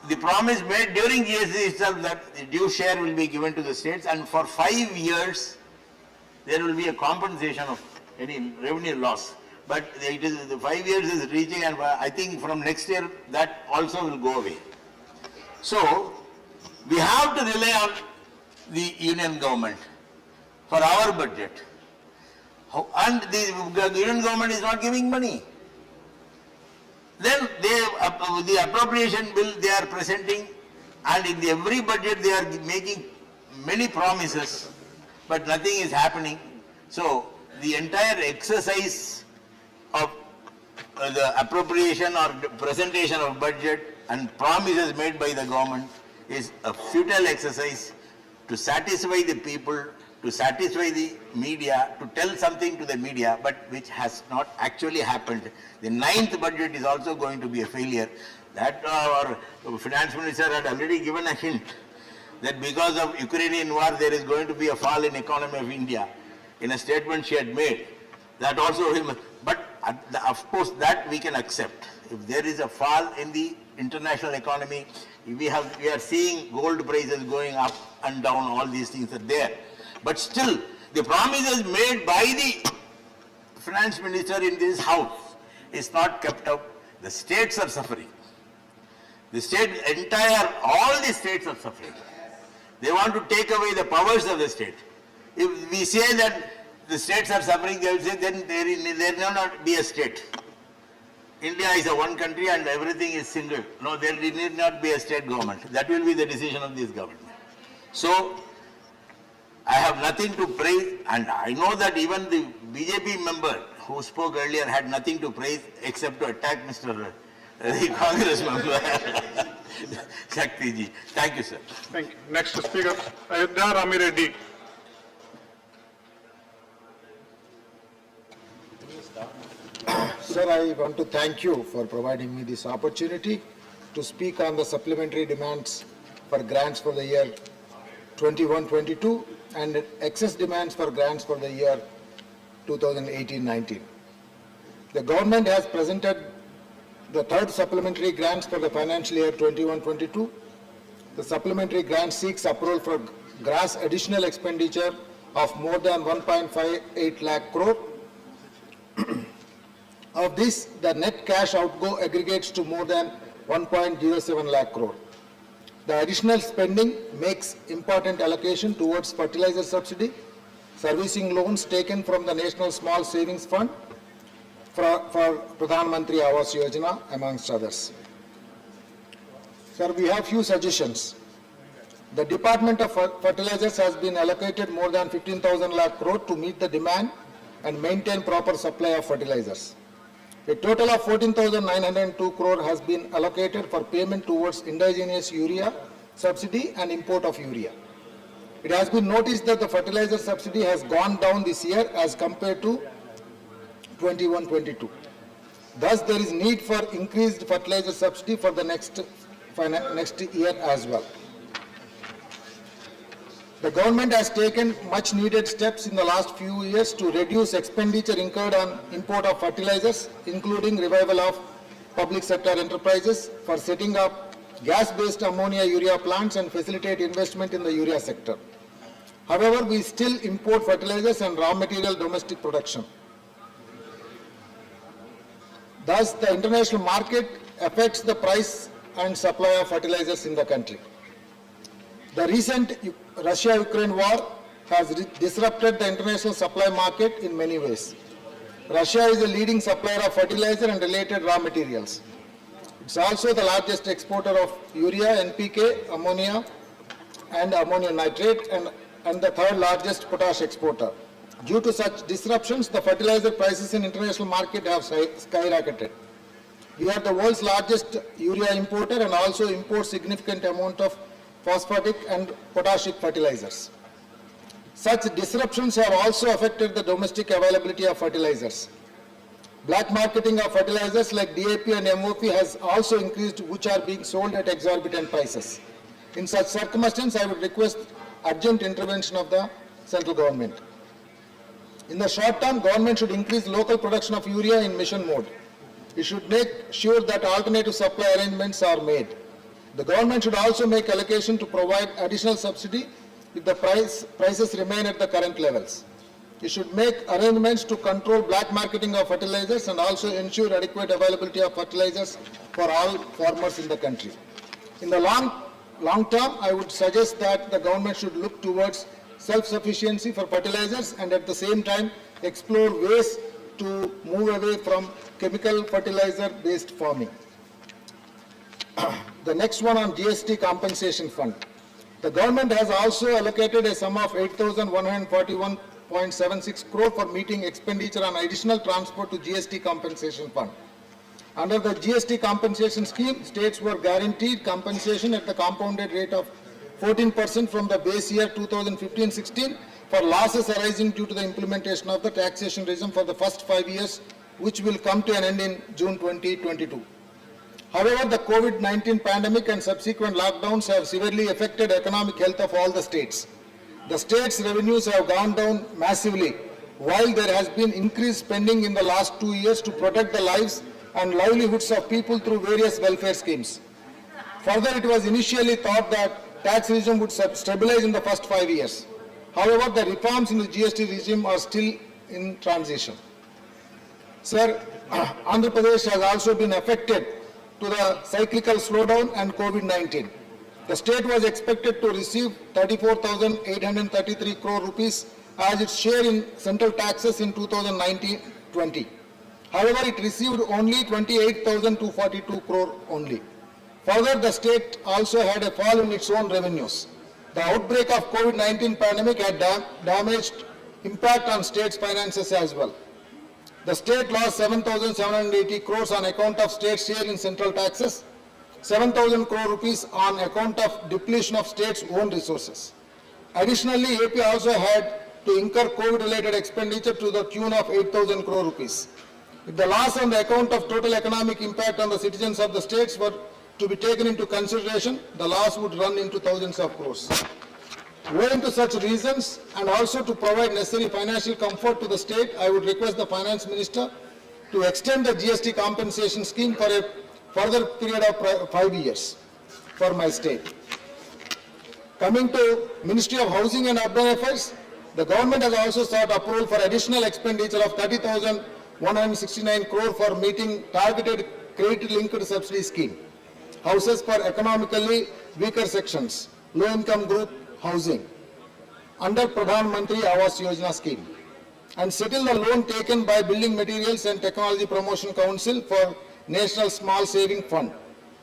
the promise made during GST itself that the due share will be given to the states, and for 5 years there will be a compensation of any revenue loss. But it is, the 5 years is reaching, and I think from next year that also will go away. So we have to rely on the union government for our budget. And the Union government is not giving money. Then the appropriation bill they are presenting, and in every budget they are making many promises, but nothing is happening. So the entire exercise of the appropriation or the presentation of budget and promises made by the government is a futile exercise to satisfy the people, to satisfy the media, to tell something to the media, but which has not actually happened. The 9th budget is also going to be a failure. That our finance minister had already given a hint that because of Ukrainian war there is going to be a fall in economy of India. In a statement she had made, that also but of course that we can accept. If there is a fall in the international economy, we are seeing gold prices going up and down, all these things are there. But still, the promises made by the finance minister in this house is not kept up. The states are suffering. The state, all the states are suffering. They want to take away the powers of the state. If we say that the states are suffering, they will say then there will not be a state. India is a one country and everything is single. No, there need not be a state government. That will be the decision of this government. So, I have nothing to praise, and I know that even the BJP member who spoke earlier had nothing to praise except to attack the Congress member. Shakti ji. Thank you, sir. Thank you. Next speaker, Ayodhya Rami Reddy. Sir, I want to thank you for providing me this opportunity to speak on the supplementary demands for grants for the year 21-22 and excess demands for grants for the year 2018-19. The government has presented the third supplementary grants for the financial year 21-22. The supplementary grant seeks approval for gross additional expenditure of more than 1.58 lakh crore. Of this, the net cash outgo aggregates to more than 1.07 lakh crore. The additional spending makes important allocation towards fertilizer subsidy, servicing loans taken from the National Small Savings Fund for Pradhan Mantri Awas Yojana, amongst others. Sir, we have few suggestions. The Department of Fertilizers has been allocated more than 15,000 lakh crore to meet the demand and maintain proper supply of fertilizers. A total of 14,902 crore has been allocated for payment towards indigenous urea subsidy and import of urea. It has been noticed that the fertilizer subsidy has gone down this year as compared to 21-22. Thus, there is need for increased fertilizer subsidy for the next year as well. The government has taken much needed steps in the last few years to reduce expenditure incurred on import of fertilizers, including revival of public sector enterprises for setting up gas-based ammonia urea plants and facilitate investment in the urea sector. However, we still import fertilizers and raw material domestic production. Thus, the international market affects the price and supply of fertilizers in the country. The recent Russia-Ukraine war has disrupted the international supply market in many ways. Russia is a leading supplier of fertilizer and related raw materials. It's also the largest exporter of urea, NPK, ammonia and ammonium nitrate, and the third largest potash exporter. Due to such disruptions, the fertilizer prices in international market have skyrocketed. We are the world's largest urea importer and also import significant amount of phosphatic and potassic fertilizers. Such disruptions have also affected the domestic availability of fertilizers. Black marketing of fertilizers like DAP and MOP has also increased, which are being sold at exorbitant prices. In such circumstances, I would request urgent intervention of the central government. In the short term, government should increase local production of urea in mission mode. It should make sure that alternative supply arrangements are made. The government should also make allocation to provide additional subsidy if the prices remain at the current levels. It should make arrangements to control black marketing of fertilizers and also ensure adequate availability of fertilizers for all farmers in the country. In the long term, I would suggest that the government should look towards self-sufficiency for fertilizers and at the same time explore ways to move away from chemical fertilizer-based farming. The next one on GST compensation fund. The government has also allocated a sum of 8,141.76 crore for meeting expenditure on additional transport to GST compensation fund. Under the GST compensation scheme, states were guaranteed compensation at the compounded rate of 14% from the base year 2015-16 for losses arising due to the implementation of the taxation regime for the first 5 years, which will come to an end in June 2022. However, the COVID-19 pandemic and subsequent lockdowns have severely affected economic health of all the states. The states' revenues have gone down massively, while there has been increased spending in the last 2 years to protect the lives and livelihoods of people through various welfare schemes. Further, it was initially thought that tax regime would stabilize in the first 5 years. However, the reforms in the GST regime are still in transition. Sir, Andhra Pradesh has also been affected to the cyclical slowdown and COVID-19. The state was expected to receive 34,833 crore rupees as its share in central taxes in 2019-20. However, it received only 28,242 crore only. Further, the state also had a fall in its own revenues. The outbreak of COVID-19 pandemic had damaged impact on state's finances as well. The state lost 7,780 crores on account of state share in central taxes, 7,000 crore rupees on account of depletion of state's own resources. Additionally, AP also had to incur COVID-related expenditure to the tune of 8,000 crore rupees. If the loss on the account of total economic impact on the citizens of the states were to be taken into consideration, the loss would run into thousands of crores. Owing to such reasons and also to provide necessary financial comfort to the state, I would request the Finance Minister to extend the GST compensation scheme for a further period of 5 years for my state. Coming to Ministry of Housing and Urban Affairs, the government has also sought approval for additional expenditure of 30,169 crore for meeting targeted credit-linked subsidy scheme, houses for economically weaker sections, low-income group housing, under Pradhan Mantri Awas Yojana scheme, and settle the loan taken by Building Materials and Technology Promotion Council for National Small Saving Fund.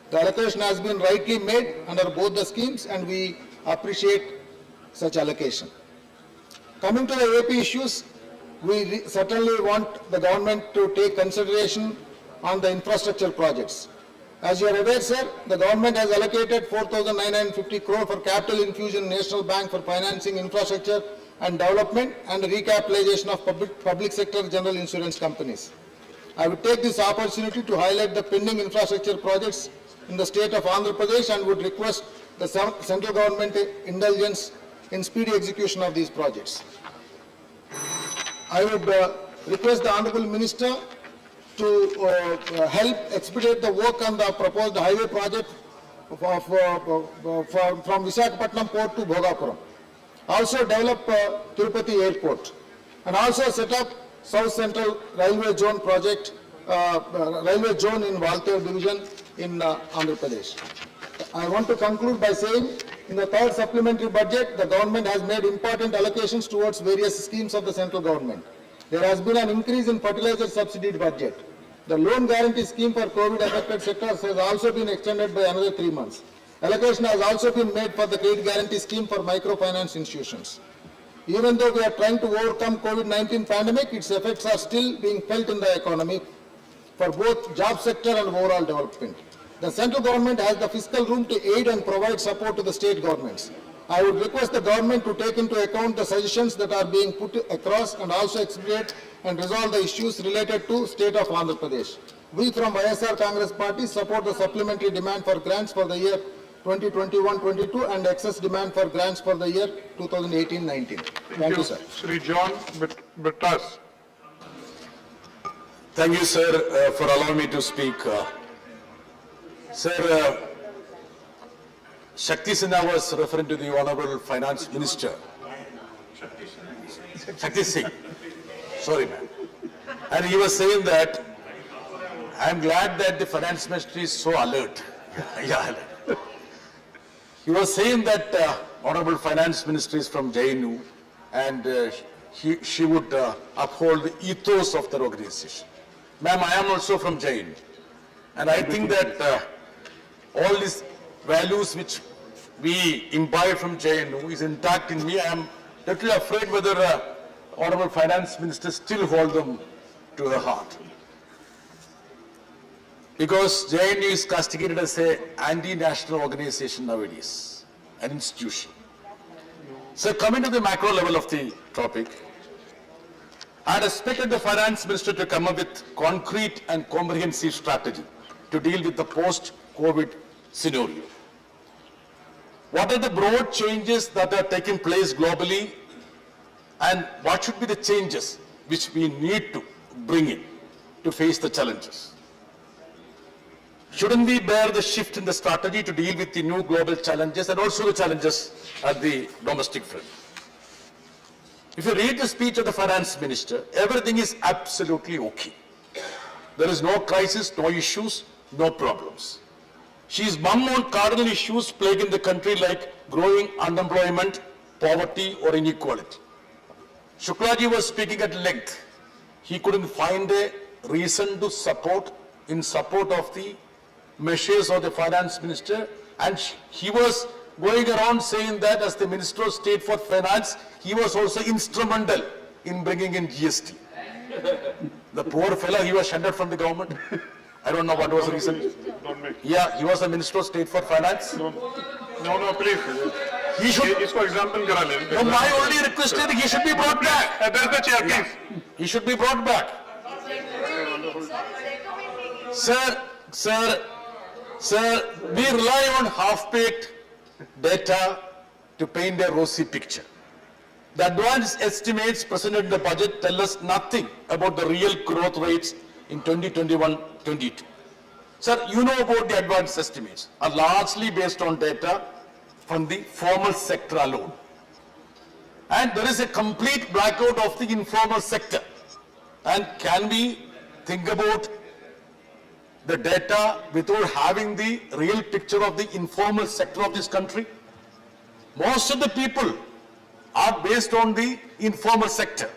The allocation has been rightly made under both the schemes and we appreciate such allocation. Coming to the AP issues, we certainly want the government to take consideration on the infrastructure projects. As you are aware, sir, the government has allocated 4,950 crore for capital infusion in National Bank for financing infrastructure and development and recapitalization of public sector general insurance companies. I would take this opportunity to highlight the pending infrastructure projects in the state of Andhra Pradesh and would request the central government indulgence in speedy execution of these projects. I would request the Honorable Minister to help expedite the work on the proposed highway project from Visakhapatnam Port to Bhogapuram. Also develop Tirupati Airport and also set up South Central Railway Zone project, Railway Zone in Valter Division in Andhra Pradesh. I want to conclude by saying in the third supplementary budget, the government has made important allocations towards various schemes of the central government. There has been an increase in fertilizer subsidy budget. The loan guarantee scheme for COVID-affected sectors has also been extended by another 3 months. Allocation has also been made for the credit guarantee scheme for microfinance institutions. Even though we are trying to overcome COVID-19 pandemic, its effects are still being felt in the economy for both job sector and overall development. The central government has the fiscal room to aid and provide support to the state governments. I would request the government to take into account the suggestions that are being put across and also expedite and resolve the issues related to state of Andhra Pradesh. We from YSR Congress Party support the supplementary demand for grants for the year 2021-22 and excess demand for grants for the year 2018-19. Thank you, sir. Sri John Bittas. Thank you, sir, for allowing me to speak. Sir, Shakti Sinha was referring to the Honorable Finance Minister. Shakti Singh. Sorry, ma'am. And he was saying that, I am glad that the Finance Ministry is so alert. Yeah. He was saying that Honorable Finance Minister is from JNU and she would uphold the ethos of the organization. Ma'am, I am also from Jain, and I think that all these values which we imbibe from JNU is intact in me. I am little afraid whether Honorable Finance Minister still hold them to her heart. Because JNU is castigated as a anti-national organization nowadays, an institution. So coming to the macro level of the topic, I had expected the Finance Minister to come up with concrete and comprehensive strategy to deal with the post-COVID scenario. What are the broad changes that are taking place globally, and what should be the changes which we need to bring in to face the challenges? Shouldn't we bear the shift in the strategy to deal with the new global challenges and also the challenges at the domestic front? If you read the speech of the Finance Minister, everything is absolutely okay. There is no crisis, no issues, no problems. She is mum on cardinal issues plaguing the country like growing unemployment, poverty or inequality. Shuklaji was speaking at length. He couldn't find a reason to support of the measures of the Finance Minister, and he was going around saying that as the Minister of State for Finance, he was also instrumental in bringing in GST. The poor fellow, he was shunned from the government. I don't know what was the reason. Yeah, he was the Minister of State for Finance. No, please. He should. इसको example करा ले. No, my only request is that he should be brought back. Address the chair, please. He should be brought back. Sir, we rely on half-baked data to paint a rosy picture. The advanced estimates presented in the budget tell us nothing about the real growth rates in 2021-22. Sir, you know about the advanced estimates are largely based on data from the formal sector alone. And there is a complete blackout of the informal sector. And can we think about the data without having the real picture of the informal sector of this country? Most of the people are based on the informal sector.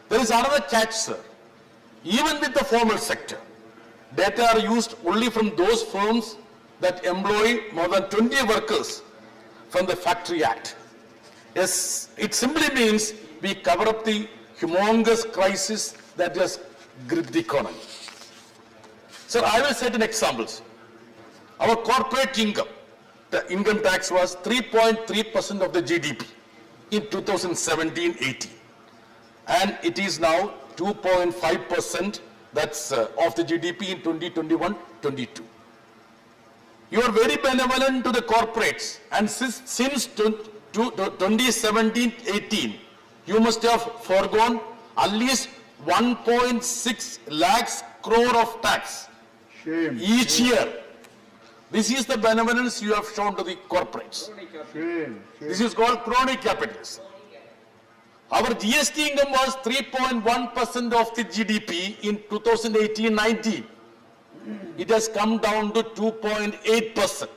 There is another catch, sir. Even with the formal sector, data are used only from those firms that employ more than 20 workers from the Factory Act. Yes, it simply means we cover up the humongous crisis that has gripped the economy. Sir, I will set an examples. Our corporate income, the income tax was 3.3% of the GDP in 2017-18. And it is now 2.5%, that's of the GDP in 2021-22. You are very benevolent to the corporates, and since 2017-18, you must have foregone at least 1.6 lakhs crore of tax each year. This is the benevolence you have shown to the corporates. This is called crony capitalism. Our GST income was 3.1% of the GDP in 2018-19. It has come down to 2.8%.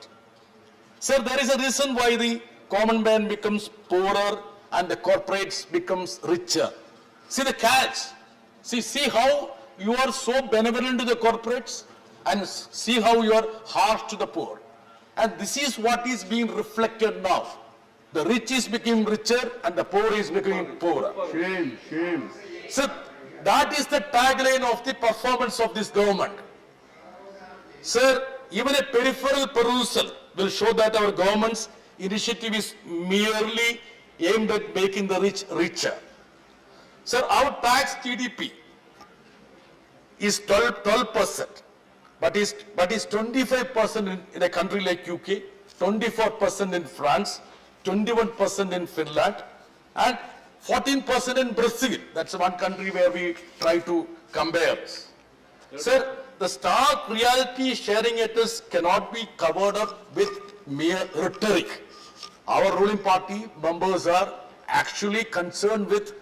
Sir, there is a reason why the common man becomes poorer and the corporates becomes richer. See the catch. See how you are so benevolent to the corporates and see how you are harsh to the poor. And this is what is being reflected now. The rich is becoming richer and the poor is becoming poorer. Shame. So that is the tagline of the performance of this government. Sir, even a peripheral perusal will show that our government's initiative is merely aimed at making the rich richer. Sir, our tax GDP is 12%, but is 25% in a country like UK, 24% in France, 21% in Finland, and 14% in Brazil. That's one country where we try to compare. Sir, the stark reality sharing at us cannot be covered up with mere rhetoric. Our ruling party members are actually concerned with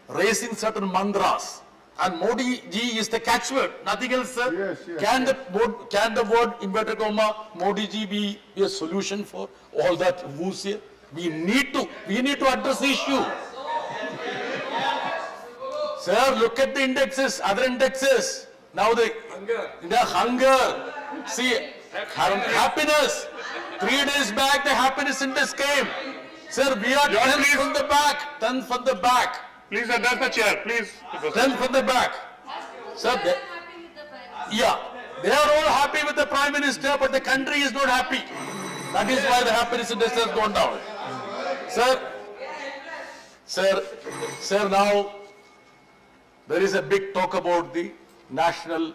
raising certain mantras. And Modi ji is the catchword, nothing else, sir. Yes. Can the word inverted comma Modi ji be a solution for all that woos here? We need to address the issue. Sir, look at the indexes, other indexes. Now the hunger. See, happiness. 3 days back, the happiness index came. Sir, we are 10 from the back. 10 from the back. Please address the chair, please. 10 from the back. Sir, yeah, they are all happy with the Prime Minister, but the country is not happy. That is why the happiness index has gone down. Sir, now there is a big talk about the national,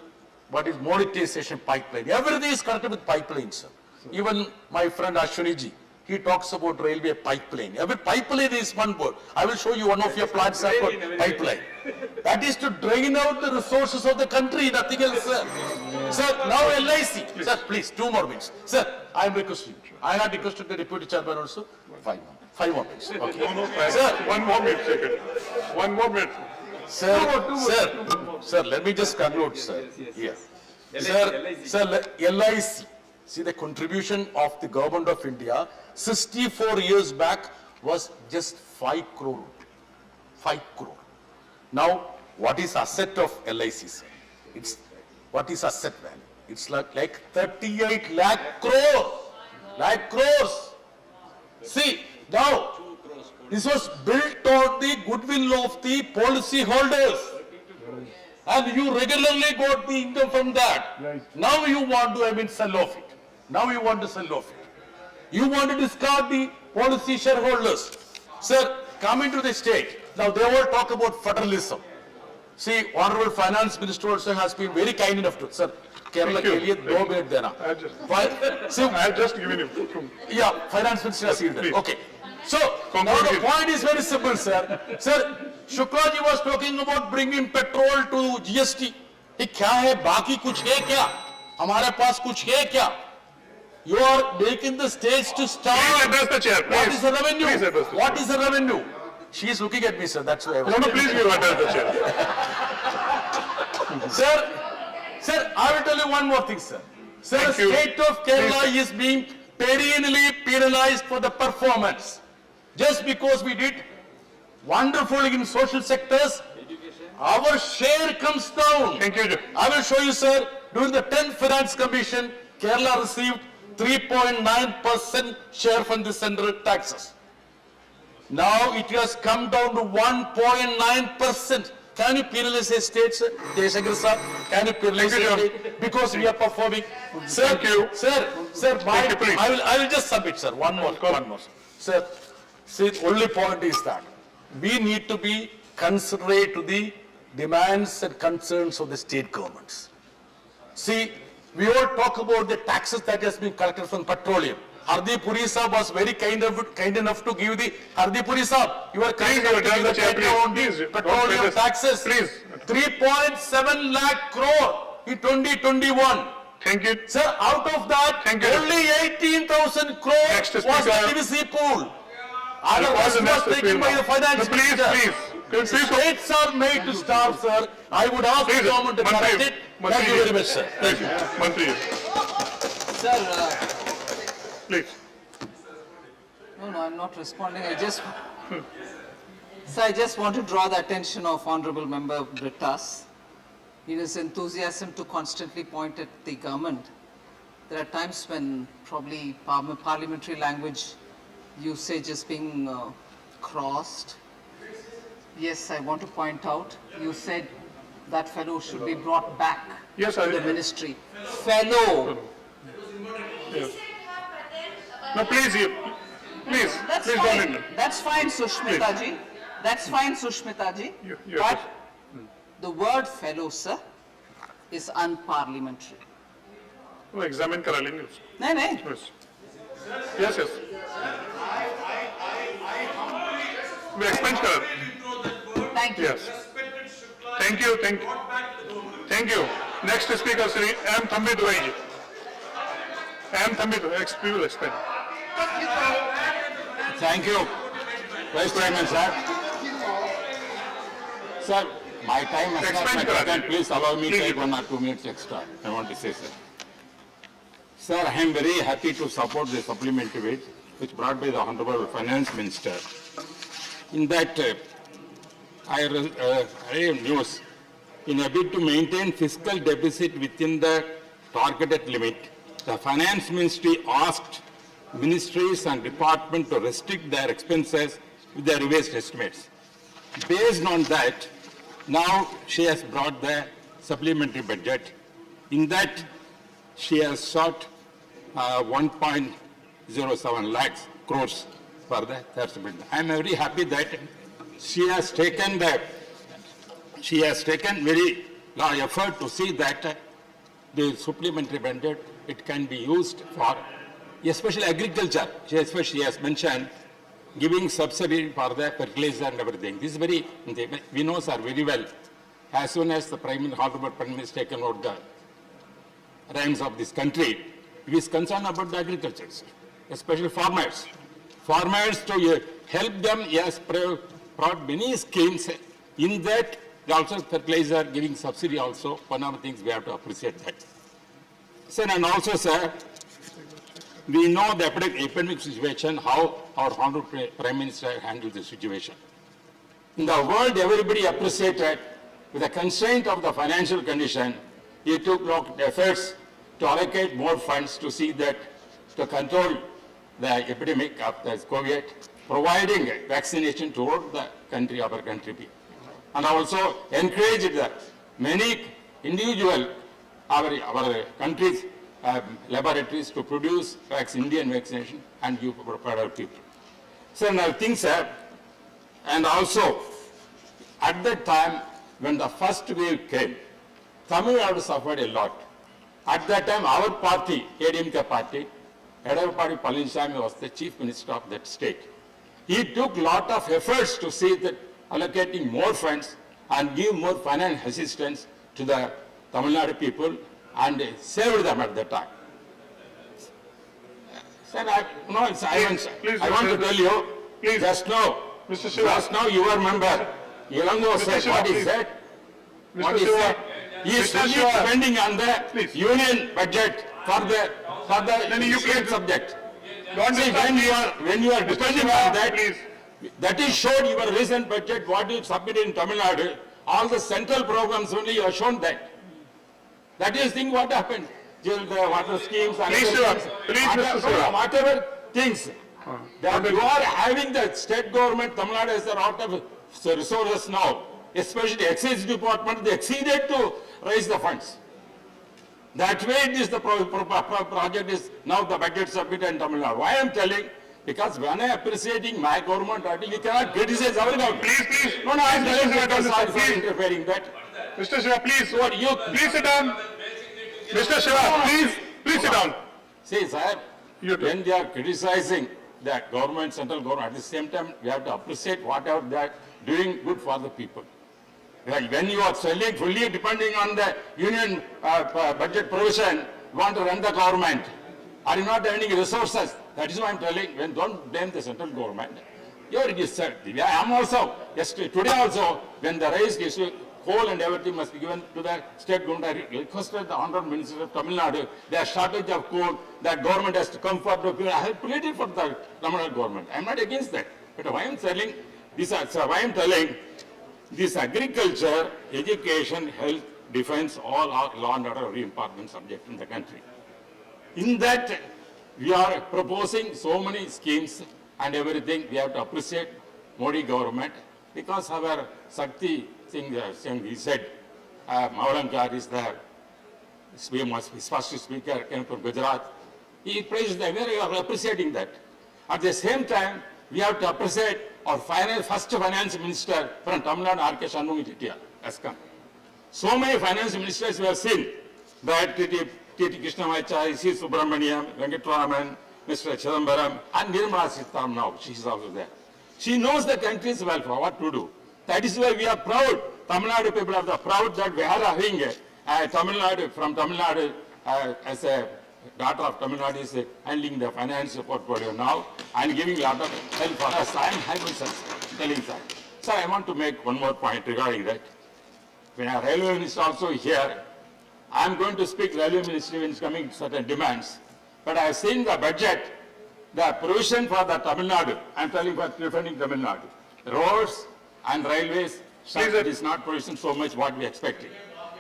what is monetization pipeline. Everything is connected with pipelines, sir. Even my friend Ashwini, he talks about railway pipeline. Every pipeline is one word. I will show you one of your plants are called pipeline. That is to drain out the resources of the country, nothing else, sir. Sir, now LIC. Sir, please, 2 more minutes. Sir, I am requesting. I had requested the Deputy Chairman also. 5 more minutes. Okay. Sir, 1 more minute, second. 1 more minute. Sir, let me just conclude, sir. Yes. Sir, LIC. See, the contribution of the government of India 64 years back was just 5 crore. 5 crore. Now, what is asset of LIC, sir? What is asset value? It's like 38 lakh crores. See, now, this was built on the goodwill of the policy holders. And you regularly got the income from that. Now you want to, sell off it. Now you want to sell off it. You want to discard the policy shareholders. Sir, coming to the state, now they all talk about federalism. See, Honorable Finance Minister also has been very kind enough to, sir, Kerala ke liye 2 minute dena. I have just given you. Yeah, Finance Minister has said that. Okay. So, now the point is very simple, sir. Sir, Shuklaji was talking about bringing petrol to GST. ये क्या है? बाकी कुछ है क्या? हमारे पास कुछ है क्या? You are making the states to start. Please address the chair, please. What is the revenue? Please address the What is the revenue? She is looking at me, sir. That's why I was. No, please give address the chair. Sir, I will tell you one more thing, sir. Sir, the state of Kerala is being perennially penalized for the performance. Just because we did wonderfully in social sectors, our share comes down. Thank you. I will show you, sir. During the 10th Finance Commission, Kerala received 3.9% share from the central taxes. Now it has come down to 1.9%. Can you penalize a state, sir? Deshagar sir, can you penalize a state? Because we are performing. Sir, Thank you. Sir, I will just submit, sir. One more. Sir, see, the only point is that we need to be considerate to the demands and concerns of the state governments. See, we all talk about the taxes that has been collected from petroleum. Hardeep Puri Saab was very kind enough to give the Hardeep Puri Saab. You are kind enough to give the data on the petroleum taxes. Please. 3.7 lakh crore in 2021. Thank you. Sir, out of that, only 18,000 crore was the TVC pool. Other was taken by the finance minister. Please. States are made to starve, sir. I would ask the government to correct it. Thank you very much, sir. Thank you. Mantri. Sir, Please. no, I'm not responding. I just want to draw the attention of Honorable Member Brittas in his enthusiasm to constantly point at the government. There are times when probably parliamentary language usage is being crossed. Yes, I want to point out, you said that fellow should be brought back to the ministry. Fellow. Yes. No, please, That's please fine. don't. That's fine, Sushmita ji. That's fine, Sushmita ji. But the word fellow, sir, is unparliamentary. वो examine करा लेंगे उसको. नहीं. Yes. We explain, sir. Thank you. Yes. Thank you. Next speaker, Sri M. Thambi Durai ji. M. Thambi Durai, we will explain. Thank you, Vice President, sir. Sir, my time has not been taken. Please allow me to take 1 or 2 minutes extra. I want to say, sir. Sir, I am very happy to support the supplementary wage which brought by the Honorable Finance Minister. In that, I read news. In a bid to maintain fiscal deficit within the targeted limit, the Finance Ministry asked ministries and departments to restrict their expenses with their revised estimates. Based on that, now she has brought the supplementary budget. In that, she has sought 1.07 lakhs crores for the third supplementary. I am very happy that she has taken very large effort to see that the supplementary budget, it can be used for especially agriculture. She has mentioned giving subsidy for the fertilizer and everything. This is very, we know sir very well. As soon as the Honorable Prime Minister taken over the reins of this country, he is concerned about the agriculture, especially farmers. Farmers to help them, he has brought many schemes. In that, also fertilizer giving subsidy also, one of the things we have to appreciate that. Sir, and also sir, we know the epidemic situation, how our Honorable Prime Minister handled the situation. In the world, everybody appreciated, with the constraint of the financial condition, he took a lot of efforts to allocate more funds to see that, to control the epidemic of this COVID, providing vaccination toward the country, our country. And also encouraged the many individual, our countries, laboratories to produce Indian vaccination and give for our people. So now things have, and also at that time when the first wave came, Tamil Nadu suffered a lot. At that time our party, ADMK party, Edavapadi Palaniswamy was the chief minister of that state. He took lot of efforts to see that allocating more funds and give more financial assistance to the Tamil Nadu people and saved them at that time. Sir, I want to tell you, just now your member, Ilango said, what is that? What is that? He is spending on the union budget for the state subject. See, when you are depending on that, that is showed your recent budget, what you submitted in Tamil Nadu, all the central programs only you have shown that. That is thing what happened. The water schemes and whatever things that you are having the state government, Tamil Nadu has a lot of resources now, especially the excise department, they exceeded to raise the funds. That way it is the project is now the budget submitted in Tamil Nadu. Why I am telling? Because when I am appreciating my government, we cannot criticize our government. Please. No, I am telling because I am interfering that. Mr. Shiva, please. So you please sit down. Mr. Shiva, please sit down. See, sir, when they are criticizing the government, central government, at the same time, we have to appreciate whatever they are doing good for the people. Like when you are selling fully depending on the union budget provision, you want to run the government. Are you not having resources? That is why I am telling, when don't blame the central government. Here it is said. I am also, today also, when the raised issue, coal and everything must be given to the state government. I requested the Honorable Minister of Tamil Nadu, their shortage of coal, that government has to come for the people. I have pleaded for the Tamil Nadu government. I am not against that. But why I am telling, this agriculture, education, health, defense, all are law and order very important subject in the country. In that, we are proposing so many schemes and everything. We have to appreciate Modi government because our Sakti thing, he said, Maulankar is the first speaker, came from Gujarat. He praised them. We are appreciating that. At the same time, we have to appreciate our first finance minister from Tamil Nadu, R.K. Shanmugam has come. So many finance ministers we have seen, that T.T. Krishnamacharya, C. Subramaniam, Venkatraman, Mr. Chidambaram, and Nirmala Sitharaman now, she is also there. She knows the country's welfare, what to do. That is why we are proud, Tamil Nadu people are proud that we are having Tamil Nadu, from Tamil Nadu as a daughter of Tamil Nadu is handling the financial portfolio now and giving a lot of help for us. I am happy, sir, telling that. Sir, I want to make one more point regarding that. When our railway minister also here, I am going to speak railway ministry when it's coming to certain demands. But I have seen the budget, the provision for the Tamil Nadu, I am telling for defending Tamil Nadu, roads and railways, Please, it is not producing so much what we expected.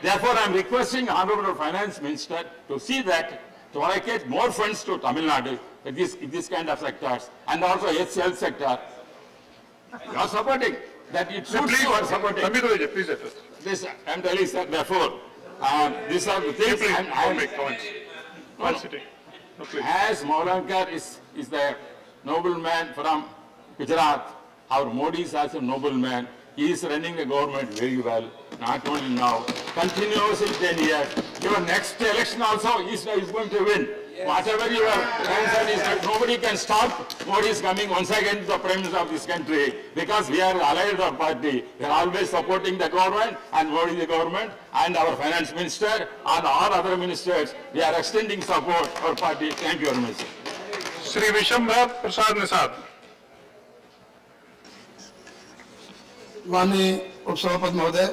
Therefore, I am requesting Honorable Finance Minister to see that to allocate more funds to Tamil Nadu in this kind of sectors, and also health sector. You are supporting that it should please, you are supporting. please address. This I am telling sir. Therefore, these are the things. Please, I am make comments. One sitting. No, please. as Maulankar is the nobleman from Gujarat, our Modi is also a nobleman. He is running the government very well, not only now, continuous in 10 years. Your next election also is going to win. Yes. Whatever your concern is, that nobody can stop Modi is coming once again to the Prime Minister of this country, because we are allied with our party. We are always supporting the government and Modi the government, and our Finance Minister and all other ministers. We are extending support to our party. Thank you very much. Shri Vishambhar Prasad Nisad. माननीय उपसभापति महोदय,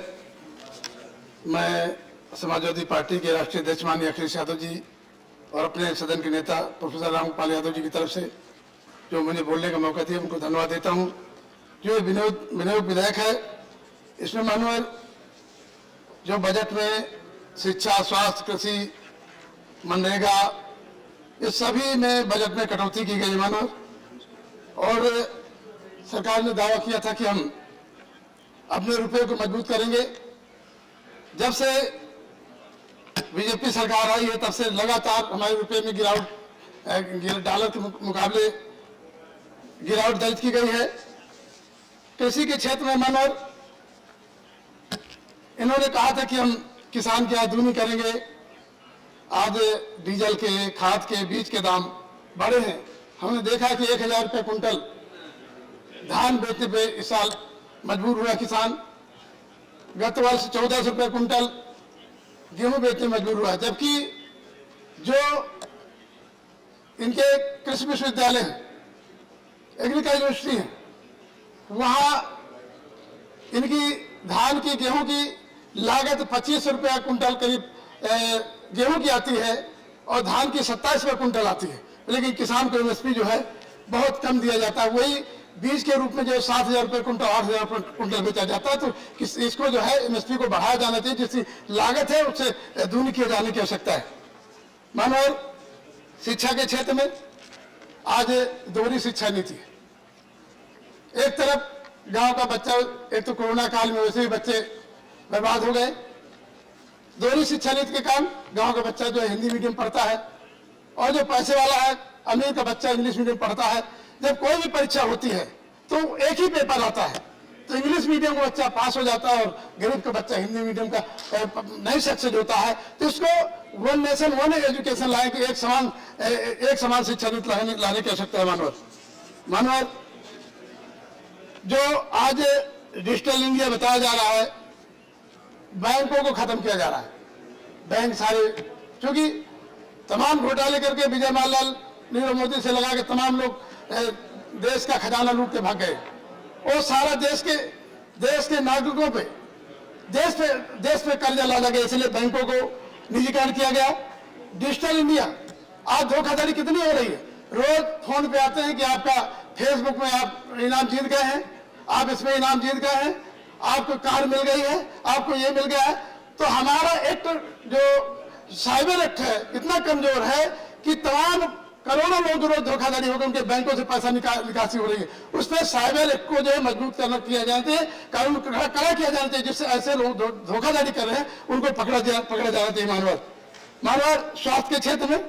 मैं Samajwadi party के राष्ट्रीय अध्यक्ष माननीय अखिलेश यादव जी और अपने सदन के नेता प्रोफेसर रामगोपाल यादव जी की तरफ से जो मुझे बोलने का मौका दिया, उनको धन्यवाद देता हूं। जो विनियोग विधेयक है, इसमें माननीय जो बजट में शिक्षा, स्वास्थ्य, कृषि, मनरेगा, इस सभी में बजट में कटौती की गई मानव, और सरकार ने दावा किया था कि हम अपने रुपये को मजबूत करेंगे। जब से बीजेपी सरकार आई है, तब से लगातार हमारे रुपये में गिरावट, डॉलर के मुकाबले गिरावट दर्ज की गई है। कृषि के क्षेत्र में मानव इन्होंने कहा था कि हम किसान की आय दूनी करेंगे। आज डीजल के, खाद के, बीज के दाम बढ़े हैं। हमने देखा कि 1000 रुपये कुंटल धान बेचने पे इस साल मजबूर हुआ किसान। गत वर्ष 1400 रुपये कुंटल गेहूं बेचने मजबूर हुआ, जबकि जो इनके कृषि विश्वविद्यालय हैं, एग्रीकल्चर यूनिवर्सिटी है, वहां इनकी धान की, गेहूं की लागत 25 रुपया कुंटल करीब गेहूं की आती है और धान की 27 रुपये कुंटल आती है, लेकिन किसान को एमएसपी जो है बहुत कम दिया जाता है। वही बीज के रूप में जो 7000 रुपये कुंटल, 8000 रुपये कुंटल बेचा जाता है। तो इसको जो है एमएसपी को बढ़ाया जाना चाहिए, जिसकी लागत है उससे दूनी किए जाने की आवश्यकता है। मानव शिक्षा के क्षेत्र में आज दोहरी शिक्षा नीति है। एक तरफ गांव का बच्चा, एक तो कोरोना काल में वैसे ही बच्चे बर्बाद हो गए, दोहरी शिक्षा नीति के कारण गांव का बच्चा जो है हिंदी मीडियम पढ़ता है, और जो पैसे वाला है, अमीर का बच्चा इंग्लिश मीडियम पढ़ता है। जब कोई भी परीक्षा होती है तो एक ही पेपर आता है, तो इंग्लिश मीडियम का बच्चा पास हो जाता है और गरीब का बच्चा हिंदी मीडियम का नहीं सक्सेस होता है। तो इसको वन नेशन वन एजुकेशन लाए कि एक समान शिक्षा नीति लाने की आवश्यकता है। मानव जो आज डिजिटल इंडिया बताया जा रहा है, बैंकों को खत्म किया जा रहा है। बैंक सारे, क्योंकि तमाम घोटाले करके विजय माल्याल, नीरव मोदी से लगा के तमाम लोग देश का खजाना लूट के भाग गए। और सारा देश के नागरिकों पे, देश पे कर्जा लादा गया, इसलिए बैंकों को निजीकरण किया गया। डिजिटल इंडिया, आज धोखाधड़ी कितनी हो रही है। रोज फोन पे आते हैं कि आपका फेसबुक में आप इनाम जीत गए हैं, आप इसमें इनाम जीत गए हैं, आपको कार मिल गई है, आपको ये मिल गया है। तो हमारा एक्ट जो साइबर एक्ट है इतना कमजोर है कि तमाम करोड़ों लोग रोज धोखाधड़ी होकर उनके बैंकों से पैसा निकासी हो रही है। उस पर साइबर एक्ट को जो है मजबूत किया जाना चाहिए, कानून कड़ा किया जाना चाहिए, जिससे ऐसे लोग धोखाधड़ी कर रहे हैं उनको पकड़ा जाना चाहिए। मानव स्वास्थ्य के क्षेत्र में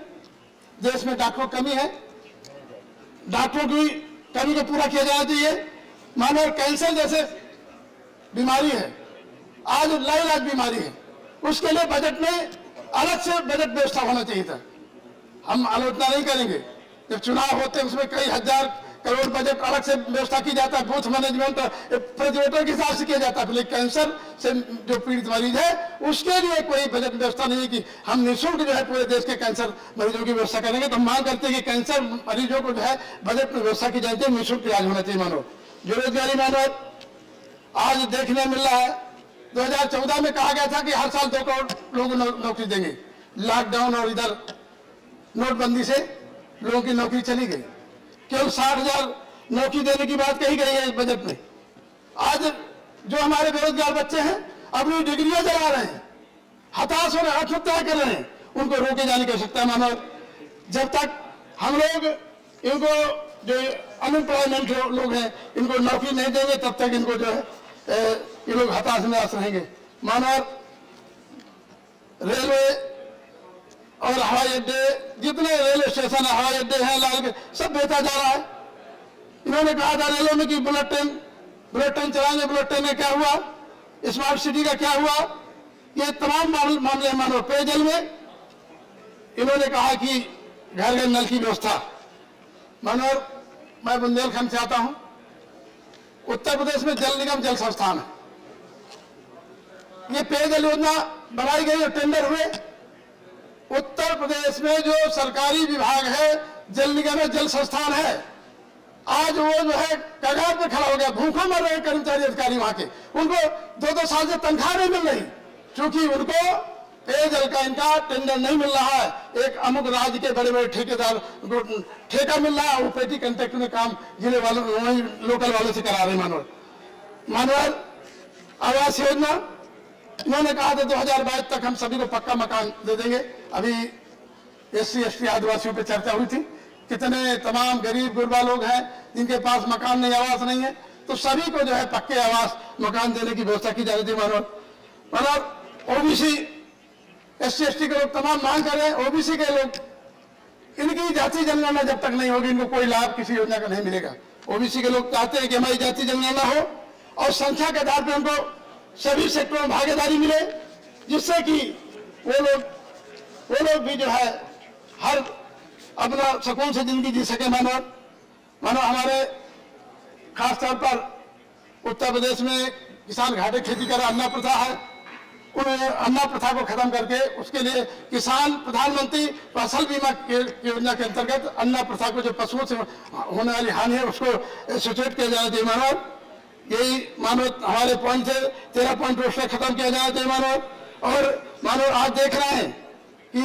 देश में डॉक्टरों की कमी है, डॉक्टरों की कमी को पूरा किया जाना चाहिए। मानव कैंसर जैसे बीमारी है, आज लाइलाज बीमारी है, उसके लिए बजट में अलग से बजट व्यवस्था होना चाहिए था। हम आलोचना नहीं करेंगे, जब चुनाव होते हैं उसमें कई हजार करोड़ बजट अलग से व्यवस्था की जाता है, बूथ मैनेजमेंट प्रतिवेटर के हिसाब से किया जाता है। लेकिन कैंसर से जो पीड़ित मरीज है उसके लिए कोई बजट व्यवस्था नहीं है कि हम निःशुल्क जो है पूरे देश के कैंसर मरीजों की व्यवस्था करेंगे। तो हम मांग करते हैं कि कैंसर मरीजों को जो है बजट में व्यवस्था की जानी चाहिए, निःशुल्क इलाज होना चाहिए। मानो बेरोजगारी मानव आज देखने मिल रहा है, 2014 में कहा गया था कि हर साल 2 करोड़ लोगों को नौकरी देंगे। लॉकडाउन और इधर नोटबंदी से लोगों की नौकरी चली गई। केवल 60,000 नौकरी देने की बात कही गई है इस बजट में। आज जो हमारे बेरोजगार बच्चे हैं अपनी डिग्रियां जला रहे हैं, हताश हो रहे, आत्महत्या कर रहे हैं, उनको रोके जाने की आवश्यकता है मानव। जब तक हम लोग इनको जो अनएम्प्लॉयमेंट लोग हैं इनको नौकरी नहीं देंगे तब तक इनको जो है ये लोग हताश निराश रहेंगे मानव। रेलवे और हवाई अड्डे, जितने रेलवे स्टेशन है, हवाई अड्डे हैं, लाल सब बेचा जा रहा है। इन्होंने कहा था रेलवे में कि बुलेट ट्रेन चलाएंगे, बुलेट ट्रेन में क्या हुआ, स्मार्ट सिटी का क्या हुआ, ये तमाम मामले मानो। पेयजल में इन्होंने कहा कि घर घर नल की व्यवस्था मानो। मैं बुंदेलखंड से आता हूं, उत्तर प्रदेश में जल निगम जल संस्थान है, ये पेयजल योजना बनाई गई और टेंडर हुए। उत्तर प्रदेश में जो सरकारी विभाग है जल निगम है, जल संस्थान है, आज वो जो है कगार पे खड़ा हो गया, भूखों मर रहे कर्मचारी अधिकारी वहां के, उनको 2-2 साल से तनख्वाह नहीं मिल रही क्योंकि उनको पेयजल का इनका टेंडर नहीं मिल रहा है। एक अमुक राज्य के बड़े बड़े ठेकेदार को ठेका मिल रहा है, वो पेटी कंट्रैक्ट में काम जिले वालों वही लोकल वालों से करा रहे। मानवर आवास योजना इन्होंने कहा था 2022 तक हम सभी को पक्का मकान दे देंगे। अभी SC ST आदिवासियों पे चर्चा हुई थी, कितने तमाम गरीब गुरबा लोग हैं जिनके पास मकान नहीं, आवास नहीं है, तो सभी को जो है पक्के आवास मकान देने की व्यवस्था की जा रही थी मानव। OBC SC ST के लोग तमाम मांग कर रहे हैं, OBC के लोग इनकी जाति जनगणना जब तक नहीं होगी इनको कोई लाभ किसी योजना का नहीं मिलेगा। OBC के लोग चाहते हैं कि हमारी जाति जनगणना हो और संख्या के आधार पर उनको सभी सेक्टरों में भागीदारी मिले, जिससे कि वो लोग भी जो है हर अपना सुकून से जिंदगी जी सके मानो। हमारे खास तौर पर उत्तर प्रदेश में किसान घाटे खेती कर अन्ना प्रथा है, उन अन्ना प्रथा को खत्म करके उसके लिए किसान प्रधानमंत्री फसल बीमा योजना के अंतर्गत अन्ना प्रथा को जो पशुओं से होने वाली हानि है उसको सचेत किया जाना चाहिए मानव। यही मानो हमारे पॉइंट थे, 13 पॉइंट उससे खत्म किया जाना चाहिए मानो। और मानो आज देख रहे हैं कि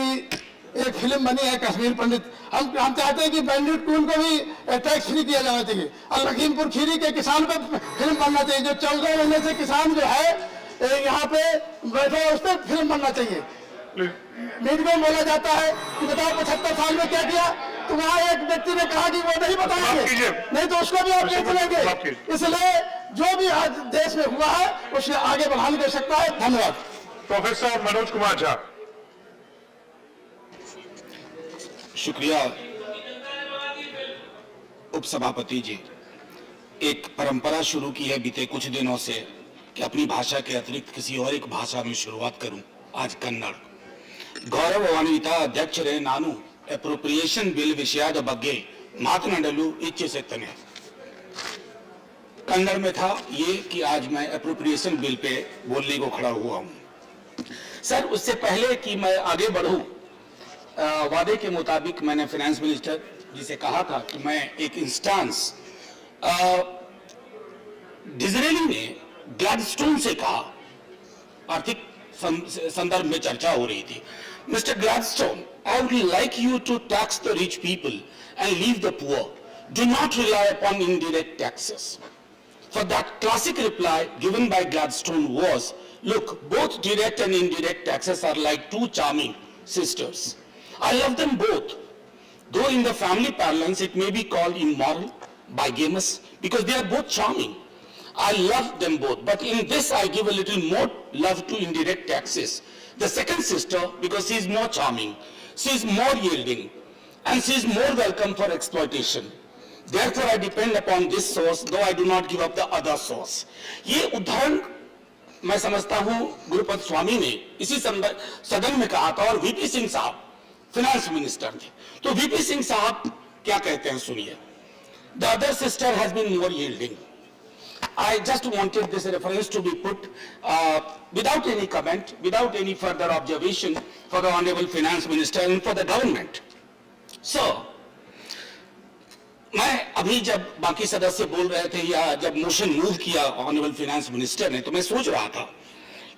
एक फिल्म बनी है कश्मीर पंडित, हम चाहते हैं कि बैंडिट क्वीन को भी टैक्स फ्री किया जाना चाहिए और लखीमपुर खीरी के किसान पर फिल्म बनना चाहिए। जो 14 महीने से किसान जो है यहाँ पे बैठे उस पर फिल्म बनना चाहिए। मीडिया में बोला जाता है कि बताओ 75 साल में क्या किया, तो वहाँ एक व्यक्ति ने कहा कि वो नहीं बताएंगे, नहीं तो उसको भी आप ले चलेंगे। इसलिए जो भी आज देश में हुआ है उसे आगे बढ़ाने की आवश्यकता है। धन्यवाद। प्रोफेसर मनोज कुमार झा। शुक्रिया उपसभापति जी। एक परंपरा शुरू की है बीते कुछ दिनों से कि अपनी भाषा के अतिरिक्त किसी और एक भाषा में शुरुआत करूं। आज कन्नड़। गौरवान्वित अध्यक्षरे नानु अप्रोप्रिएशन बिल विषयद बग्गे मातनाडलु इच्छिಸುತ್ತೇನೆ। कन्नड़ में था ये कि आज मैं अप्रोप्रिएशन बिल पे बोलने को खड़ा हुआ हूं। सर, उससे पहले कि मैं आगे बढ़ूं, वादे के मुताबिक मैंने फाइनेंस मिनिस्टर जी से कहा था कि मैं एक इंस्टांस डिजरेली ने ग्लैडस्टोन से कहा, आर्थिक संदर्भ में चर्चा हो रही थी। Mister Gladstone, I would like you to tax the rich people and leave the poor. Do not rely upon indirect taxes. For that classic reply given by Gladstone was, look, both direct and indirect taxes are like two charming sisters. I love them both. Though in the family parlance it may be called immoral, bigamous, because they are both charming. I love them both, but in this I give a little more love to indirect taxes. The second sister, because she is more charming, she is more yielding, and she is more welcome for exploitation. Therefore I depend upon this source, though I do not give up the other source. ये उदाहरण मैं समझता हूँ गुरुपद स्वामी ने इसी सदन में कहा था और वीपी सिंह साहब फाइनेंस मिनिस्टर थे। तो वीपी सिंह साहब क्या कहते हैं सुनिए। The other sister has been more yielding. I just wanted this reference to be put without any comment, without any further observation for the Honorable Finance Minister and for the government. So, मैं अभी जब बाकी सदस्य बोल रहे थे या जब मोशन मूव किया ऑनरेबल फाइनेंस मिनिस्टर ने, तो मैं सोच रहा था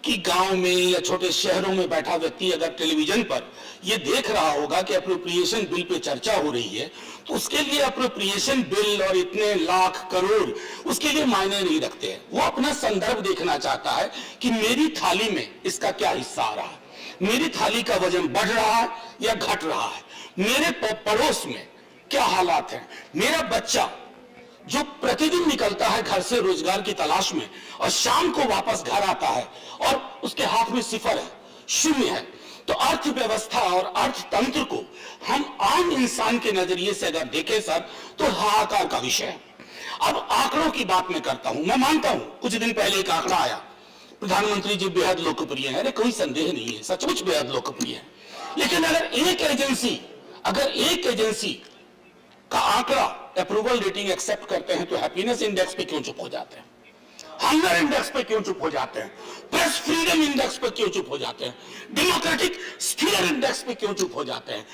कि गांव में या छोटे शहरों में बैठा व्यक्ति अगर टेलीविजन पर यह देख रहा होगा कि अप्रोप्रिएशन बिल पे चर्चा हो रही है, तो उसके लिए अप्रोप्रिएशन बिल और इतने लाख करोड़ उसके लिए मायने नहीं रखते हैं। वो अपना संदर्भ देखना चाहता है कि मेरी थाली में इसका क्या हिस्सा आ रहा है, मेरी थाली का वजन बढ़ रहा है या घट रहा है, मेरे पड़ोस में क्या हालात हैं, मेरा बच्चा जो प्रतिदिन निकलता है घर से रोजगार की तलाश में और शाम को वापस घर आता है और उसके हाथ में सिफर है, शून्य है, तो अर्थव्यवस्था और अर्थतंत्र को हम आम इंसान के नजरिए से अगर देखें सर, तो हाहाकार का विषय है। अब आंकड़ों की बात मैं करता हूं, मैं मानता हूं कुछ दिन पहले एक आंकड़ा आया, प्रधानमंत्री जी बेहद लोकप्रिय है, अरे कोई संदेह नहीं है, सचमुच बेहद लोकप्रिय है, लेकिन अगर एक एजेंसी का आंकड़ा अप्रूवल रेटिंग एक्सेप्ट करते हैं तो हैप्पीनेस इंडेक्स पे क्यों चुप हो जाते हैं, हंगर इंडेक्स पे क्यों चुप हो जाते हैं, प्रेस फ्रीडम इंडेक्स पे क्यों चुप हो जाते हैं, डेमोक्रेटिक स्फीयर इंडेक्स पे क्यों चुप हो जाते हैं।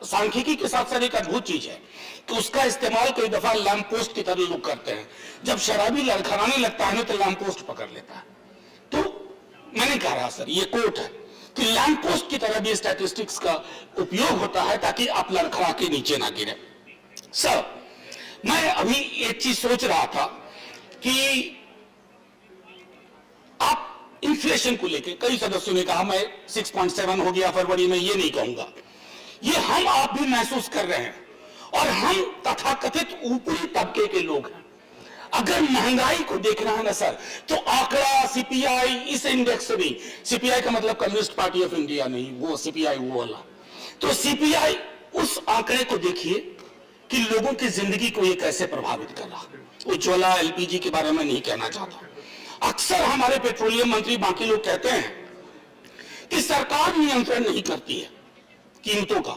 सांख्यिकी के साथ साथ एक अद्भुत चीज है कि उसका इस्तेमाल कई दफा लैंप पोस्ट की तरह लोग करते हैं, जब शराबी लड़खड़ाने लगता है ना तो लैंप पोस्ट पकड़ लेता है। तो मैंने कहा रहा सर, ये कोट है कि लैंप पोस्ट की तरह भी स्टैटिस्टिक्स का उपयोग होता है ताकि आप लड़खड़ा के नीचे ना गिरे। सर, मैं अभी एक चीज सोच रहा था कि आप इन्फ्लेशन को लेकर, कई सदस्यों ने कहा मैं 6.7 हो गया फरवरी में, ये नहीं कहूंगा, ये हम आप भी महसूस कर रहे हैं और हम तथाकथित ऊपरी तबके के लोग हैं। अगर महंगाई को देखना है ना सर, तो आंकड़ा सीपीआई इस इंडेक्स से नहीं, सीपीआई का मतलब कम्युनिस्ट पार्टी ऑफ इंडिया नहीं, वो सीपीआई वो वाला, तो सीपीआई उस आंकड़े को देखिए कि लोगों की जिंदगी को ये कैसे प्रभावित कर रहा। उज्ज्वला एलपीजी के बारे में नहीं कहना चाहता, अक्सर हमारे पेट्रोलियम मंत्री बाकी लोग कहते हैं कि सरकार नियंत्रण नहीं करती है कीमतों का,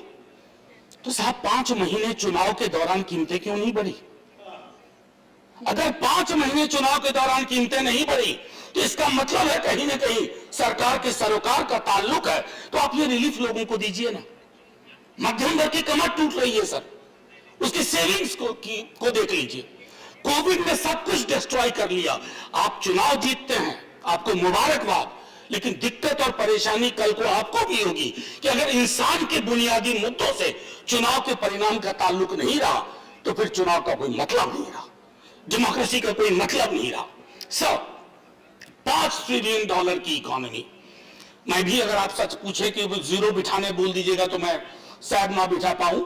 तो साहब 5 महीने चुनाव के दौरान कीमतें क्यों नहीं बढ़ी? अगर 5 महीने चुनाव के दौरान कीमतें नहीं बढ़ी तो इसका मतलब है कहीं ना कहीं सरकार के सरोकार का ताल्लुक है, तो आप ये रिलीफ लोगों को दीजिए ना। मध्यम वर्ग की कमर टूट रही है सर, उसकी सेविंग्स को देख लीजिए, कोविड ने सब कुछ डिस्ट्रॉय कर लिया। आप चुनाव जीतते हैं, आपको मुबारकबाद, लेकिन दिक्कत और परेशानी कल को आपको भी होगी कि अगर इंसान के बुनियादी मुद्दों से चुनाव के परिणाम का ताल्लुक नहीं रहा तो फिर चुनाव का कोई मतलब नहीं रहा, डेमोक्रेसी का कोई मतलब नहीं रहा। सर, $5 ट्रिलियन की इकोनॉमी, मैं भी अगर आप सच पूछे कि वो जीरो बिठाने बोल दीजिएगा तो मैं शायद ना बिठा पाऊं,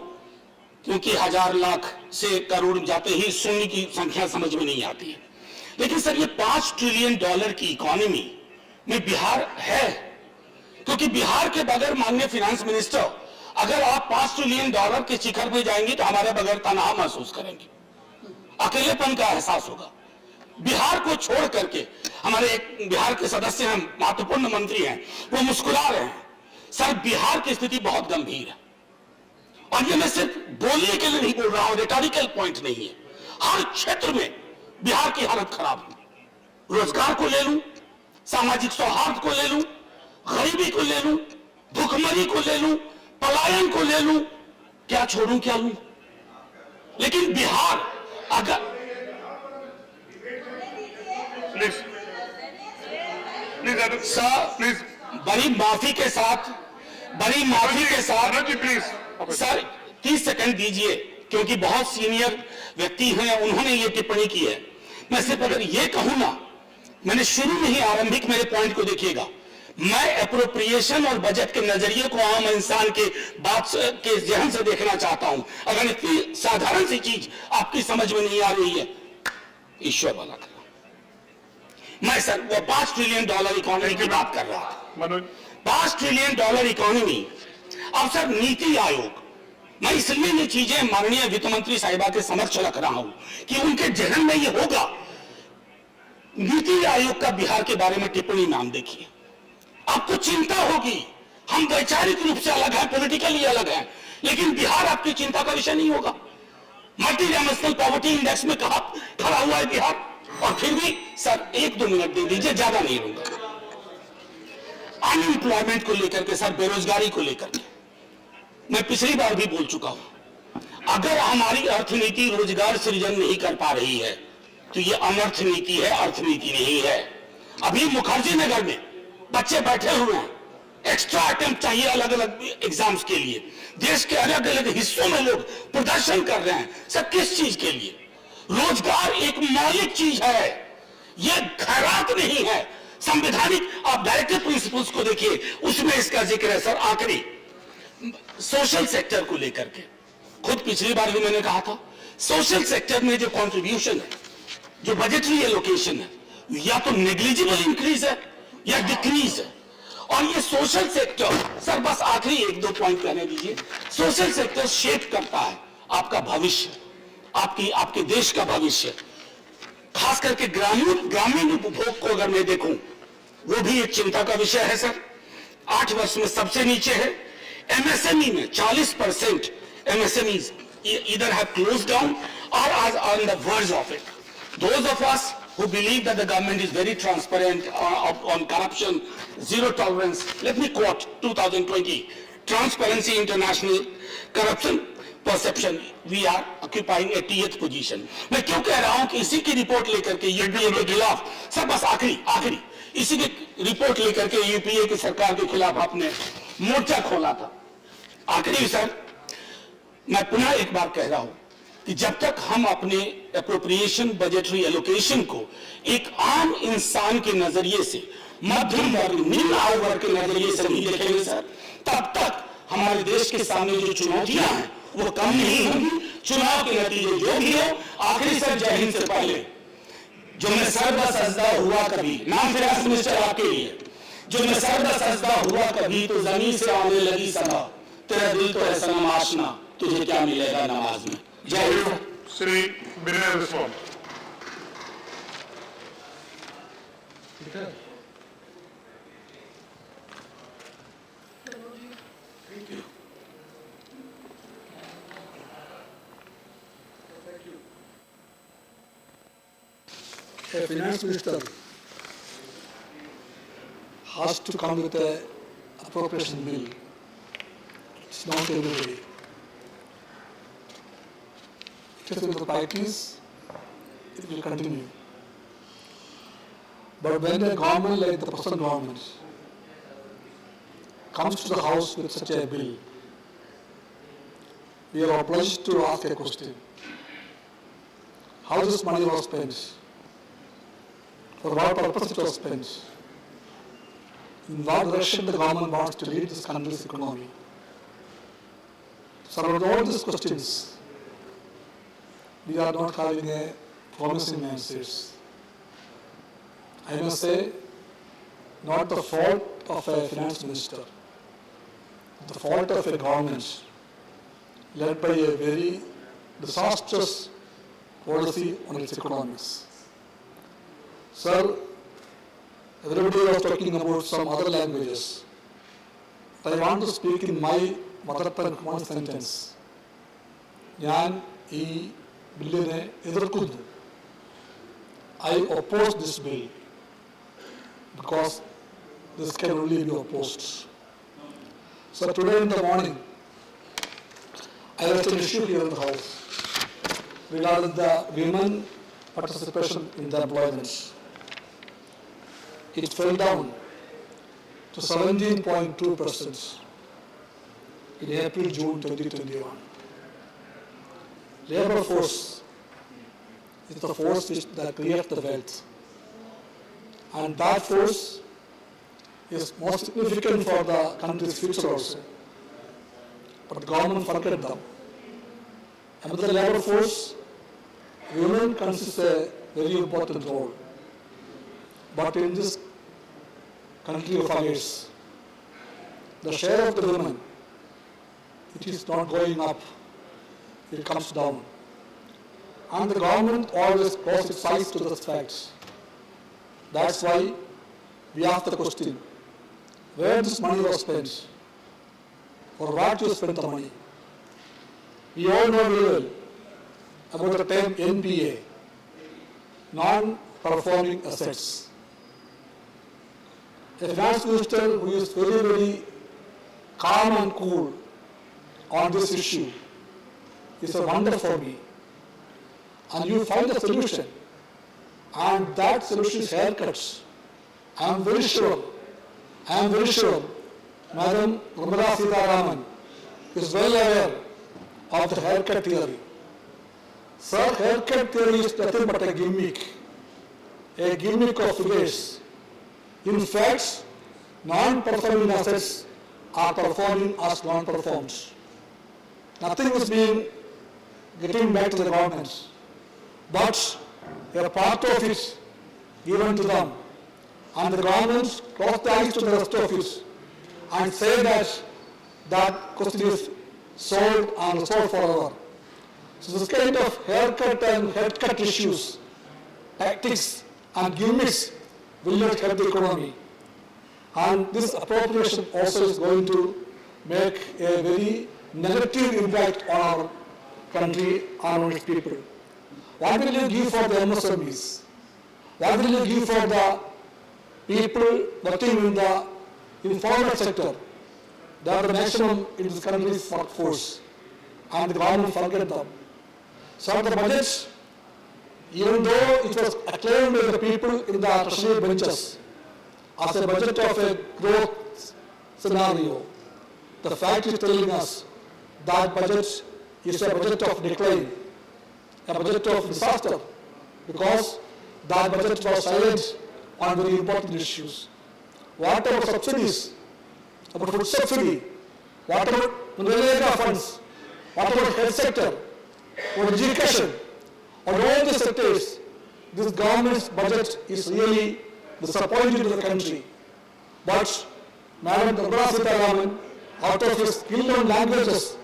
क्योंकि 1000 लाख से करोड़ जाते ही शून्य की संख्या समझ में नहीं आती है। लेकिन सर, ये $5 ट्रिलियन की इकोनॉमी में बिहार है, क्योंकि बिहार के बगैर माननीय फाइनेंस मिनिस्टर, अगर आप $5 ट्रिलियन के शिखर पे जाएंगे तो हमारे बगैर तनाव महसूस करेंगे, अकेलेपन का एहसास होगा। बिहार को छोड़ करके हमारे एक बिहार के सदस्य हैं, महत्वपूर्ण मंत्री हैं, वो मुस्कुरा रहे हैं। सर, बिहार की स्थिति बहुत गंभीर है और ये मैं सिर्फ बोलने के लिए नहीं बोल रहा हूं, रिटोरिकल पॉइंट नहीं है, हर क्षेत्र में बिहार की हालत खराब है। रोजगार को ले लूं, सामाजिक सौहार्द को ले लूं, गरीबी को ले लूं, भूखमरी को ले लूं, पलायन को ले लूं, क्या छोड़ूं क्या लूं। लेकिन बिहार अगर प्लीज बड़ी माफी के साथ सर 30 सेकंड दीजिए, क्योंकि बहुत सीनियर व्यक्ति हैं, उन्होंने ये टिप्पणी की है। मैं सिर्फ अगर ये कहूं ना, मैंने शुरू में ही आरंभिक मेरे पॉइंट को देखिएगा, मैं अप्रोप्रिएशन और बजट के नजरिए को आम इंसान के बात के जहन से देखना चाहता हूं। अगर इतनी साधारण सी चीज आपकी समझ में नहीं आ रही है, ईश्वर वाला कर। मैं सर वो $5 ट्रिलियन इकोनॉमी की बात कर रहा था, $5 ट्रिलियन इकोनॉमी। अब सर, नीति आयोग, मैं इसलिए ये चीजें माननीय वित्त मंत्री साहिबा के समक्ष रख रहा हूं कि उनके जहन में ये होगा। नीति आयोग का बिहार के बारे में टिप्पणी नाम देखिए, आपको चिंता होगी। हम वैचारिक रूप से अलग हैं, पॉलिटिकली अलग हैं, लेकिन बिहार आपकी चिंता का विषय नहीं होगा। मल्टी डायमेंशनल पॉवर्टी इंडेक्स में कहां खड़ा हुआ है बिहार, और फिर भी सर 1-2 मिनट दे दीजिए, ज्यादा नहीं लूंगा। अनएम्प्लॉयमेंट को लेकर के सर, बेरोजगारी को लेकर के मैं पिछली बार भी बोल चुका हूं, अगर हमारी अर्थनीति रोजगार सृजन नहीं कर पा रही है तो ये अनर्थ नीति है, अर्थनीति नहीं है। अभी मुखर्जी नगर में बच्चे बैठे हुए हैं, एक्स्ट्रा अटेम्प्ट चाहिए अलग अलग एग्जाम्स के लिए, देश के अलग अलग हिस्सों में लोग प्रदर्शन कर रहे हैं, सब किस चीज के लिए? रोजगार एक मौलिक चीज है, यह खैरात नहीं है, संवैधानिक। आप डायरेक्टिव प्रिंसिपल्स को देखिए, उसमें इसका जिक्र है। सर आखिरी, सोशल सेक्टर को लेकर के खुद पिछली बार भी मैंने कहा था, सोशल सेक्टर में जो कंट्रीब्यूशन है, जो बजटरी एलोकेशन है, या तो नेग्लिजिबल इंक्रीज है या डिक्रीज है। और ये सोशल सेक्टर, सर बस आखिरी एक दो पॉइंट कहने दीजिए, सोशल सेक्टर शेप करता है आपका भविष्य, आपके देश का भविष्य, खास करके ग्रामीण उपभोग को अगर मैं देखूं, वो भी एक चिंता का विषय है सर। 8 वर्ष में सबसे नीचे है। एमएसएमई में 40% MSMEs either have closed down or are on the verge of it. Those of us who believe that the government is very transparent on corruption, zero tolerance, let me quote 2020, Transparency International Corruption Perception, we are occupying 80th position. मैं क्यों कह रहा हूं कि इसी की report लेकर के यूपीए के खिलाफ, सर बस आखिरी इसी की रिपोर्ट लेकर के यूपीए की सरकार के खिलाफ आपने मोर्चा खोला था। आखिरी सर, मैं पुनः एक बार कह रहा हूं कि जब तक हम अपने एप्रोप्रिएशन बजटरी एलोकेशन को एक आम इंसान के नजरिए से, मध्यम वर्ग, निम्न आय वर्ग के नजरिए से नहीं देखेंगे सर, तब तक हमारे देश के सामने जो चुनौतियां हैं वो कम नहीं होंगी। चुनाव के नतीजे जो भी हो, आखिरी सर जय हिंद से पहले, जो मैं सर्वदा सजदा हुआ कभी, नाम फिरास मिनिस्टर आपके लिए, जो मैं सर्वदा सजदा हुआ कभी तो जमीन से आने लगी सदा, तेरा दिल तो है सनम आशना, तुझे क्या मिलेगा नमाज में। जय Hind. Shri villain respond. A finance minister has to come with a appropriation bill. It's not everybody. It is with the practice, it will continue. But when a government like the present government comes to the house with such a bill, we are obliged to ask a question. How this money was spent? For what purpose it was spent? In what direction the government wants to lead this country's economy? So with all these questions, we are not having a promising answers. I must say, not the fault of a finance minister, the fault of a government led by a very disastrous policy on its economics. Sir, everybody was talking about some other languages. But I want to speak in my mother tongue one sentence. ഞാൻ ഈ ബില്ലിനെ എതിർക്കുന്നു. I oppose this bill because this can only be opposed. So today in the morning, I raised an issue here in the house regarding the women participation in the employment. It fell down to 17.2% in April-June 2021. Labor force is the force that creates the wealth. And that force is most significant for the country's future also. But the government forget them. And with the labor force, women constitute a very important role. But in this country of ours, the share of the women, it is not going up, it comes down. And the government always closes its eyes to those facts. That's why we ask the question, where this money was spent, or what you spent the money. We all know very well about the term NPA, non-performing assets. A finance minister who is very, very calm and cool on this issue is a wonder for me. And you find a solution, and that solution is haircuts. I am very sure I am very sure Madam Nirmala Sitharaman is well aware of the haircut theory. Sir, haircut theory is nothing but a gimmick of figures. In fact, non-performing assets are performing as non-performed. Nothing is getting back to the government, but a part of it given to them, and the government close the eyes to the rest of it and say that that question is solved and resolved forever. So this kind of haircut and haircut issues, tactics and gimmicks will not help the economy. And this appropriation also is going to make a very negative impact on our country and on its people. What will you give for the MSMEs? What will you give for the people working in the informal sector? They are the maximum in this country's workforce, and the government forget them. So the budget, even though it was acclaimed by the people in the treasury benches as a budget of a growth scenario, the fact is telling us that budget is a budget of decline, a budget of disaster, because that budget was silent on very important issues. What about subsidies? About food subsidy? What about Manrega funds? What about health sector? Or education? On all the sectors, this government's budget is really disappointing to the country. But Madam Nirmala Sitharaman, out of his skill on languages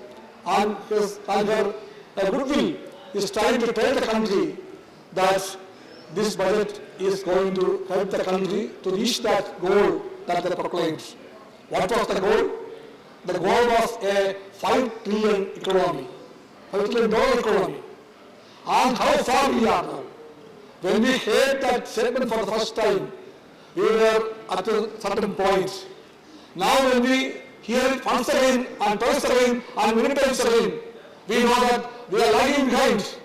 and her goodwill, is trying to tell the country that this budget is going to help the country to reach that goal that they proclaimed. What was the goal? The goal was a 5 trillion economy, $5 trillion economy. And how far we are now. When we heard that statement for the first time, we were at a certain point. Now when we hear it once again and twice again and many times again, we know that we are lagging behind.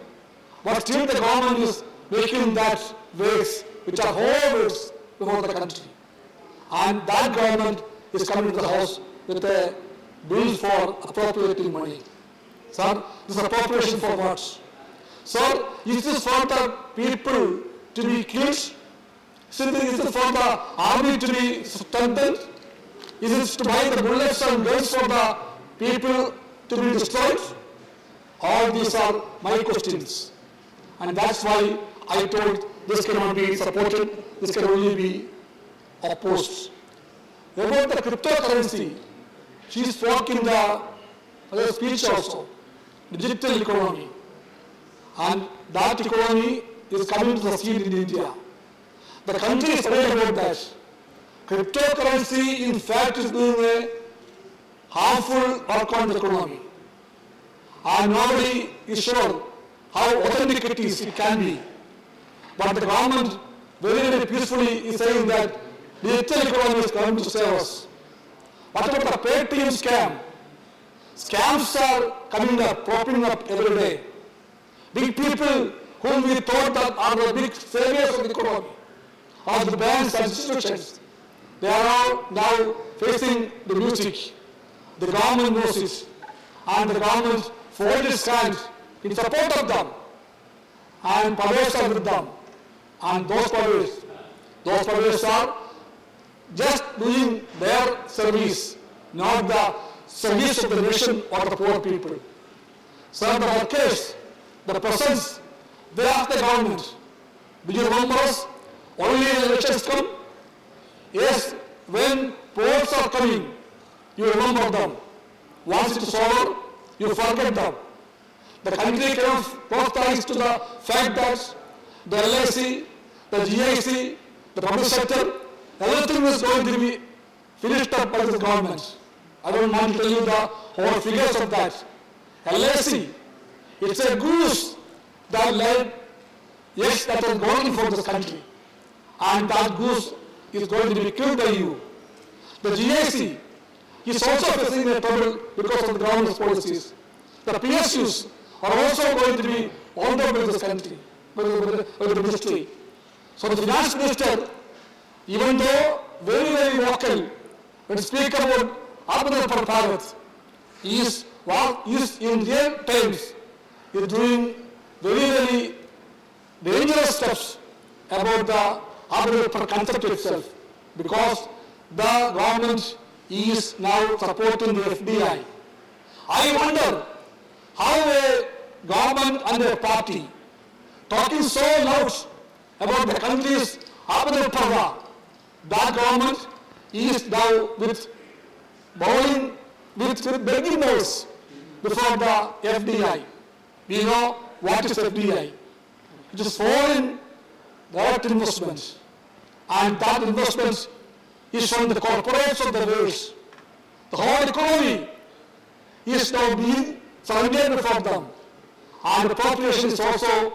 But still the government is making that waves which are always before the country. And that government is coming to the house with a bill for appropriating money. Sir, this is appropriation for what? Sir, is this for the people to be killed? Is it for the army to be strengthened? Is it to buy the bullets and guns for the people to be destroyed? All these are my questions. And that's why I told this cannot be supported, this can only be opposed. About the cryptocurrency, she spoke in the speech also, digital economy. And that economy is coming to the scene in India. The country is aware about that. Cryptocurrency, in fact, is doing a harmful work on the economy. And nobody is sure how authentic it can be. But the government very, very peacefully is saying that digital economy is going to save us. What about the Paytm scam? Scams are coming up, popping up every day. Big people whom we thought that are the big saviors of the economy, of the banks and institutions, they are all now facing the music. The government knows it, and the government folded its hand in support of them, and powers are with them. And those powers are just doing their service, not the service of the nation or the poor people. So the workers, the persons, they ask the government, do you remember us? Only when elections come? Yes, when polls are coming, you remember them. Once it is over, you forget them. The country cannot close the eyes to the fact that the LIC, the GIC, the public sector, everything is going to be finished up by the government. I don't want to tell you the whole figures of that. LIC, it's a goose that laid eggs that was golden for this country. And that goose is going to be killed by you. The GIC is also facing a trouble because of the government's policies. The PSUs are also going to be owned by this country, by the ministry. So the finance minister, even though very, very vocal when speak about Atmanirbhar Bharat, is in real times is doing very dangerous steps about the Atmanirbhar concept itself, because the government is now supporting the FDI. I wonder how a government and a party talking so loud about the country's Atmanirbhar, that government is now with bowing, with begging noise before the FDI. We know what is FDI. It is foreign direct investment, and that investment is from the corporates of the world. The whole economy is now being surrendered for them, and the population is also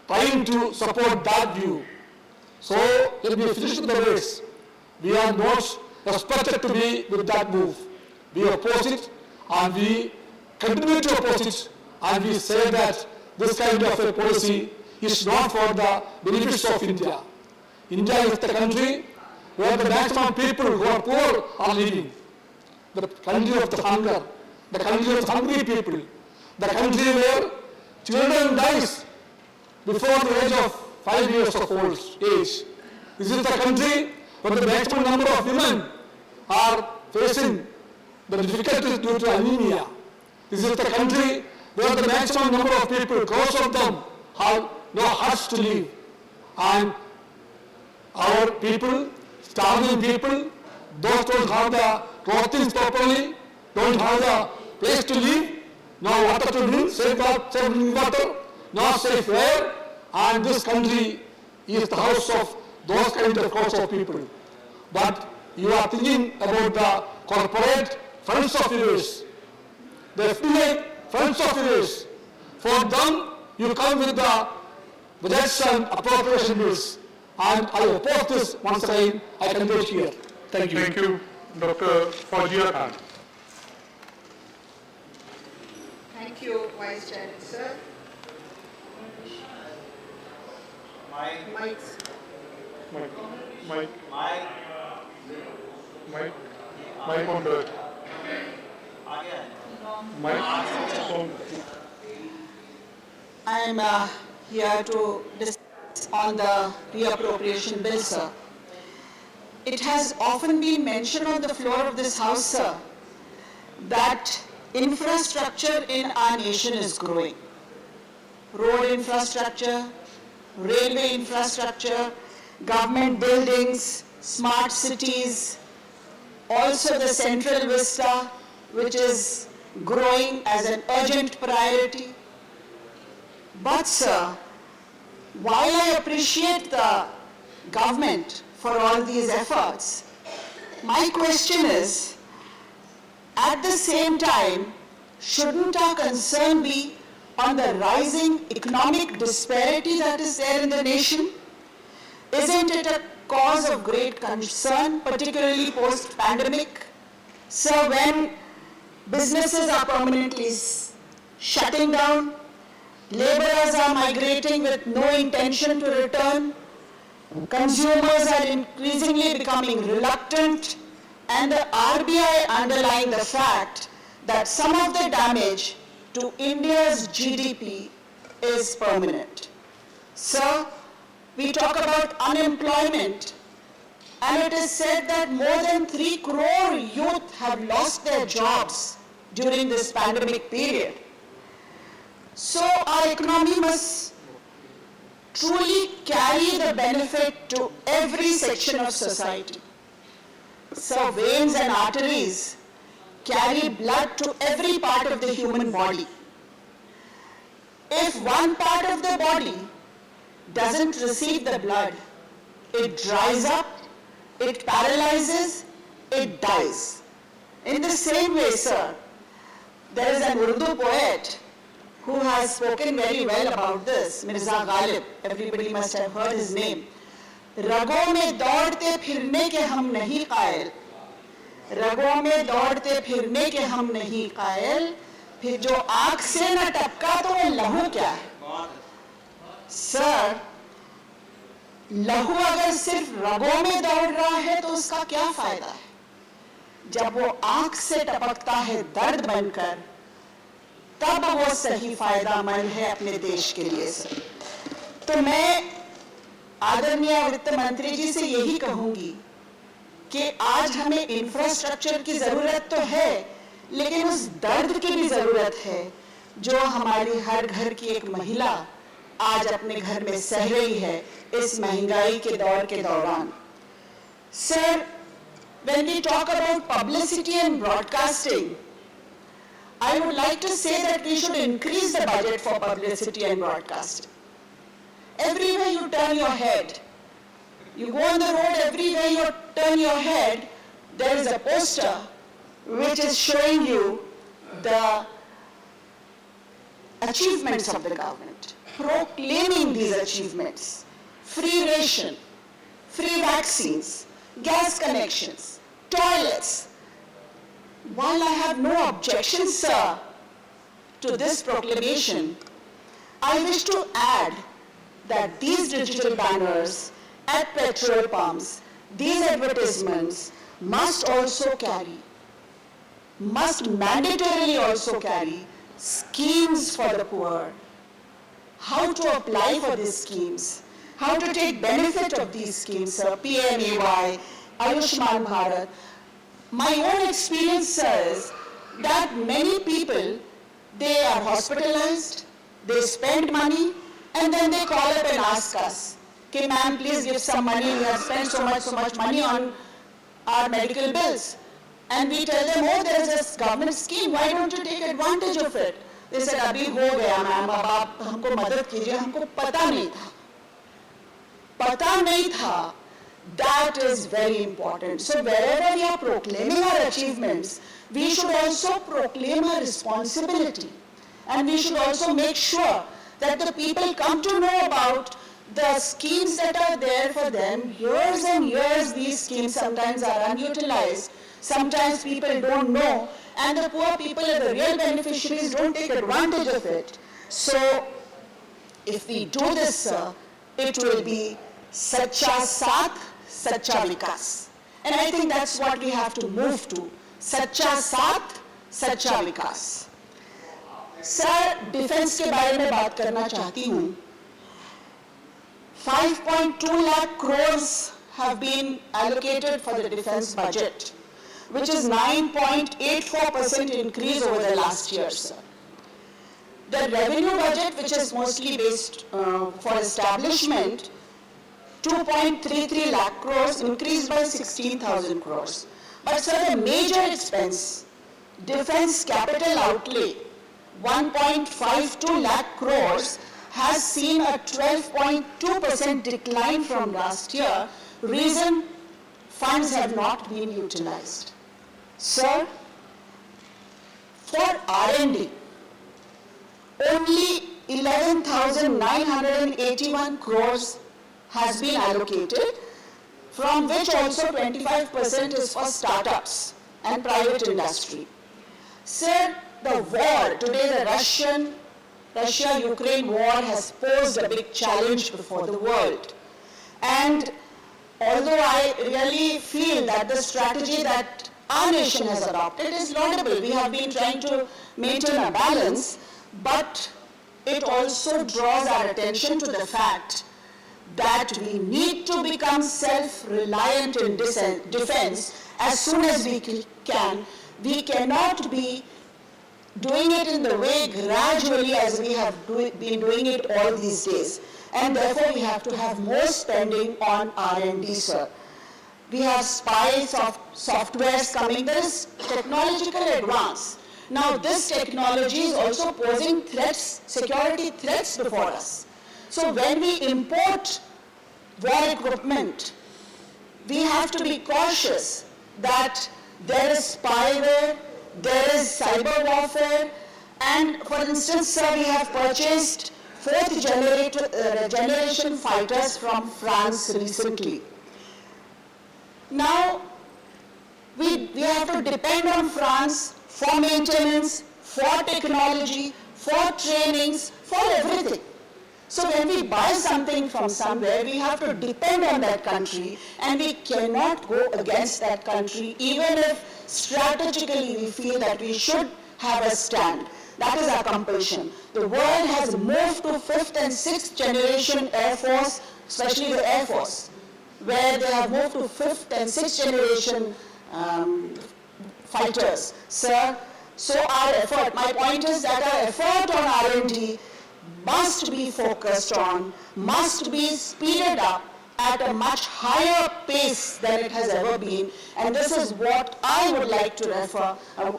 trying to support that view. So let me finish the race. We are not expected to be with that move. We oppose it, and we continue to oppose it, and we say that this kind of a policy is not for the benefits of India. India is the country where the maximum people who are poor are living. The country of the hunger, the country of hungry people, the country where children dies before the age of 5 years of old age. This is the country where the maximum number of women are facing the difficulties due to anemia. This is the country where the maximum number of people, crores of them, have no hearts to live. And our people, starving people, those don't have the clothing properly, don't have the place to live, no water to drink, safe water, no safe air, and this country is the house of those kind of crowds of people. But you are thinking about the corporate funds of yours, the FDI funds of yours. For them, you come with the budgets and appropriation bills. And I oppose this once again. I conclude here. Thank you. Thank you, Dr. Fawzia Khan. Thank you, Vice Chair, sir. Mike. Mike on the. I am here to discuss on the reappropriation bill, sir. It has often been mentioned on the floor of this House, sir, that infrastructure in our nation is growing. Road infrastructure, railway infrastructure, government buildings, smart cities, also the Central Vista, which is growing as an urgent priority. But sir, while I appreciate the government for all these efforts, my question is, at the same time, shouldn't our concern be on the rising economic disparity that is there in the nation? Isn't it a cause of great concern, particularly post-pandemic? So when businesses are permanently shutting down, laborers are migrating with no intention to return, consumers are increasingly becoming reluctant, and the RBI underlying the fact that some of the damage to India's GDP is permanent. Sir, we talk about unemployment, and it is said that more than 3 crore youth have lost their jobs during this pandemic period. So our economy must truly carry the benefit to every section of society. So veins and arteries carry blood to every part of the human body. If one part of the body doesn't receive the blood, it dries up, it paralyzes, it dies. In the same way, sir, there is an Urdu poet who has spoken very well about this, Mirza Ghalib. Everybody must have heard his name. रगों में दौड़ते फिरने के हम नहीं कायल, रगों में दौड़ते फिरने के हम नहीं कायल, फिर जो आँख से न टपका तो वो लहू क्या है? सर, लहू अगर सिर्फ रगों में दौड़ रहा है तो उसका क्या फायदा है? जब वो आंख से टपकता है दर्द बनकर, तब वो सही फायदामंद है अपने देश के लिए सर। तो मैं आदरणीय वित्त मंत्री जी से यही कहूंगी कि आज हमें इंफ्रास्ट्रक्चर की जरूरत तो है, लेकिन उस दर्द की भी जरूरत है जो हमारी हर घर की एक महिला आज अपने घर में सह रही है इस महंगाई के दौर के दौरान। Sir, when we talk about publicity and broadcasting, I would like to say that we should increase the budget for publicity and broadcasting. Everywhere you turn your head, you go on the road, everywhere you turn your head, there is a poster which is showing you the achievements of the government, proclaiming these achievements: free ration, free vaccines, gas connections, toilets. While I have no objection, sir, to this proclamation, I wish to add that these digital banners at petrol pumps, these advertisements must mandatorily also carry schemes for the poor, how to apply for these schemes, how to take benefit of these schemes, sir, PMAY, Ayushman Bharat. My own experience says that many people, they are hospitalized, they spend money, and then they call up and ask us, okay, ma'am, please give some money, we have spent so much money on our medical bills. And we tell them, oh, there is this government scheme, why don't you take advantage of it? They said, abhi ho gaya ma'am, ab aap humko madad kijiye, humko pata nahi tha. Pata nahi tha. That is very important. So wherever we are proclaiming our achievements, we should also proclaim our responsibility. And we should also make sure that the people come to know about the schemes that are there for them. Years and years these schemes sometimes are unutilized. Sometimes people don't know, and the poor people and the real beneficiaries don't take advantage of it. So if we do this, sir, it will be Sacha Saath, Sacha Vikas. And I think that's what we have to move to. Sacha Saath, Sacha Vikas. Sir, defense के बारे में बात करना चाहती हूँ. 5.2 lakh crores have been allocated for the defense budget, which is 9.84% increase over the last year, sir. The revenue budget, which is mostly based for establishment, 2.33 lakh crores, increased by 16,000 crores. But sir, the major expense, defense capital outlay, 1.52 lakh crores, has seen a 12.2% decline from last year. Reason, funds have not been utilized. Sir, for R&D, only 11,981 crores has been allocated, from which also 25% is for startups and private industry. Sir, the war, today the Russia-Ukraine war has posed a big challenge before the world. And although I really feel that the strategy that our nation has adopted is laudable, we have been trying to maintain a balance, but it also draws our attention to the fact that we need to become self-reliant in defense as soon as we can. We cannot be doing it in the way gradually as we have been doing it all these days. And therefore we have to have more spending on R&D, sir. We have spies of softwares coming. There is technological advance. Now this technology is also posing threats, security threats before us. So when we import war equipment, we have to be cautious that there is spyware, there is cyber warfare, and for instance, sir, we have purchased 4th generation fighters from France recently. Now, we have to depend on France for maintenance, for technology, for trainings, for everything. So when we buy something from somewhere, we have to depend on that country, and we cannot go against that country even if strategically we feel that we should have a stand. That is our compulsion. The world has moved to 5th and 6th generation Air Force, especially the Air Force, where they have moved to 5th and 6th generation fighters, sir. So our effort, my point is that our effort on R&D must be focused on, must be speeded up at a much higher pace than it has ever been. And this is what I would like to refer,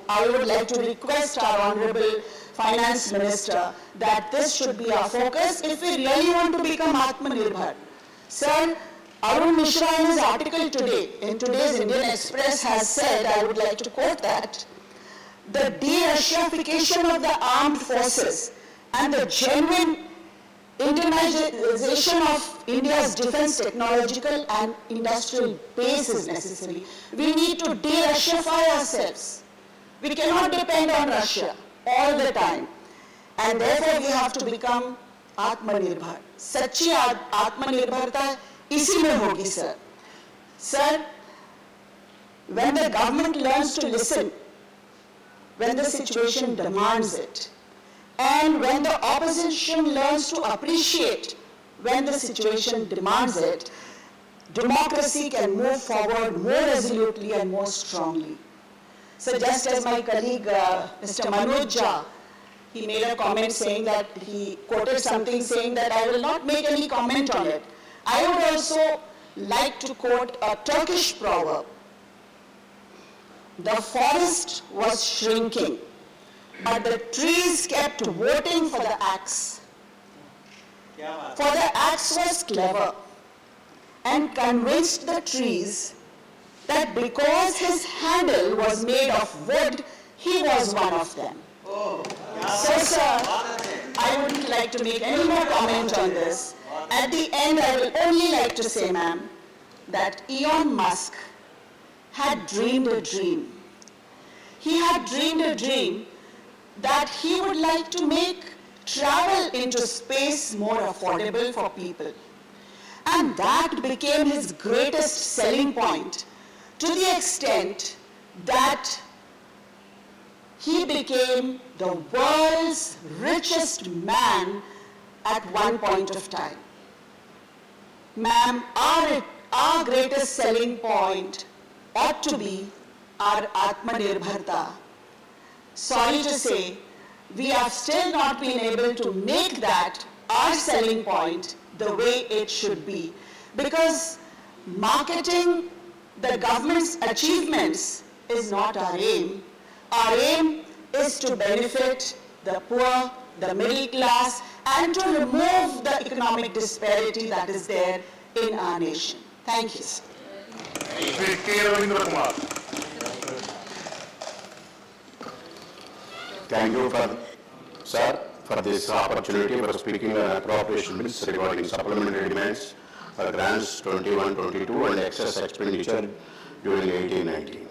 I would like to request our Honorable Finance Minister that this should be our focus if we really want to become Atmanirbhar. Sir, Arun Mishra in his article today, in today's Indian Express has said, I would like to quote that, the de-Russification of the armed forces and the genuine Indianization of India's defense technological and industrial base is necessary. We need to de-Russify ourselves. We cannot depend on Russia all the time. And therefore we have to become Atmanirbhar. Sachi Atmanirbharta isi mein hogi, sir. Sir, when the government learns to listen, when the situation demands it, and when the opposition learns to appreciate when the situation demands it, democracy can move forward more resolutely and more strongly. So just as my colleague, Mr. Manoj Jha, he made a comment saying that, he quoted something saying that I will not make any comment on it. I would also like to quote a Turkish proverb. The forest was shrinking, but the trees kept voting for the axe. For the axe was clever and convinced the trees that because his handle was made of wood, he was one of them. So, sir, I wouldn't like to make any more comment on this. At the end, I will only like to say, ma'am, that Elon Musk had dreamed a dream. He had dreamed a dream that he would like to make travel into space more affordable for people. And that became his greatest selling point, to the extent that he became the world's richest man at one point of time. Ma'am, our greatest selling point ought to be our Atmanirbharta. Sorry to say, we have still not been able to make that our selling point the way it should be. Because marketing the government's achievements is not our aim. Our aim is to benefit the poor, the middle class, and to remove the economic disparity that is there in our nation. Thank you, sir. Thank you, sir, for this opportunity for speaking on appropriation bills regarding supplementary demands for grants 21-22 and excess expenditure during 18-19.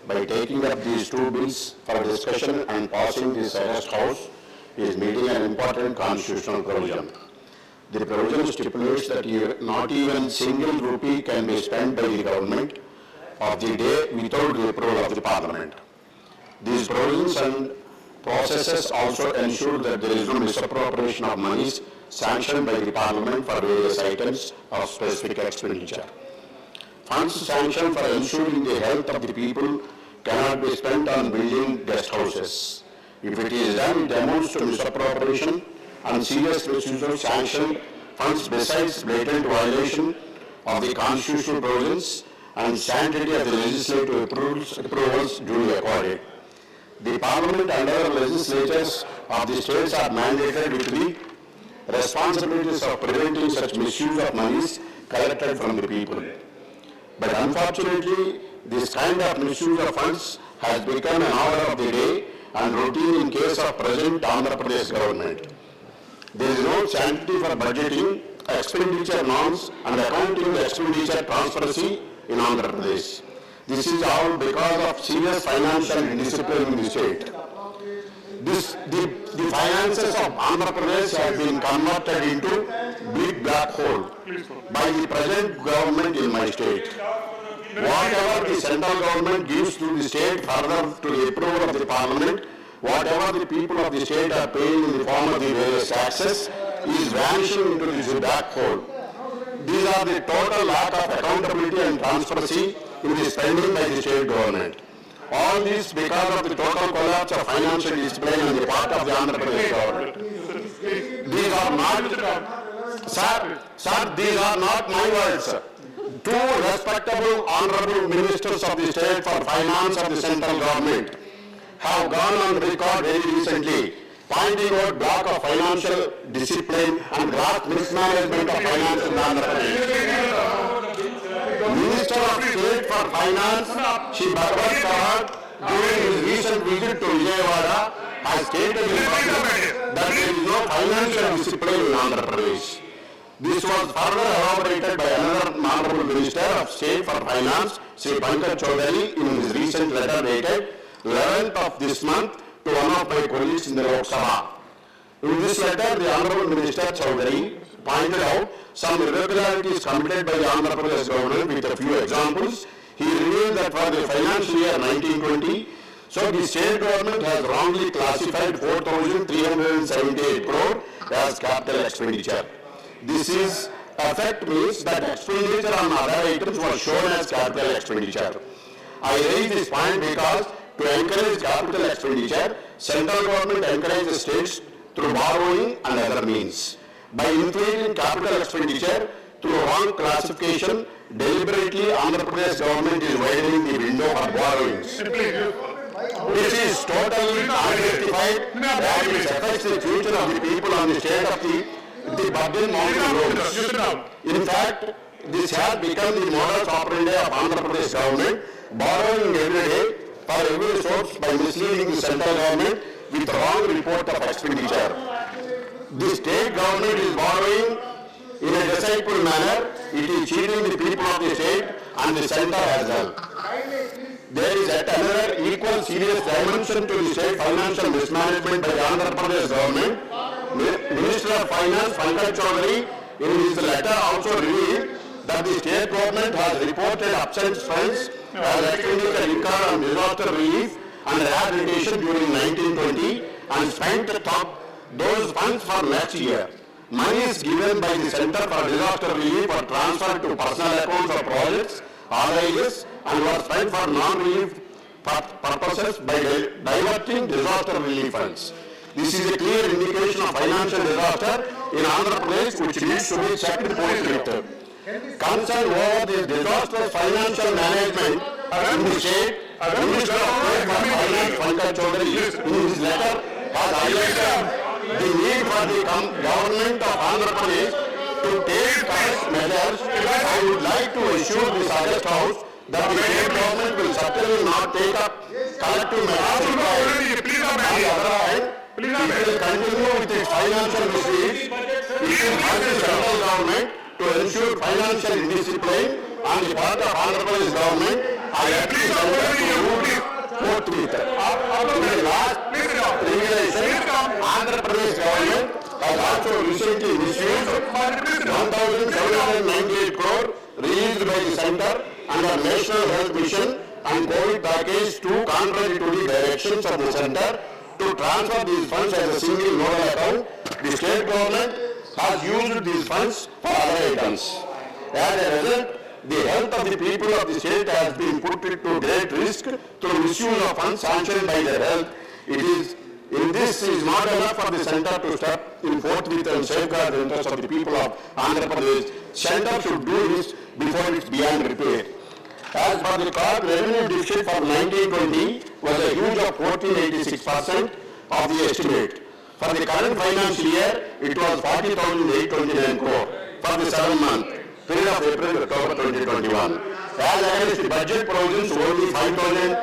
By taking up these two bills for discussion and passing this August House is meeting an important constitutional provision. The provision stipulates that not even single rupee can be spent by the government of the day without the approval of the Parliament. These provisions and processes also ensure that there is no misappropriation of monies sanctioned by the Parliament for various items of specific expenditure. Funds sanctioned for ensuring the health of the people cannot be spent on building guest houses. If it is done, it amounts to misappropriation and serious misuse of sanctioned funds besides blatant violation of the constitutional provisions and sanctity of the legislative approvals duly accorded. The Parliament and other legislatures of the states are mandated with the responsibilities of preventing such misuse of monies collected from the people. But unfortunately, this kind of misuse of funds has become an order of the day and routine in case of present Andhra Pradesh government. There is no sanctity for budgeting, expenditure norms and accounting expenditure transparency in Andhra Pradesh. This is all because of serious financial indiscipline in the state. The finances of Andhra Pradesh have been converted into big black hole by the present government in my state. whatever the central government gives to the state further to the approval of the parliament, whatever the people of the state are paying in the form of the various taxes is vanishing into this black hole. These are the total lack of accountability and transparency in the spending by the state government. All this because of the total collapse of financial discipline on the part of the Andhra Pradesh government. These are not, sir, these are not my words. Two respectable, honorable ministers of the state for finance of the central government have gone on record very recently pointing out block of financial discipline and gross mismanagement of finance in Andhra Pradesh. Minister of State for Finance, Shri Bhagwat Kaur, during his recent visit to Vijayawada, has stated in public that there is no financial discipline in Andhra Pradesh. This was further elaborated by another honorable Minister of State for Finance, Shri Pankaj Chaudhary, in his recent letter dated 11th of this month to one of my colleagues in the Lok Sabha. In this letter, the Honorable Minister Chaudhary pointed out some irregularities committed by the Andhra Pradesh government with a few examples. He revealed that for the financial year 1920, so the state government has wrongly classified 4,378 crore as capital expenditure. This is effect means that expenditure on other items was shown as capital expenditure. I raise this point because to encourage capital expenditure, central government encourages states through borrowing and other means. By inflating capital expenditure through wrong classification, deliberately Andhra Pradesh government is widening the window for borrowings. This is totally unjustified that it affects the future of the people on the state of the burden mountain roads. In fact, this has become the modus operandi of Andhra Pradesh government, borrowing every day for every source by misleading the central government with wrong report of expenditure. The state government is borrowing in a deceitful manner. It is cheating the people of the state and the center as well. There is yet another equal serious dimension to the state financial mismanagement by the Andhra Pradesh government. Minister of Finance Pankaj Chaudhary in his letter also revealed that the state government has reported absent funds as expenditure incurred on disaster relief and rehabilitation during 1920 and spent those funds for next year. Money is given by the Center for Disaster Relief or transferred to personal accounts of projects, RIS, and was spent for non-relief purposes by diverting disaster relief funds. This is a clear indication of financial disaster in Andhra Pradesh which needs to be checked forthwith. Concerned over this disastrous financial management in the state, Minister of State for Finance Pankaj Chaudhary in his letter has highlighted the need for the government of Andhra Pradesh to take correct measures. I would like to assure this August House that the state government will certainly not take up collective measures. On the other hand, it will continue with its financial misdeeds. It will urge the central government to ensure financial discipline on the part of Andhra Pradesh government. I appeal to forthwith. In the last regulation, Andhra Pradesh government has also recently misused 1,798 crore released by the center under National Health Mission and COVID package 2 contrary to the directions of the center to transfer these funds as a single nodal account. The state government has used these funds for other items. As a result, the health of the people of the state has been put into great risk through misuse of funds sanctioned by their health. This is not enough for the center to step in forthwith and safeguard the interests of the people of Andhra Pradesh. Center should do this before it's beyond repair. As per the COG, revenue deficit for 1920 was a huge of 1486% of the estimate. For the current financial year, it was 40,829 crore for the 7-month period of April to October 2021. As against the budget provisions, only 5,000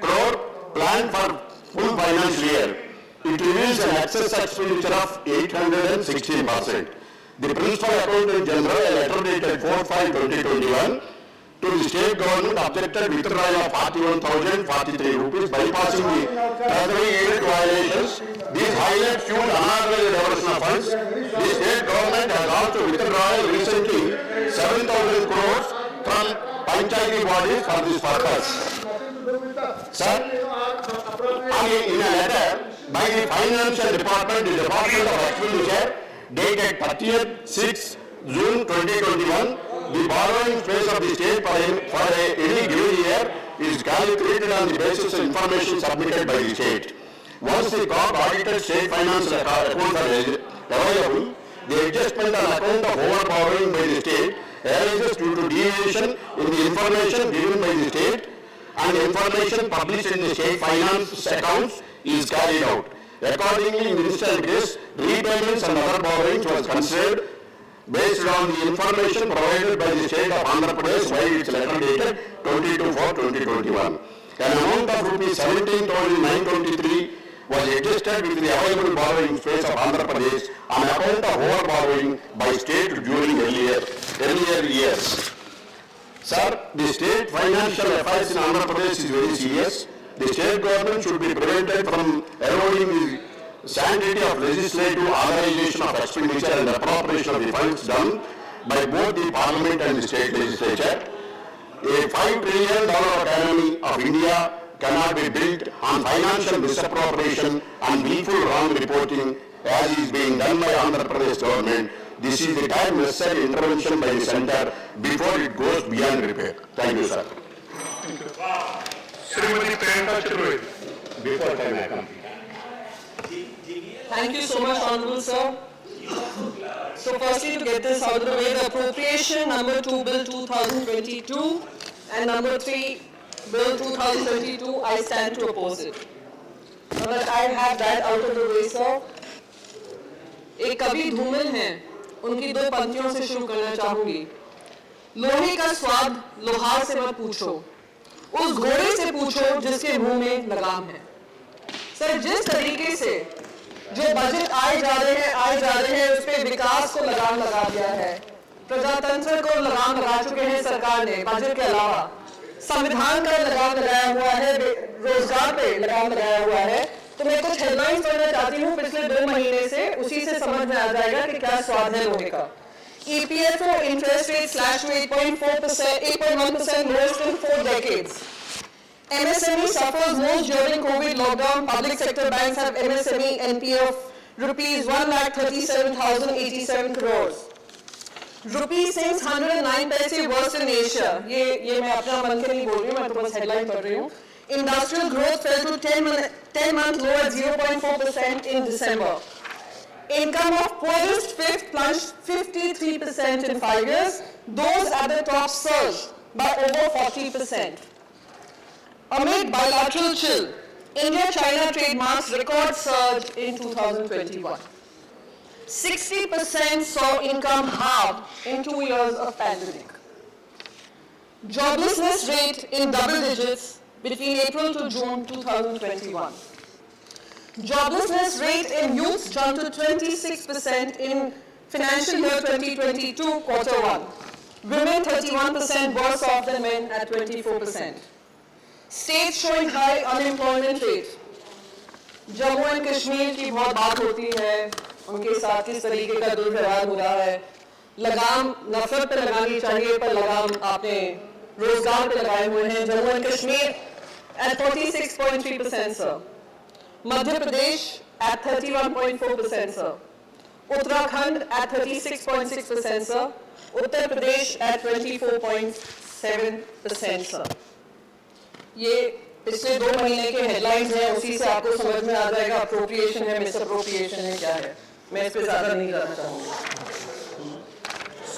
crore planned for full financial year. It reveals an excess expenditure of 816%. The Principal Accountant General, a letter dated 4/5/2021, to the state government objected withdrawal of 41,043 rupees, bypassing the treasury aid violations. These highlight fuel unauthorized diversion of funds. The state government has also withdrawn recently 7,000 crores from panchayati bodies for this purpose. Sir, in a letter by the Financial Department, the Department of Expenditure, dated 30th 6 June 2021, the borrowing space of the state for any given year is calculated on the basis of information submitted by the state. Once the audited state financial accounts are available, the adjustment on account of over-borrowing by the state arises due to deviation in the information given by the state, and information published in the state finance accounts is carried out. Accordingly, in instant case, repayments and other borrowings was considered based on the information provided by the state of Andhra Pradesh by its letter dated 22/4/2021. An amount of rupees 17,923 was adjusted with the available borrowing space of Andhra Pradesh on account of over-borrowing by state during earlier years. Sir, the state financial affairs in Andhra Pradesh is very serious. The state government should be prevented from eroding the sanctity of legislative authorization of expenditure and appropriation of the funds done by both the Parliament and the state legislature. A $5 trillion economy of India cannot be built on financial misappropriation and willful wrong reporting as is being done by Andhra Pradesh government. This is the time necessary intervention by the centre before it goes beyond repair. Thank you, sir. Before time I come. Thank you so much, Honourable Sir. So firstly, to get this out of the way, the appropriation number 2 Bill 2022 and number 3 Bill 2022, I stand to oppose it. Now that I have that out of the way, sir, एक कवि धूमिल हैं, उनकी दो पंक्तियों से शुरू करना चाहूंगी। लोहे का स्वाद लोहार से मत पूछो, उस घोड़े से पूछो जिसके मुंह में लगाम है। सर, जिस तरीके से जो बजट आए जा रहे हैं उस पे विकास को लगाम लगा दिया है, प्रजातंत्र को लगाम लगा चुके हैं सरकार ने, बजट के अलावा संविधान का लगाम लगाया हुआ है, रोजगार पे लगाम लगाया हुआ है। तो मैं कुछ हेडलाइंस पढ़ना चाहती हूँ पिछले 2 महीने से, उसी से समझ में आ जाएगा कि क्या स्वाद है लोहे का। EPFO interest rate slashed to 8.1%, lowest in 4 decades. MSME suffers most during COVID lockdown. Public sector banks have MSME NPA of rupees 1,37,087 crores. Rupee sinks 109 paise worse in Asia. ये मैं अपना मन के नहीं बोल रही हूँ, मैं तो बस headline पढ़ रही हूँ. Industrial growth fell to 10-month low at 0.4% in December. Income of poorest fifth plunged 53% in 5 years. Those at the top surged by over 40%. Amid bilateral chill, India-China trade marks record surge in 2021. 60% saw income halved in 2 years of pandemic. Joblessness rate in double digits between April to June 2021. Joblessness rate in youth jumped to 26% in financial year 2022 quarter 1. Women 31% worse off than men at 24%. States showing high unemployment rate. Jammu and Kashmir की बहुत बात होती है, उनके साथ किस तरीके का दुर्व्यवहार हो रहा है। लगाम नफरत पे लगानी चाहिए, पर लगाम आपने रोजगार पे लगाए हुए हैं। Jammu and Kashmir at 46.3%, sir. Madhya Pradesh at 31.4%, sir. Uttarakhand at 36.6%, sir. Uttar Pradesh at 24.7%, sir. ये पिछले 2 महीने के हेडलाइंस हैं, उसी से आपको समझ में आ जाएगा अप्रोप्रिएशन है, मिस अप्रोप्रिएशन है, क्या है। मैं इस पे ज्यादा नहीं जाना चाहूंगी।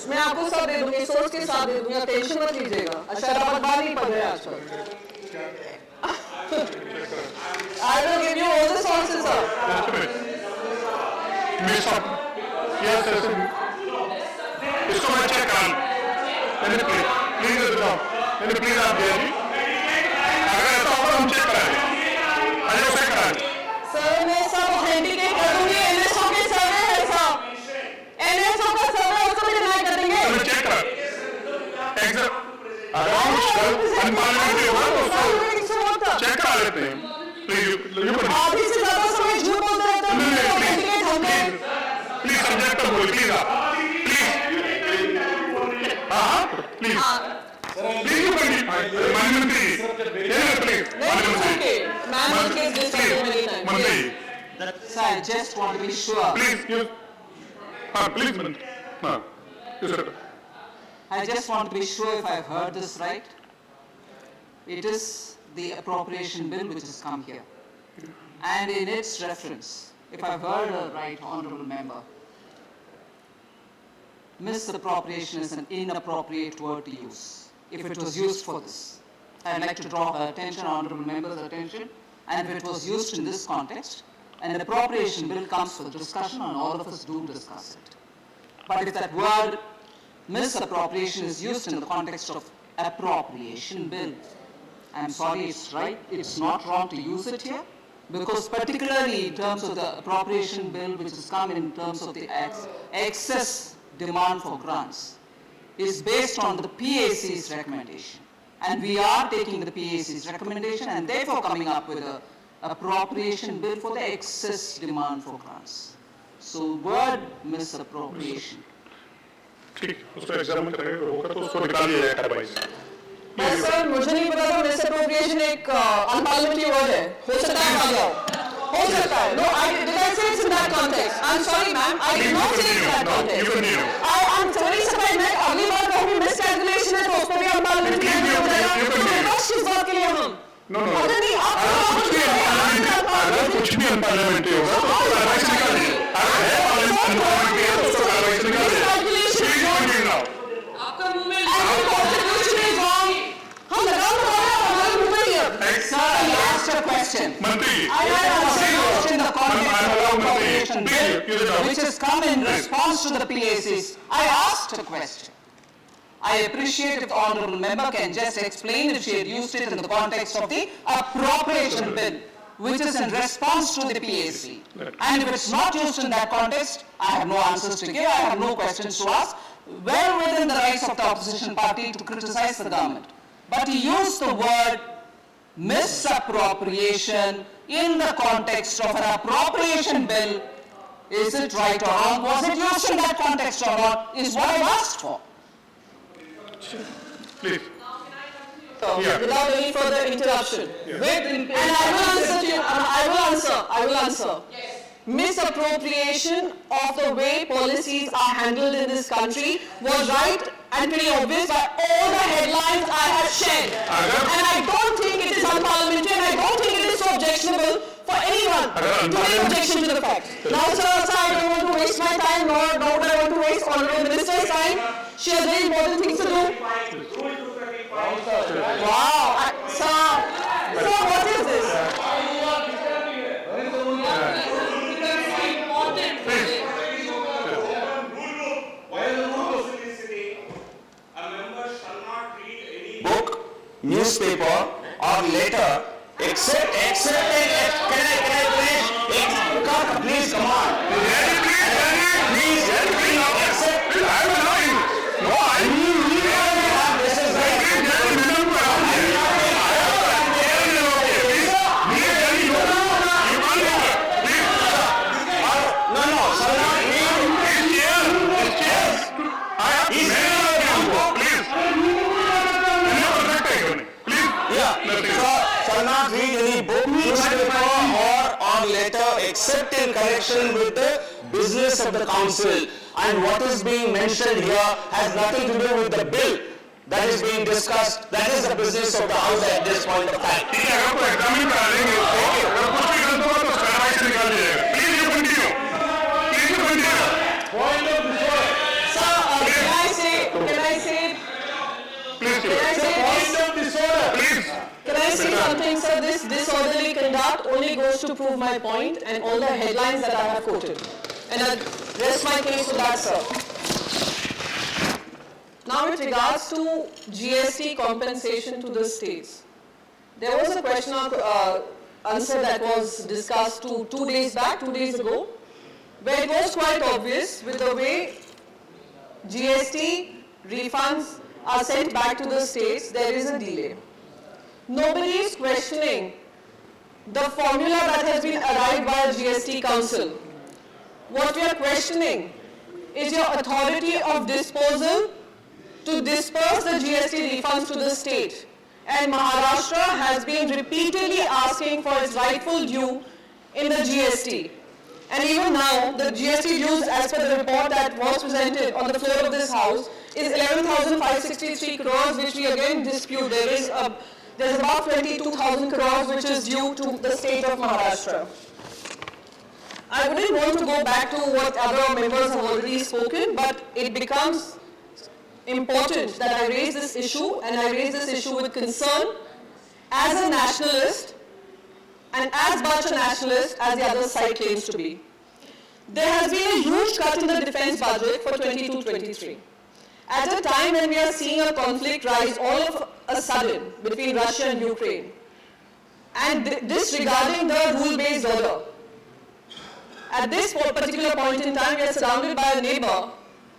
मैं आपको सब दे दूंगी, सोच के साथ दे दूंगी, टेंशन मत लीजिएगा। अच्छा, आप बात नहीं पढ़ रहे हैं आजकल। I will give you all the sources, sir. इसको मैं चेक करूँ। प्लीज आप दे दी। अगर ऐसा होगा हम चेक करेंगे। अरे चेक करेंगे। सर, मैं सब ऑथेंटिकेट कर दूंगी। NSO के सर्वे है सर। NSO का सर्वे उसको भी डिनाई कर देंगे। मैं चेक कर। अगर अनपार्लियामेंट्री होगा तो उसको चेक करा लेते हैं। आधी से ज्यादा समय झूठ बोलते रहते हैं। प्लीज सब्जेक्ट बोल, प्लीज आप, प्लीज, हाँ please. Please you continue. Manimantri. Yes, please. Okay. Man is discussed many times. Mantri. Sir, I just want to be sure. Please, you. Please, Mantri. You said. I just want to be sure if I've heard this right. It is the appropriation bill which has come here. And in its reference, if I've heard right, honorable member, misappropriation is an inappropriate word to use. If it was used for this, I'd like to draw her attention, honorable member's attention, and if it was used in this context, an appropriation bill comes for discussion and all of us do discuss it. But if that word misappropriation is used in the context of appropriation bill, I'm sorry, it's right, it's not wrong to use it here, because particularly in terms of the appropriation bill which has come in terms of the excess demand for grants, is based on the PAC's recommendation. And we are taking the PAC's recommendation and therefore coming up with an appropriation bill for the excess demand for grants. So word misappropriation. ठीक, उसको examine करेंगे, होगा तो उसको निकाल दिया जाएगा बाईस। बस सर, मुझे नहीं पता था misappropriation एक unparliamentary word है। हो सकता है आ जाओ। हो सकता है। No, did I say it's in that context? I'm sorry, ma'am. I did not say it's in that context. I'm very surprised. मैं अगली बार कहूँगी miscalculation है तो उस पर भी unparliamentary नहीं हो जाएगा। तो बस इस बात के लिए हम। No, अगर कुछ भी unparliamentary होगा तो उसको कार्रवाई से निकालिए। अगर है unparliamentary है तो उसको कार्रवाई से निकालिए। Sir, I asked a question. I asked a question in the context of the appropriation bill, which has come in response to the PACs. I asked a question. I appreciate if the honourable member can just explain if she had used it in the context of the appropriation bill, which is in response to the PAC. And if it's not used in that context, I have no answers to give, I have no questions to ask. Well within the rights of the opposition party to criticize the government. But to use the word misappropriation in the context of an appropriation bill, is it right or wrong? Was it used in that context or not? Is what I've asked for. Please. So, without any further interruption. And I will answer to you. I will answer. Misappropriation of the way policies are handled in this country was right and pretty obvious by all the headlines I have shared. And I don't think it is unparliamentary and I don't think it is so objectionable for anyone to make objection to the fact. Now, sir, I don't want to waste my time, nor would I want to waste Honourable Minister's time. She has very important things to do. Wow. Sir, what is this? Newspaper or letter except can I finish? Please come on. Please accept. Except in connection with the business of the council, and what is being mentioned here has nothing to do with the bill that is being discussed. That is the business of the house at this point of time. Can I say something, sir? This disorderly conduct only goes to prove my point and all the headlines that I have quoted. And I rest my case with that, sir. Now, with regards to GST compensation to the states, there was a question or answer that was discussed 2 days ago, where it was quite obvious with the way GST refunds are sent back to the states, there is a delay. Nobody is questioning the formula that has been arrived by the GST Council. What we are questioning is your authority of disposal to disperse the GST refunds to the state. And Maharashtra has been repeatedly asking for its rightful due in the GST. And even now, the GST dues, as per the report that was presented on the floor of this House, is 11,563 crores, which we again dispute. There's about 22,000 crores which is due to the state of Maharashtra. I wouldn't want to go back to what other members have already spoken, but it becomes important that I raise this issue, and I raise this issue with concern as a nationalist, and as much a nationalist as the other side claims to be. There has been a huge cut in the defense budget for 22-23. At a time when we are seeing a conflict rise all of a sudden between Russia and Ukraine, and disregarding the rule-based order. At this particular point in time, we are surrounded by a neighbor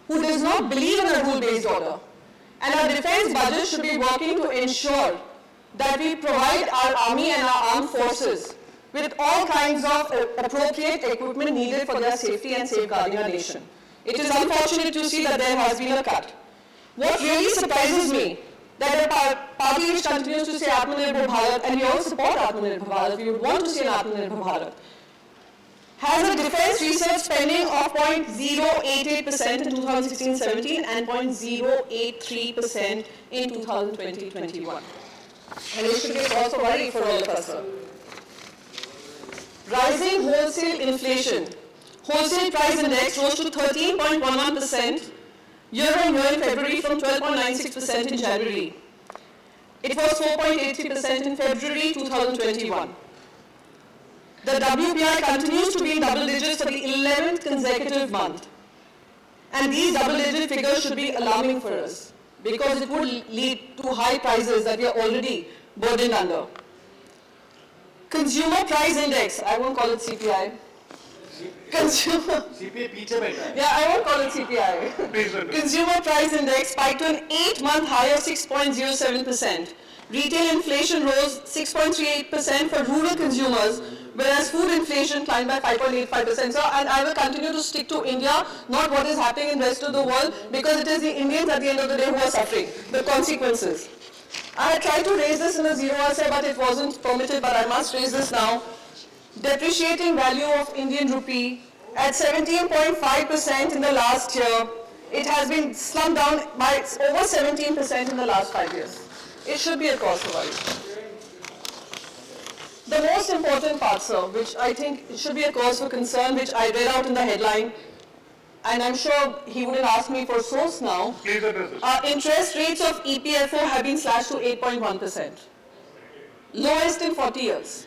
who does not believe in a rule-based order. And our defense budget should be working to ensure that we provide our army and our armed forces with all kinds of appropriate equipment needed for their safety and safeguarding our nation. It is unfortunate to see that there has been a cut. What really surprises me, that a party which continues to say Atmanirbhar Bharat, and we all support Atmanirbhar Bharat, we would want to see an Atmanirbhar Bharat, has a defense research spending of 0.088% in 2016-17 and 0.083% in 2020-21. And it should be also worry for all of us, sir. Rising wholesale inflation. Wholesale price index rose to 13.11% year-on-year in February from 12.96% in January. It was 4.83% in February 2021. The WPI continues to be in double digits for the 11th consecutive month. And these double-digit figures should be alarming for us, because it would lead to high prices that we are already burdened under. Consumer Price Index, I won't call it CPI. Consumer. Yeah, I won't call it CPI. Consumer Price Index spiked to an 8-month high of 6.07%. Retail inflation rose 6.38% for rural consumers, whereas food inflation climbed by 5.85%. So, and I will continue to stick to India, not what is happening in the rest of the world, because it is the Indians at the end of the day who are suffering the consequences. I had tried to raise this in a zero essay, but it wasn't permitted, but I must raise this now. Depreciating value of Indian rupee at 17.5% in the last year. It has been slumped down by over 17% in the last 5 years. It should be a cause for worry. The most important part, sir, which I think should be a cause for concern, which I read out in the headline, and I'm sure he wouldn't ask me for source now. Please address this. Interest rates of EPFO have been slashed to 8.1%, lowest in 40 years.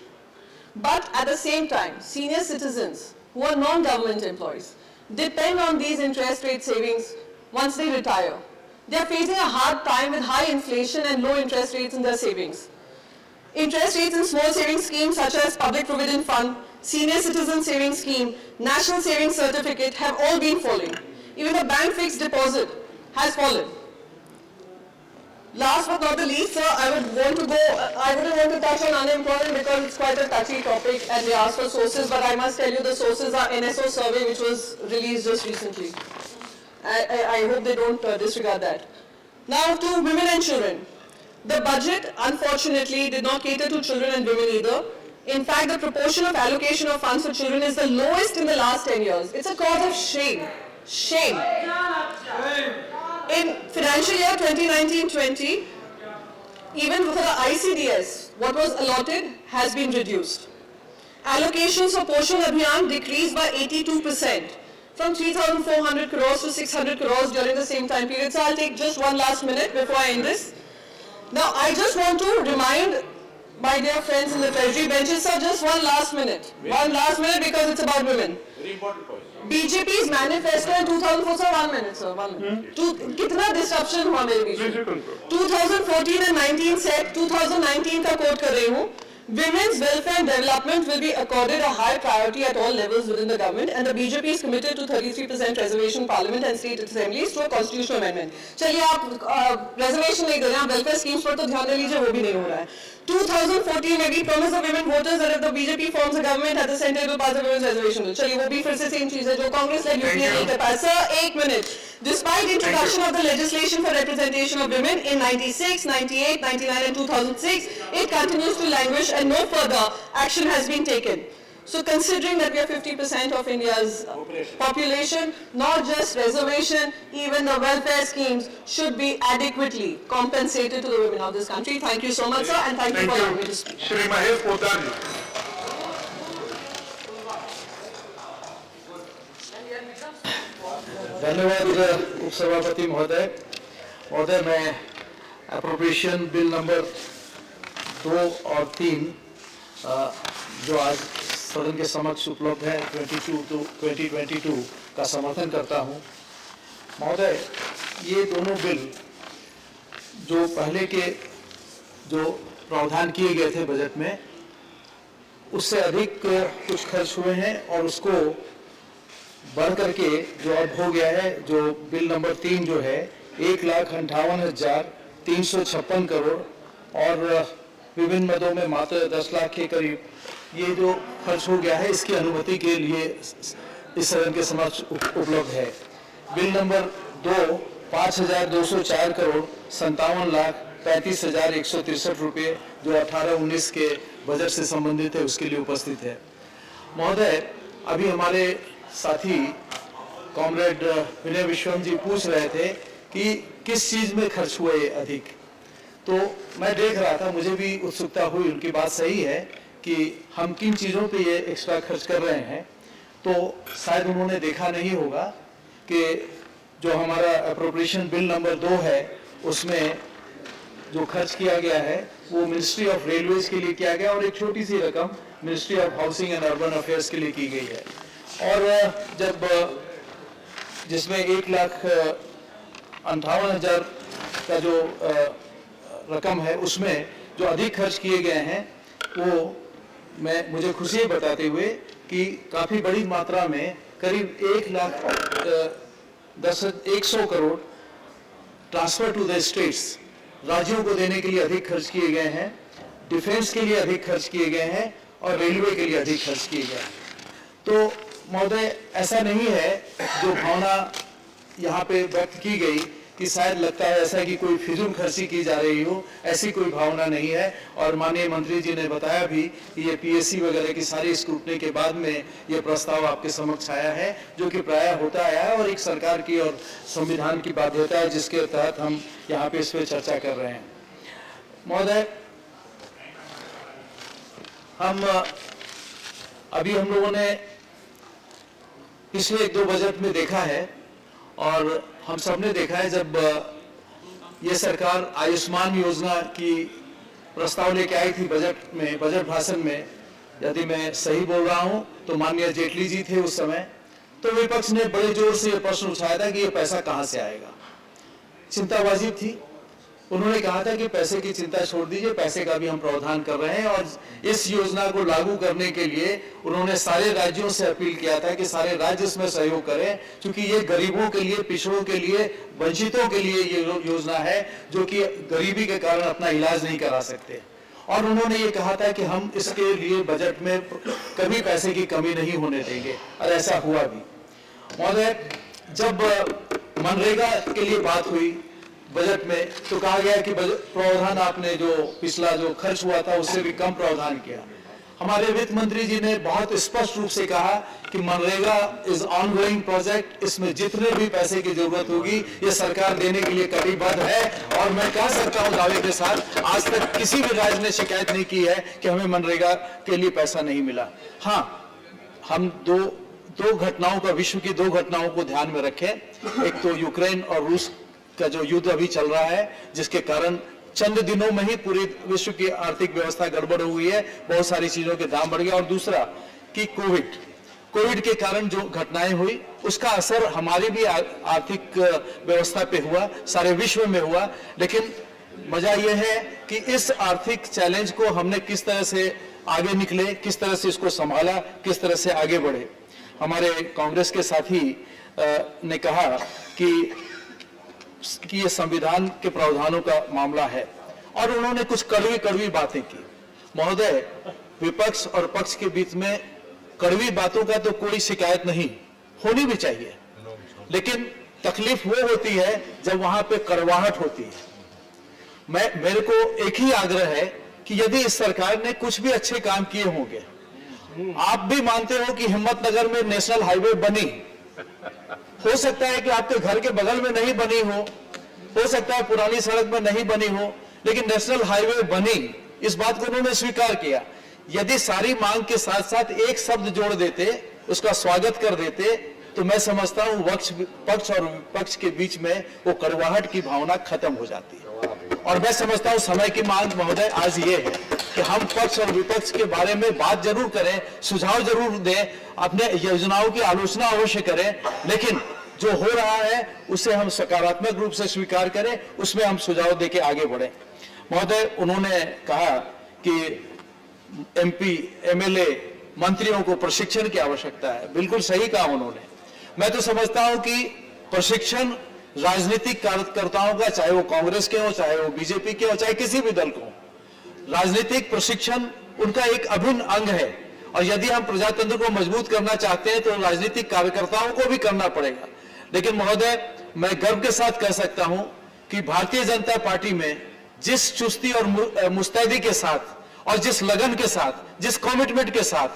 But at the same time, senior citizens who are non-government employees depend on these interest rate savings once they retire. They are facing a hard time with high inflation and low interest rates in their savings. Interest rates in small savings schemes such as Public Provident Fund, Senior Citizen Savings Scheme, National Savings Certificate have all been falling. Even the bank fixed deposit has fallen. Last but not the least, sir, I wouldn't want to touch on unemployment because it's quite a touchy topic and they ask for sources, but I must tell you the sources are NSO survey which was released just recently. I hope they don't disregard that. Now to women and children. The budget, unfortunately, did not cater to children and women either. In fact, the proportion of allocation of funds for children is the lowest in the last 10 years. It's a cause of shame. Shame. In financial year 2019-20, even for the ICDS, what was allotted has been reduced. Allocations for Poshan Abhiyan decreased by 82%, from 3,400 crores to 600 crores during the same time period. So I'll take just one last minute before I end this. Now, I just want to remind my dear friends in the treasury benches, sir, just one last minute. One last minute because it's about women. Very important point. BJP's manifesto in 2004, sir, 1 minute, sir, 1 minute. कितना disruption हुआ मेरे बीच में? 2014 and 19 said, 2019 का quote कर रही हूँ, Women's welfare and development will be accorded a high priority at all levels within the government, and the BJP is committed to 33% reservation parliament and state assemblies through a constitutional amendment. चलिए आप reservation नहीं दे रहे हैं, आप welfare schemes पर तो ध्यान दे लीजिए, वो भी नहीं हो रहा है. 2014 में भी promise of women voters that if the BJP forms a government at the center it will pass a women's reservation bill. चलिए वो भी फिर से same चीज है जो कांग्रेस led UPA नहीं कर पाया. Sir, 1 minute. Despite introduction of the legislation for representation of women in 96, 98, 99 and 2006, it continues to languish and no further action has been taken. So considering that we are 50% of India's population, not just reservation, even the welfare schemes should be adequately compensated to the women of this country. Thank you so much, sir, and thank you for allowing me to speak. Shri Mahesh Poddar. धन्यवाद उपसभापति महोदय. महोदय, मैं appropriation bill number 2 और 3 जो आज सदन के समक्ष उपलब्ध है 2022 का समर्थन करता हूं. महोदय, ये दोनों बिल जो पहले के जो प्रावधान किए गए थे बजट में उससे अधिक कुछ खर्च हुए हैं और उसको बढ़ करके जो अब हो गया है, जो बिल नंबर 3 जो है 1,58,356 करोड़ और विभिन्न मदों में मात्र 10 लाख के करीब ये जो खर्च हो गया है, इसकी अनुमति के लिए इस सदन के समक्ष उपलब्ध है. बिल नंबर 2 5,204 करोड़ 57,35,163 रुपये जो 18-19 के बजट से संबंधित है उसके लिए उपस्थित है. महोदय, अभी हमारे साथी कॉमरेड विनय विश्वम जी पूछ रहे थे कि किस चीज में खर्च हुए अधिक, तो मैं देख रहा था, मुझे भी उत्सुकता हुई. उनकी बात सही है कि हम किन चीजों पे ये एक्स्ट्रा खर्च कर रहे हैं, तो शायद उन्होंने देखा नहीं होगा कि जो हमारा अप्रोप्रिएशन बिल नंबर 2 है उसमें जो खर्च किया गया है वो मिनिस्ट्री ऑफ रेलवेज के लिए किया गया और एक छोटी सी रकम ministry of housing and urban affairs के लिए की गई है. और जब जिसमें 1,58,000 का जो रकम है उसमें जो अधिक खर्च किए गए हैं वो मुझे खुशी बताते हुए कि काफी बड़ी मात्रा में करीब 1,100 crore transfer to the states राज्यों को देने के लिए अधिक खर्च किए गए हैं, डिफेंस के लिए अधिक खर्च किए गए हैं और रेलवे के लिए अधिक खर्च किए गए हैं. तो महोदय, ऐसा नहीं है जो भावना यहाँ पे व्यक्त की गई कि शायद लगता है ऐसा कि कोई फिजूल खर्ची की जा रही हो, ऐसी कोई भावना नहीं है. और माननीय मंत्री जी ने बताया भी कि ये पीएससी वगैरह की सारी स्क्रूटनी के बाद में ये प्रस्ताव आपके समक्ष आया है, जो कि प्रायः होता आया है और एक सरकार की और संविधान की बाध्यता है जिसके तहत हम यहाँ पे इस पे चर्चा कर रहे हैं. महोदय, अभी हम लोगों ने पिछले 1-2 बजट में देखा है और हम सब ने देखा है, जब ये सरकार आयुष्मान योजना की प्रस्ताव लेके आई थी बजट भाषण में, यदि मैं सही बोल रहा हूं तो माननीय जेटली जी थे उस समय, तो विपक्ष ने बड़े जोर से ये प्रश्न उठाया था कि ये पैसा कहां से आएगा. चिंता वाजिब थी. उन्होंने कहा था कि पैसे की चिंता छोड़ दीजिए, पैसे का भी हम प्रावधान कर रहे हैं. और इस योजना को लागू करने के लिए उन्होंने सारे राज्यों से अपील किया था कि सारे राज्य इसमें सहयोग करें, क्योंकि ये गरीबों के लिए, पिछड़ों के लिए, वंचितों के लिए ये योजना है जो कि गरीबी के कारण अपना इलाज नहीं करा सकते. और उन्होंने ये कहा था कि हम इसके लिए बजट में कभी पैसे की कमी नहीं होने देंगे और ऐसा हुआ भी. महोदय, जब मनरेगा के लिए बात हुई बजट में तो कहा गया कि प्रावधान आपने जो पिछला जो खर्च हुआ था उससे भी कम प्रावधान किया. हमारे वित्त मंत्री जी ने बहुत स्पष्ट रूप से कहा कि मनरेगा इज ऑनगोइंग प्रोजेक्ट, इसमें जितने भी पैसे की जरूरत होगी ये सरकार देने के लिए कटिबद्ध है. और मैं कह सकता हूं दावे के साथ, आज तक किसी भी राज्य ने शिकायत नहीं की है कि हमें मनरेगा के लिए पैसा नहीं मिला. हाँ, हम दो घटनाओं का, विश्व की 2 घटनाओं को ध्यान में रखें. एक तो यूक्रेन और रूस का जो युद्ध अभी चल रहा है, जिसके कारण चंद दिनों में ही पूरी विश्व की आर्थिक व्यवस्था गड़बड़ हो गई है, बहुत सारी चीजों के दाम बढ़ गए. और दूसरा कि कोविड के कारण जो घटनाएं हुई उसका असर हमारी भी आर्थिक व्यवस्था पे हुआ, सारे विश्व में हुआ. लेकिन मजा यह है कि इस आर्थिक चैलेंज को हमने किस तरह से आगे निकले, किस तरह से इसको संभाला, किस तरह से आगे बढ़े। हमारे कांग्रेस के साथी ने कहा कि ये संविधान के प्रावधानों का मामला है और उन्होंने कुछ कड़वी कड़वी बातें की। महोदय, विपक्ष और पक्ष के बीच में कड़वी बातों का तो कोई शिकायत नहीं, होनी भी चाहिए, लेकिन तकलीफ वो होती है जब वहां पे कड़वाहट होती है। मेरे को एक ही आग्रह है कि यदि इस सरकार ने कुछ भी अच्छे काम किए होंगे, आप भी मानते हो कि हिम्मतनगर में नेशनल हाईवे बनी, हो सकता है कि आपके घर के बगल में नहीं बनी हो सकता है पुरानी सड़क में नहीं बनी हो, लेकिन नेशनल हाईवे बनी, इस बात को उन्होंने स्वीकार किया। यदि सारी मांग के साथ साथ एक शब्द जोड़ देते, उसका स्वागत कर देते, तो मैं समझता हूं पक्ष और विपक्ष के बीच में वो कड़वाहट की भावना खत्म हो जाती है। और मैं समझता हूं समय की मांग महोदय आज ये है कि हम पक्ष और विपक्ष के बारे में बात जरूर करें, सुझाव जरूर दें, अपने योजनाओं की आलोचना अवश्य करें, लेकिन जो हो रहा है उसे हम सकारात्मक रूप से स्वीकार करें, उसमें हम सुझाव देके आगे बढ़ें। महोदय, उन्होंने कहा कि एमपी, एमएलए, मंत्रियों को प्रशिक्षण की आवश्यकता है। बिल्कुल सही कहा उन्होंने। मैं तो समझता हूं कि प्रशिक्षण राजनीतिक कार्यकर्ताओं का, चाहे वो कांग्रेस के हो, चाहे वो बीजेपी के हो, चाहे किसी भी दल को, राजनीतिक प्रशिक्षण उनका एक अभिन्न अंग है। और यदि हम प्रजातंत्र को मजबूत करना चाहते हैं तो राजनीतिक कार्यकर्ताओं को भी करना पड़ेगा। लेकिन महोदय, मैं गर्व के साथ कह सकता हूं कि भारतीय जनता पार्टी में जिस चुस्ती और मुस्तैदी के साथ और जिस लगन के साथ, जिस कमिटमेंट के साथ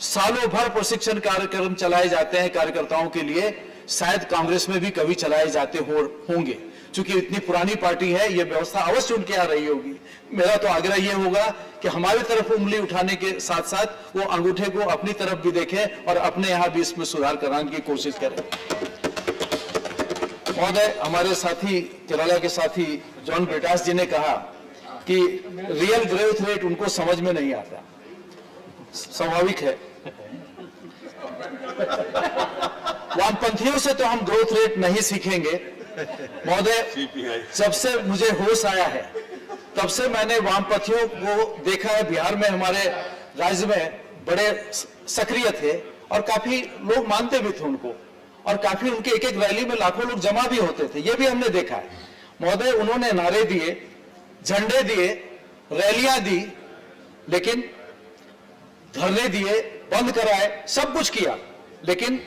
सालों भर प्रशिक्षण कार्यक्रम चलाए जाते हैं कार्यकर्ताओं के लिए, शायद कांग्रेस में भी कभी चलाए जाते होंगे। चूंकि इतनी पुरानी पार्टी है, यह व्यवस्था अवश्य उनके यहाँ रही होगी। मेरा तो आग्रह यह होगा कि हमारी तरफ उंगली उठाने के साथ साथ वो अंगूठे को अपनी तरफ भी देखें और अपने यहाँ भी इसमें सुधार कराने की कोशिश करें। महोदय, हमारे साथी, केरला के साथी जॉन ब्रिटास जी ने कहा कि रियल ग्रोथ रेट उनको समझ में नहीं आता। स्वाभाविक है, वामपंथियों से तो हम ग्रोथ रेट नहीं सीखेंगे। महोदय, जब से मुझे होश आया है तब से मैंने वामपंथियों को देखा है। बिहार में, हमारे राज्य में बड़े सक्रिय थे और काफी लोग मानते भी थे उनको, और काफी उनके एक एक रैली में लाखों लोग जमा भी होते थे, ये भी हमने देखा है। महोदय, उन्होंने नारे दिए, झंडे दिए, रैलियां दी, लेकिन धरने दिए, बंद कराए, सब कुछ किया, लेकिन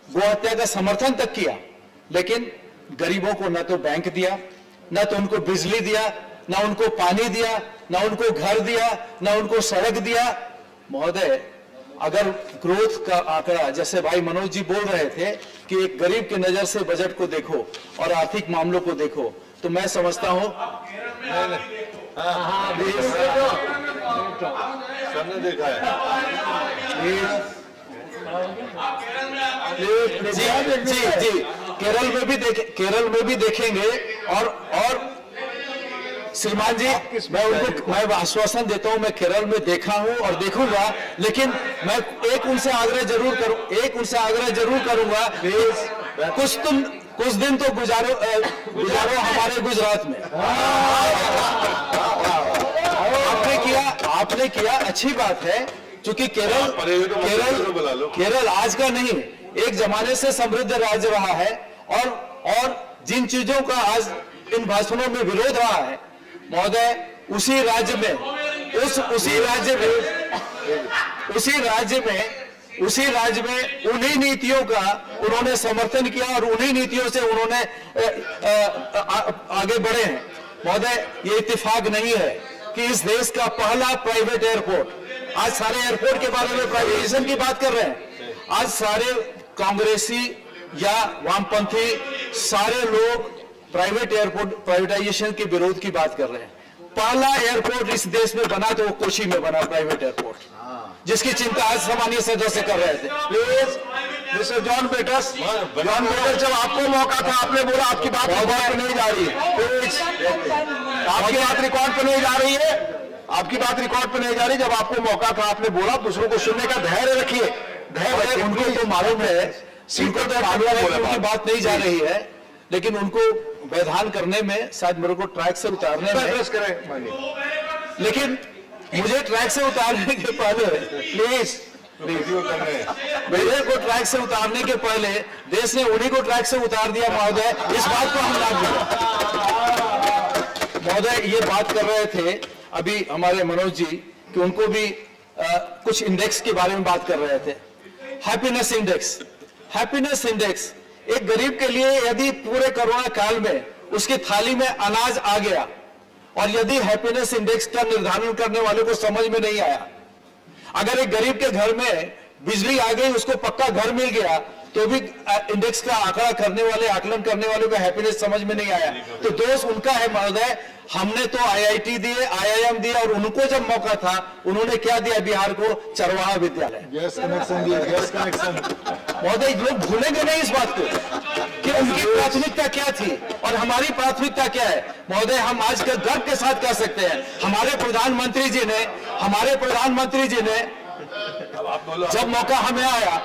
गौ हत्या का समर्थन तक किया, लेकिन गरीबों को न तो बैंक दिया, न तो उनको बिजली दिया, न उनको पानी दिया, न उनको घर दिया, न उनको सड़क दिया। महोदय, अगर ग्रोथ का आंकड़ा, जैसे भाई मनोज जी बोल रहे थे कि एक गरीब की नजर से बजट को देखो और आर्थिक मामलों को देखो, तो मैं समझता हूं सबने देखा है। जी, केरल में भी देखेंगे। और श्रीमान जी, मैं आश्वासन देता हूं, मैं केरल में देखा हूं और देखूंगा, लेकिन मैं एक उनसे आग्रह जरूर करूंगा, कुछ दिन तो गुजारो हमारे गुजरात में। आपने किया, अच्छी बात है, क्योंकि केरल आज का नहीं, एक जमाने से समृद्ध राज्य रहा है, और जिन चीजों का आज इन भाषणों में विरोध रहा है, महोदय, उसी राज्य में उन्हीं नीतियों का उन्होंने समर्थन किया और उन्हीं नीतियों से उन्होंने आगे बढ़े हैं। महोदय, ये इत्तेफाक नहीं है कि इस देश का पहला प्राइवेट एयरपोर्ट, आज सारे एयरपोर्ट के बारे में प्राइवेटाइजेशन की बात कर रहे हैं, आज सारे कांग्रेसी या वामपंथी सारे लोग प्राइवेट एयरपोर्ट प्राइवेटाइजेशन के विरोध की बात कर रहे हैं। पहला एयरपोर्ट इस देश में बना तो वो कोची में बना, प्राइवेट एयरपोर्ट, जिसकी चिंता आज सामान्य सदस्य कर रहे थे। प्लीज मिस्टर जॉन बेटस, जब आपको मौका था आपने बोला आपकी बात रिकॉर्ड पे नहीं जा रही है, आपकी बात रिकॉर्ड पे नहीं जा रही है, आपकी बात रिकॉर्ड पे नहीं जा रही। जब आपको मौका था आपने बोला, दूसरों को सुनने का धैर्य रखिए। धैर्य, उनको तो मालूम है, उनको तो मालूम है उनकी बात नहीं जा रही है, लेकिन उनको वैधान करने में शायद मेरे को ट्रैक से उतारने में, लेकिन मुझे ट्रैक से उतारने के पहले प्लीज मेरे को ट्रैक से उतारने के पहले देश ने उन्हीं को ट्रैक से उतार दिया महोदय, इस बात को हम ना भूलें। महोदय ये बात कर रहे थे अभी हमारे मनोज जी कि उनको भी कुछ इंडेक्स के बारे में बात कर रहे थे। हैप्पीनेस इंडेक्स एक गरीब के लिए यदि पूरे कोरोना काल में उसकी थाली में अनाज आ गया और यदि हैप्पीनेस इंडेक्स का निर्धारण करने वाले को समझ में नहीं आया, अगर एक गरीब के घर में बिजली आ गई, उसको पक्का घर मिल गया, तो भी इंडेक्स का आंकड़ा करने वाले, आकलन करने वालों का हैप्पीनेस समझ में नहीं आया, तो दोष उनका है महोदय। हमने तो आईआईटी दिए, आईआईएम दिए, और उनको जब मौका था उन्होंने क्या दिया बिहार को? चरवाहा विद्यालय, गैस कनेक्शन दिया, गैस कनेक्शन। महोदय लोग भूलेंगे नहीं इस बात को कि उनकी प्राथमिकता क्या थी और हमारी प्राथमिकता क्या है। महोदय हम आज के गर्व के साथ कह सकते हैं हमारे प्रधानमंत्री जी ने जब मौका हमें आया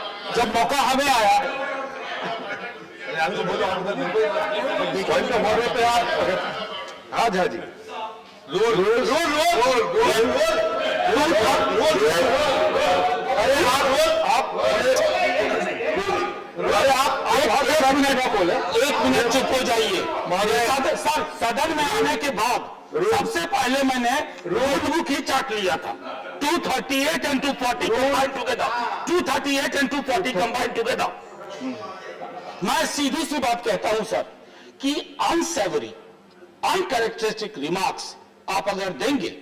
हाँ जी एक मिनट चुप हो जाइए। सदन में आने के बाद सबसे पहले मैंने नोटबुक ही चाट लिया था। 238 and 240 combined together. 238 and 240 combined together. मैं सीधी सी बात कहता हूं सर कि अनसेवरी अनकैरेक्टरिस्टिक रिमार्क्स आप अगर देंगे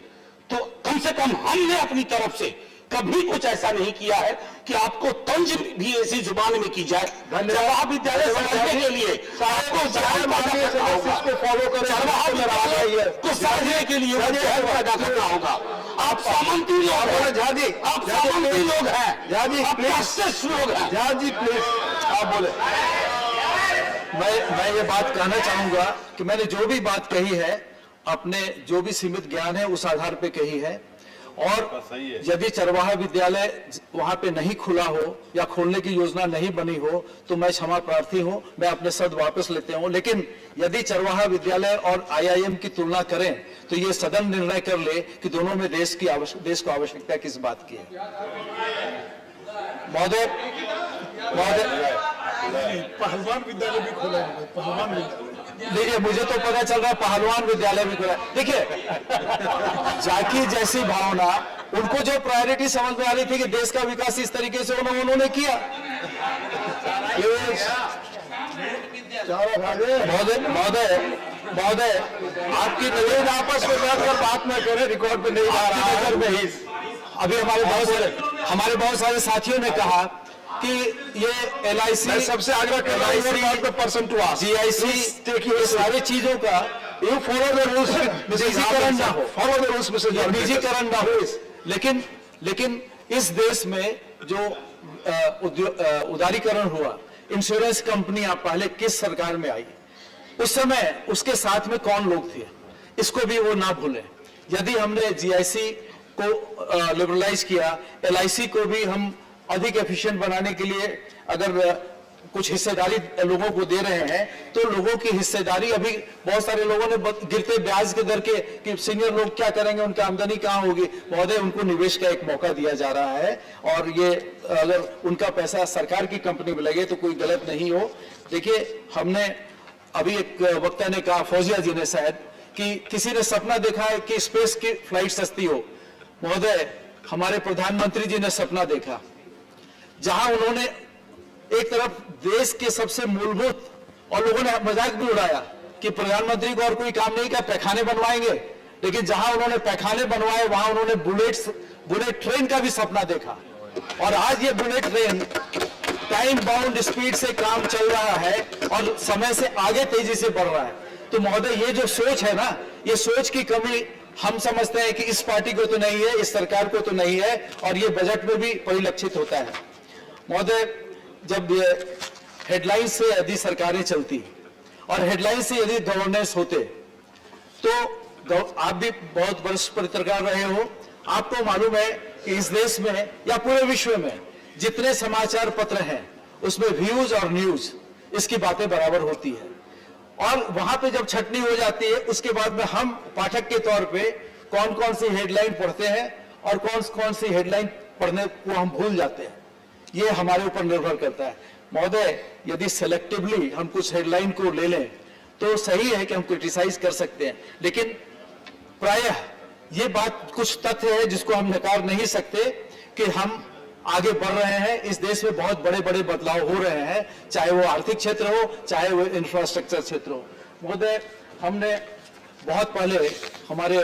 तो कम से कम हमने अपनी तरफ से कभी कुछ ऐसा नहीं किया है कि आपको तंज भी ऐसी जुबान में की जाए। चरवाहा विद्यालय समझने के लिए आपको को समझने के लिए पैदा करना होगा। आप सामंती लोग हैं, आप सामंती लोग हैं, आप राष्ट्रीय लोग हैं। जी प्लीज आप बोले। मैं ये बात कहना चाहूंगा कि मैंने जो भी बात कही है अपने जो भी सीमित ज्ञान है उस आधार पे कही है, और यदि चरवाहा विद्यालय वहां पे नहीं खुला हो या खोलने की योजना नहीं बनी हो तो मैं क्षमा प्रार्थी हूं, मैं अपने शब्द वापस लेते हूं। लेकिन यदि चरवाहा विद्यालय और आईआईएम की तुलना करें तो ये सदन निर्णय कर ले कि दोनों में देश को आवश्यकता किस बात की है। महोदय पहलवान विद्यालय भी खोला है, पहलवान देखिए मुझे तो पता चल रहा है पहलवान विद्यालय भी खुला। देखिए जाकी जैसी भावना, उनको जो प्रायोरिटी समझ में आ रही थी कि देश का विकास इस तरीके से उन्होंने किया। महोदय आपकी नजर आपस में बैठकर बात न करें, रिकॉर्ड पे नहीं आ रहा है। अभी हमारे बहुत सारे साथियों ने कहा कि ये LIC सबसे आग्रह कर रहा है GIC सारी चीजों का यू फॉलो द रूल्स, निजीकरण ना हो, फॉलो द रूल्स, निजीकरण ना हो। लेकिन इस देश में जो उदारीकरण हुआ, इंश्योरेंस कंपनियां पहले किस सरकार में आई, उस समय उसके साथ में कौन लोग थे, इसको भी वो ना भूलें। यदि हमने GIC को लिबरलाइज किया, LIC को भी हम अधिक एफिशिएंट बनाने के लिए अगर कुछ हिस्सेदारी लोगों को दे रहे हैं तो लोगों की हिस्सेदारी, अभी बहुत सारे लोगों ने गिरते ब्याज के दर के कि सीनियर लोग क्या करेंगे, उनकी आमदनी कहां होगी। महोदय उनको निवेश का एक मौका दिया जा रहा है, और ये अगर उनका पैसा सरकार की कंपनी में लगे तो कोई गलत नहीं हो। देखिए हमने अभी एक वक्ता ने कहा, फौजिया जी ने शायद, कि किसी ने सपना देखा है कि स्पेस की फ्लाइट सस्ती हो। महोदय हमारे प्रधानमंत्री जी ने सपना देखा जहां उन्होंने एक तरफ देश के सबसे मूलभूत, और लोगों ने मजाक भी उड़ाया कि प्रधानमंत्री को और कोई काम नहीं, क्या पैखाने बनवाएंगे, लेकिन जहां उन्होंने पैखाने बनवाए वहां उन्होंने बुलेट ट्रेन का भी सपना देखा। और आज ये bullet train time bound speed से काम चल रहा है और समय से आगे तेजी से बढ़ रहा है। तो महोदय ये जो सोच है ना, ये सोच की कमी हम समझते हैं कि इस पार्टी को तो नहीं है, इस सरकार को तो नहीं है, और ये बजट में भी परिलक्षित होता है। महोदय जब हेडलाइन से यदि सरकारें चलती और हेडलाइन से यदि गवर्नेंस होते तो आप भी बहुत वर्ष पत्रकार रहे हो, आपको मालूम है कि इस देश में या पूरे विश्व में जितने समाचार पत्र हैं उसमें व्यूज और न्यूज इसकी बातें बराबर होती है। और वहां पे जब छटनी हो जाती है उसके बाद में हम पाठक के तौर पे कौन कौन सी हेडलाइन पढ़ते हैं और कौन कौन सी हेडलाइन पढ़ने को हम भूल जाते हैं, ये हमारे ऊपर निर्भर करता है। महोदय, यदि सेलेक्टिवली हम कुछ हेडलाइन को ले लें तो सही है कि हम क्रिटिसाइज कर सकते हैं, लेकिन प्रायः ये बात कुछ तथ्य है जिसको हम नकार नहीं सकते कि हम आगे बढ़ रहे हैं। इस देश में बहुत बड़े बड़े बदलाव हो रहे हैं, चाहे वो आर्थिक क्षेत्र हो, चाहे वो इंफ्रास्ट्रक्चर क्षेत्र हो। महोदय, हमने बहुत पहले हमारे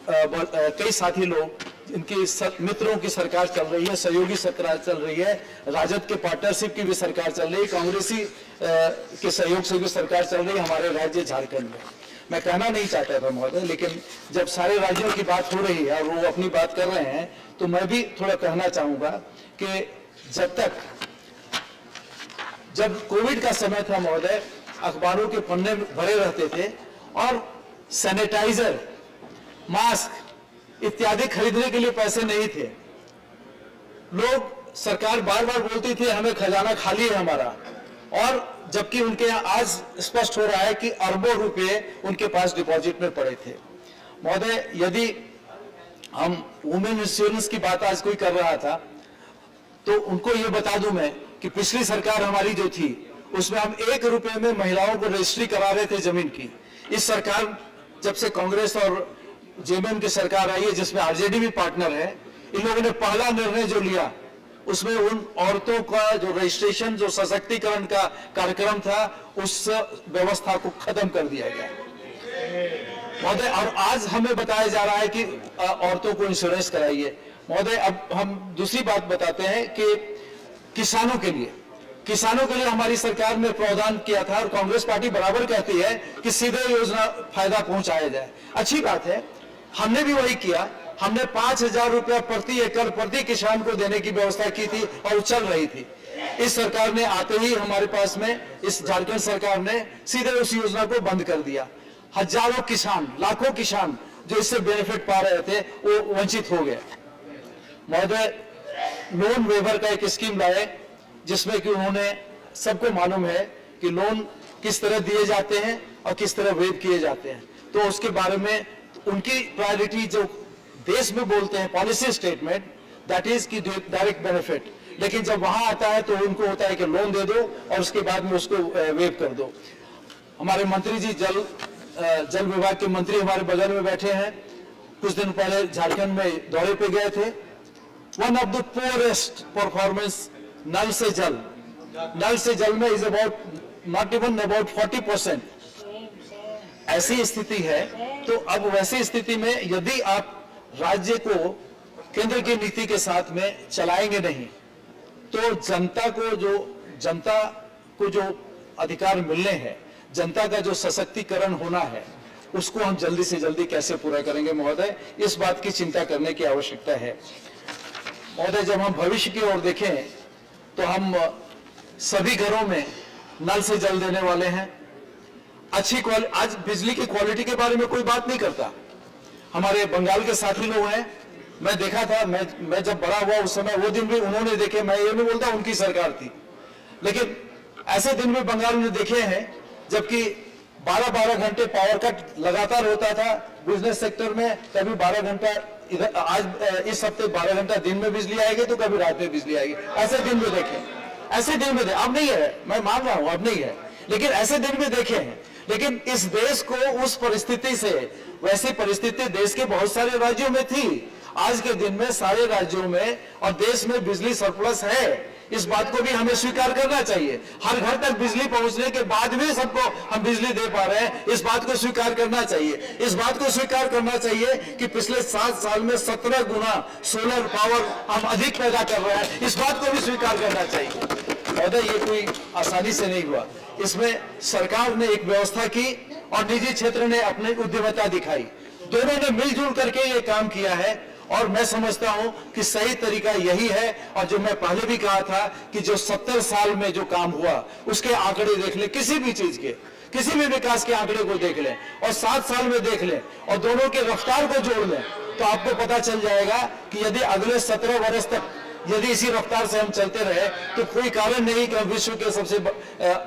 कई साथी लोग, इनके मित्रों की सरकार चल रही है, सहयोगी सरकार चल रही है, राजद के पार्टनरशिप की भी सरकार चल रही है, कांग्रेसी के सहयोग से भी सरकार चल रही है हमारे राज्य झारखंड में। मैं कहना नहीं चाहता था महोदय, लेकिन जब सारे राज्यों की बात हो रही है और वो अपनी बात कर रहे हैं तो मैं भी थोड़ा कहना चाहूंगा कि जब कोविड का समय था महोदय, अखबारों के पन्ने भरे रहते थे और सैनिटाइजर, मास्क इत्यादि खरीदने के लिए पैसे नहीं थे। लोग, सरकार बार बार बोलती थी हमें खजाना खाली है हमारा, और जबकि उनके यहाँ आज स्पष्ट हो रहा है कि अरबों रुपए उनके पास डिपॉजिट में पड़े थे। महोदय, यदि हम वुमेन इंश्योरेंस की बात आज कोई कर रहा था तो उनको ये बता दूं मैं कि पिछली सरकार हमारी जो थी उसमें हम 1 रुपए में महिलाओं को रजिस्ट्री करा रहे थे जमीन की। इस सरकार, जब से कांग्रेस और जेएमएम की सरकार आई है जिसमें आरजेडी भी पार्टनर है, इन लोगों ने पहला निर्णय जो लिया उसमें उन औरतों का जो रजिस्ट्रेशन, जो सशक्तिकरण का कार्यक्रम था, उस व्यवस्था को खत्म कर दिया गया महोदय। और आज हमें बताया जा रहा है कि औरतों को इंश्योरेंस कराइए। महोदय, अब हम दूसरी बात बताते हैं कि किसानों के लिए हमारी सरकार ने प्रावधान किया था और कांग्रेस पार्टी बराबर कहती है कि सीधे योजना फायदा पहुंचाया जाए। अच्छी बात है, हमने भी वही किया। हमने 5,000 रुपया प्रति एकड़ प्रति किसान को देने की व्यवस्था की थी और चल रही थी। इस सरकार ने आते ही हमारे पास में, इस झारखंड सरकार ने सीधे उस योजना को बंद कर दिया। हजारों किसान, लाखों किसान जो इससे बेनिफिट पा रहे थे वो वंचित हो गए। महोदय, लोन वेवर का एक स्कीम लाए जिसमें कि उन्होंने, सबको मालूम है कि लोन किस तरह दिए जाते हैं और किस तरह वेव किए जाते हैं, तो उसके बारे में उनकी प्रायोरिटी जो देश में बोलते हैं पॉलिसी स्टेटमेंट, दैट इज की डायरेक्ट बेनिफिट, लेकिन जब वहां आता है तो उनको होता है कि लोन दे दो और उसके बाद में उसको वेव कर दो। हमारे मंत्री जी जल विभाग के मंत्री हमारे बगल में बैठे हैं, कुछ दिन पहले झारखंड में दौरे पे गए थे। One of the poorest performance नल से जल में is about not even about 40%। ऐसी स्थिति है, तो अब वैसी स्थिति में यदि आप राज्य को केंद्र की नीति के साथ में चलाएंगे नहीं तो जनता को जो अधिकार मिलने हैं, जनता का जो सशक्तिकरण होना है, उसको हम जल्दी से जल्दी कैसे पूरा करेंगे महोदय, इस बात की चिंता करने की आवश्यकता है। महोदय, जब हम भविष्य की ओर देखें तो हम सभी घरों में नल से जल देने वाले हैं। अच्छी क्वालिटी, आज बिजली की क्वालिटी के बारे में कोई बात नहीं करता। हमारे बंगाल के साथी लोग हैं, मैं देखा था, मैं जब बड़ा हुआ उस समय वो दिन भी उन्होंने देखे, मैं ये नहीं बोलता उनकी सरकार थी, लेकिन ऐसे दिन भी बंगाल में देखे हैं जबकि 12-12 घंटे पावर कट लगातार होता था बिजनेस सेक्टर में। कभी 12 घंटा इधर, आज इस हफ्ते 12 घंटा दिन में बिजली आएगी तो कभी रात में बिजली आएगी। ऐसे दिन में देखे, ऐसे दिन में अब नहीं है, मैं मान रहा हूं अब नहीं है, लेकिन ऐसे दिन में देखे हैं। लेकिन इस देश को उस परिस्थिति से, वैसी परिस्थिति देश के बहुत सारे राज्यों में थी, आज के दिन में सारे राज्यों में और देश में बिजली सरप्लस है। इस बात को भी हमें स्वीकार करना चाहिए। हर घर तक बिजली पहुंचने के बाद भी सबको हम बिजली दे पा रहे हैं, इस बात को स्वीकार करना चाहिए। इस बात को स्वीकार करना चाहिए कि पिछले 7 साल में 17 गुना सोलर पावर हम अधिक पैदा कर रहे हैं, इस बात को भी स्वीकार करना चाहिए। महोदय, ये कोई आसानी से नहीं हुआ, इसमें सरकार ने एक व्यवस्था की और निजी क्षेत्र ने अपनी उद्यमता दिखाई, दोनों ने मिलजुल करके ये काम किया है। और मैं समझता हूं कि सही तरीका यही है। और जो मैं पहले भी कहा था कि जो 70 साल में जो काम हुआ उसके आंकड़े देख ले, किसी भी चीज के, किसी भी विकास के आंकड़े को देख लें और 7 साल में देख लें और दोनों के रफ्तार को जोड़ लें तो आपको पता चल जाएगा कि यदि अगले 17 वर्ष तक यदि इसी रफ्तार से हम चलते रहे तो कोई कारण नहीं कि हम विश्व के सबसे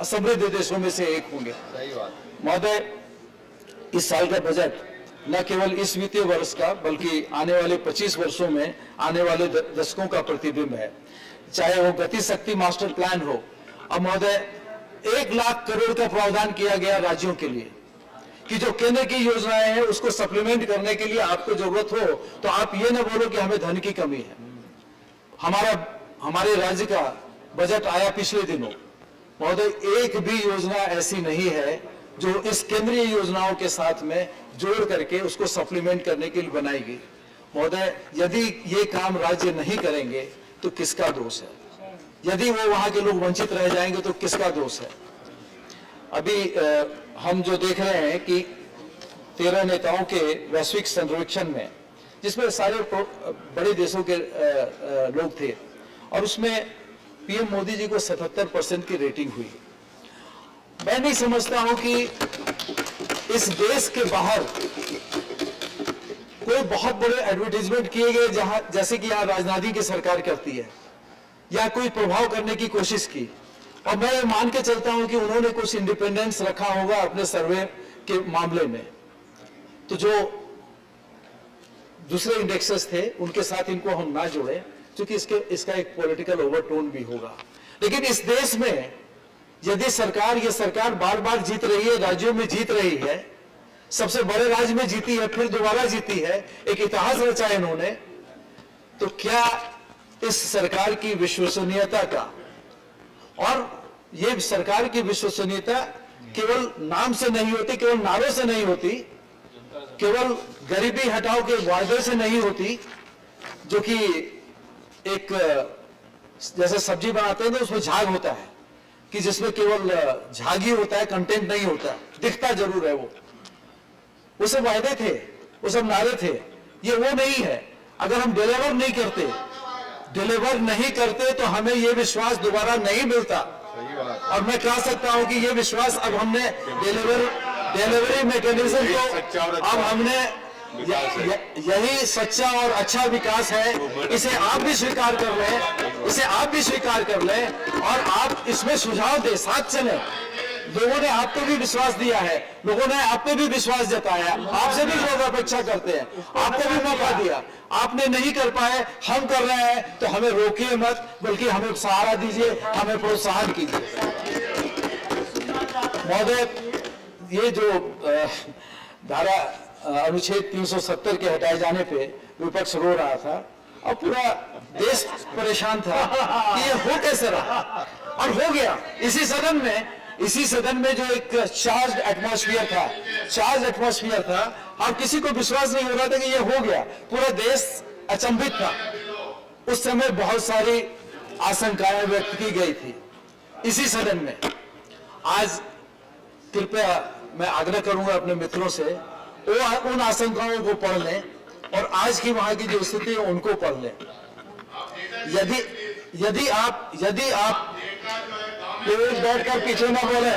समृद्ध देशों में से एक होंगे। महोदय, इस साल का बजट न केवल इस वित्तीय वर्ष का बल्कि आने वाले 25 वर्षों में आने वाले दशकों का प्रतिबिंब है। चाहे वो गति शक्ति मास्टर प्लान हो, अब महोदय 1 लाख करोड़ का प्रावधान किया गया राज्यों के लिए कि जो केंद्र की योजनाएं हैं उसको सप्लीमेंट करने के लिए आपको जरूरत हो तो आप ये ना बोलो कि हमें धन की कमी है। हमारे राज्य का बजट आया पिछले दिनों, महोदय एक भी योजना ऐसी नहीं है जो इस केंद्रीय योजनाओं के साथ में जोड़ करके उसको सप्लीमेंट करने के लिए बनाई गई। महोदय, यदि ये काम राज्य नहीं करेंगे तो किसका दोष है? यदि वो वहां के लोग वंचित रह जाएंगे तो किसका दोष है? अभी हम जो देख रहे हैं कि 13 नेताओं के वैश्विक सर्वेक्षण में, जिसमें सारे बड़े देशों के लोग थे, और उसमें पीएम मोदी जी को 77% की रेटिंग हुई। मैं नहीं समझता हूं कि इस देश के बाहर कोई बहुत बड़े एडवर्टाइजमेंट किए गए जहां जैसे कि यहाँ राजनीति की सरकार करती है या कोई प्रभाव करने की कोशिश की, और मैं ये मान के चलता हूं कि उन्होंने कुछ इंडिपेंडेंस रखा होगा अपने सर्वे के मामले में। तो जो दूसरे इंडेक्सेस थे उनके साथ इनको हम ना जोड़े, क्योंकि इसका एक पॉलिटिकल ओवरटोन भी होगा। लेकिन इस देश में यदि ये सरकार बार बार जीत रही है, राज्यों में जीत रही है, सबसे बड़े राज्य में जीती है, फिर दोबारा जीती है, एक इतिहास रचा है इन्होंने, तो क्या इस सरकार की विश्वसनीयता का, और ये सरकार की विश्वसनीयता केवल नाम से नहीं होती, केवल नारों से नहीं होती, केवल गरीबी हटाओ के वायदे से नहीं होती, जो कि एक जैसे सब्जी बनाते हैं तो उसमें झाग होता है कि जिसमें केवल झाग ही होता है, कंटेंट नहीं होता, दिखता जरूर है वो सब वायदे थे, वो सब नारे थे। ये वो नहीं है। अगर हम डिलीवर नहीं करते तो हमें ये विश्वास दोबारा नहीं मिलता। और मैं कह सकता हूं कि ये विश्वास अब हमने डिलीवरी मैकेनिज्म को अब हमने यही सच्चा और अच्छा विकास है। इसे आप भी स्वीकार कर लें, और आप इसमें सुझाव दे, साथ चलें। लोगों ने आप पे भी विश्वास दिया है, लोगों ने आप पे भी विश्वास जताया, आपसे भी लोग अपेक्षा करते हैं, आपको भी मौका दिया, आपने नहीं कर पाए, हम कर रहे हैं, तो हमें रोकिए मत, बल्कि हमें सहारा दीजिए, हमें प्रोत्साहन कीजिए। महोदय, ये जो धारा अनुच्छेद 370 के हटाए जाने पे विपक्ष रो रहा था और पूरा देश परेशान था कि ये हो कैसे रहा, और हो गया। इसी सदन में जो एक चार्ज एटमॉस्फेयर था, और किसी को विश्वास नहीं हो रहा था कि ये हो गया, पूरा देश अचंभित था। उस समय बहुत सारी आशंकाएं व्यक्त की गई थी इसी सदन में। आज कृपया मैं आग्रह करूंगा अपने मित्रों से, वो उन आशंकाओं को पढ़ लें और आज की वहां की जो स्थिति है उनको पढ़ लें। यदि आप प्लीज बैठकर पीछे ना बोले,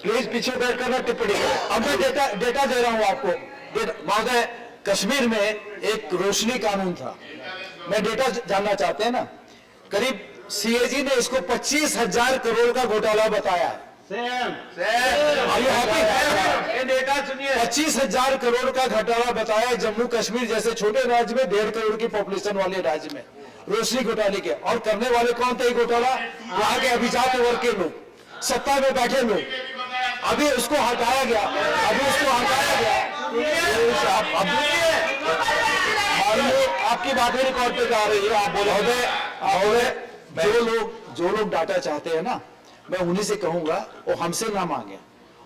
प्लीज पीछे बैठकर ना टिप्पणी करें। अब मैं डेटा दे रहा हूं आपको। महोदय, कश्मीर में एक रोशनी कानून था, मैं डेटा जानना चाहते हैं ना, करीब सीएजी ने इसको 25,000 करोड़ का घोटाला बताया है। 25,000 करोड़ का घोटाला बताया जम्मू कश्मीर जैसे छोटे राज्य में, 1.5 करोड़ की पॉपुलेशन वाले राज्य में, रोशनी घोटाले के। और करने वाले कौन थे घोटाला? वहां के अभिजात वर्ग के लोग, सत्ता में बैठे लोग। अभी उसको हटाया गया। आपकी बातें रिकॉर्ड पे जा रही है, आप बोले। जो लोग डाटा चाहते हैं ना, मैं उन्हीं से कहूंगा वो हमसे ना मांगे,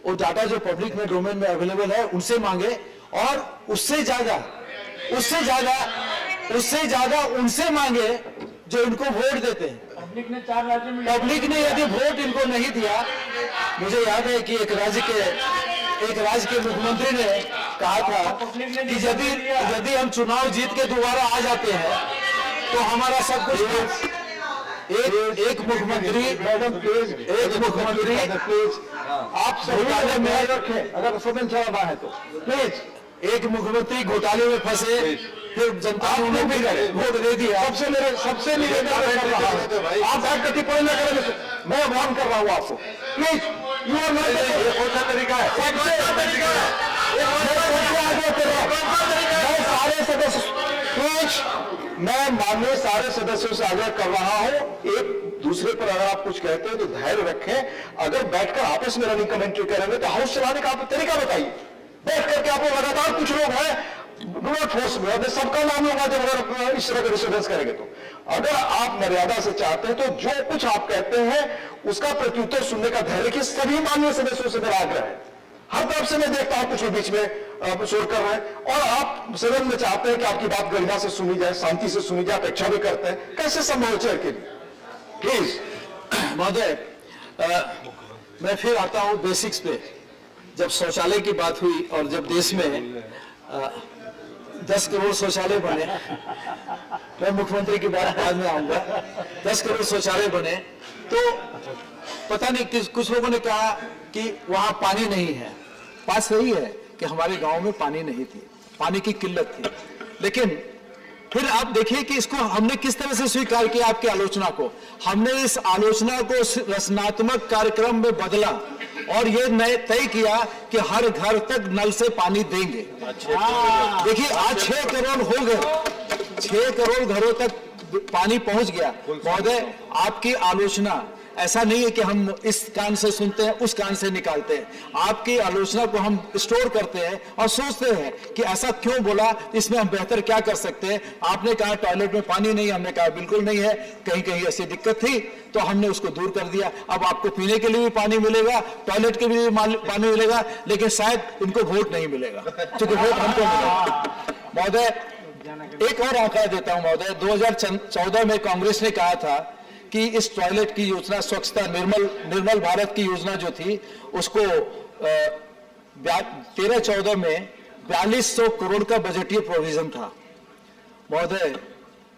वो डाटा जो पब्लिक में डोमेन में अवेलेबल है उनसे मांगे, और उससे ज्यादा उनसे मांगे जो इनको वोट देते हैं। पब्लिक ने यदि वोट इनको नहीं दिया, मुझे याद है कि एक राज्य के मुख्यमंत्री ने कहा था कि यदि हम चुनाव जीत के दोबारा आ जाते हैं तो हमारा सब कुछ। एक मुख्यमंत्री आप घोटाले में रखें, अगर सदन चलाना है तो प्लीज। एक मुख्यमंत्री घोटाले में फंसे, फिर जनता ने उन्हें भी वोट दे दिया। सबसे निवेदन कर रहा हूं, आप बैठ कर टिप्पणी न करें, मैं वार्न कर रहा हूं आपको, प्लीज यू आर नॉट, ये कौन सा तरीका है? मैं सारे सदस्य, प्लीज मैं माननीय सारे सदस्यों से आग्रह कर रहा हूं, एक दूसरे पर अगर आप कुछ कहते हैं तो धैर्य रखें। अगर बैठकर आपस में रनिंग कमेंट्री करेंगे तो हाउस चलाने का आप तरीका बताइए। बैठ करके आपको लगातार कुछ लोग हैं ब्रूट फोर्स में, सबका नाम होगा जब अगर इस तरह का डिस्टर्बेंस करेंगे तो। अगर आप मर्यादा से चाहते हैं तो जो कुछ आप कहते हैं उसका प्रत्युत्तर सुनने का धैर्य रखिए। सभी माननीय सदस्यों से मेरा आग्रह है, हर तरफ से मैं देखता हूं कुछ लोग बीच में शोर कर रहे हैं, और आप सदन में चाहते हैं कि आपकी बात गरिमा से सुनी जाए, शांति से सुनी जाए, अपेक्षा भी करते हैं, कैसे संभव है चेयर के लिए? प्लीज महोदय, मैं फिर आता हूं बेसिक्स पे। जब शौचालय की बात हुई और जब देश में 10 करोड़ शौचालय बने, मैं मुख्यमंत्री की बात बाद में आऊंगा, 10 करोड़ शौचालय बने तो पता नहीं कुछ लोगों ने कहा कि वहां पानी नहीं है। बात सही है कि हमारे गांव में पानी नहीं थी, पानी की किल्लत थी, लेकिन फिर आप देखिए कि इसको हमने किस तरह से स्वीकार किया। आपकी आलोचना को हमने इस आलोचना को रचनात्मक कार्यक्रम में बदला और ये तय किया कि हर घर तक नल से पानी देंगे। देखिए आज 6 करोड़ हो गए, 6 करोड़ घरों तक पानी पहुंच गया। महोदय, आपकी आलोचना ऐसा नहीं है कि हम इस कान से सुनते हैं उस कान से निकालते हैं। आपकी आलोचना को हम स्टोर करते हैं और सोचते हैं कि ऐसा क्यों बोला, इसमें हम बेहतर क्या कर सकते हैं। आपने कहा टॉयलेट में पानी नहीं, हमने कहा बिल्कुल नहीं है, कहीं कहीं ऐसी दिक्कत थी तो हमने उसको दूर कर दिया। अब आपको पीने के लिए भी पानी मिलेगा, टॉयलेट के लिए पानी मिलेगा, लेकिन शायद इनको वोट नहीं मिलेगा क्योंकि वोट हमको मिलेगा। महोदय, एक और आंकड़ा देता हूं महोदय, 2014 में कांग्रेस ने कहा था कि इस टॉयलेट की योजना, स्वच्छता निर्मल भारत की योजना जो थी उसको 13-14 में 4200 करोड़ का बजटीय प्रोविजन था। महोदय,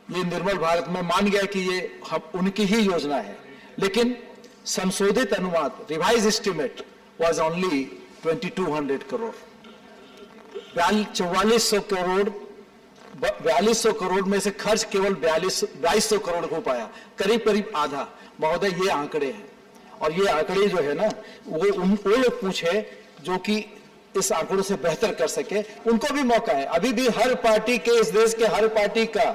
ये निर्मल भारत में मान गया कि ये उनकी ही योजना है, लेकिन संशोधित अनुमान revise estimate was only 2200 crore. 4200 crore में से खर्च केवल 2200 करोड़ हो पाया, करीब करीब आधा। महोदय, ये आंकड़े हैं और ये आंकड़े जो है ना वो लोग पूछे जो कि इस आंकड़ों से बेहतर कर सके, उनको भी मौका है। अभी भी हर पार्टी के, इस देश के हर पार्टी का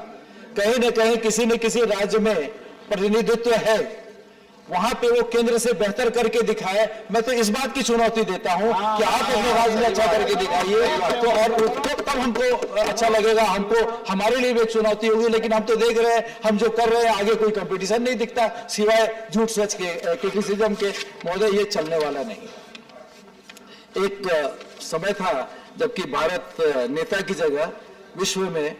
कहीं न कहीं किसी न किसी राज्य में प्रतिनिधित्व है, वहां पे वो केंद्र से बेहतर करके दिखाए। मैं तो इस बात की चुनौती देता हूं कि आप अपने राज्य में अच्छा करके दिखाइए तो और तब हमको अच्छा लगेगा, हमको हमारे लिए भी एक चुनौती होगी। लेकिन हम तो देख रहे हैं, हम जो कर रहे हैं आगे कोई कंपटीशन नहीं दिखता सिवाय झूठ सच के, क्रिटिसिज्म के। महोदय, ये चलने वाला नहीं। एक समय था जबकि भारत नेता की जगह विश्व में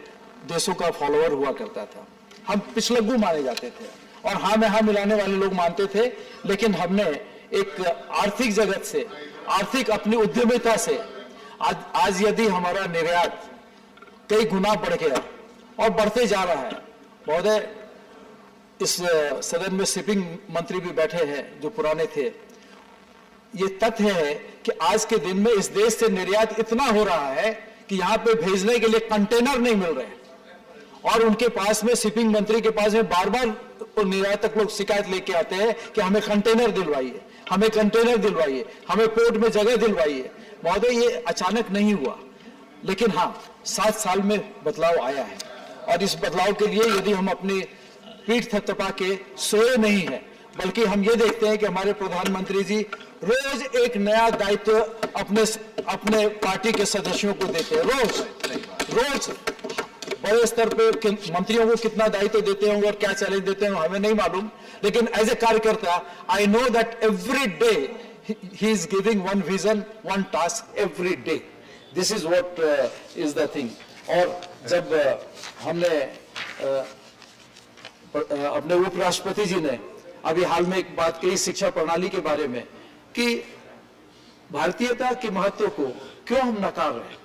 देशों का फॉलोअर हुआ करता था। हम पिछलग्गू माने जाते थे और हाँ में हाँ मिलाने वाले लोग मानते थे, लेकिन हमने एक आर्थिक जगत से, आर्थिक अपनी उद्यमिता से आज यदि हमारा निर्यात कई गुना बढ़ गया और बढ़ते जा रहा है। महोदय, इस सदन में शिपिंग मंत्री भी बैठे हैं जो पुराने थे। ये तथ्य है कि आज के दिन में इस देश से निर्यात इतना हो रहा है कि यहाँ पे भेजने के लिए कंटेनर नहीं मिल रहे, और उनके पास में, शिपिंग मंत्री के पास में बार बार निर्यातक लोग शिकायत लेके आते हैं कि हमें कंटेनर दिलवाइए, हमें कंटेनर दिलवाइए, हमें पोर्ट में जगह दिलवाइए। महोदय, ये अचानक नहीं हुआ, लेकिन हाँ 7 साल में बदलाव आया है, और इस बदलाव के लिए यदि हम अपनी पीठ थपथपा के सोए नहीं है, बल्कि हम ये देखते हैं कि हमारे प्रधानमंत्री जी रोज एक नया दायित्व अपने पार्टी के सदस्यों को देते हैं। रोज बड़े स्तर पे मंत्रियों को कितना दायित्व देते होंगे और क्या चैलेंज देते होंगे हमें नहीं मालूम, लेकिन एज ए कार्यकर्ता I know that every day he is giving one vision, one task every day. This is what is the thing. और जब हमने अपने उपराष्ट्रपति जी ने अभी हाल में एक बात कही शिक्षा प्रणाली के बारे में कि भारतीयता के महत्व को क्यों हम नकार रहे हैं,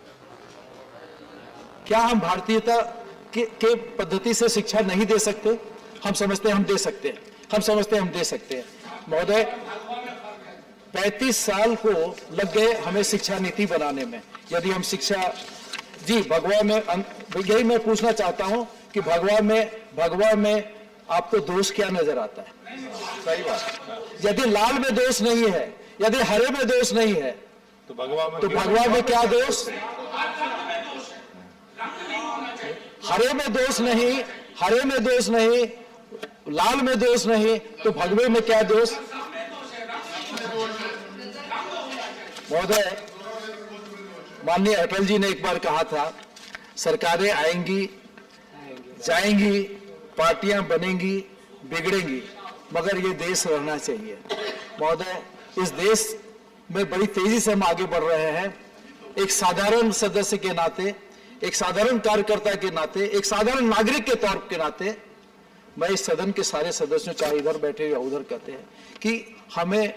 क्या हम भारतीयता के पद्धति से शिक्षा नहीं दे सकते? हम समझते हैं हम दे सकते हैं, हम समझते हैं हम दे सकते हैं। महोदय, 35 साल को लग गए हमें शिक्षा नीति बनाने में। यदि हम शिक्षा जी भगवा में यही मैं पूछना चाहता हूं कि भगवा में आपको दोष क्या नजर आता है? सही बात। यदि लाल में दोष नहीं है, यदि हरे में दोष नहीं है, तो भगवा में क्या दोष? हरे में दोष नहीं, लाल में दोष नहीं, तो भगवे में क्या दोष? महोदय, माननीय अटल जी ने एक बार कहा था, सरकारें आएंगी जाएंगी, पार्टियां बनेंगी बिगड़ेंगी, मगर ये देश रहना चाहिए। महोदय, इस देश में बड़ी तेजी से हम आगे बढ़ रहे हैं। एक साधारण सदस्य के नाते, एक साधारण कार्यकर्ता के नाते, एक साधारण नागरिक के तौर के नाते मैं इस सदन के सारे सदस्यों, चाहे इधर बैठे या उधर, कहते हैं कि हमें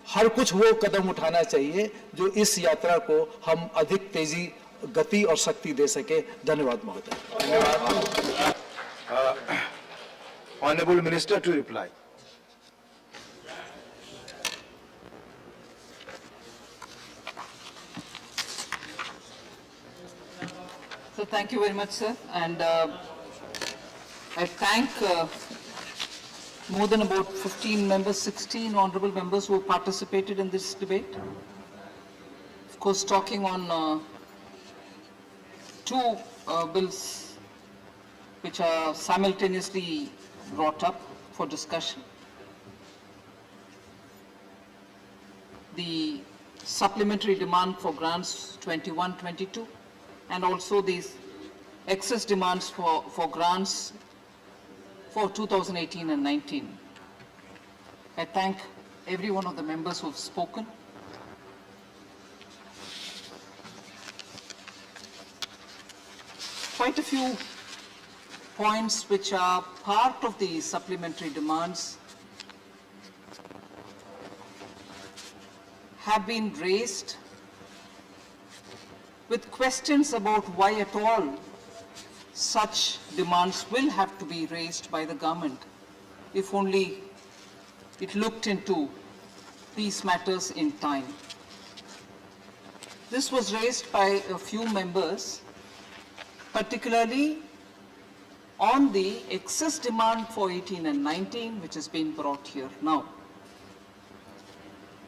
हर कुछ वो कदम उठाना चाहिए जो इस यात्रा को हम अधिक तेजी, गति और शक्ति दे सके। धन्यवाद महोदय। Honorable Minister to reply. So thank you very much, sir. And I thank more than about 15 members, 16 honorable members who participated in this debate. Of course, talking on two bills which are simultaneously brought up for discussion. The supplementary demand for grants 21-22 and also these excess demands for grants for 2018 and 19. I thank every one of the members who have spoken. Quite a few points which are part of the supplementary demands have been raised with questions about why at all such demands will have to be raised by the government if only it looked into these matters in time. This was raised by a few members, particularly on the excess demand for 18 and 19, which has been brought here now.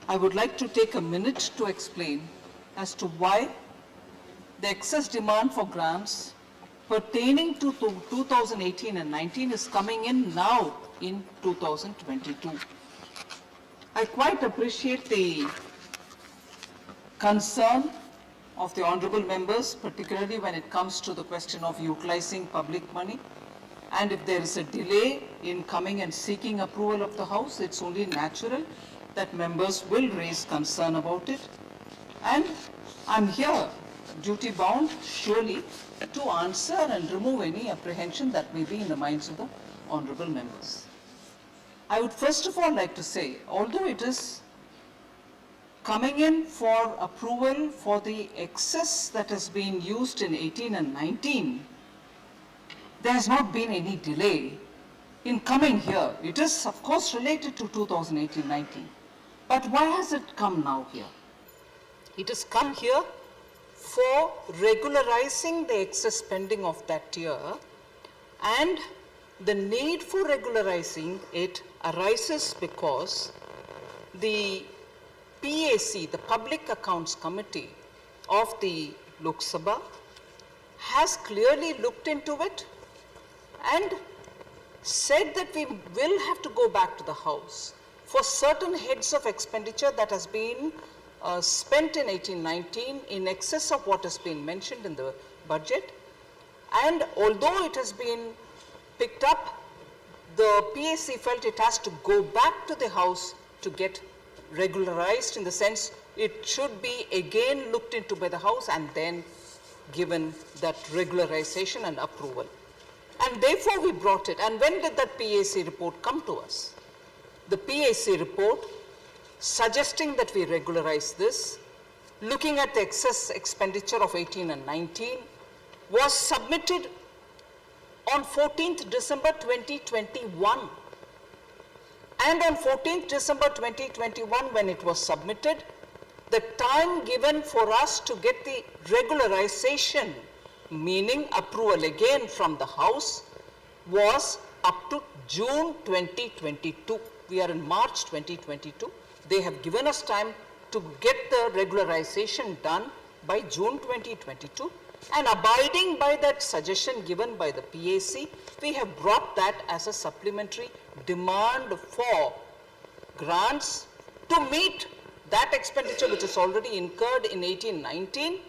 I would like to take a minute to explain as to why the excess demand for grants pertaining to 2018 and 19 is coming in now in 2022. I quite appreciate the concern of the honorable members, particularly when it comes to the question of utilizing public money. And if there is a delay in coming and seeking approval of the House, it's only natural that members will raise concern about it. And I'm here, duty bound, surely, to answer and remove any apprehension that may be in the minds of the honorable members. I would first of all like to say, although it is coming in for approval for the excess that has been used in 18 and 19, there has not been any delay in coming here. It is of course related to 2018-19. But why has it come now here? It has come here for regularizing the excess spending of that year, and the need for regularizing it arises because the PAC, the Public Accounts Committee of the Lok Sabha, has clearly looked into it and said that we will have to go back to the House for certain heads of expenditure that has been spent in 18-19 in excess of what has been mentioned in the budget. And although it has been picked up, the PAC felt it has to go back to the House to get regularized, in the sense it should be again looked into by the House and then given that regularization and approval. And therefore we brought it. And when did that PAC report come to us? The PAC report suggesting that we regularize this, looking at the excess expenditure of 18 and 19, was submitted on 14th December 2021. And on 14th December 2021, when it was submitted, the time given for us to get the regularization meaning approval again from the House, was up to June 2022. We are in March 2022. They have given us time to get the regularization done by June 2022, and abiding by that suggestion given by the PAC, we have brought that as a supplementary demand for grants to meet that expenditure which is already incurred in 18-19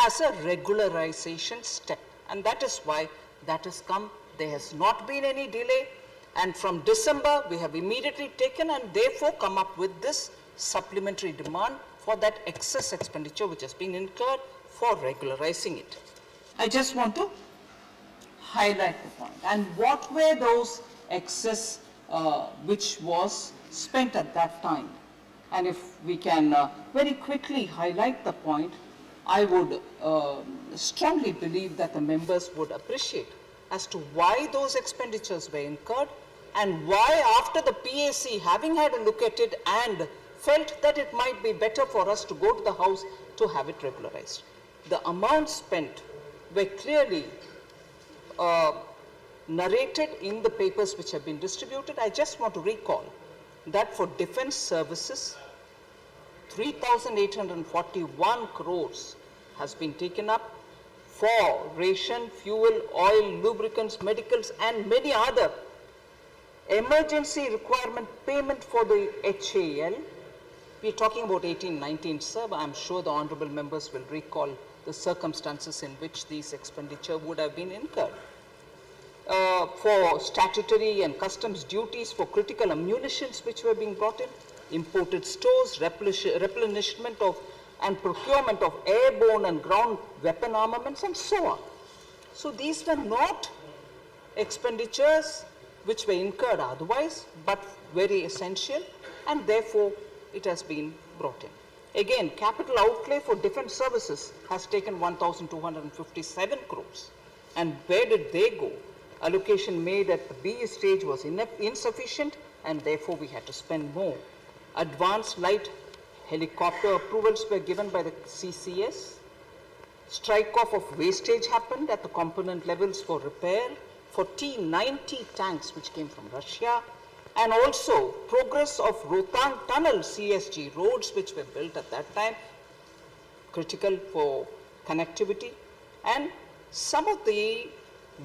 as a regularization step. And that is why that has come. There has not been any delay, and from December we have immediately taken and therefore come up with this supplementary demand for that excess expenditure which has been incurred for regularizing it. I just want to highlight the point. And what were those excess which was spent at that time? And if we can very quickly highlight the point, I would strongly believe that the members would appreciate as to why those expenditures were incurred and why, after the PAC having had a look at it and felt that it might be better for us to go to the House to have it regularized. The amounts spent were clearly narrated in the papers which have been distributed. I just want to recall that for defense services, 3,841 crores has been taken up for ration, fuel, oil, lubricants, medicals, and many other emergency requirement payment for the HAL. We are talking about 18-19, sir. I'm sure the honorable members will recall the circumstances in which these expenditure would have been incurred. For statutory and customs duties for critical ammunitions which were being brought in, imported stores, replenishment of and procurement of airborne and ground weapon armaments, and so on. So these were not expenditures which were incurred otherwise, but very essential, and therefore it has been brought in. Again, capital outlay for defense services has taken 1,257 crores. And where did they go? Allocation made at the B stage was insufficient, and therefore we had to spend more. Advanced light helicopter approvals were given by the CCS. Strike-off of wastage happened at the component levels for repair for T-90 tanks which came from Russia, and also progress of Rohtang Tunnel CSG roads which were built at that time, critical for connectivity, and some of the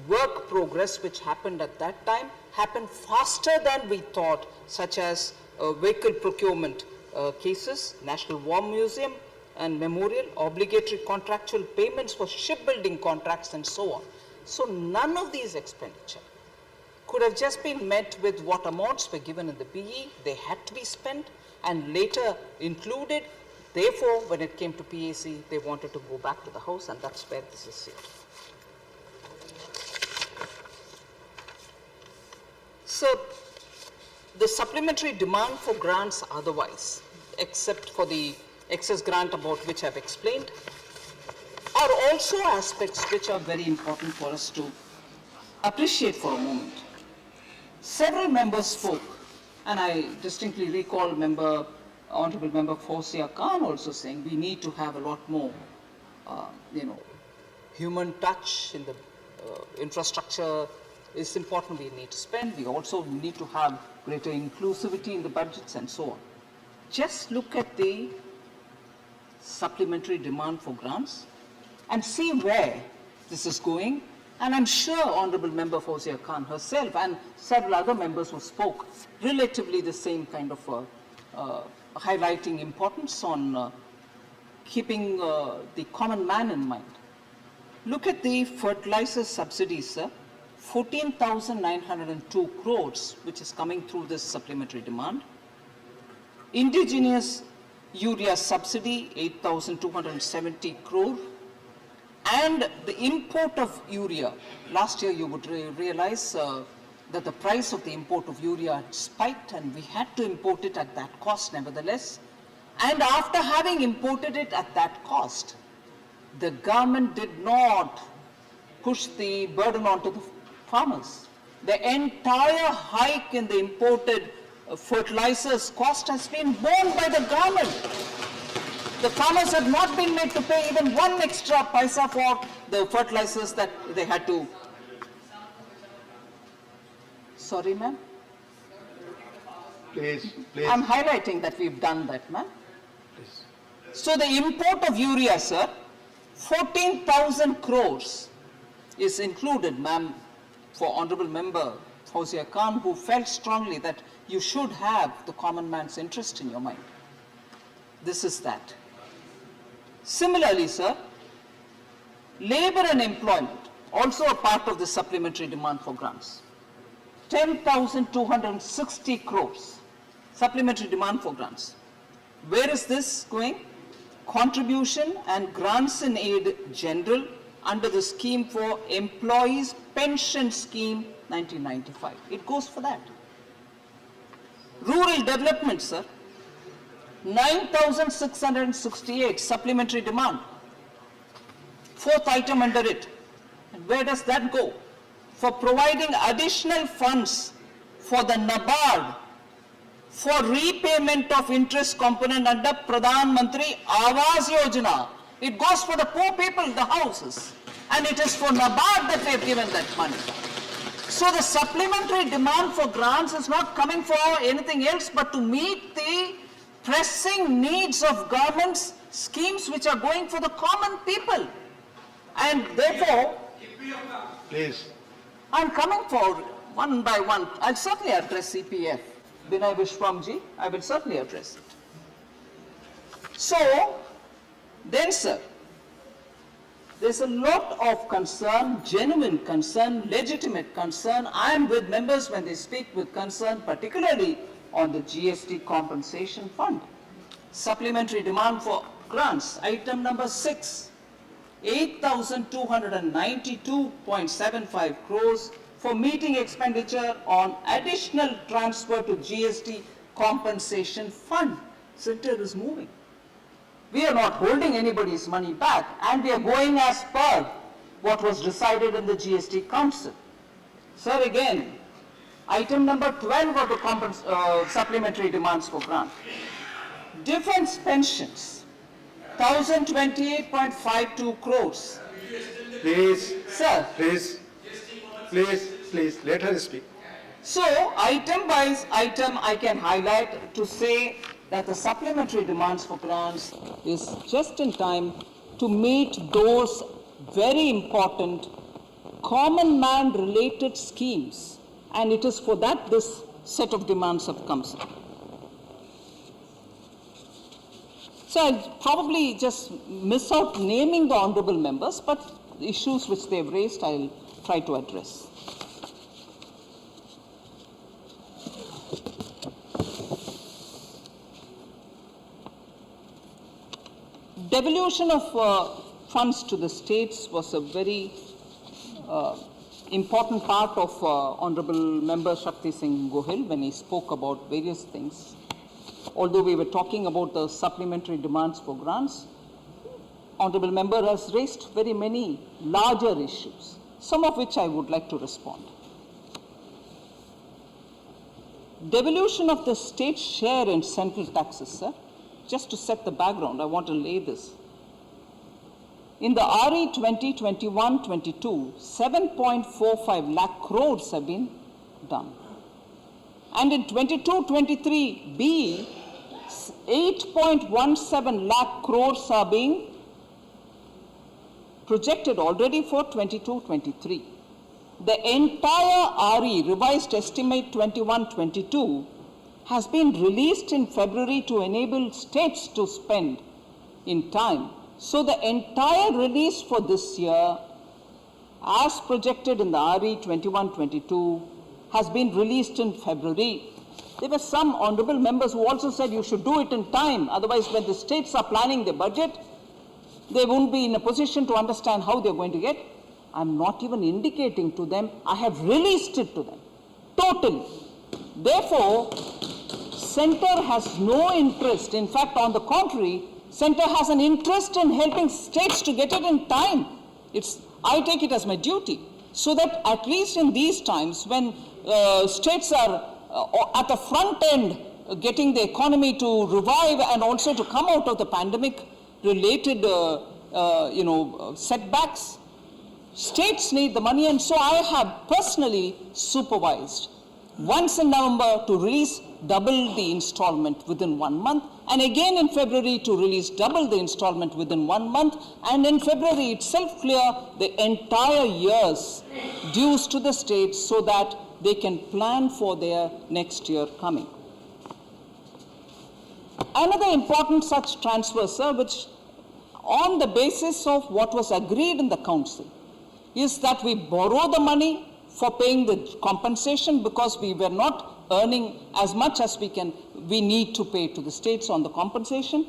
work progress which happened at that time happened faster than we thought, such as vehicle procurement cases, National War Museum and Memorial, obligatory contractual payments for shipbuilding contracts, and so on. So none of these expenditure could have just been met with what amounts were given in the BE. They had to be spent and later included. Therefore, when it came to PAC, they wanted to go back to the House, and that's where this is seen. So the supplementary demand for grants otherwise, except for the excess grant about which I've explained, are also aspects which are very important for us to appreciate for a moment. Several members spoke, and I distinctly recall Honorable Member Fawzia Khan also saying we need to have a lot more, human touch in the infrastructure is important. We need to spend. We also need to have greater inclusivity in the budgets and so on. Just look at the supplementary demand for grants and see where this is going. And I'm sure Honorable Member Fawzia Khan herself and several other members who spoke relatively the same kind of highlighting importance on keeping the common man in mind. Look at the fertilizer subsidies, sir. 14,902 crores, which is coming through this supplementary demand. Indigenous urea subsidy, 8,270 crore. And the import of urea. Last year, you would realize that the price of the import of urea had spiked, and we had to import it at that cost nevertheless. And after having imported it at that cost, the government did not push the burden onto the farmers. The entire hike in the imported fertilizers cost has been borne by the government. The farmers have not been made to pay even one extra paisa for the fertilizers that they had to. Sorry, ma'am? Please. I'm highlighting that we've done that, ma'am. So the import of urea, sir, 14,000 crores is included, ma'am, for Honorable Member Fauzia Khan, who felt strongly that you should have the common man's interest in your mind. This is that. Similarly, sir, labor and employment, also a part of the supplementary demand for grants. 10,260 crores, supplementary demand for grants. Where is this going? Contribution and grants in aid general under the scheme for employees pension scheme 1995. It goes for that. Rural development, sir, 9,668 supplementary demand. Fourth item under it. And where does that go? For providing additional funds for the NABARD for repayment of interest component under Pradhan Mantri Awas Yojana. It goes for the poor people, the houses. And it is for NABARD that we have given that money. So the supplementary demand for grants is not coming for anything else but to meet the pressing needs of government's schemes which are going for the common people. And therefore, Please. I'm coming forward one by one. I'll certainly address CPF. Binay Vishwamji, I will certainly address it. So, then sir, there's a lot of concern, genuine concern, legitimate concern. I am with members when they speak with concern, particularly on the GST compensation fund. Supplementary demand for grants, item number 6, 8,292.75 crores for meeting expenditure on additional transfer to GST compensation fund. Center is moving. We are not holding anybody's money back, and we are going as per what was decided in the GST Council. Sir, again, item number 12 of the supplementary demands for grant. Defense pensions, 1,028.52 crores. Please. Sir. Please, let her speak. So, item by item, I can highlight to say that the supplementary demands for grants is just in time to meet those very important common man related schemes, and it is for that this set of demands have come. So I'll probably just miss out naming the honorable members, but the issues which they've raised I'll try to address. Devolution of funds to the states was a very important part of Honorable Member Shakti Singh Gohil when he spoke about various things. Although we were talking about the supplementary demands for grants, Honorable Member has raised very many larger issues, some of which I would like to respond. Devolution of the state share in central taxes, sir. Just to set the background, I want to lay this. In the RE 2021-22, 7.45 lakh crores have been done. And in 22-23B, 8.17 lakh crores are being projected already for 22-23. The entire RE, revised estimate 21-22, has been released in February to enable states to spend in time. So the entire release for this year, as projected in the RE 21-22, has been released in February. There were some honorable members who also said you should do it in time, otherwise when the states are planning their budget, they won't be in a position to understand how they're going to get. I'm not even indicating to them, I have released it to them, totally. Therefore, Center has no interest, in fact, on the contrary, Center has an interest in helping states to get it in time. I take it as my duty, so that at least in these times when states are at the front end getting the economy to revive and also to come out of the pandemic, related setbacks. States need the money, and so I have personally supervised once in November to release double the installment within 1 month, and again in February to release double the installment within 1 month, and in February itself clear the entire year's dues to the states so that they can plan for their next year coming. Another important such transfer, sir, which on the basis of what was agreed in the council, is that we borrow the money for paying the compensation because we were not earning as much as we need to pay to the states on the compensation.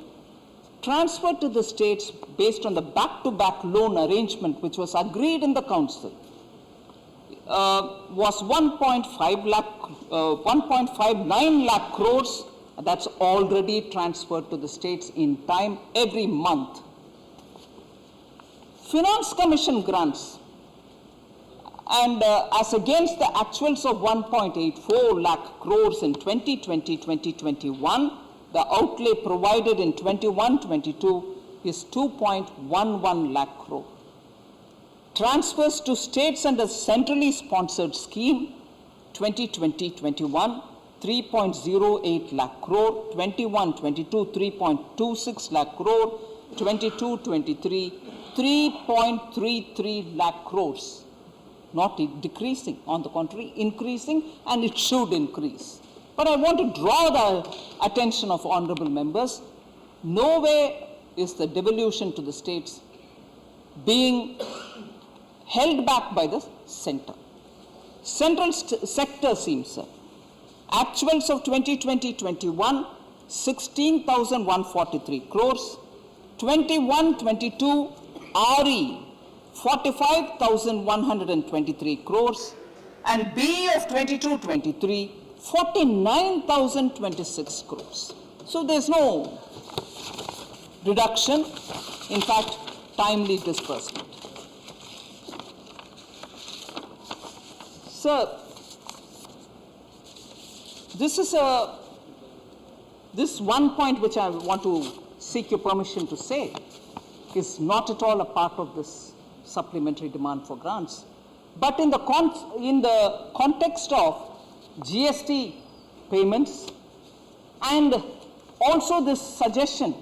Transfer to the states based on the back-to-back loan arrangement which was agreed in the council was 1.59 lakh crores. That's already transferred to the states in time every month. Finance Commission grants, and as against the actuals of 1.84 lakh crores in 2020-2021, the outlay provided in 21-22 is 2.11 lakh crore. Transfers to states under centrally sponsored scheme 2020-21, 3.08 lakh crore, 21-22, 3.26 lakh crore, 22-23, 3.33 lakh crores. Not decreasing, on the contrary, increasing, and it should increase. But I want to draw the attention of honorable members. Nowhere is the devolution to the states being held back by the center. Central sector seems, sir. Actuals of 2020-21, 16,143 crores. 21-22 RE, 45,123 crores, and B of 22-23, 49,026 crores. So there's no reduction, in fact, timely disbursement. Sir, this one point which I want to seek your permission to say is not at all a part of this supplementary demand for grants. But in the context of GST payments and also this suggestion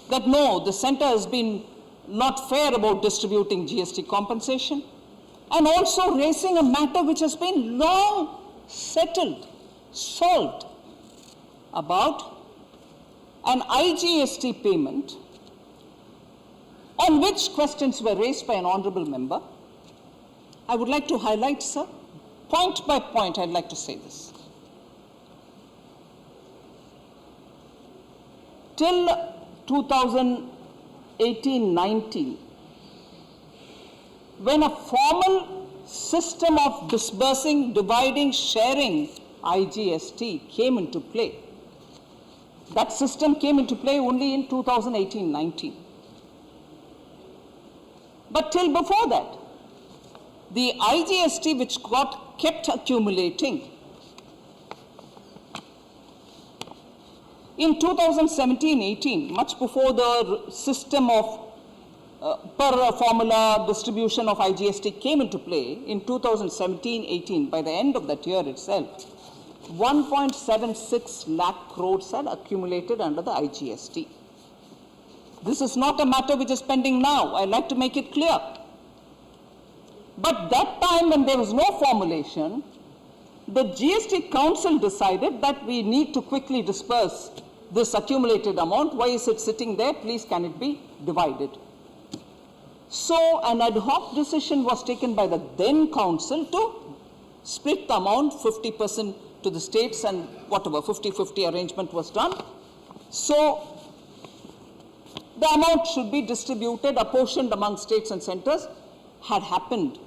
that no, the center has been not fair about distributing GST compensation, and also raising a matter which has been long settled, solved, about an IGST payment on which questions were raised by an honorable member. I would like to highlight, sir, point by point, I'd like to say this. Till 2018-19, when a formal system of disbursing, dividing, sharing IGST came into play, that system came into play only in 2018-19. But till before that, the IGST which kept accumulating, in 2017-18, much before the system of per formula distribution of IGST came into play, in 2017-18, by the end of that year itself, 1.76 lakh crores had accumulated under the IGST. This is not a matter which is pending now. I'd like to make it clear. But that time when there was no formulation, the GST Council decided that we need to quickly disperse this accumulated amount. Why is it sitting there? Please, can it be divided? So an ad hoc decision was taken by the then council to split the amount 50% to the states, and whatever 50-50 arrangement was done. So the amount should be distributed, apportioned among states and centers, had happened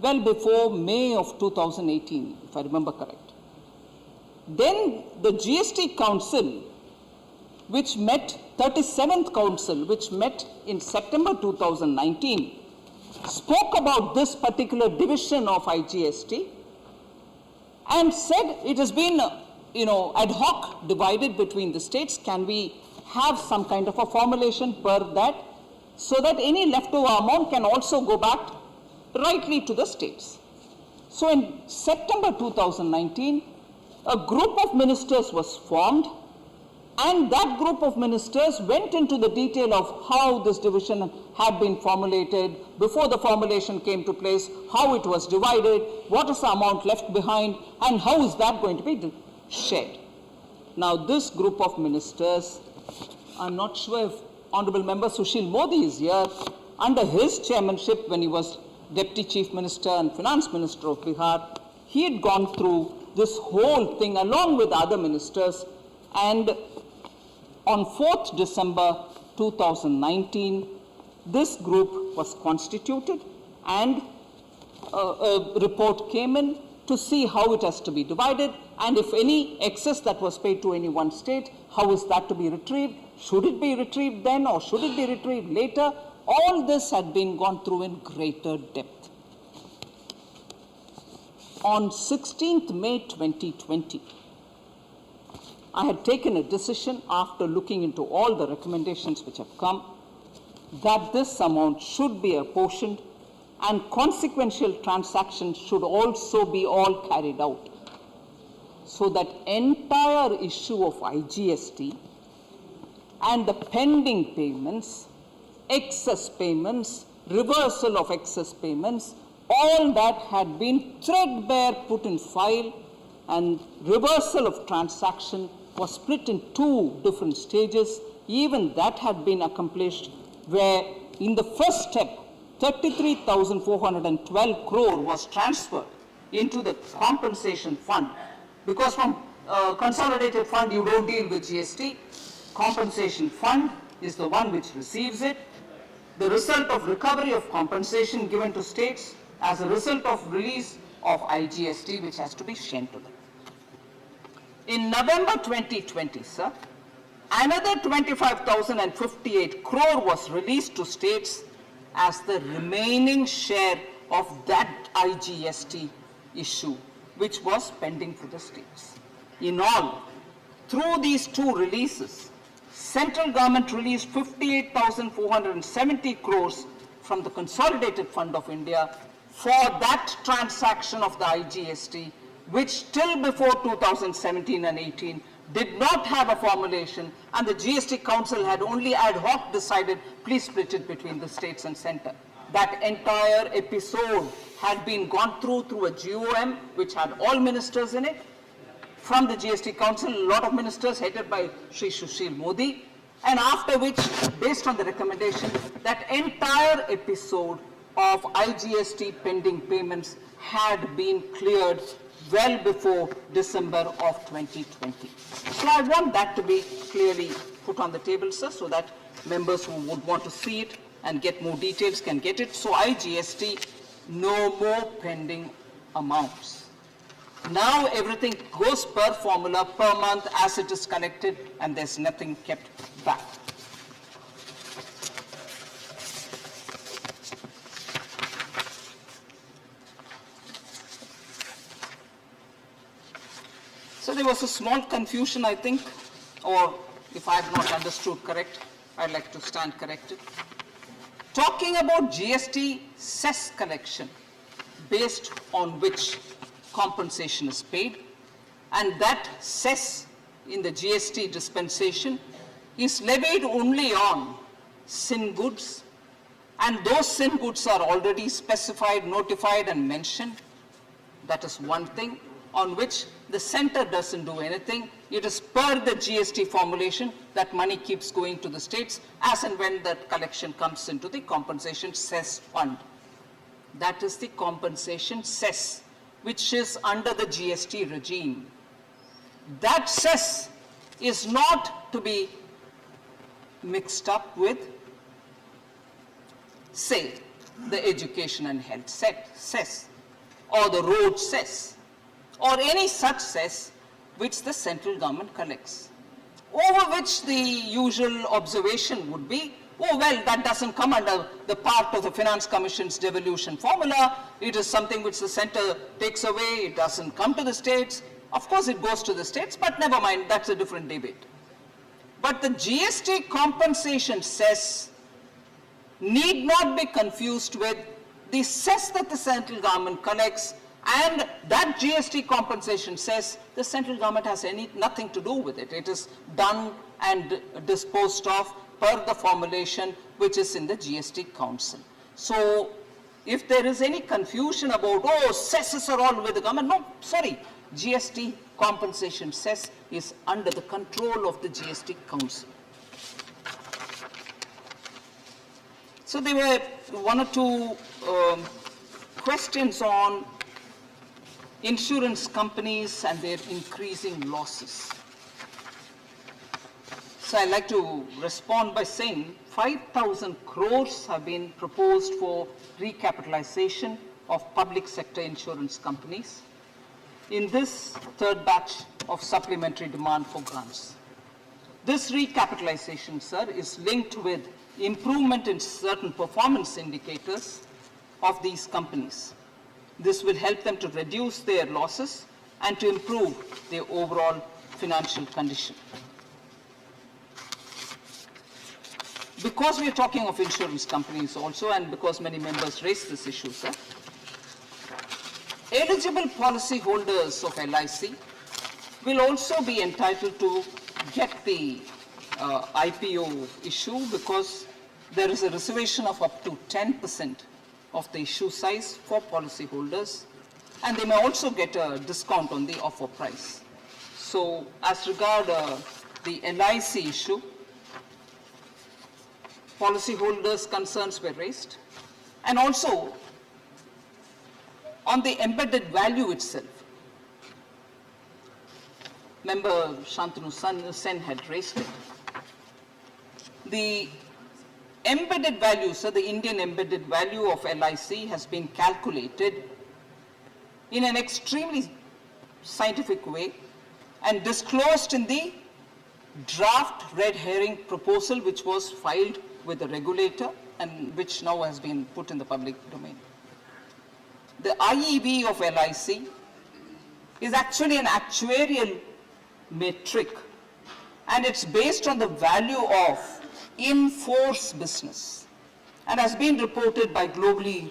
well before May of 2018, if I remember correct. Then the GST Council, which met, 37th Council, which met in September 2019, spoke about this particular division of IGST and said it has been, ad hoc divided between the states. Can we have some kind of a formulation per that, so that any leftover amount can also go back rightly to the states. So in September 2019, a group of ministers was formed, and that group of ministers went into the detail of how this division had been formulated, before the formulation came to place, how it was divided, what is the amount left behind, and how is that going to be shared. Now this group of ministers, I'm not sure if Honorable Member Sushil Modi is here, under his chairmanship when he was Deputy Chief Minister and Finance Minister of Bihar, he had gone through this whole thing along with other ministers, and on 4th December 2019, this group was constituted and a report came in to see how it has to be divided, and if any excess that was paid to any one state, how is that to be retrieved? Should it be retrieved then or should it be retrieved later? All this had been gone through in greater depth. On 16th May 2020, I had taken a decision after looking into all the recommendations which have come that this amount should be apportioned and consequential transactions should also be all carried out, so that entire issue of IGST and the pending payments, excess payments, reversal of excess payments, all that had been threadbare put in file, and reversal of transaction was split in 2 different stages. Even that had been accomplished, where in the first step, 33,412 crore was transferred into the compensation fund, because from consolidated fund you don't deal with GST. Compensation fund is the one which receives it. The result of recovery of compensation given to states as a result of release of IGST, which has to be sent to them. In November 2020, sir, another 25,058 crore was released to states as the remaining share of that IGST issue, which was pending for the states. In all, through these 2 releases, central government released 58,470 crores from the Consolidated Fund of India for that transaction of the IGST, which till before 2017 and 18 did not have a formulation, and the GST Council had only ad hoc decided, please split it between the states and center. That entire episode had been gone through a GOM, which had all ministers in it. From the GST Council, a lot of ministers headed by Shri Sushil Modi, and after which, based on the recommendation, that entire episode of IGST pending payments had been cleared well before December of 2020. So I want that to be clearly put on the table, sir, so that members who would want to see it and get more details can get it. So IGST, no more pending amounts. Now everything goes per formula, per month, as it is collected, and there's nothing kept back. So there was a small confusion, I think, or if I have not understood correct, I'd like to stand corrected. Talking about GST cess collection, based on which compensation is paid, and that cess in the GST dispensation is levied only on sin goods, and those sin goods are already specified, notified and mentioned. That is one thing on which the center doesn't do anything. It is per the GST formulation that money keeps going to the states as and when that collection comes into the compensation cess fund. That is the compensation cess, which is under the GST regime. That cess is not to be mixed up with, say, the education and health cess, or the road cess, or any such cess which the central government collects, over which the usual observation would be, oh well, that doesn't come under the part of the Finance Commission's devolution formula, it is something which the center takes away, it doesn't come to the states. Of course it goes to the states, but never mind, that's a different debate. But the GST compensation cess need not be confused with the cess that the central government collects, and that GST compensation cess, the central government has nothing to do with it. It is done and disposed of per the formulation which is in the GST Council. So if there is any confusion about, oh, cesses are all with the government, no, sorry, GST compensation cess is under the control of the GST Council. So there were one or two questions on insurance companies and their increasing losses. So I'd like to respond by saying 5,000 crores have been proposed for recapitalization of public sector insurance companies in this third batch of supplementary demand for grants. This recapitalization, sir, is linked with improvement in certain performance indicators of these companies. This will help them to reduce their losses and to improve their overall financial condition. Because we are talking of insurance companies also, and because many members raised this issue, sir, eligible policy holders of LIC will also be entitled to get the IPO issue, because there is a reservation of up to 10% of the issue size for policy holders, and they may also get a discount on the offer price. So as regard the LIC issue, policyholders' concerns were raised, and also on the embedded value itself. Member Shantanu Sen had raised it. The embedded value, so the Indian embedded value of LIC has been calculated in an extremely scientific way and disclosed in the draft red herring proposal which was filed with the regulator and which now has been put in the public domain. The IEV of LIC is actually an actuarial metric, and it's based on the value of in-force business and has been reported by globally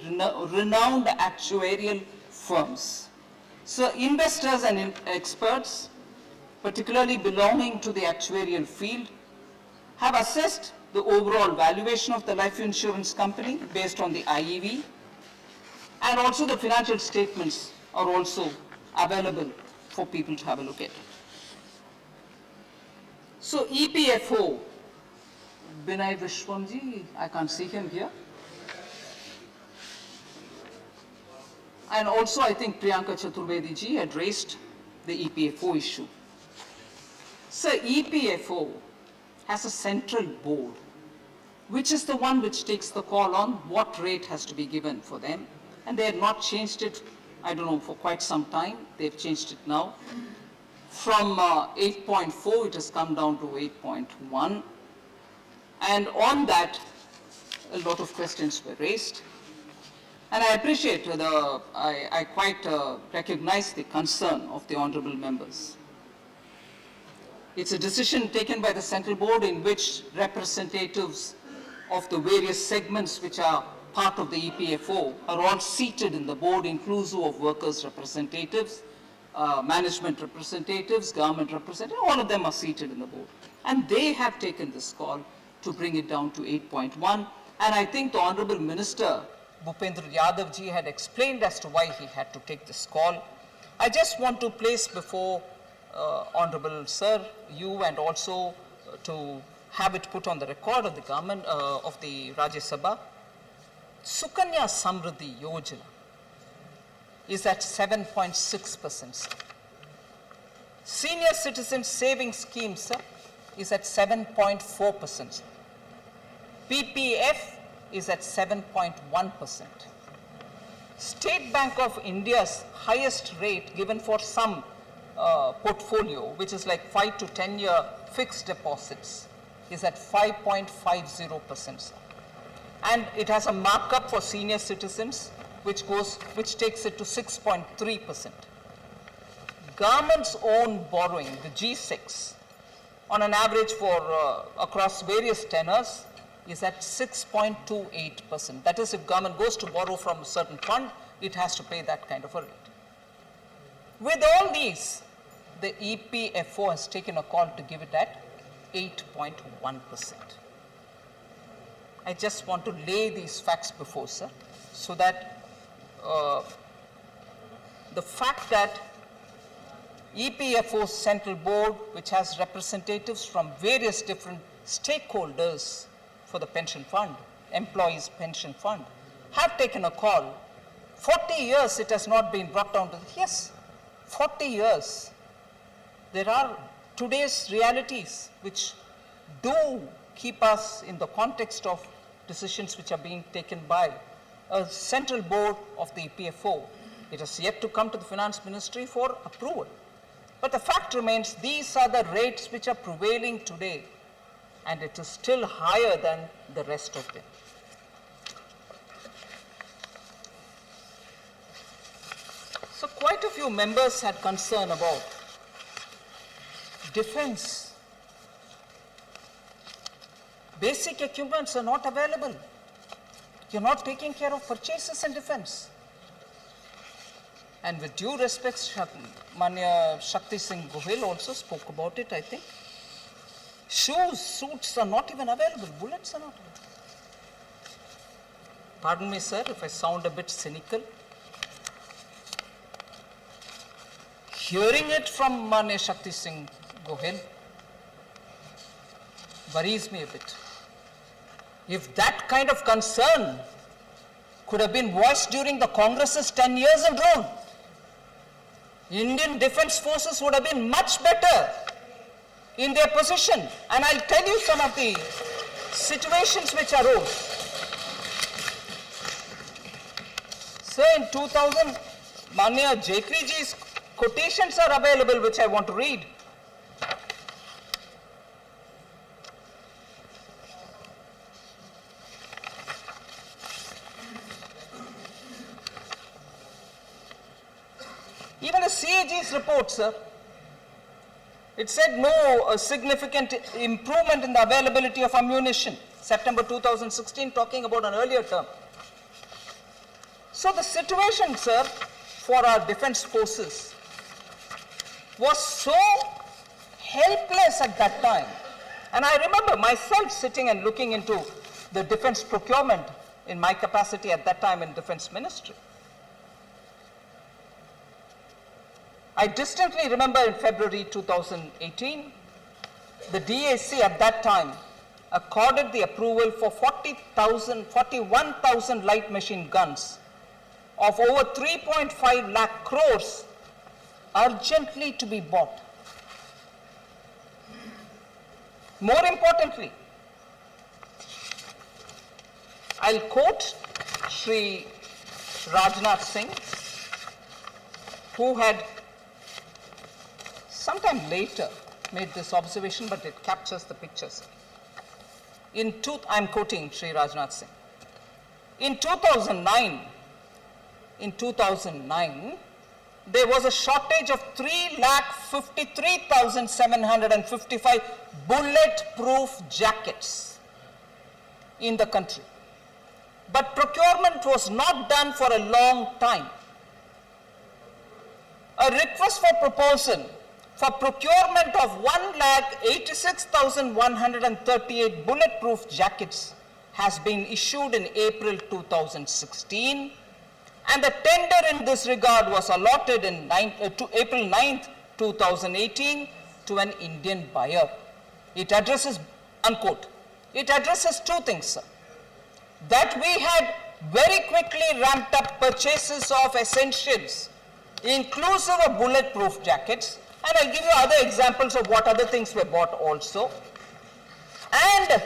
renowned actuarial firms. So investors and experts, particularly belonging to the actuarial field, have assessed the overall valuation of the life insurance company based on the IEV, and also the financial statements are also available for people to have a look at. So EPFO, Binay Vishwamji, I can't see him here. And also I think Priyanka Chaturvedi ji had raised the EPFO issue. So EPFO has a central board, which is the one which takes the call on what rate has to be given for them. And they have not changed it, I don't know, for quite some time. They've changed it now. From 8.4, it has come down to 8.1. And on that, a lot of questions were raised. And I appreciate I quite recognize the concern of the honorable members. It's a decision taken by the central board in which representatives of the various segments which are part of the EPFO are all seated in the board, inclusive of workers' representatives, management representatives, government representatives, all of them are seated in the board. And they have taken this call to bring it down to 8.1. And I think the Honorable Minister, Bhupendra Yadav ji, had explained as to why he had to take this call. I just want to place before Honorable Sir, you, and also to have it put on the record of the government, of the Rajyasabha, Sukanya Samriddhi Yojana is at 7.6%. Senior Citizen Savings Scheme, sir, is at 7.4%. PPF is at 7.1%. State Bank of India's highest rate given for some portfolio, which is like 5 to 10 year fixed deposits, is at 5.50%, sir. And it has a markup for senior citizens which takes it to 6.3%. Government's own borrowing, the G6, on an average for across various tenors is at 6.28%. That is, if government goes to borrow from a certain fund, it has to pay that kind of a rate. With all these, the EPFO has taken a call to give it at 8.1%. I just want to lay these facts before, sir, so that the fact that EPFO's central board, which has representatives from various different stakeholders for the pension fund, employees pension fund, have taken a call. 40 years it has not been brought down to, yes, 40 years. There are today's realities which do keep us in the context of decisions which are being taken by a central board of the EPFO. It has yet to come to the finance ministry for approval. But the fact remains, these are the rates which are prevailing today, and it is still higher than the rest of them. So quite a few members had concern about defense. Basic equipments are not available. You're not taking care of purchases in defense. And with due respect, Manya Shakti Singh Gohil also spoke about it, I think. Shoes, suits are not even available. Bullets are not available. Pardon me, sir, if I sound a bit cynical. Hearing it from Manya Shakti Singh Gohil worries me a bit. If that kind of concern could have been voiced during the Congress's 10 years in rule, Indian defense forces would have been much better in their position. And I'll tell you some of the situations which arose. Sir, in 2000, Manya Jaitley ji's quotations are available, which I want to read. Even the CAG's report, sir, it said no significant improvement in the availability of ammunition. September 2016, talking about an earlier term. So the situation, sir, for our defense forces was so helpless at that time. And I remember myself sitting and looking into the defense procurement in my capacity at that time in defense ministry. I distinctly remember in February 2018, the DAC at that time accorded the approval for 41,000 light machine guns of over 3.5 lakh crores urgently to be bought. More importantly, I'll quote Shri Rajnath Singh, who had sometime later made this observation, but it captures the pictures. I'm quoting Shri Rajnath Singh. In 2009, there was a shortage of 3,53,755 bulletproof jackets in the country. But procurement was not done for a long time. A request for proposal for procurement of 1,86,138 bulletproof jackets has been issued in April 2016, and the tender in this regard was allotted in April 9th, 2018 to an Indian buyer. It addresses, unquote, it addresses two things, sir. That we had very quickly ramped up purchases of essentials, inclusive of bulletproof jackets, and I'll give you other examples of what other things were bought also. And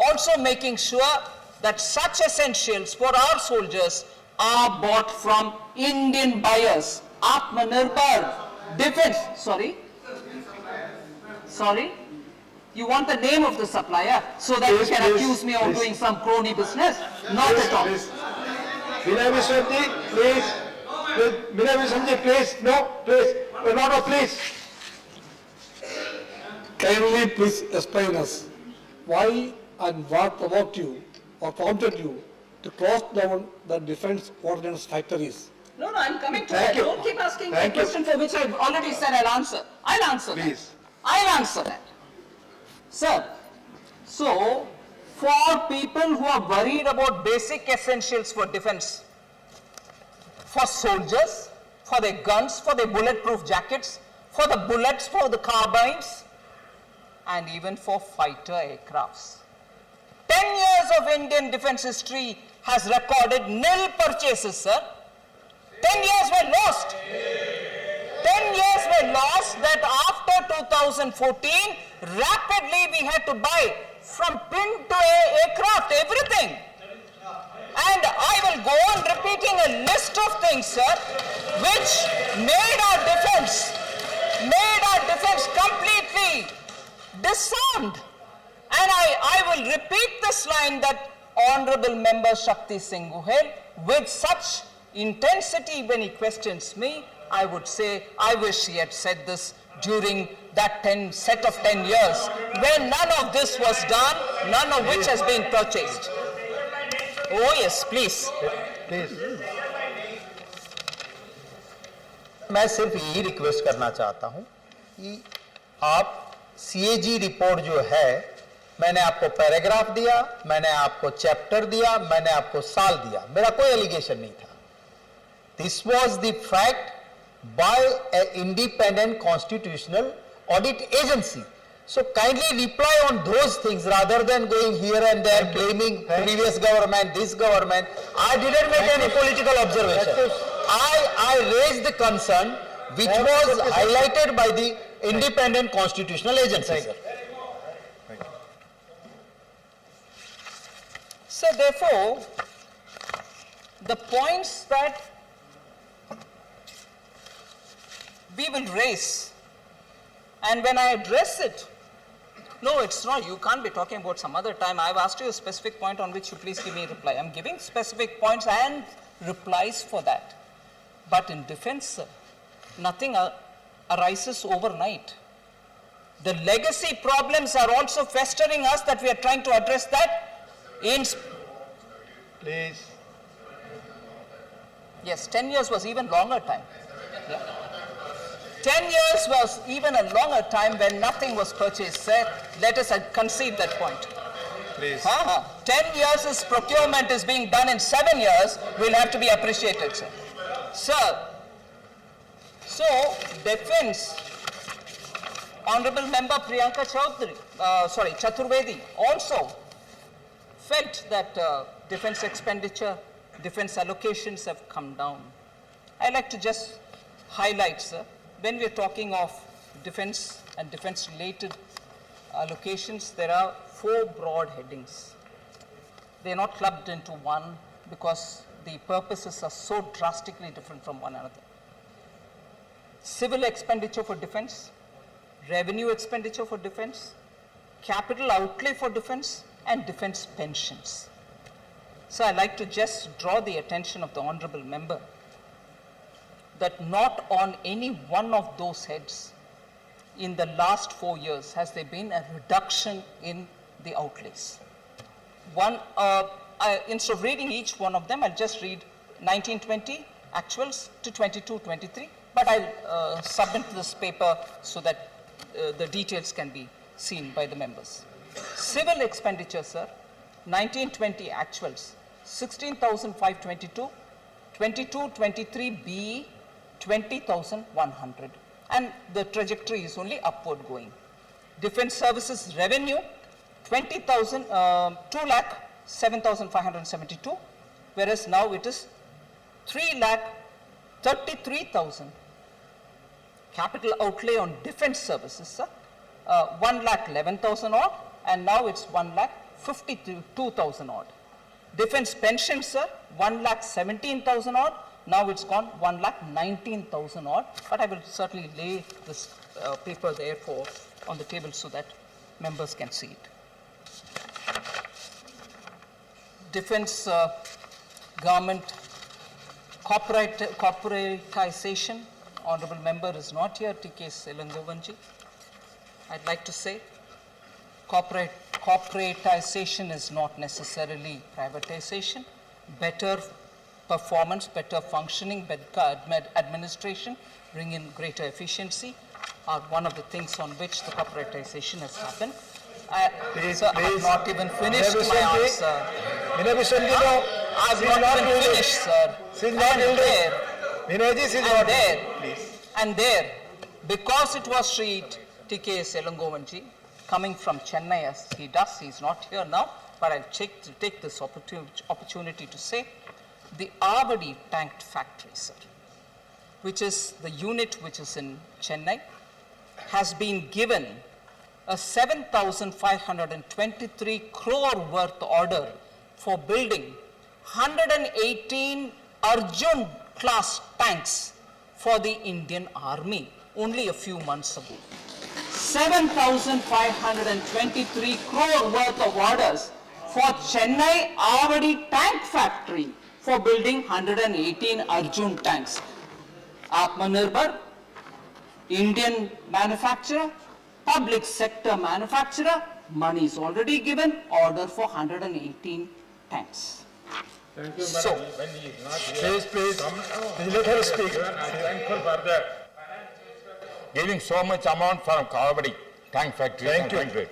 also making sure that such essentials for our soldiers are bought from Indian buyers. Atmanirbhar defense, sorry? You want the name of the supplier so that you can accuse me of doing some crony business? Not at all. Vinay Viswanti, please. Vinay Viswanti, please. No, please. No, please. kindly please explain us why and what provoked you or prompted you to close down the defense ordnance factories? No, I'm coming to Thank that. you. Don't keep asking me a Thank you. question for which I've already said I'll answer. I'll answer that. Please. I'll answer that. Sir, so for people who are worried about basic essentials for defense, for soldiers, for their guns, for their bulletproof jackets, for the bullets, for the carbines, and even for fighter aircrafts. 10 years of Indian defense history has recorded nil purchases, sir. 10 years were lost. 10 years were lost that after 2014, rapidly we had to buy from pin to aircraft, everything. And I will go on repeating a list of things, sir, which made our defense completely disarmed. And I will repeat this line that Honorable Member Shakti Singh Gohel, with such intensity when he questions me, I would say, I wish he had said this during that set of 10 years, when none of this was done, none of which has been purchased. Oh yes, please. मैं सिर्फ यही request करना चाहता हूं कि आप CAG report जो है, मैंने आपको पैराग्राफ दिया, मैंने आपको चैप्टर दिया, मैंने आपको साल दिया, मेरा कोई एलिगेशन नहीं था. This was the fact bye an independent constitutional audit agency. So kindly reply on those things rather than going here and there blaming previous government, this government. I didn't make any political observation. I raised the concern which was highlighted by the independent constitutional agency. So therefore, the points that we will raise, and when I address it, no, it's not, you can't be talking about some other time. I've asked you a specific point on which you please give me a reply. I'm giving specific points and replies for that. But in defense, sir, nothing arises overnight. The legacy problems are also festering us that we are trying to address that in... Please. Yes, 10 years was even longer time. Yeah. 10 years was even a longer time when nothing was purchased, sir. Let us concede that point. Please. 10 years is procurement is being done in 7 years will have to be appreciated, sir. Sir, so defense, Honorable Member Priyanka Chaturvedi also felt that defense expenditure, defense allocations have come down. I'd like to just highlight, sir, when we are talking of defense and defense-related allocations, there are 4 broad headings. They are not clubbed into one because the purposes are so drastically different from one another. Civil expenditure for defense, revenue expenditure for defense, capital outlay for defense, and defense pensions. So I'd like to just draw the attention of the Honorable Member that not on any one of those heads in the last 4 years has there been a reduction in the outlays. Instead of reading each one of them, I'll just read 1920 actuals to 22-23, but I'll submit this paper so that the details can be seen by the members. Civil expenditure, sir, 1920 actuals, 16,522, 22-23 BE, 20,100, and the trajectory is only upward going. Defense services revenue, 2,07,572, whereas now it is 3,33,000. Capital outlay on defense services, sir, 1,11,000 odd, and now it's 1,52,000 odd. Defense pensions, sir, 1,17,000 odd. Now it's gone 1,19,000 odd, but I will certainly lay this paper therefore on the table so that members can see it. Defense government corporatization, Honorable Member is not here, T.K. Selangovanji. I'd like to say corporatization is not necessarily privatization. Better performance, better functioning, better administration, bring in greater efficiency are one of the things on which the corporatization has happened. So I have not even finished my answer. I have not even finished, sir. And there, because it was Sri T.K.S. Elangovanji, coming from Chennai as he does, he's not here now, but I'll take this opportunity to say, the Avadi tank factory, sir, which is the unit which is in Chennai, has been given a 7,523 crore worth order for building 118 Arjun class tanks for the Indian Army only a few months ago. 7,523 crore worth of orders for Chennai Avadi tank factory for building 118 Arjun tanks. Atmanirbhar, Indian manufacturer, public sector manufacturer, money is already given, order for 118 tanks. Thank you, So, when he is not here, please, let her speak. I am thankful for that. Giving so much amount for Kavadi tank factory. Thank you. Thank you.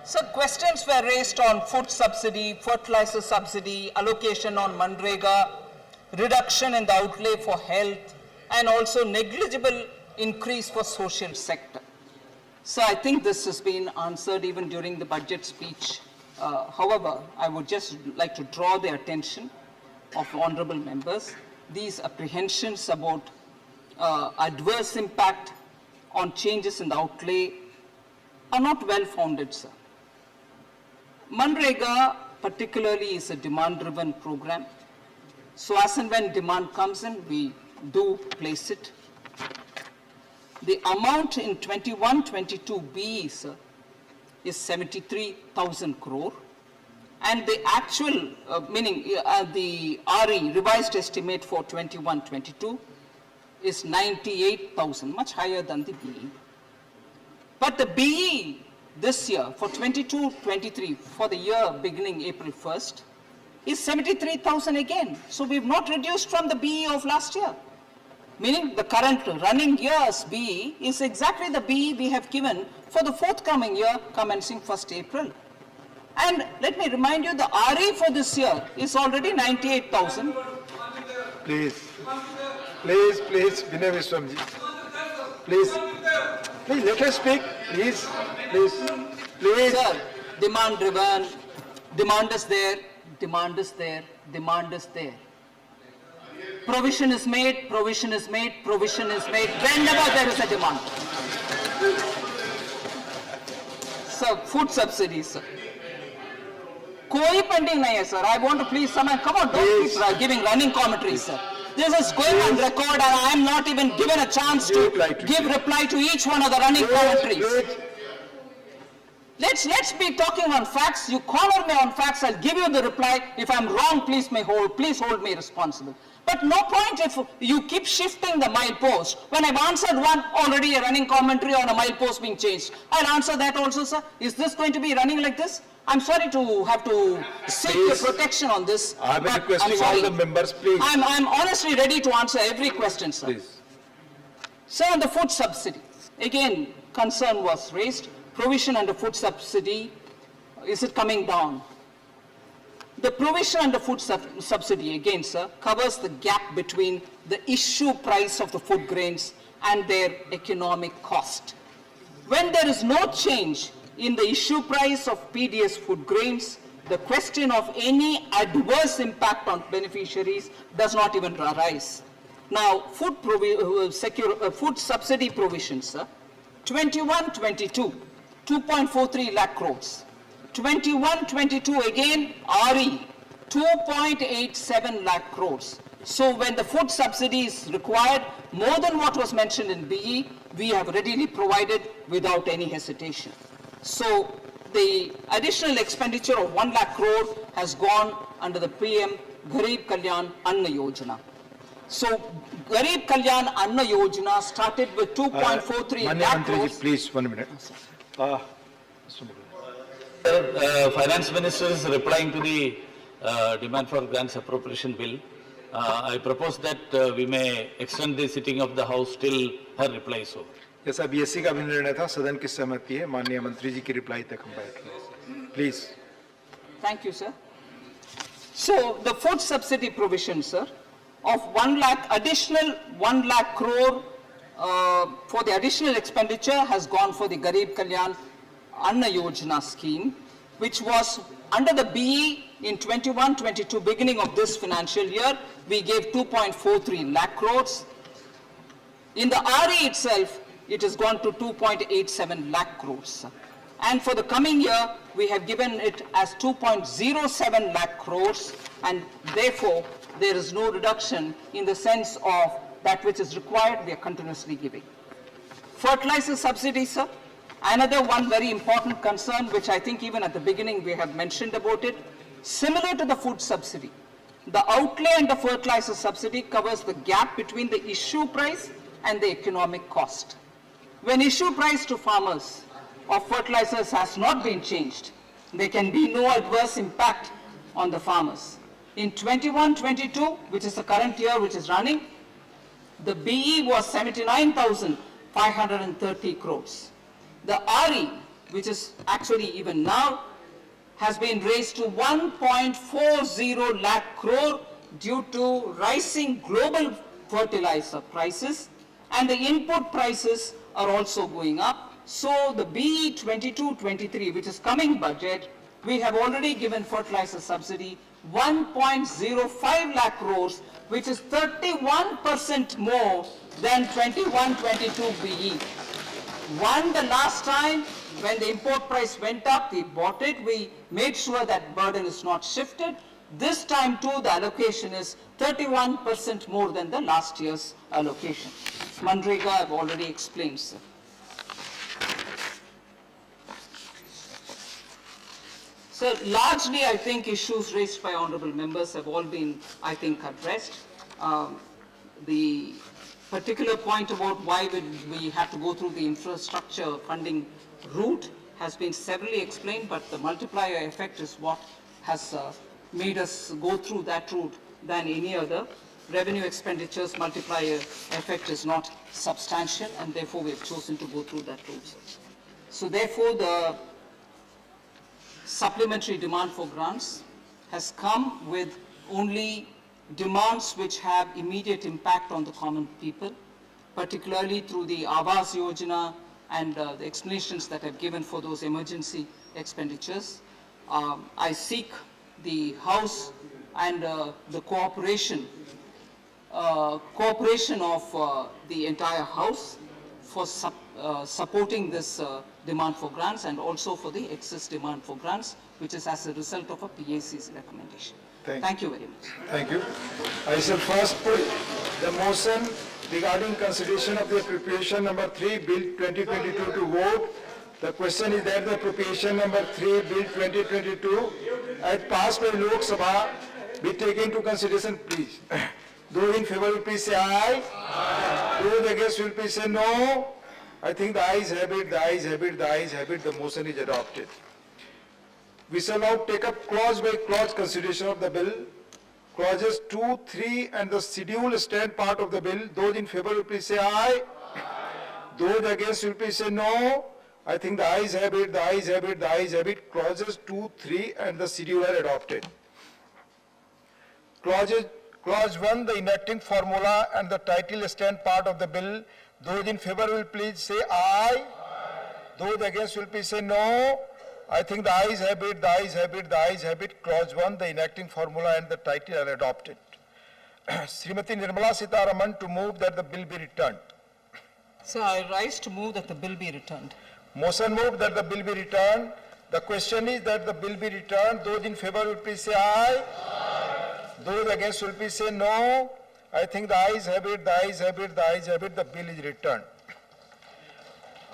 So questions were raised on food subsidy, fertilizer subsidy, allocation on Manrega, reduction in the outlay for health, and also negligible increase for social sector. So I think this has been answered even during the budget speech. However, I would just like to draw the attention of honorable members. These apprehensions about adverse impact on changes in the outlay are not well founded, sir. Manrega particularly is a demand-driven program. So as and when demand comes in, we do place it. The amount in 21-22 BE, sir, is 73,000 crore. And the actual, the RE, revised estimate for 21-22 is 98,000, much higher than the BE. But the BE this year for 22-23, for the year beginning April 1st, is 73,000 again. So we've not reduced from the BE of last year. Meaning the current running year's BE is exactly the BE we have given for the forthcoming year commencing 1st April. And let me remind you, the RE for this year is already 98,000. Please, Vinay Vishwamji. Please, let her speak. Please. Sir, demand driven, demand is there, demand is there, demand is there. Provision is made, provision is made, provision is made whenever there is a demand. Sir, food subsidies, sir. Koi pending nahi hai, sir. I want to please someone, come on, don't keep giving running commentaries, sir. This is going on record and I am not even given a chance to give reply to each one of the running commentaries. Let's be talking on facts. You corner me on facts, I'll give you the reply. If I'm wrong, please hold me responsible. But no point if you keep shifting the milepost. When I've answered one, already a running commentary on a milepost being changed. I'll answer that also, sir. Is this going to be running like this? I'm sorry to have to seek your protection on this. I'm requesting all the members, please. I'm honestly ready to answer every question, sir. Please. Sir, on the food subsidy, again, concern was raised. Provision under food subsidy, is it coming down? The provision under food subsidy, again, sir, covers the gap between the issue price of the food grains and their economic cost. When there is no change in the issue price of PDS food grains, the question of any adverse impact on beneficiaries does not even arise. Now, food subsidy provisions, sir, 21-22, 2.43 lakh crores. 21-22 again, RE, 2.87 lakh crores. So when the food subsidy is required, more than what was mentioned in BE, we have readily provided without any hesitation. So the additional expenditure of 1 lakh crore has gone under the PM Garib Kalyan Anna Yojana. So Garib Kalyan Anna Yojana started with 2.43 lakh crores. please, 1 minute. Finance Minister is replying to the demand for grants appropriation bill. I propose that we may extend the sitting of the House till her reply is over. जैसा BSc का भी निर्णय था, सदन की सहमति है, माननीय मंत्री जी की रिप्लाई तक हम बैठेंगे. Please. Thank you, sir. So the food subsidy provision, sir, of 1 lakh crore for the additional expenditure has gone for the Garib Kalyan Anna Yojana scheme, which was under the BE in 21-22, beginning of this financial year, we gave 2.43 lakh crores. In the RE itself, it has gone to 2.87 lakh crores. And for the coming year, we have given it as 2.07 lakh crores, and therefore, there is no reduction in the sense of that which is required, we are continuously giving. Fertilizer subsidy, sir, another one very important concern, which I think even at the beginning we have mentioned about it, similar to the food subsidy. The outlay and the fertilizer subsidy covers the gap between the issue price and the economic cost. When issue price to farmers of fertilizers has not been changed, there can be no adverse impact on the farmers. In 21-22, which is the current year which is running, the BE was 79,530 crores. The RE, which is actually even now, has been raised to 1.40 lakh crore due to rising global fertilizer prices, and the input prices are also going up. So the BE 22-23, which is coming budget, we have already given fertilizer subsidy 1.05 lakh crores, which is 31% more than 21-22 BE. The last time when the import price went up, we bought it, we made sure that burden is not shifted. This time too, the allocation is 31% more than the last year's allocation. Manrega, I've already explained, sir. So largely, I think issues raised by honorable members have all been, I think, addressed. The particular point about why we have to go through the infrastructure funding route has been severally explained, but the multiplier effect is what has made us go through that route than any other. Revenue expenditures multiplier effect is not substantial, and therefore we have chosen to go through that route. So therefore, the supplementary demand for grants has come with only demands which have immediate impact on the common people, particularly through the Awas Yojana and the explanations that I've given for those emergency expenditures. I seek the House and the cooperation of the entire House for supporting this demand for grants, and also for the excess demand for grants, which is as a result of a PAC's recommendation. Thank you very much. Thank you. I shall first put the motion regarding consideration of the appropriation number 3, Bill 2022 to vote. The question is that the appropriation number 3, Bill 2022, as passed by Lok Sabha, be taken into consideration, please. Those in favor will please say aye. Those against will please say no. I think the ayes have it, the ayes have it, the ayes have it, the motion is adopted. We shall now take up clause by clause consideration of the bill. Clauses 2, 3 and the schedule stand part of the bill. Those in favor will please say aye. Those against will please say no. I think the ayes have it, the ayes have it, the ayes have it. Clauses 2, 3 and the schedule are adopted. Clause 1, the enacting formula and the title stand part of the bill. Those in favor will please say aye. Those against will please say no. I think the ayes have it, the ayes have it, the ayes have it. Clause 1, the enacting formula and the title are adopted. Srimati Nirmala Sitharaman to move that the bill be returned. So I rise to move that the bill be returned. Motion moved that the bill be returned. The question is that the bill be returned. Those in favor will please say aye. Those against will please say no. I think the ayes have it, the ayes have it, the ayes have it. The bill is returned.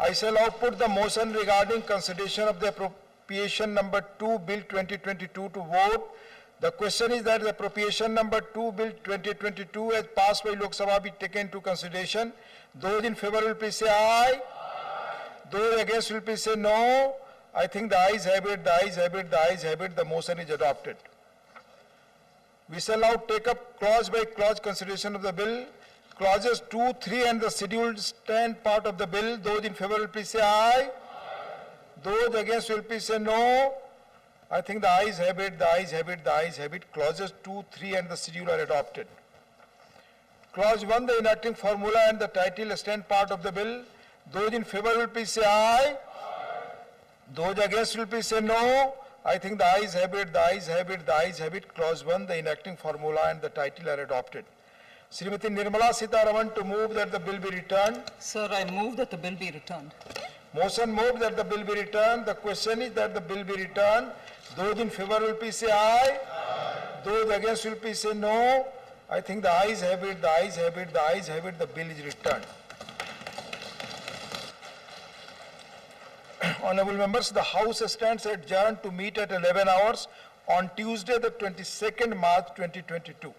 I shall now put the motion regarding consideration of the appropriation number 2, Bill 2022 to vote. The question is that the appropriation number 2 bill 2022 as passed by Lok Sabha be taken into consideration. Those in favor will please say aye. Those against will please say no. I think the ayes have it, the ayes have it, the ayes have it. The motion is adopted. We shall now take up clause by clause consideration of the bill. Clauses 2, 3 and the scheduled stand part of the bill. Those in favor will please say aye. Those against will please say no. I think the ayes have it, the ayes have it, the ayes have it. Clauses 2, 3 and the schedule are adopted. Clause 1, the enacting formula and the title stand part of the bill. Those in favor will please say aye. Those against will please say no. I think the ayes have it, the ayes have it, the ayes have it. Clause 1, the enacting formula and the title are adopted. Srimati Nirmala Sitharaman to move that the bill be returned. Sir, I move that the bill be returned. Motion moved that the bill be returned. The question is that the bill be returned. Those in favor will please say aye. Those against will please say no. I think the ayes have it, the ayes have it, the ayes have it. The bill is returned. Honorable members, the House stands adjourned to meet at 11 hours on Tuesday, the 22nd March 2022.